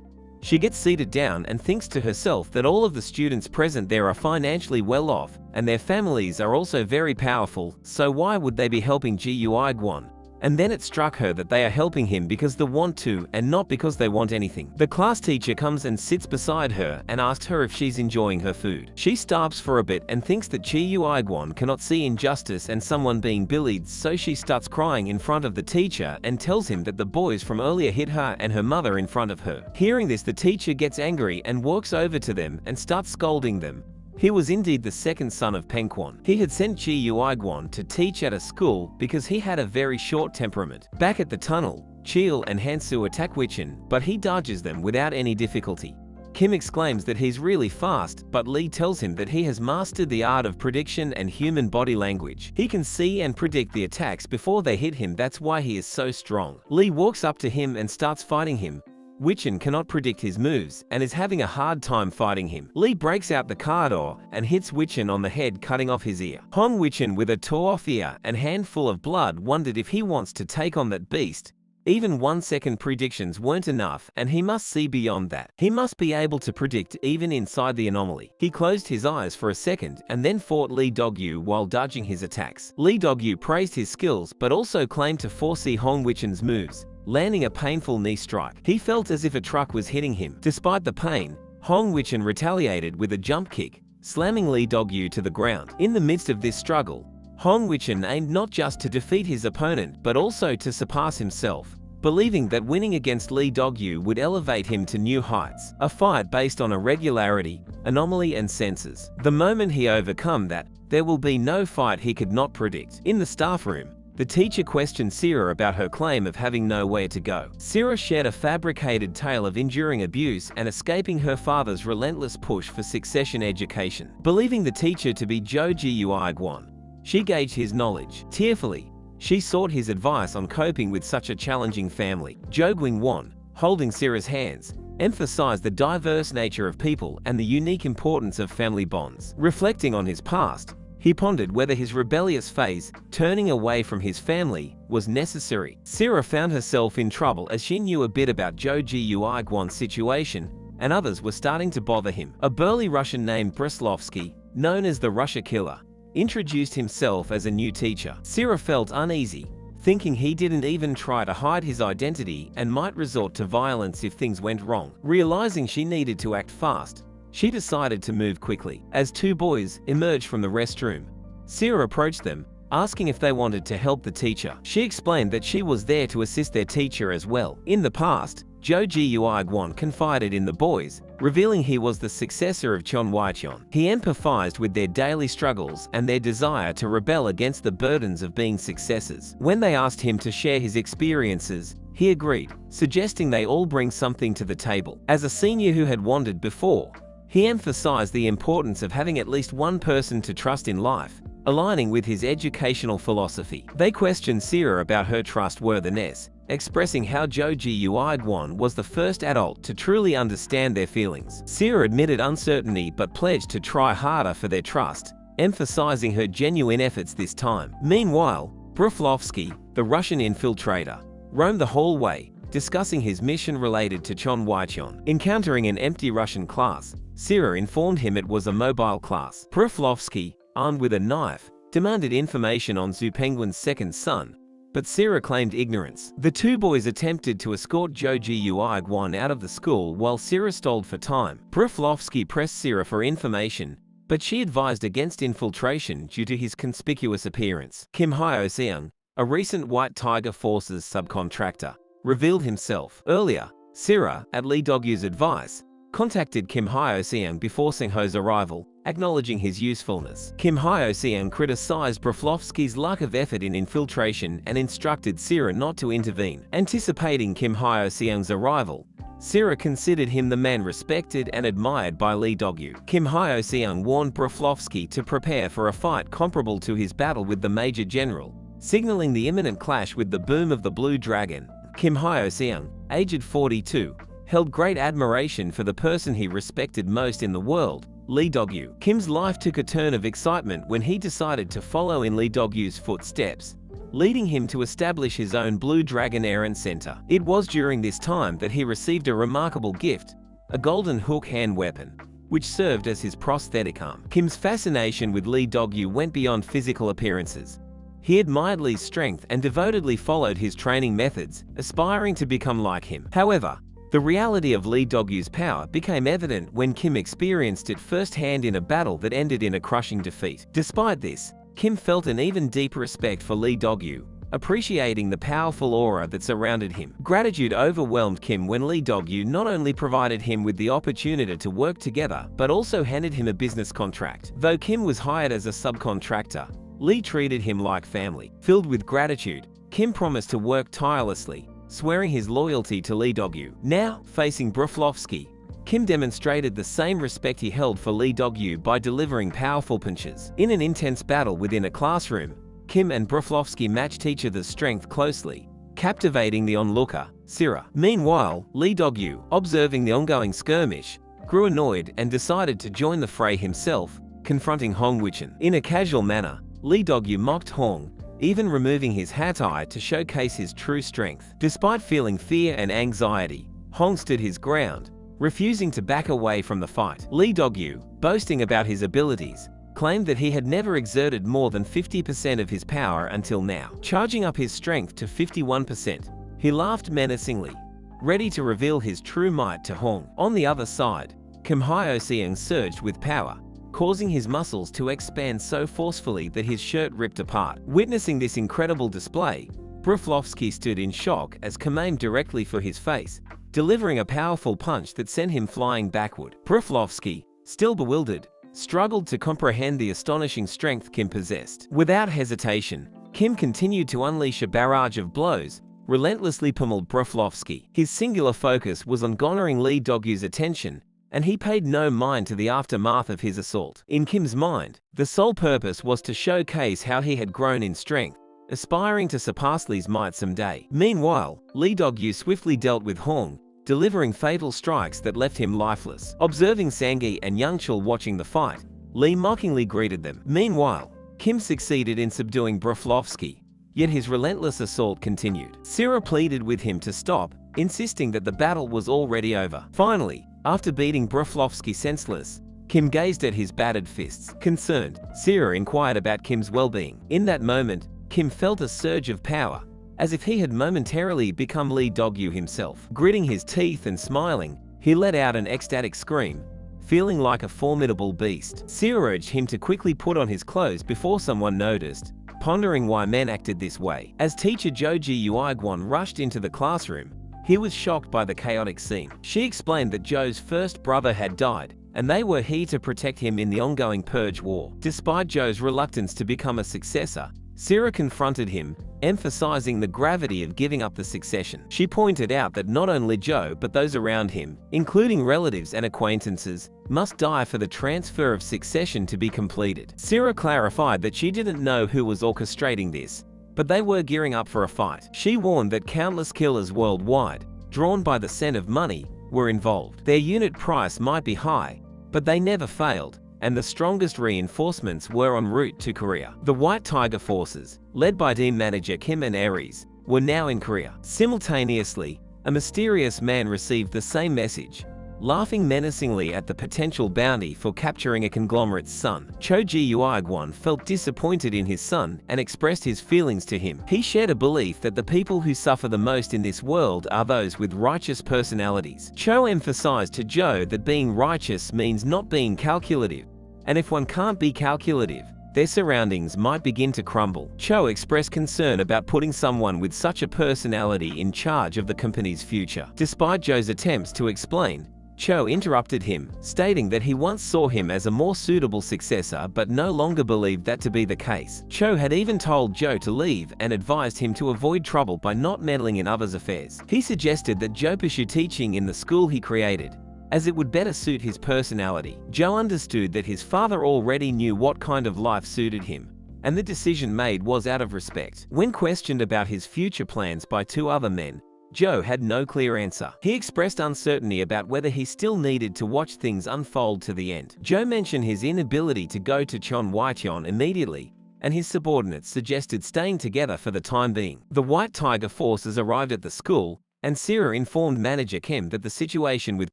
She gets seated down and thinks to herself that all of the students present there are financially well off, and their families are also very powerful, so why would they be helping Gu-Gwon? And then it struck her that they are helping him because they want to and not because they want anything. The class teacher comes and sits beside her and asks her if she's enjoying her food. She stops for a bit and thinks that Gu-Gwon cannot see injustice and someone being bullied, so she starts crying in front of the teacher and tells him that the boys from earlier hit her and her mother in front of her. Hearing this, the teacher gets angry and walks over to them and starts scolding them. He was indeed the second son of Penkwon. He had sent Gu-Gwon to teach at a school because he had a very short temperament. Back at the tunnel, Cheel and Hansu attack Wichin, but he dodges them without any difficulty. Kim exclaims that he's really fast, but Lee tells him that he has mastered the art of prediction and human body language. He can see and predict the attacks before they hit him, that's why he is so strong. Lee walks up to him and starts fighting him. Wichin cannot predict his moves and is having a hard time fighting him. Lee breaks out the car door and hits Wichin on the head, cutting off his ear. Hong Wichin, with a tore-off ear and handful of blood, wondered if he wants to take on that beast. Even 1 second predictions weren't enough, and he must see beyond that. He must be able to predict even inside the anomaly. He closed his eyes for a second and then fought Lee Dogyu while dodging his attacks. Lee Dogyu praised his skills but also claimed to foresee Hong Wichin's moves, landing a painful knee strike. He felt as if a truck was hitting him. Despite the pain, Hong Wichin retaliated with a jump kick, slamming Lee Dogyu to the ground. In the midst of this struggle, Hong Wichin aimed not just to defeat his opponent but also to surpass himself, believing that winning against Lee Dogyu would elevate him to new heights. A fight based on irregularity, anomaly and senses. The moment he overcome that, there will be no fight he could not predict. In the staff room, the teacher questioned Sira about her claim of having nowhere to go. Sira shared a fabricated tale of enduring abuse and escaping her father's relentless push for succession education. Believing the teacher to be Jo Gu-Gwon, she gauged his knowledge. Tearfully, she sought his advice on coping with such a challenging family. Jo Gwing-won, holding Sira's hands, emphasized the diverse nature of people and the unique importance of family bonds. Reflecting on his past, he pondered whether his rebellious phase, turning away from his family, was necessary. Sira found herself in trouble as she knew a bit about Jo Gu-Gwon's situation, and others were starting to bother him. A burly Russian named Breslovsky, known as the Russia Killer, introduced himself as a new teacher. Sira felt uneasy, thinking he didn't even try to hide his identity and might resort to violence if things went wrong. Realizing she needed to act fast, she decided to move quickly. As two boys emerged from the restroom, Sira approached them, asking if they wanted to help the teacher. She explained that she was there to assist their teacher as well. In the past, Jo Gu-Gwon confided in the boys, revealing he was the successor of Chon Waicheon. He empathized with their daily struggles and their desire to rebel against the burdens of being successors. When they asked him to share his experiences, he agreed, suggesting they all bring something to the table. As a senior who had wandered before, he emphasized the importance of having at least one person to trust in life, aligning with his educational philosophy. They questioned Sira about her trustworthiness, expressing how Jo Gu-Gwon was the first adult to truly understand their feelings. Sira admitted uncertainty but pledged to try harder for their trust, emphasizing her genuine efforts this time. Meanwhile, Bruflovsky, the Russian infiltrator, roamed the hallway, discussing his mission related to Chon Waicheon. Encountering an empty Russian class, Sira informed him it was a mobile class. Bruflovsky, armed with a knife, demanded information on Zhu Penguin's second son, but Sira claimed ignorance. The two boys attempted to escort Jo Gu-Gwon out of the school while Sira stalled for time. Bruflovsky pressed Sira for information, but she advised against infiltration due to his conspicuous appearance. Kim Hyo-seung, a recent White Tiger Forces subcontractor, revealed himself. Earlier, Sira, at Lee Dogyu's advice, contacted Kim Hyo-seung before Sengho's arrival, acknowledging his usefulness. Kim Hyo-seung criticized Bruflovsky's lack of effort in infiltration and instructed Sira not to intervene. Anticipating Kim Hyo-seung's arrival, Sira considered him the man respected and admired by Lee Dogyu. Kim Hyo-seung warned Broflovsky to prepare for a fight comparable to his battle with the Major General, signaling the imminent clash with the boom of the Blue Dragon. Kim Hyo-seung, aged 42, held great admiration for the person he respected most in the world, Lee Dogyu. Kim's life took a turn of excitement when he decided to follow in Lee Dogyu's footsteps, leading him to establish his own Blue Dragon Errant Center. It was during this time that he received a remarkable gift, a golden hook hand weapon, which served as his prosthetic arm. Kim's fascination with Lee Dogyu went beyond physical appearances. He admired Lee's strength and devotedly followed his training methods, aspiring to become like him. However, the reality of Lee Dogyu's power became evident when Kim experienced it firsthand in a battle that ended in a crushing defeat. Despite this, Kim felt an even deeper respect for Lee Dogyu, appreciating the powerful aura that surrounded him. Gratitude overwhelmed Kim when Lee Dogyu not only provided him with the opportunity to work together, but also handed him a business contract. Though Kim was hired as a subcontractor, Lee treated him like family. Filled with gratitude, Kim promised to work tirelessly, swearing his loyalty to Lee Dogyu. Now, facing Broflovsky, Kim demonstrated the same respect he held for Lee Dogyu by delivering powerful punches. In an intense battle within a classroom, Kim and Broflovsky matched each other's strength closely, captivating the onlooker, Sira. Meanwhile, Lee Dogyu, observing the ongoing skirmish, grew annoyed and decided to join the fray himself, confronting Hong Wichan. In a casual manner, Lee Dogyu mocked Hong, even removing his hat-eye to showcase his true strength. Despite feeling fear and anxiety, Hong stood his ground, refusing to back away from the fight. Lee Dogyu, boasting about his abilities, claimed that he had never exerted more than 50% of his power until now. Charging up his strength to 51%, he laughed menacingly, ready to reveal his true might to Hong. On the other side, Kim Hyo-seung surged with power, causing his muscles to expand so forcefully that his shirt ripped apart. Witnessing this incredible display, Broflovsky stood in shock as Kim aimed directly for his face, delivering a powerful punch that sent him flying backward. Broflovsky, still bewildered, struggled to comprehend the astonishing strength Kim possessed. Without hesitation, Kim continued to unleash a barrage of blows, relentlessly pummeled Broflovsky. His singular focus was on garnering Lee Dogyu's attention, and he paid no mind to the aftermath of his assault. In Kim's mind, the sole purpose was to showcase how he had grown in strength, aspiring to surpass Lee's might someday. Meanwhile, Lee Dogyu swiftly dealt with Hong, delivering fatal strikes that left him lifeless. Observing Sanghi and Youngchul watching the fight, Lee mockingly greeted them. Meanwhile, Kim succeeded in subduing Broflovsky, yet his relentless assault continued. Sira pleaded with him to stop, insisting that the battle was already over. Finally, after beating Broflovsky senseless, Kim gazed at his battered fists. Concerned, Sira inquired about Kim's well-being. In that moment, Kim felt a surge of power, as if he had momentarily become Lee Dogyu himself. Gritting his teeth and smiling, he let out an ecstatic scream, feeling like a formidable beast. Sira urged him to quickly put on his clothes before someone noticed, pondering why men acted this way. As teacher Joji Uigwon rushed into the classroom, he was shocked by the chaotic scene. She explained that Joe's first brother had died, and they were here to protect him in the ongoing Purge War. Despite Joe's reluctance to become a successor, Sira confronted him, emphasizing the gravity of giving up the succession. She pointed out that not only Joe but those around him, including relatives and acquaintances, must die for the transfer of succession to be completed. Sira clarified that she didn't know who was orchestrating this, but they were gearing up for a fight. She warned that countless killers worldwide, drawn by the scent of money, were involved. Their unit price might be high, but they never failed, and the strongest reinforcements were en route to Korea. The White Tiger forces, led by team manager Kim and Aries, were now in Korea. Simultaneously, a mysterious man received the same message, laughing menacingly at the potential bounty for capturing a conglomerate's son. Choji Uigwon felt disappointed in his son and expressed his feelings to him. He shared a belief that the people who suffer the most in this world are those with righteous personalities. Cho emphasized to Joe that being righteous means not being calculative, and if one can't be calculative, their surroundings might begin to crumble. Cho expressed concern about putting someone with such a personality in charge of the company's future. Despite Joe's attempts to explain, Cho interrupted him, stating that he once saw him as a more suitable successor but no longer believed that to be the case. Cho had even told Joe to leave and advised him to avoid trouble by not meddling in others' affairs. He suggested that Joe pursue teaching in the school he created, as it would better suit his personality. Joe understood that his father already knew what kind of life suited him, and the decision made was out of respect. When questioned about his future plans by two other men, Joe had no clear answer. He expressed uncertainty about whether he still needed to watch things unfold to the end. Joe mentioned his inability to go to Chonhwacheon immediately, and his subordinates suggested staying together for the time being. The White Tiger forces arrived at the school, and Sira informed manager Kim that the situation with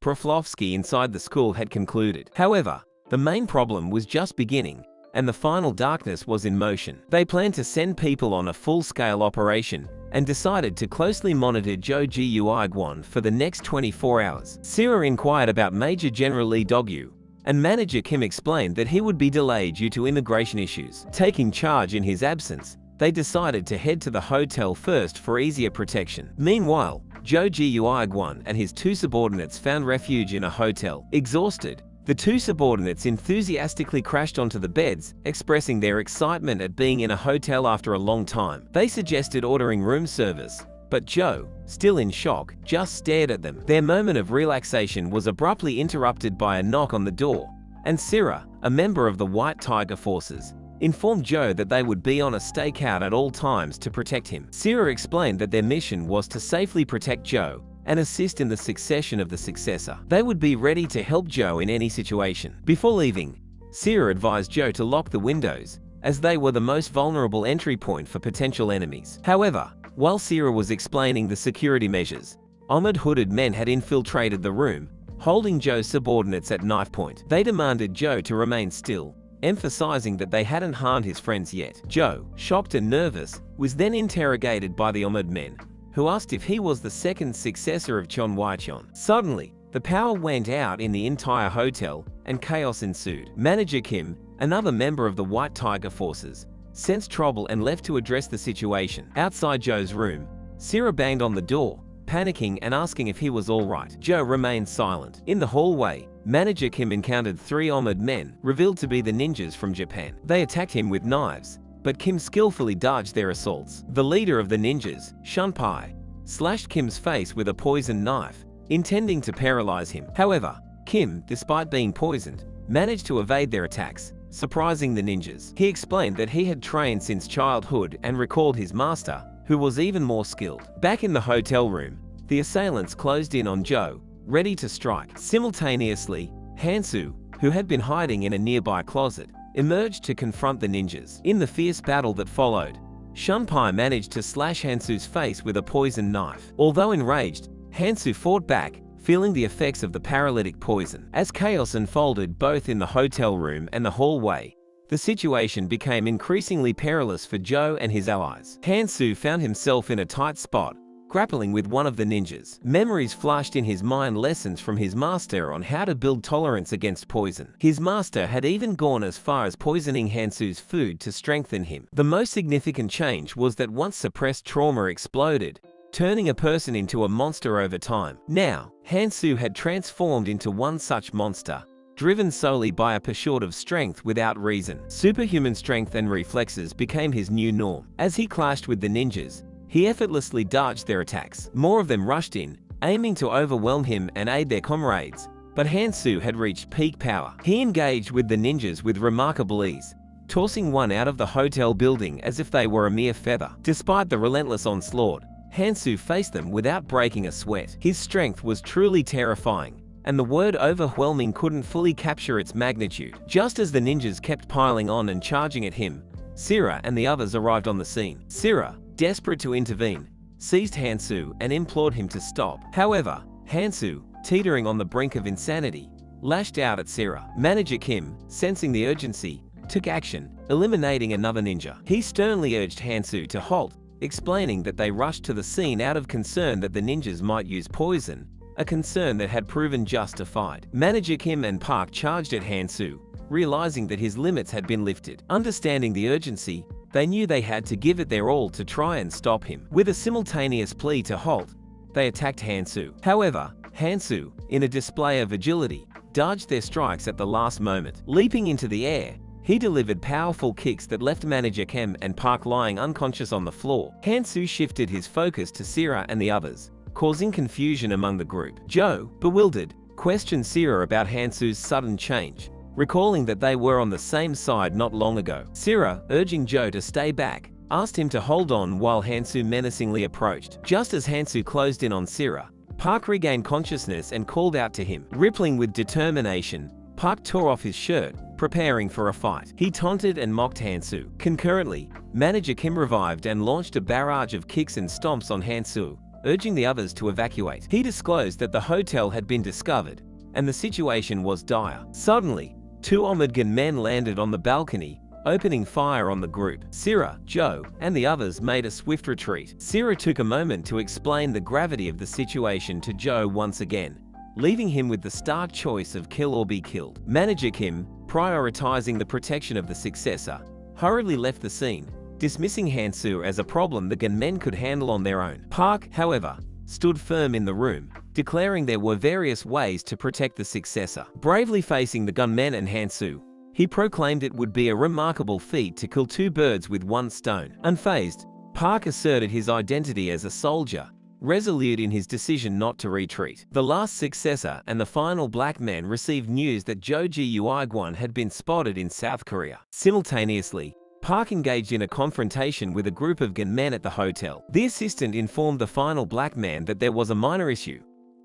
Proflovsky inside the school had concluded. However, the main problem was just beginning, and the final darkness was in motion. They planned to send people on a full-scale operation, and decided to closely monitor Joe Guigwon for the next 24 hours. Sira inquired about Major General Lee Dogyu, and manager Kim explained that he would be delayed due to immigration issues. Taking charge in his absence, they decided to head to the hotel first for easier protection. Meanwhile, Joe Guigwon and his two subordinates found refuge in a hotel. Exhausted, the two subordinates enthusiastically crashed onto the beds, expressing their excitement at being in a hotel after a long time. They suggested ordering room service, but Joe, still in shock, just stared at them. Their moment of relaxation was abruptly interrupted by a knock on the door, and Sira, a member of the White Tiger forces, informed Joe that they would be on a stakeout at all times to protect him. Sira explained that their mission was to safely protect Joe and assist in the succession of the successor. They would be ready to help Joe in any situation. Before leaving, Sira advised Joe to lock the windows, as they were the most vulnerable entry point for potential enemies. However, while Sira was explaining the security measures, armored hooded men had infiltrated the room, holding Joe's subordinates at knife point. They demanded Joe to remain still, emphasizing that they hadn't harmed his friends yet. Joe, shocked and nervous, was then interrogated by the armored men, who asked if he was the second successor of Chonhwacheon. Suddenly, the power went out in the entire hotel, and chaos ensued. Manager Kim, another member of the White Tiger forces, sensed trouble and left to address the situation. Outside Joe's room, Sira banged on the door, panicking and asking if he was all right. Joe remained silent. In the hallway, Manager Kim encountered three armored men, revealed to be the ninjas from Japan. They attacked him with knives, but Kim skillfully dodged their assaults. The leader of the ninjas, Shunpai, slashed Kim's face with a poisoned knife, intending to paralyze him. However, Kim, despite being poisoned, managed to evade their attacks, surprising the ninjas. He explained that he had trained since childhood and recalled his master, who was even more skilled. Back in the hotel room, the assailants closed in on Joe, ready to strike. Simultaneously, Hansu, who had been hiding in a nearby closet, emerged to confront the ninjas. In the fierce battle that followed, Shunpai managed to slash Hansu's face with a poisoned knife. Although enraged, Hansu fought back, feeling the effects of the paralytic poison. As chaos unfolded both in the hotel room and the hallway, the situation became increasingly perilous for Joe and his allies. Hansu found himself in a tight spot, grappling with one of the ninjas. Memories flashed in his mind lessons from his master on how to build tolerance against poison. His master had even gone as far as poisoning Hansu's food to strengthen him. The most significant change was that once suppressed trauma exploded, turning a person into a monster over time. Now, Hansu had transformed into one such monster, driven solely by a pursuit of strength without reason. Superhuman strength and reflexes became his new norm. As he clashed with the ninjas, he effortlessly dodged their attacks. More of them rushed in, aiming to overwhelm him and aid their comrades, but Hansu had reached peak power. He engaged with the ninjas with remarkable ease, tossing one out of the hotel building as if they were a mere feather. Despite the relentless onslaught, Hansu faced them without breaking a sweat. His strength was truly terrifying, and the word overwhelming couldn't fully capture its magnitude. Just as the ninjas kept piling on and charging at him, Sira and the others arrived on the scene. Sira, desperate to intervene, seized Hansu and implored him to stop. However, Hansu, teetering on the brink of insanity, lashed out at Sira. Manager Kim, sensing the urgency, took action, eliminating another ninja. He sternly urged Hansu to halt, explaining that they rushed to the scene out of concern that the ninjas might use poison, a concern that had proven justified. Manager Kim and Park charged at Hansu, realizing that his limits had been lifted. Understanding the urgency, they knew they had to give it their all to try and stop him. With a simultaneous plea to halt, they attacked Hansu. However, Hansu, in a display of agility, dodged their strikes at the last moment. Leaping into the air, he delivered powerful kicks that left manager Kim and Park lying unconscious on the floor. Hansu shifted his focus to Sira and the others, causing confusion among the group. Joe, bewildered, questioned Sira about Hansu's sudden change, recalling that they were on the same side not long ago. Sira, urging Joe to stay back, asked him to hold on while Hansu menacingly approached. Just as Hansu closed in on Sira, Park regained consciousness and called out to him. Rippling with determination, Park tore off his shirt, preparing for a fight. He taunted and mocked Hansu. Concurrently, manager Kim revived and launched a barrage of kicks and stomps on Hansu, urging the others to evacuate. He disclosed that the hotel had been discovered, and the situation was dire. Suddenly, two armored gunmen landed on the balcony, opening fire on the group. Sira, Joe, and the others made a swift retreat. Sira took a moment to explain the gravity of the situation to Joe once again, leaving him with the stark choice of kill or be killed. Manager Kim, prioritizing the protection of the successor, hurriedly left the scene, dismissing Hansu as a problem the gunmen could handle on their own. Park, however, stood firm in the room, declaring there were various ways to protect the successor. Bravely facing the gunmen and Hansu, he proclaimed it would be a remarkable feat to kill two birds with one stone. Unfazed, Park asserted his identity as a soldier, resolute in his decision not to retreat. The last successor and the final black man received news that Joji Uigwon had been spotted in South Korea. Simultaneously, Park engaged in a confrontation with a group of gunmen at the hotel. The assistant informed the final black man that there was a minor issue.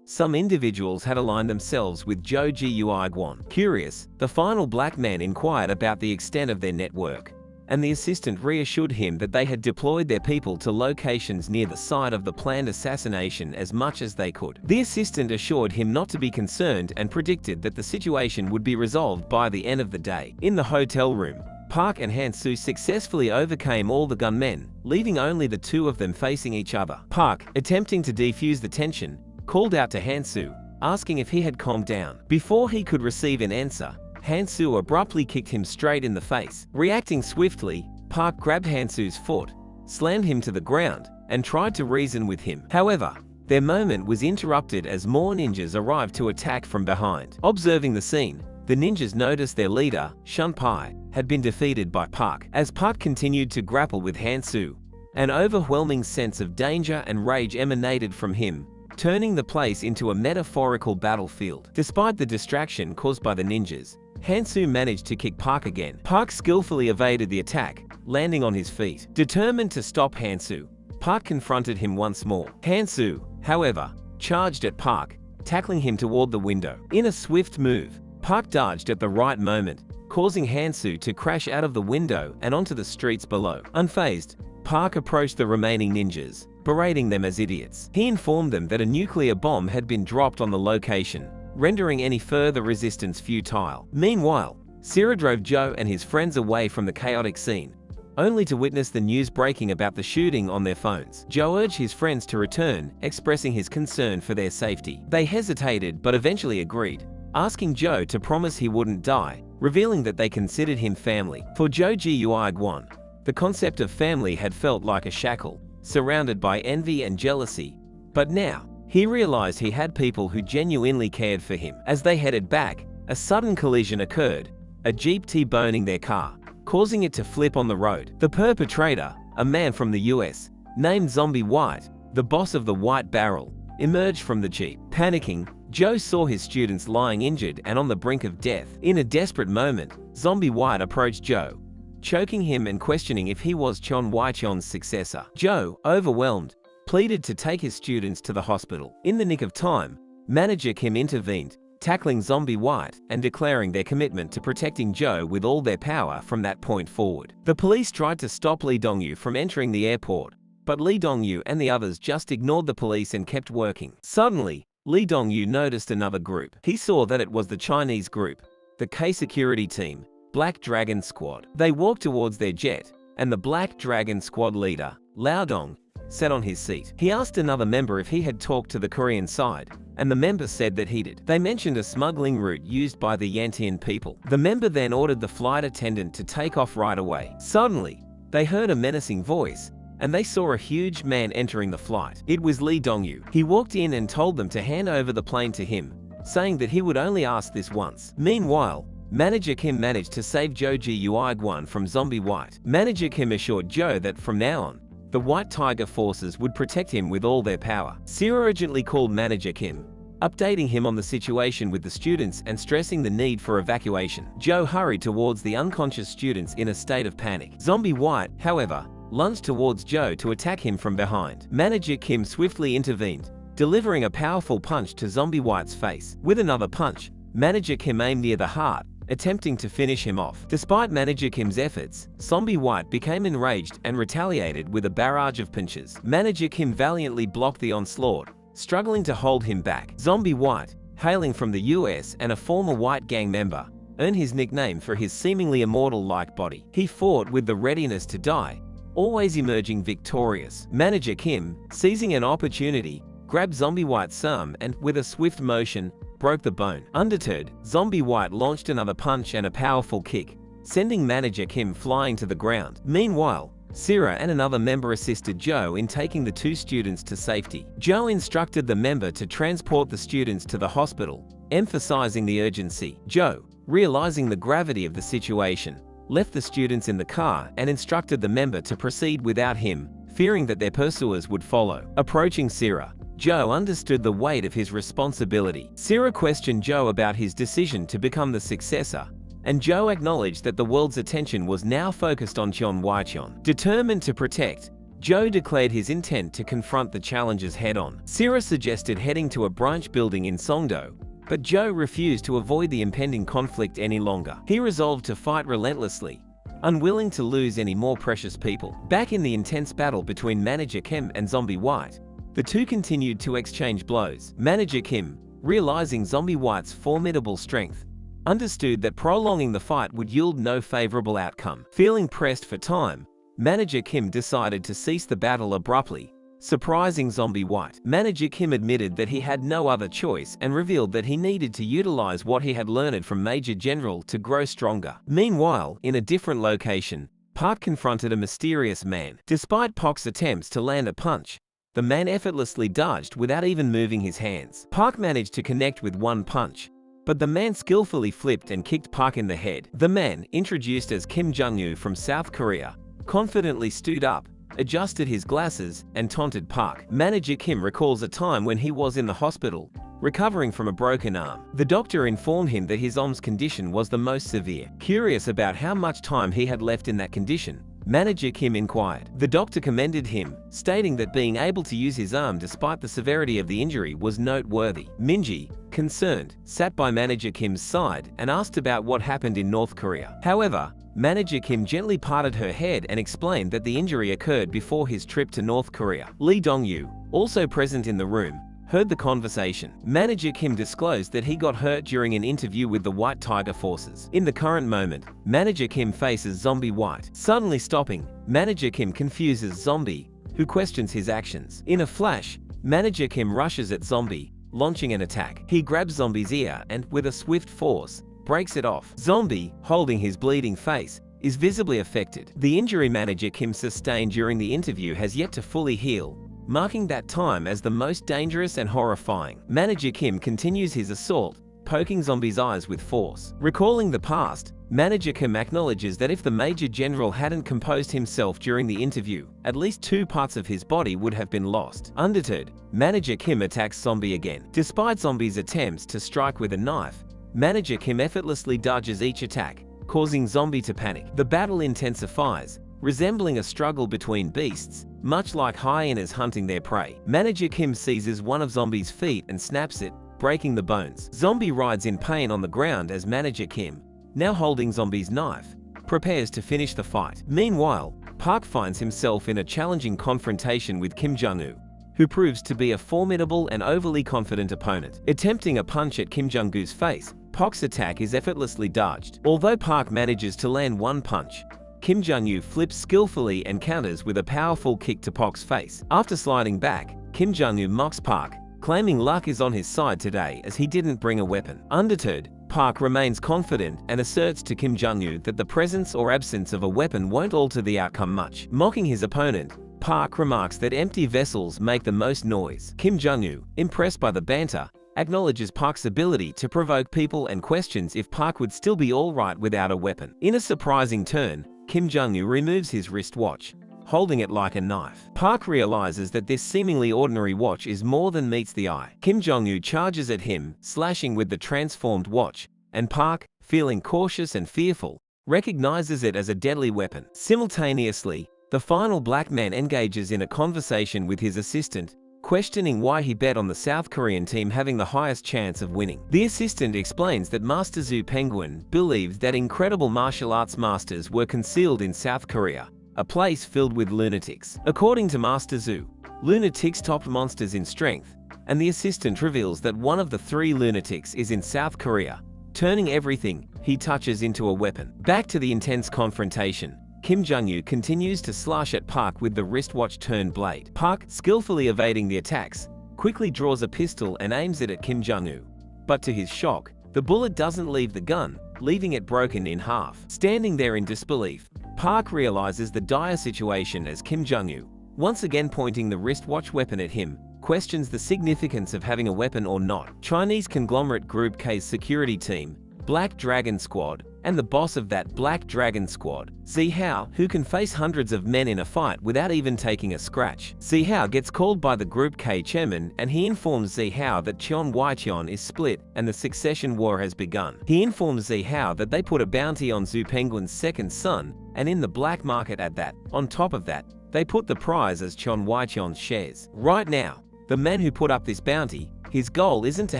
Some individuals had aligned themselves with Joji Uigwon. Curious, the final black man inquired about the extent of their network, and the assistant reassured him that they had deployed their people to locations near the site of the planned assassination as much as they could. The assistant assured him not to be concerned and predicted that the situation would be resolved by the end of the day. In the hotel room, Park and Hansu successfully overcame all the gunmen, leaving only the two of them facing each other. Park, attempting to defuse the tension, called out to Hansu, asking if he had calmed down. Before he could receive an answer, Hansu abruptly kicked him straight in the face. Reacting swiftly, Park grabbed Hansu's foot, slammed him to the ground, and tried to reason with him. However, their moment was interrupted as more ninjas arrived to attack from behind. Observing the scene, the ninjas noticed their leader, Shunpai, had been defeated by Park. As Park continued to grapple with Hansu, an overwhelming sense of danger and rage emanated from him, turning the place into a metaphorical battlefield. Despite the distraction caused by the ninjas, Hansu managed to kick Park again. Park skillfully evaded the attack, landing on his feet. Determined to stop Hansu, Park confronted him once more. Hansu, however, charged at Park, tackling him toward the window. In a swift move, Park dodged at the right moment, causing Hansu to crash out of the window and onto the streets below. Unfazed, Park approached the remaining ninjas, berating them as idiots. He informed them that a nuclear bomb had been dropped on the location, rendering any further resistance futile. Meanwhile, Sira drove Joe and his friends away from the chaotic scene, only to witness the news breaking about the shooting on their phones. Joe urged his friends to return, expressing his concern for their safety. They hesitated but eventually agreed, asking Joe to promise he wouldn't die, revealing that they considered him family. For Joji Uigwon, the concept of family had felt like a shackle, surrounded by envy and jealousy, but now, he realized he had people who genuinely cared for him. As they headed back, a sudden collision occurred, a Jeep T-boning their car, causing it to flip on the road. The perpetrator, a man from the US, named Zombie White, the boss of the White Barrel, emerged from the Jeep. Panicking, Joe saw his students lying injured and on the brink of death. In a desperate moment, Zombie White approached Joe, choking him and questioning if he was Chon Wai-chon's successor. Joe, overwhelmed, pleaded to take his students to the hospital. In the nick of time, manager Kim intervened, tackling Zombie White and declaring their commitment to protecting Joe with all their power from that point forward. The police tried to stop Lee Dongyu from entering the airport, but Lee Dongyu and the others just ignored the police and kept working. Suddenly, Lee Dongyu noticed another group. He saw that it was the Chinese group, the K-Security Team, Black Dragon Squad. They walked towards their jet, and the Black Dragon Squad leader, Lao Dong, sat on his seat. He asked another member if he had talked to the Korean side, and the member said that he did. They mentioned a smuggling route used by the Yantian people. The member then ordered the flight attendant to take off right away. Suddenly, they heard a menacing voice, and they saw a huge man entering the flight. It was Lee Dong-yu. He walked in and told them to hand over the plane to him, saying that he would only ask this once. Meanwhile, Manager Kim managed to save Jo Ji-Wan from Zombie White. Manager Kim assured Jo that from now on, the White Tiger forces would protect him with all their power. Sira urgently called Manager Kim, updating him on the situation with the students and stressing the need for evacuation. Jo hurried towards the unconscious students in a state of panic. Zombie White, however, lunged towards Jo to attack him from behind. Manager Kim swiftly intervened, delivering a powerful punch to Zombie White's face. With another punch, Manager Kim aimed near the heart, attempting to finish him off. Despite Manager Kim's efforts, Zombie White became enraged and retaliated with a barrage of punches. Manager Kim valiantly blocked the onslaught, struggling to hold him back. Zombie White, hailing from the US and a former white gang member, earned his nickname for his seemingly immortal-like body. He fought with the readiness to die, always emerging victorious. Manager Kim, seizing an opportunity, grabbed Zombie White's arm and, with a swift motion, broke the bone. Undeterred, Zombie White launched another punch and a powerful kick, sending Manager Kim flying to the ground. Meanwhile, Sira and another member assisted Jo in taking the two students to safety. Jo instructed the member to transport the students to the hospital, emphasizing the urgency. Jo, realizing the gravity of the situation, left the students in the car and instructed the member to proceed without him, fearing that their pursuers would follow. Approaching Sira, Jo understood the weight of his responsibility. Sira questioned Jo about his decision to become the successor, and Jo acknowledged that the world's attention was now focused on Cheon Waicheon. Determined to protect, Jo declared his intent to confront the challenges head-on. Sira suggested heading to a branch building in Songdo, but Jo refused to avoid the impending conflict any longer. He resolved to fight relentlessly, unwilling to lose any more precious people. Back in the intense battle between Manager Kim and Zombie White, the two continued to exchange blows. Manager Kim, realizing Zombie White's formidable strength, understood that prolonging the fight would yield no favorable outcome. Feeling pressed for time, Manager Kim decided to cease the battle abruptly, surprising Zombie White. Manager Kim admitted that he had no other choice and revealed that he needed to utilize what he had learned from Major General to grow stronger. Meanwhile, in a different location, Park confronted a mysterious man. Despite Park's attempts to land a punch, the man effortlessly dodged without even moving his hands. Park managed to connect with one punch, but the man skillfully flipped and kicked Park in the head. The man, introduced as Kim Jung-yu from South Korea, confidently stood up, adjusted his glasses, and taunted Park. Manager Kim recalls a time when he was in the hospital, recovering from a broken arm. The doctor informed him that his arm's condition was the most severe. Curious about how much time he had left in that condition, Manager Kim inquired. The doctor commended him, stating that being able to use his arm despite the severity of the injury was noteworthy. Minji, concerned, sat by Manager Kim's side and asked about what happened in North Korea. However, Manager Kim gently parted her head and explained that the injury occurred before his trip to North Korea. Lee Dong-yu, also present in the room, heard the conversation. Manager Kim disclosed that he got hurt during an interview with the White Tiger forces. In the current moment, Manager Kim faces Zombie White. Suddenly stopping, Manager Kim confuses Zombie, who questions his actions. In a flash, Manager Kim rushes at Zombie, launching an attack. He grabs Zombie's ear and, with a swift force, breaks it off. Zombie, holding his bleeding face, is visibly affected. The injury Manager Kim sustained during the interview has yet to fully heal, marking that time as the most dangerous and horrifying. Manager Kim continues his assault, poking Zombie's eyes with force. Recalling the past, Manager Kim acknowledges that if the Major General hadn't composed himself during the interview, at least 2 parts of his body would have been lost. Undeterred, Manager Kim attacks Zombie again. Despite Zombie's attempts to strike with a knife, Manager Kim effortlessly dodges each attack, causing Zombie to panic. The battle intensifies, resembling a struggle between beasts, much like hyenas hunting their prey. Manager Kim seizes one of Zombie's feet and snaps it, breaking the bones. Zombie writhes in pain on the ground as Manager Kim, now holding Zombie's knife, prepares to finish the fight. Meanwhile, Park finds himself in a challenging confrontation with Kim Jung-woo, who proves to be a formidable and overly confident opponent. Attempting a punch at Kim Jung-woo's face, Park's attack is effortlessly dodged. Although Park manages to land one punch, Kim Jung-woo flips skillfully and counters with a powerful kick to Park's face. After sliding back, Kim Jung-woo mocks Park, claiming luck is on his side today as he didn't bring a weapon. Undeterred, Park remains confident and asserts to Kim Jung-woo that the presence or absence of a weapon won't alter the outcome much. Mocking his opponent, Park remarks that empty vessels make the most noise. Kim Jong-un, impressed by the banter, acknowledges Park's ability to provoke people and questions if Park would still be alright without a weapon. In a surprising turn, Kim Jong-un removes his wristwatch, holding it like a knife. Park realizes that this seemingly ordinary watch is more than meets the eye. Kim Jong-un charges at him, slashing with the transformed watch, and Park, feeling cautious and fearful, recognizes it as a deadly weapon. Simultaneously, the final black man engages in a conversation with his assistant, questioning why he bet on the South Korean team having the highest chance of winning. The assistant explains that Master Zhu Penguin believes that incredible martial arts masters were concealed in South Korea, a place filled with lunatics. According to Master Zhu, lunatics topped monsters in strength, and the assistant reveals that one of the 3 lunatics is in South Korea, turning everything he touches into a weapon. Back to the intense confrontation, Kim Jong-un continues to slash at Park with the wristwatch-turned blade. Park, skillfully evading the attacks, quickly draws a pistol and aims it at Kim Jong-un. But to his shock, the bullet doesn't leave the gun, leaving it broken in half. Standing there in disbelief, Park realizes the dire situation as Kim Jong-un, once again pointing the wristwatch weapon at him, questions the significance of having a weapon or not. Chinese conglomerate Group K's security team, Black Dragon Squad, and the boss of that Black Dragon Squad, Zihao, who can face hundreds of men in a fight without even taking a scratch. Zihao gets called by the Group K chairman and he informs Zihao that Cheon Waicheon is split and the succession war has begun. He informs Zihao that they put a bounty on Zhu Penguin's second son, and in the black market at that. On top of that, they put the prize as Cheon Waicheon's shares. Right now, the man who put up this bounty, his goal isn't to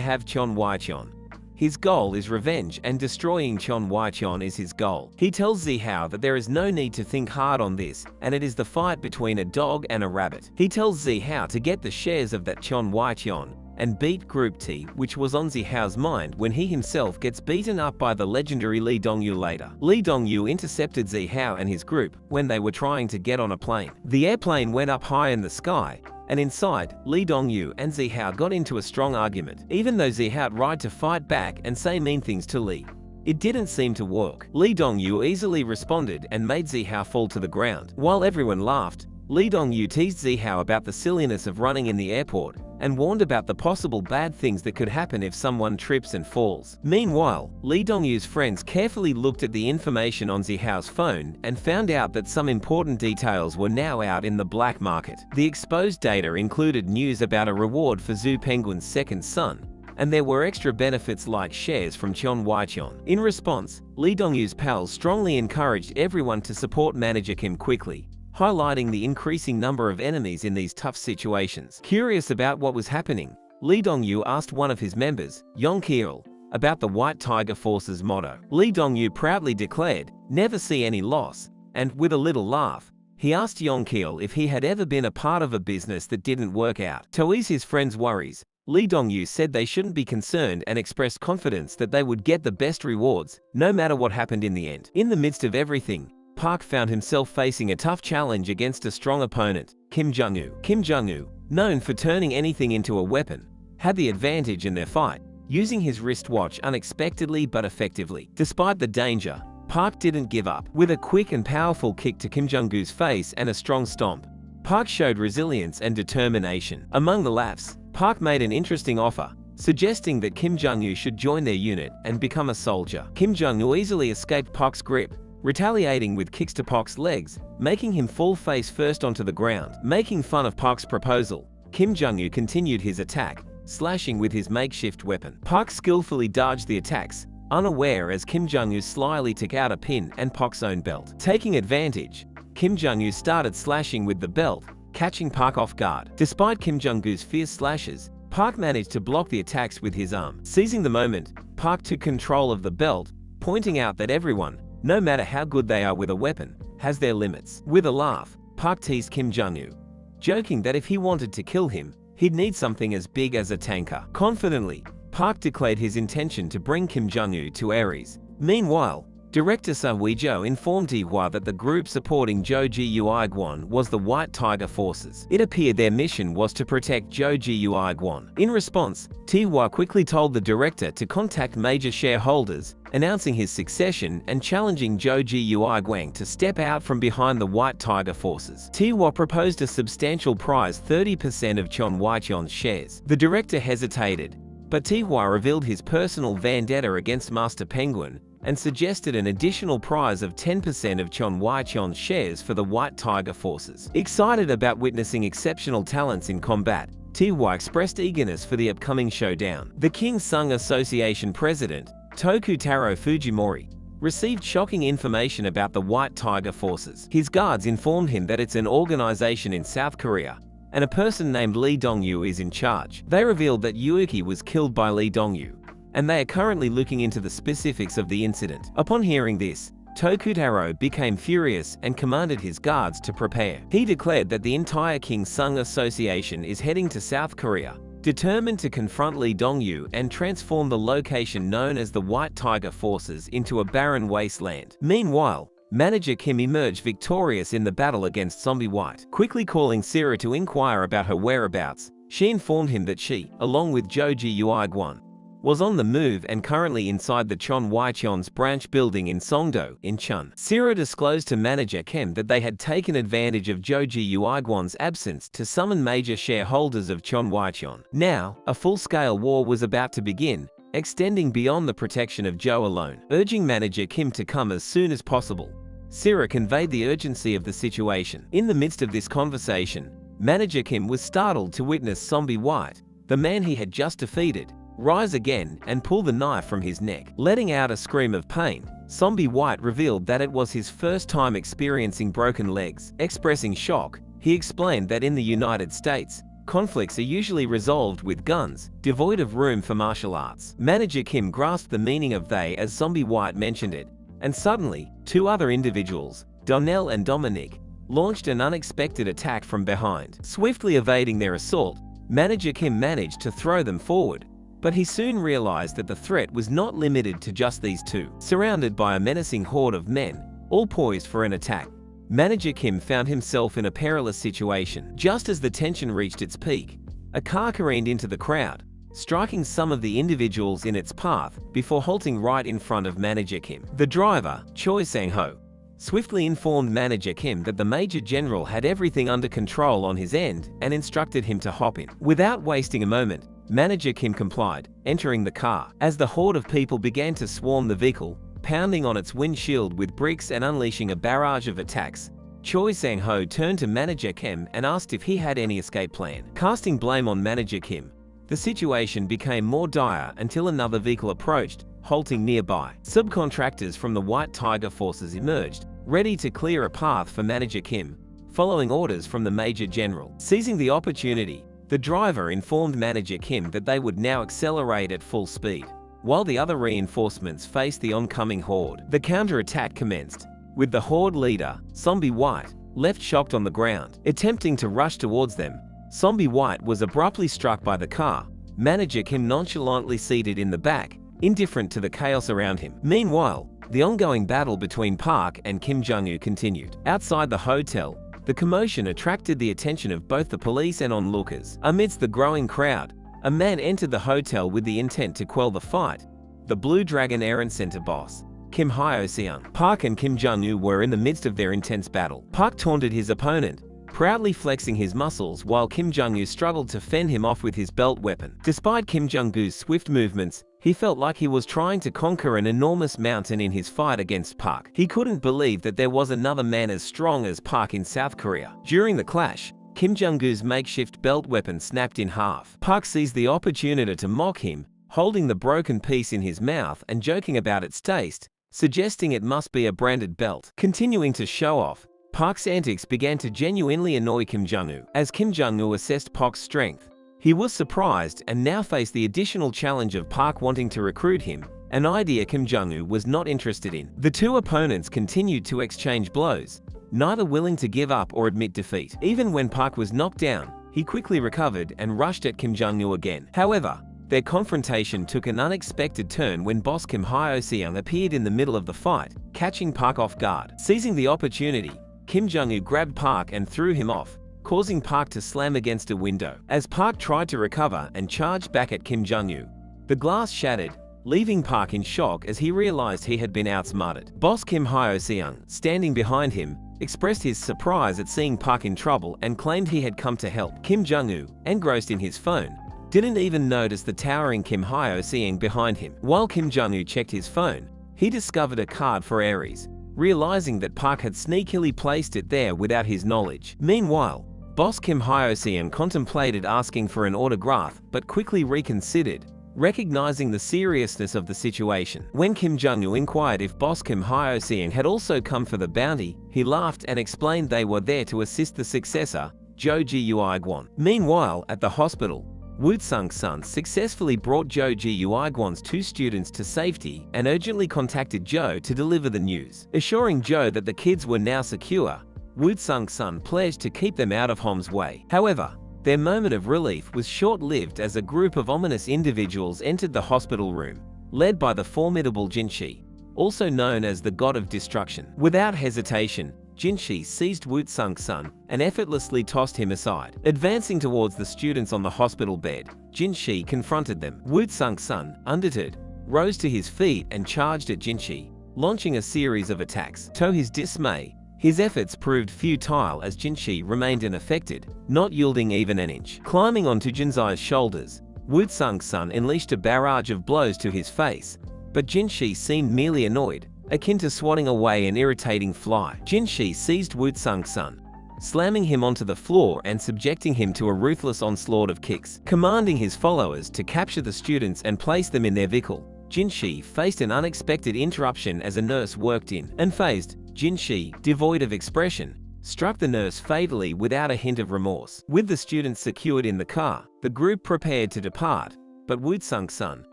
have Cheon Waicheon. His goal is revenge, and destroying Cheon Waicheon is his goal. He tells Zihao that there is no need to think hard on this, and it is the fight between a dog and a rabbit. He tells Zihao to get the shares of that Cheon Waicheon and beat Group T, which was on Zihao's mind when he himself gets beaten up by the legendary Lee Dongyu later. Lee Dongyu intercepted Zihao and his group when they were trying to get on a plane. The airplane went up high in the sky, and inside, Lee Dongyu and Zihao got into a strong argument. Even though Zihao tried to fight back and say mean things to Lee, it didn't seem to work. Lee Dongyu easily responded and made Zihao fall to the ground. While everyone laughed, Lee Dongyu teased Zihao about the silliness of running in the airport and warned about the possible bad things that could happen if someone trips and falls. Meanwhile, Lee Dongyu's friends carefully looked at the information on Zihao's phone and found out that some important details were now out in the black market. The exposed data included news about a reward for Zhu Penguin's second son, and there were extra benefits like shares from Cheon Waicheon. In response, Lee Dongyu's pals strongly encouraged everyone to support manager Kim quickly, highlighting the increasing number of enemies in these tough situations. Curious about what was happening, Lee Dongyu asked one of his members, Yong Kil, about the White Tiger Force's motto. Lee Dongyu proudly declared, "Never see any loss," and with a little laugh, he asked Yong Kil if he had ever been a part of a business that didn't work out. To ease his friends' worries, Lee Dongyu said they shouldn't be concerned and expressed confidence that they would get the best rewards, no matter what happened in the end. In the midst of everything, Park found himself facing a tough challenge against a strong opponent, Kim Jong-un. Kim Jong-un, known for turning anything into a weapon, had the advantage in their fight, using his wristwatch unexpectedly but effectively. Despite the danger, Park didn't give up. With a quick and powerful kick to Kim Jong-un's face and a strong stomp, Park showed resilience and determination. Among the laughs, Park made an interesting offer, suggesting that Kim Jong-un should join their unit and become a soldier. Kim Jong-un easily escaped Park's grip, retaliating with kicks to Park's legs, making him fall face first onto the ground. Making fun of Park's proposal, Kim Jong-un continued his attack, slashing with his makeshift weapon. Park skillfully dodged the attacks, unaware as Kim Jong-un slyly took out a pin and Park's own belt. Taking advantage, Kim Jong-un started slashing with the belt, catching Park off guard. Despite Kim Jong-un's fierce slashes, Park managed to block the attacks with his arm. Seizing the moment, Park took control of the belt, pointing out that everyone, no matter how good they are with a weapon, has their limits. With a laugh, Park teased Kim Jong-un, joking that if he wanted to kill him, he'd need something as big as a tanker. Confidently, Park declared his intention to bring Kim Jong-un to Ares. Meanwhile, Director Sung Woo-jo informed Taehwa that the group supporting Jo Ji-Uigwon was the White Tiger Forces. It appeared their mission was to protect Jo Ji-Uigwon. In response, Taehwa quickly told the director to contact major shareholders, announcing his succession and challenging Jo Ji-Uigwon to step out from behind the White Tiger Forces. Taehwa proposed a substantial prize, 30% of Chon Wai-cheon's shares. The director hesitated, but Taehwa revealed his personal vendetta against Master Penguin and suggested an additional prize of 10% of Chon Wai-cheon's shares for the White Tiger Forces. Excited about witnessing exceptional talents in combat, Taehwa expressed eagerness for the upcoming showdown. The King Sung Association president, Tokutaro Fujimori, received shocking information about the White Tiger Forces. His guards informed him that it's an organization in South Korea, and a person named Lee Dong-yu is in charge. They revealed that Yuuki was killed by Lee Dong-yu, and they are currently looking into the specifics of the incident. Upon hearing this, Tokutaro became furious and commanded his guards to prepare. He declared that the entire King Sung Association is heading to South Korea, determined to confront Lee Dong-yu and transform the location known as the White Tiger Forces into a barren wasteland. Meanwhile, Manager Kim emerged victorious in the battle against Zombie White. Quickly calling Sira to inquire about her whereabouts, she informed him that she, along with Jo Ji-Uigwon, was on the move and currently inside the Chon Wai-cheon's branch building in Songdo, Incheon. Sira disclosed to Manager Kim that they had taken advantage of Jo Ji-Uigwon's absence to summon major shareholders of Chon Wai-cheon. Now, a full-scale war was about to begin, extending beyond the protection of Jo alone. Urging Manager Kim to come as soon as possible, Sira conveyed the urgency of the situation. In the midst of this conversation, Manager Kim was startled to witness Zombie White, the man he had just defeated, rise again and pull the knife from his neck. Letting out a scream of pain, Zombie White revealed that it was his first time experiencing broken legs. Expressing shock, he explained that in the United States, conflicts are usually resolved with guns, devoid of room for martial arts. Manager Kim grasped the meaning of they as Zombie White mentioned it, and suddenly, two other individuals, Donnell and Dominic, launched an unexpected attack from behind. Swiftly evading their assault, Manager Kim managed to throw them forward, but he soon realized that the threat was not limited to just these two. Surrounded by a menacing horde of men, all poised for an attack, Manager Kim found himself in a perilous situation. Just as the tension reached its peak, a car careened into the crowd, striking some of the individuals in its path before halting right in front of Manager Kim. The driver, Choi Sang-ho, swiftly informed Manager Kim that the Major General had everything under control on his end and instructed him to hop in. Without wasting a moment, Manager Kim complied, entering the car. As the horde of people began to swarm the vehicle, pounding on its windshield with bricks and unleashing a barrage of attacks, Choi Sang-ho turned to Manager Kim and asked if he had any escape plan. Casting blame on Manager Kim, the situation became more dire until another vehicle approached, halting nearby. Subcontractors from the White Tiger Forces emerged, ready to clear a path for Manager Kim, following orders from the Major General. Seizing the opportunity, the driver informed Manager Kim that they would now accelerate at full speed, while the other reinforcements faced the oncoming horde. The counterattack commenced, with the horde leader, Zombie White, left shocked on the ground. Attempting to rush towards them, Zombie White was abruptly struck by the car, Manager Kim nonchalantly seated in the back, indifferent to the chaos around him. Meanwhile, the ongoing battle between Park and Kim Jong-un continued. Outside the hotel, the commotion attracted the attention of both the police and onlookers. Amidst the growing crowd, a man entered the hotel with the intent to quell the fight. The Blue Dragon Errand Center boss, Kim Hyo-seung. Park and Kim Jong-un were in the midst of their intense battle. Park taunted his opponent, proudly flexing his muscles while Kim Jong-un struggled to fend him off with his belt weapon. Despite Kim Jong-un's swift movements, he felt like he was trying to conquer an enormous mountain in his fight against Park. He couldn't believe that there was another man as strong as Park in South Korea. During the clash, Kim Jong-un's makeshift belt weapon snapped in half. Park seized the opportunity to mock him, holding the broken piece in his mouth and joking about its taste, suggesting it must be a branded belt. Continuing to show off, Park's antics began to genuinely annoy Kim Jong-un. As Kim Jong-un assessed Park's strength, he was surprised and now faced the additional challenge of Park wanting to recruit him, an idea Kim Jong-un was not interested in. The two opponents continued to exchange blows, neither willing to give up or admit defeat. Even when Park was knocked down, he quickly recovered and rushed at Kim Jong-un again. However, Their confrontation took an unexpected turn when boss Kim Hyo-seung appeared in the middle of the fight, catching Park off guard. Seizing the opportunity, Kim Jong-woo grabbed Park and threw him off, causing Park to slam against a window. As Park tried to recover and charged back at Kim Jong-woo, the glass shattered, leaving Park in shock as he realized he had been outsmarted. Boss Kim Hyo-seung, standing behind him, expressed his surprise at seeing Park in trouble and claimed he had come to help. Kim Jong-woo, engrossed in his phone, didn't even notice the towering Kim Hyo-seung behind him. While Kim Jong-woo checked his phone, he discovered a card for Aries, realizing that Park had sneakily placed it there without his knowledge. Meanwhile, boss Kim Hyo-seung contemplated asking for an autograph but quickly reconsidered, recognizing the seriousness of the situation. When Kim Jong-woo inquired if boss Kim Hyo-seung had also come for the bounty, he laughed and explained they were there to assist the successor, Jo Ji-Uigwon. Meanwhile, at the hospital, Woo Sung-sun successfully brought Jo Ji-Uigwon's 2 students to safety and urgently contacted Jo to deliver the news. Assuring Jo that the kids were now secure, Woo Sung-sun pledged to keep them out of harm's way. However, their moment of relief was short-lived as a group of ominous individuals entered the hospital room, led by the formidable Jinshi, also known as the God of Destruction. Without hesitation, Jinshi seized Woo Sung-sun and effortlessly tossed him aside. Advancing towards the students on the hospital bed, Jinshi confronted them. Woo Sung-sun, undeterred, rose to his feet and charged at Jinshi, launching a series of attacks. To his dismay, his efforts proved futile as Jinshi remained unaffected, not yielding even an inch. Climbing onto Jinsai's shoulders, Woo Sung-sun unleashed a barrage of blows to his face, but Jinshi seemed merely annoyed, akin to swatting away an irritating fly. Jinshi seized Woo Sung-sun, slamming him onto the floor and subjecting him to a ruthless onslaught of kicks. Commanding his followers to capture the students and place them in their vehicle, Jinshi faced an unexpected interruption as a nurse worked in. Unfazed, Jinshi, devoid of expression, struck the nurse fatally without a hint of remorse. With the students secured in the car, the group prepared to depart, but Woo Sung-sun,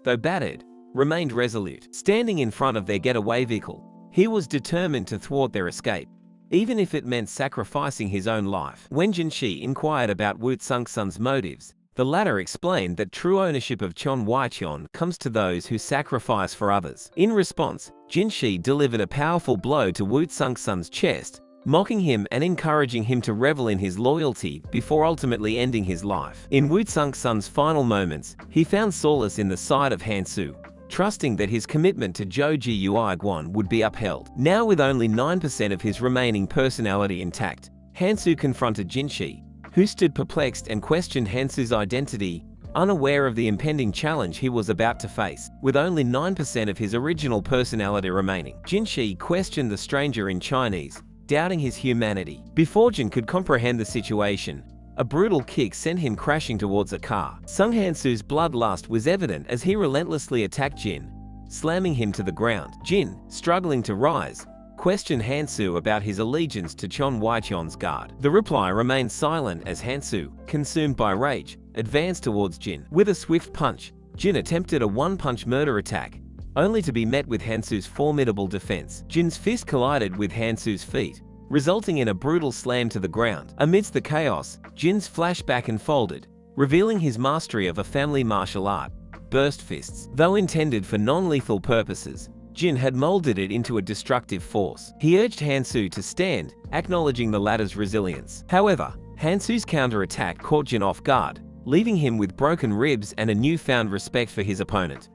though battered, remained resolute. Standing in front of their getaway vehicle, he was determined to thwart their escape, even if it meant sacrificing his own life. When Jinshi inquired about Woo Sung-sun's motives, the latter explained that true ownership of Chon Waicheon comes to those who sacrifice for others. In response, Jinshi delivered a powerful blow to Woo Sung-sun's chest, mocking him and encouraging him to revel in his loyalty before ultimately ending his life. In Woo Sung-sun's final moments, he found solace in the side of Hansu, trusting that his commitment to Jo Ji-Uigwon would be upheld. Now with only 9% of his remaining personality intact, Hansu confronted Jinshi, who stood perplexed and questioned Hansu's identity, unaware of the impending challenge he was about to face. With only 9% of his original personality remaining, Jinshi questioned the stranger in Chinese, doubting his humanity. Before Jin could comprehend the situation, a brutal kick sent him crashing towards a car. Sung Hansu's bloodlust was evident as he relentlessly attacked Jin, slamming him to the ground. Jin, struggling to rise, questioned Hansu about his allegiance to Chon Waicheon's guard. The reply remained silent as Hansu, consumed by rage, advanced towards Jin. With a swift punch, Jin attempted a one-punch murder attack, only to be met with Hansu's formidable defense. Jin's fist collided with Hansu's feet, resulting in a brutal slam to the ground. Amidst the chaos, Jin's flashback unfolded, revealing his mastery of a family martial art, burst fists. Though intended for non-lethal purposes, Jin had molded it into a destructive force. He urged Hansu to stand, acknowledging the latter's resilience. However, Hansu's counterattack caught Jin off guard, leaving him with broken ribs and a newfound respect for his opponent.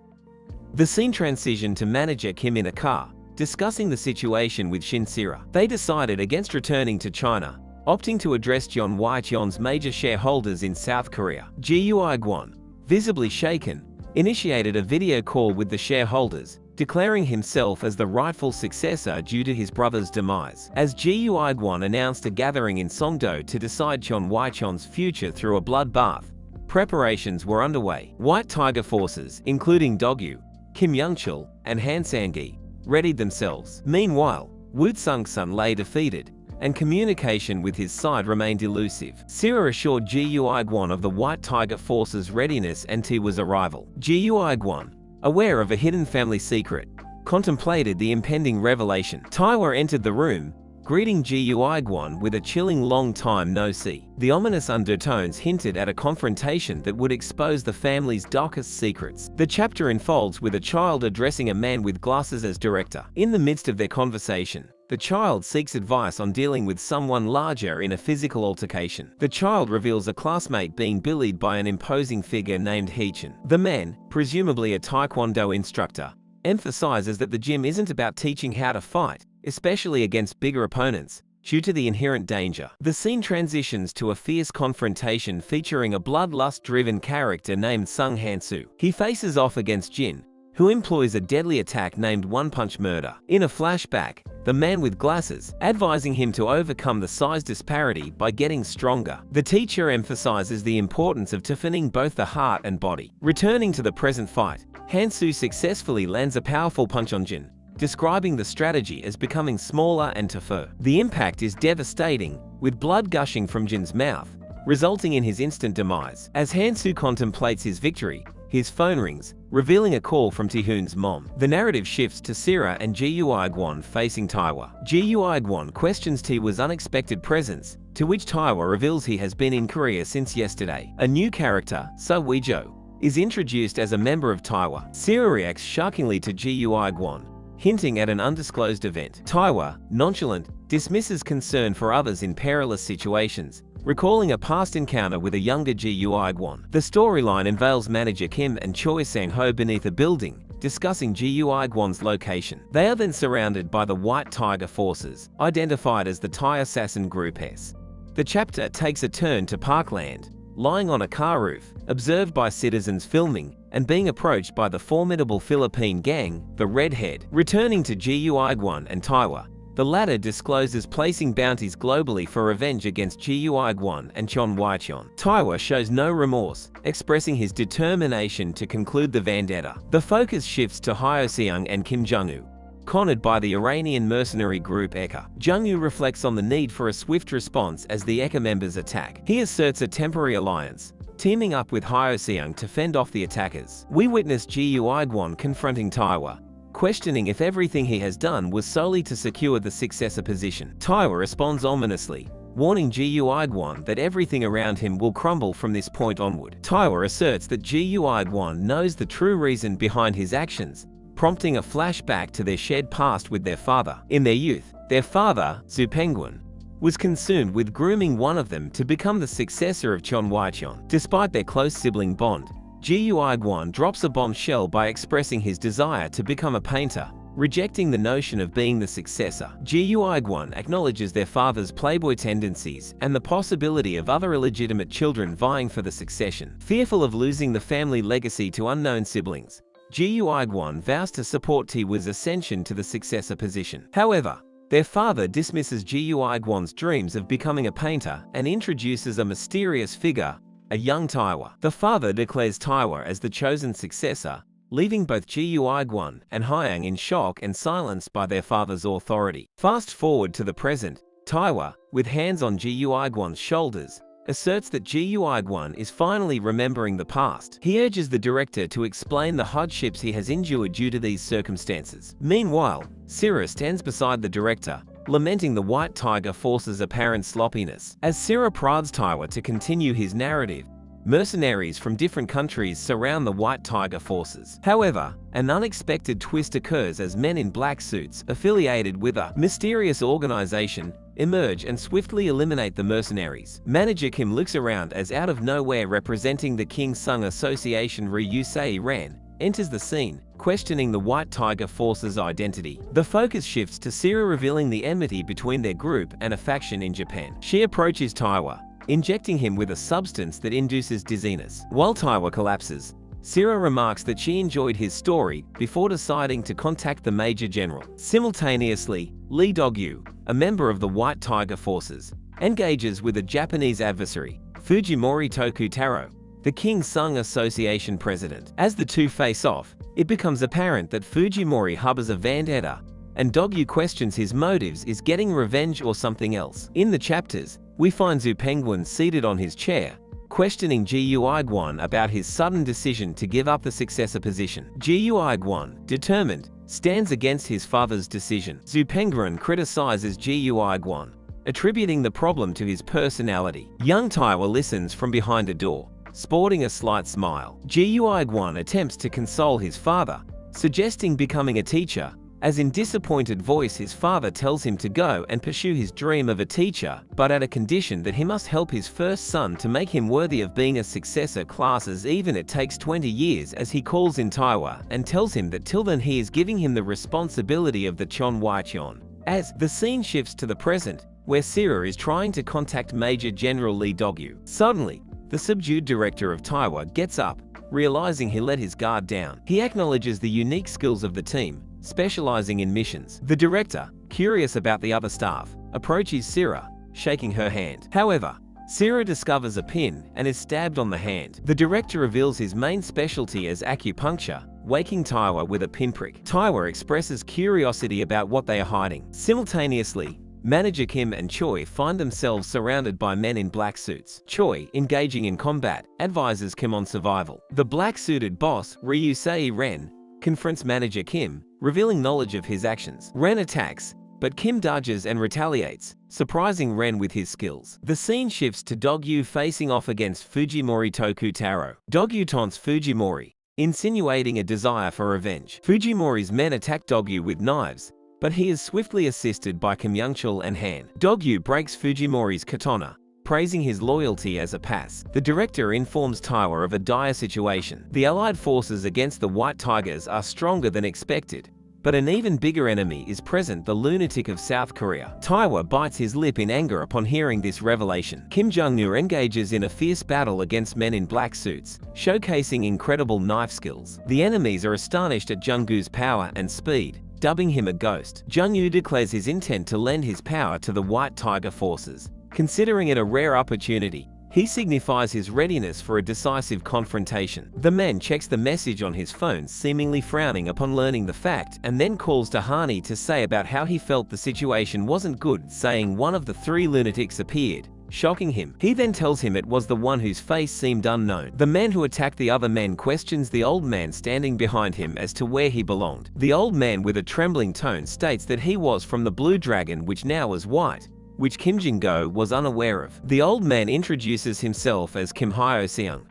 The scene transitioned to manager Kim in a car, discussing the situation with Shin Sira. They decided against returning to China, opting to address Chon Waicheon's major shareholders in South Korea. Ji-Uigwon, visibly shaken, initiated a video call with the shareholders, declaring himself as the rightful successor due to his brother's demise. As Ji-Uigwon announced a gathering in Songdo to decide Chon Waicheon's future through a bloodbath, preparations were underway. White Tiger forces, including Dogyu, Kim Young-chul, and Han Sang-gi, readied themselves. Meanwhile, Woo Sung-sun lay defeated, and communication with his side remained elusive. Sira assured Ji-Uigwon of the White Tiger forces' readiness and Tiwa's arrival. Ji-Uigwon, aware of a hidden family secret, contemplated the impending revelation. Taiwa entered the room, greeting Ji Yuiguan with a chilling long time no see. The ominous undertones hinted at a confrontation that would expose the family's darkest secrets. The chapter unfolds with a child addressing a man with glasses as director. In the midst of their conversation, the child seeks advice on dealing with someone larger in a physical altercation. The child reveals a classmate being bullied by an imposing figure named Heichin. The man, presumably a taekwondo instructor, emphasizes that the gym isn't about teaching how to fight, especially against bigger opponents, due to the inherent danger. The scene transitions to a fierce confrontation featuring a bloodlust-driven character named Sung Hansu. He faces off against Jin, who employs a deadly attack named One-Punch Murder. In a flashback, the man with glasses, advising him to overcome the size disparity by getting stronger. The teacher emphasizes the importance of toughening both the heart and body. Returning to the present fight, Hansu successfully lands a powerful punch on Jin, describing the strategy as becoming smaller and tougher. The impact is devastating, with blood gushing from Jin's mouth, resulting in his instant demise. As Hansu contemplates his victory, his phone rings, revealing a call from Taehoon's mom. The narrative shifts to Sira and Ji Yuiguan facing Taiwa. Ji Yuiguan questions Taewa's unexpected presence, to which Taiwa reveals he has been in Korea since yesterday. A new character, So Weijo, is introduced as a member of Taiwa. Sira reacts shockingly to Ji Yuiguan, hinting at an undisclosed event. Taiwa, nonchalant, dismisses concern for others in perilous situations, recalling a past encounter with a younger Ji Yuiguan. The storyline unveils manager Kim and Choi Sang-ho beneath a building, discussing Ji Yuiguan's location. They are then surrounded by the White Tiger forces, identified as the Thai Assassin Group S. The chapter takes a turn to Parkland, lying on a car roof, observed by citizens filming, and being approached by the formidable Philippine gang, the Redhead. Returning to Ji Yuiguan and Taiwa, the latter discloses placing bounties globally for revenge against Ji Yuiguan and Chon Waichon. Taiwa shows no remorse, expressing his determination to conclude the vendetta. The focus shifts to Hyo-seung and Kim Jung-woo, cornered by the Iranian mercenary group Eka. Jung-woo reflects on the need for a swift response as the Eka members attack. He asserts a temporary alliance, teaming up with Hyo-seung to fend off the attackers. We witness Ji Yuiguan confronting Taiwa, questioning if everything he has done was solely to secure the successor position. Taiwa responds ominously, warning Ji Yuiguan that everything around him will crumble from this point onward. Taiwa asserts that Ji Yuiguan knows the true reason behind his actions, prompting a flashback to their shared past with their father. In their youth, their father, Zhu Penguin, was consumed with grooming one of them to become the successor of Chon Waichon. Despite their close sibling bond, Ji Yuiguan drops a bombshell by expressing his desire to become a painter, rejecting the notion of being the successor. Ji Yuiguan acknowledges their father's playboy tendencies and the possibility of other illegitimate children vying for the succession. Fearful of losing the family legacy to unknown siblings, Ji Yuiguan vows to support Taewa's ascension to the successor position. However, their father dismisses Ji Yuiguan's dreams of becoming a painter and introduces a mysterious figure, a young Taiwa. The father declares Taiwa as the chosen successor, leaving both Ji Yuiguan and Hyang in shock and silenced by their father's authority. Fast forward to the present, Taiwa, with hands on Ji Yuiguan's shoulders, asserts that Ji Yuiguan is finally remembering the past. He urges the director to explain the hardships he has endured due to these circumstances. Meanwhile, Sira stands beside the director, lamenting the White Tiger force's apparent sloppiness. As Sira prods Taiwa to continue his narrative, mercenaries from different countries surround the White Tiger forces. However, an unexpected twist occurs as men in black suits, affiliated with a mysterious organization, emerge and swiftly eliminate the mercenaries. Manager Kim looks around as out of nowhere representing the King Sung Association Ryusei Ran enters the scene, questioning the White Tiger force's identity. The focus shifts to Sira revealing the enmity between their group and a faction in Japan. She approaches Taiwa, injecting him with a substance that induces dizziness. While Taiwa collapses, Sira remarks that she enjoyed his story before deciding to contact the Major General. Simultaneously, Lee Dogyu, a member of the White Tiger forces, engages with a Japanese adversary, Fujimori Tokutaro, the King Sung Association president. As the two face off, it becomes apparent that Fujimori harbors a vendetta, and Dogyu questions his motives: is getting revenge or something else. In the chapters, we find Zhu Penguin seated on his chair, questioning Ji Yuiguan about his sudden decision to give up the successor position. Ji Yuiguan, determined, stands against his father's decision. Zhu Pengren criticizes Gu Guan, attributing the problem to his personality. Young Taiwa listens from behind a door, sporting a slight smile. Gu Guan attempts to console his father, suggesting becoming a teacher, as in disappointed voice his father tells him to go and pursue his dream of a teacher, but at a condition that he must help his first son to make him worthy of being a successor classes even it takes 20 years, as he calls in Taiwa and tells him that till then he is giving him the responsibility of the Chon Waichon. As the scene shifts to the present, where Sira is trying to contact Major General Lee Dogyu. Suddenly, the subdued director of Taiwa gets up, realizing he let his guard down. He acknowledges the unique skills of the team, specializing in missions. The director, curious about the other staff, approaches Sira, shaking her hand. However, Sira discovers a pin and is stabbed on the hand. The director reveals his main specialty as acupuncture, waking Taiwa with a pinprick. Taiwa expresses curiosity about what they are hiding. Simultaneously, Manager Kim and Choi find themselves surrounded by men in black suits. Choi, engaging in combat, advises Kim on survival. The black-suited boss, Ryusei Ren, confronts Manager Kim, revealing knowledge of his actions. Ren attacks, but Kim dodges and retaliates, surprising Ren with his skills. The scene shifts to Dogyu facing off against Fujimori Tokutaro. Dogyu taunts Fujimori, insinuating a desire for revenge. Fujimori's men attack Dogyu with knives, but he is swiftly assisted by Kim Youngchul and Han. Dogyu breaks Fujimori's katana, praising his loyalty as a pass. The director informs Taiwa of a dire situation. The Allied forces against the White Tigers are stronger than expected, but an even bigger enemy is present, the lunatic of South Korea. Taiwa bites his lip in anger upon hearing this revelation. Kim Jong-un engages in a fierce battle against men in black suits, showcasing incredible knife skills. The enemies are astonished at Jung-gu's power and speed, dubbing him a ghost. Jung-yu declares his intent to lend his power to the White Tiger forces. Considering it a rare opportunity, he signifies his readiness for a decisive confrontation. The man checks the message on his phone, seemingly frowning upon learning the fact, and then calls Tahani to say about how he felt the situation wasn't good, saying one of the three lunatics appeared, shocking him. He then tells him it was the one whose face seemed unknown. The man who attacked the other men questions the old man standing behind him as to where he belonged. The old man with a trembling tone states that he was from the Blue Dragon, which now is white, which Kim Jin-go was unaware of. The old man introduces himself as Kim Hyo-seung.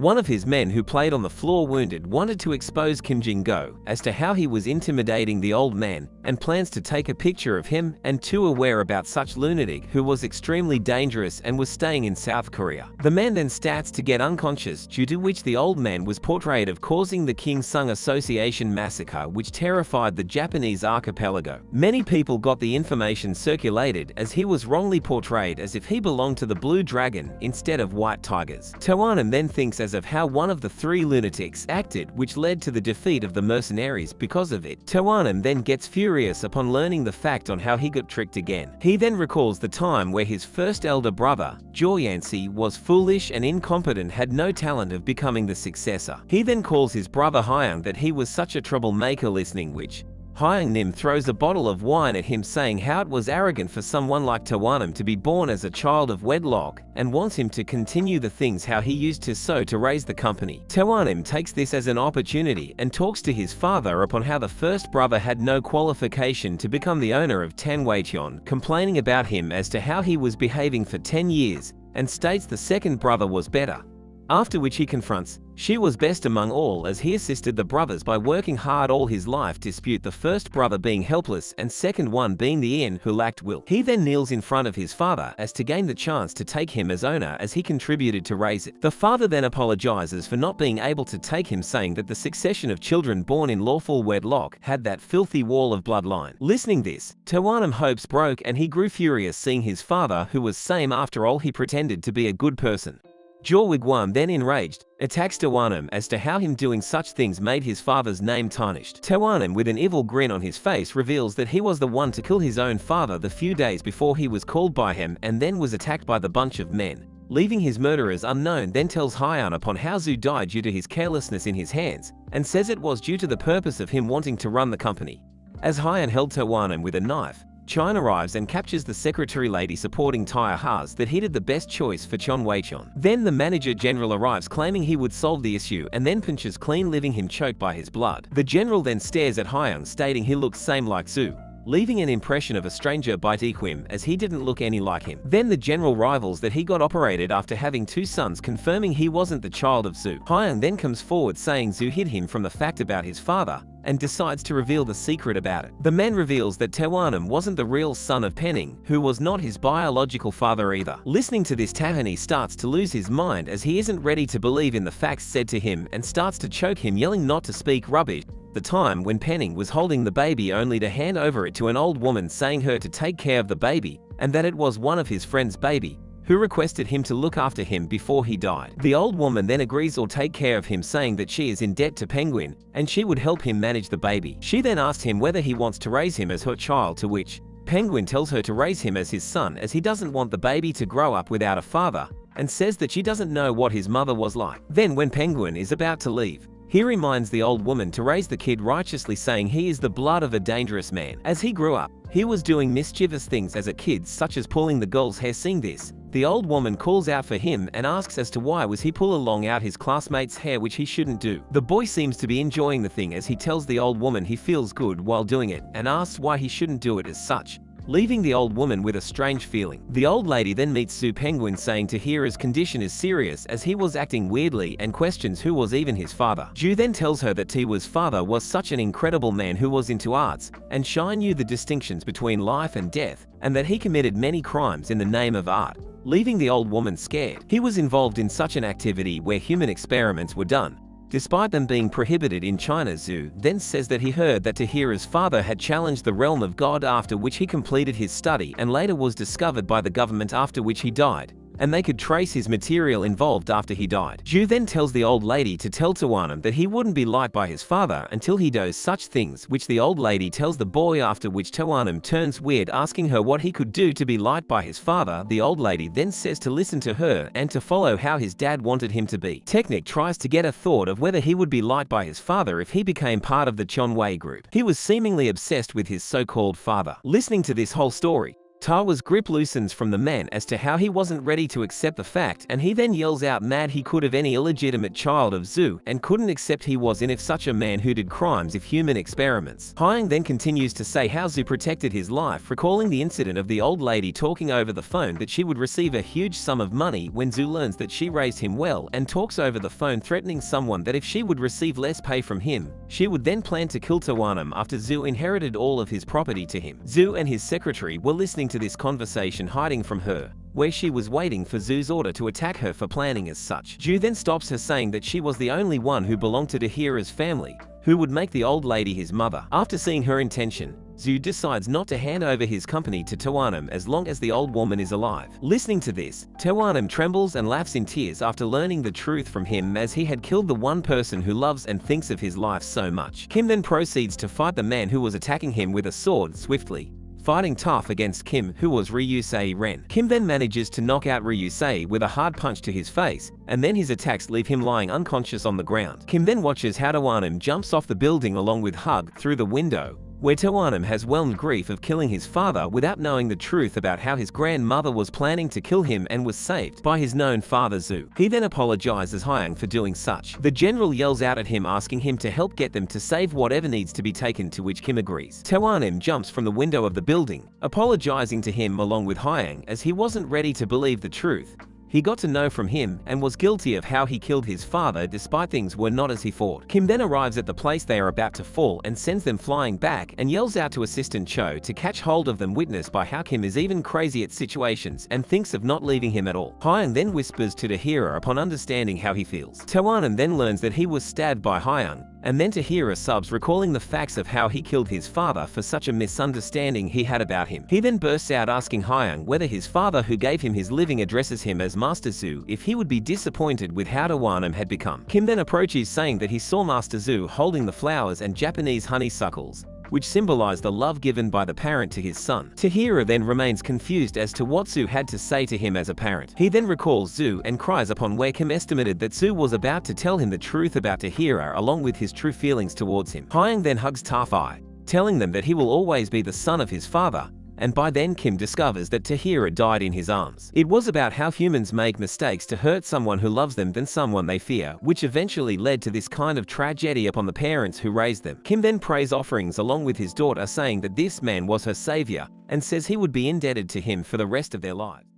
One of his men who played on the floor wounded wanted to expose Kim Jin-go as to how he was intimidating the old man and plans to take a picture of him, and too aware about such lunatic who was extremely dangerous and was staying in South Korea. The man then starts to get unconscious, due to which the old man was portrayed of causing the King Sung Association massacre, which terrified the Japanese archipelago. Many people got the information circulated as he was wrongly portrayed as if he belonged to the Blue Dragon instead of White Tigers. Tawanem then thinks of how one of the three lunatics acted, which led to the defeat of the mercenaries because of it. Tawanem then gets furious upon learning the fact on how he got tricked again. He then recalls the time where his first elder brother, Joyansi, was foolish and incompetent, had no talent of becoming the successor. He then calls his brother Hyung that he was such a troublemaker, listening which Hyung Nim throws a bottle of wine at him, saying how it was arrogant for someone like Tawanem to be born as a child of wedlock, and wants him to continue the things how he used to sow to raise the company. Tawanem takes this as an opportunity and talks to his father upon how the first brother had no qualification to become the owner of Tanweicheon, complaining about him as to how he was behaving for 10 years, and states the second brother was better. After which he confronts, she was best among all, as he assisted the brothers by working hard all his life, dispute the first brother being helpless and second one being the Ian who lacked will. He then kneels in front of his father as to gain the chance to take him as owner, as he contributed to raise it. The father then apologizes for not being able to take him, saying that the succession of children born in lawful wedlock had that filthy wall of bloodline. Listening this, Tawanem hopes broke and he grew furious seeing his father, who was same after all he pretended to be a good person. Jo Wigwam then enraged, attacks Tawanem as to how him doing such things made his father's name tarnished. Tawanem, with an evil grin on his face, reveals that he was the one to kill his own father the few days before he was called by him, and then was attacked by the bunch of men, leaving his murderers unknown. Then tells Hyun upon how Zhu died due to his carelessness in his hands, and says it was due to the purpose of him wanting to run the company. As Hyun held Tawanem with a knife, China arrives and captures the secretary lady supporting Tae Ha's that he did the best choice for Chon Wei-chon. Then the manager general arrives claiming he would solve the issue and then punches clean, leaving him choked by his blood. The general then stares at Hyung stating he looks same like Zhu, leaving an impression of a stranger by Dequim as he didn't look any like him. Then the general rivals that he got operated after having 2 sons, confirming he wasn't the child of Zhu. Hyung then comes forward saying Zhu hid him from the fact about his father and decides to reveal the secret about it. The man reveals that Taewanam wasn't the real son of Penning, who was not his biological father either. Listening to this, Tahani starts to lose his mind as he isn't ready to believe in the facts said to him and starts to choke him, yelling not to speak rubbish. The time when Penning was holding the baby only to hand over it to an old woman saying her to take care of the baby and that it was one of his friend's baby, who requested him to look after him before he died. The old woman then agrees or take care of him, saying that she is in debt to Penguin and she would help him manage the baby. She then asked him whether he wants to raise him as her child, to which Penguin tells her to raise him as his son as he doesn't want the baby to grow up without a father and says that she doesn't know what his mother was like. Then when Penguin is about to leave, he reminds the old woman to raise the kid righteously, saying he is the blood of a dangerous man. As he grew up, he was doing mischievous things as a kid, such as pulling the girl's hair. Seeing this, the old woman calls out for him and asks as to why was he pull along out his classmate's hair, which he shouldn't do. The boy seems to be enjoying the thing as he tells the old woman he feels good while doing it and asks why he shouldn't do it as such, leaving the old woman with a strange feeling. The old lady then meets Sue Penguin, saying Tahira's condition is serious as he was acting weirdly and questions who was even his father. Ju then tells her that Tiwa's father was such an incredible man who was into arts, and Shai knew the distinctions between life and death, and that he committed many crimes in the name of art, leaving the old woman scared. He was involved in such an activity where human experiments were done, despite them being prohibited in China. Zhu then says that he heard that Tahira's father had challenged the realm of God, after which he completed his study and later was discovered by the government, after which he died, and they could trace his material involved after he died. Zhu then tells the old lady to tell Tawanam that he wouldn't be liked by his father until he does such things, which the old lady tells the boy, after which Tawanam turns weird, asking her what he could do to be liked by his father. The old lady then says to listen to her and to follow how his dad wanted him to be. Technic tries to get a thought of whether he would be liked by his father if he became part of the Chonwei group. He was seemingly obsessed with his so-called father. Listening to this whole story, Tawa's grip loosens from the man as to how he wasn't ready to accept the fact, and he then yells out mad he could have any illegitimate child of Zhu and couldn't accept he was in if such a man who did crimes if human experiments. Hyung then continues to say how Zhu protected his life, recalling the incident of the old lady talking over the phone that she would receive a huge sum of money when Zhu learns that she raised him well, and talks over the phone threatening someone that if she would receive less pay from him, she would then plan to kill Tawanam after Zhu inherited all of his property to him. Zhu and his secretary were listening to this conversation, hiding from her, where she was waiting for Zhu's order to attack her for planning as such. Zhu then stops her, saying that she was the only one who belonged to Tahira's family, who would make the old lady his mother. After seeing her intention, Zhu decides not to hand over his company to Tawanam as long as the old woman is alive. Listening to this, Tawanam trembles and laughs in tears after learning the truth from him, as he had killed the one person who loves and thinks of his life so much. Kim then proceeds to fight the man who was attacking him with a sword swiftly, fighting tough against Kim, who was Ryusei Ren. Kim then manages to knock out Ryusei with a hard punch to his face, and then his attacks leave him lying unconscious on the ground. Kim then watches how Tawanam jumps off the building along with Hug through the window, where Tawanam has whelmed grief of killing his father without knowing the truth about how his grandmother was planning to kill him and was saved by his known father Zhu. He then apologizes Hyung for doing such. The general yells out at him, asking him to help get them to save whatever needs to be taken, to which Kim agrees. Tawanam jumps from the window of the building, apologizing to him along with Hyung, as he wasn't ready to believe the truth he got to know from him and was guilty of how he killed his father despite things were not as he thought. Kim then arrives at the place they are about to fall and sends them flying back and yells out to assistant Cho to catch hold of them, witnessed by how Kim is even crazy at situations and thinks of not leaving him at all. Hyung then whispers to Tahira upon understanding how he feels. Tawanam then learns that he was stabbed by Hyung, and then Tahira subs, recalling the facts of how he killed his father for such a misunderstanding he had about him. He then bursts out asking Hyung whether his father, who gave him his living, addresses him as Master Zhu, if he would be disappointed with how Tawanam had become. Kim then approaches, saying that he saw Master Zhu holding the flowers and Japanese honeysuckles, which symbolize the love given by the parent to his son. Tahira then remains confused as to what Zhu had to say to him as a parent. He then recalls Zhu and cries upon where Kim estimated that Zhu was about to tell him the truth about Tahira along with his true feelings towards him. Hyung then hugs Tafai, telling them that he will always be the son of his father, and by then Kim discovers that Tahira died in his arms. It was about how humans make mistakes to hurt someone who loves them than someone they fear, which eventually led to this kind of tragedy upon the parents who raised them. Kim then prays offerings along with his daughter, saying that this man was her savior, and says he would be indebted to him for the rest of their lives.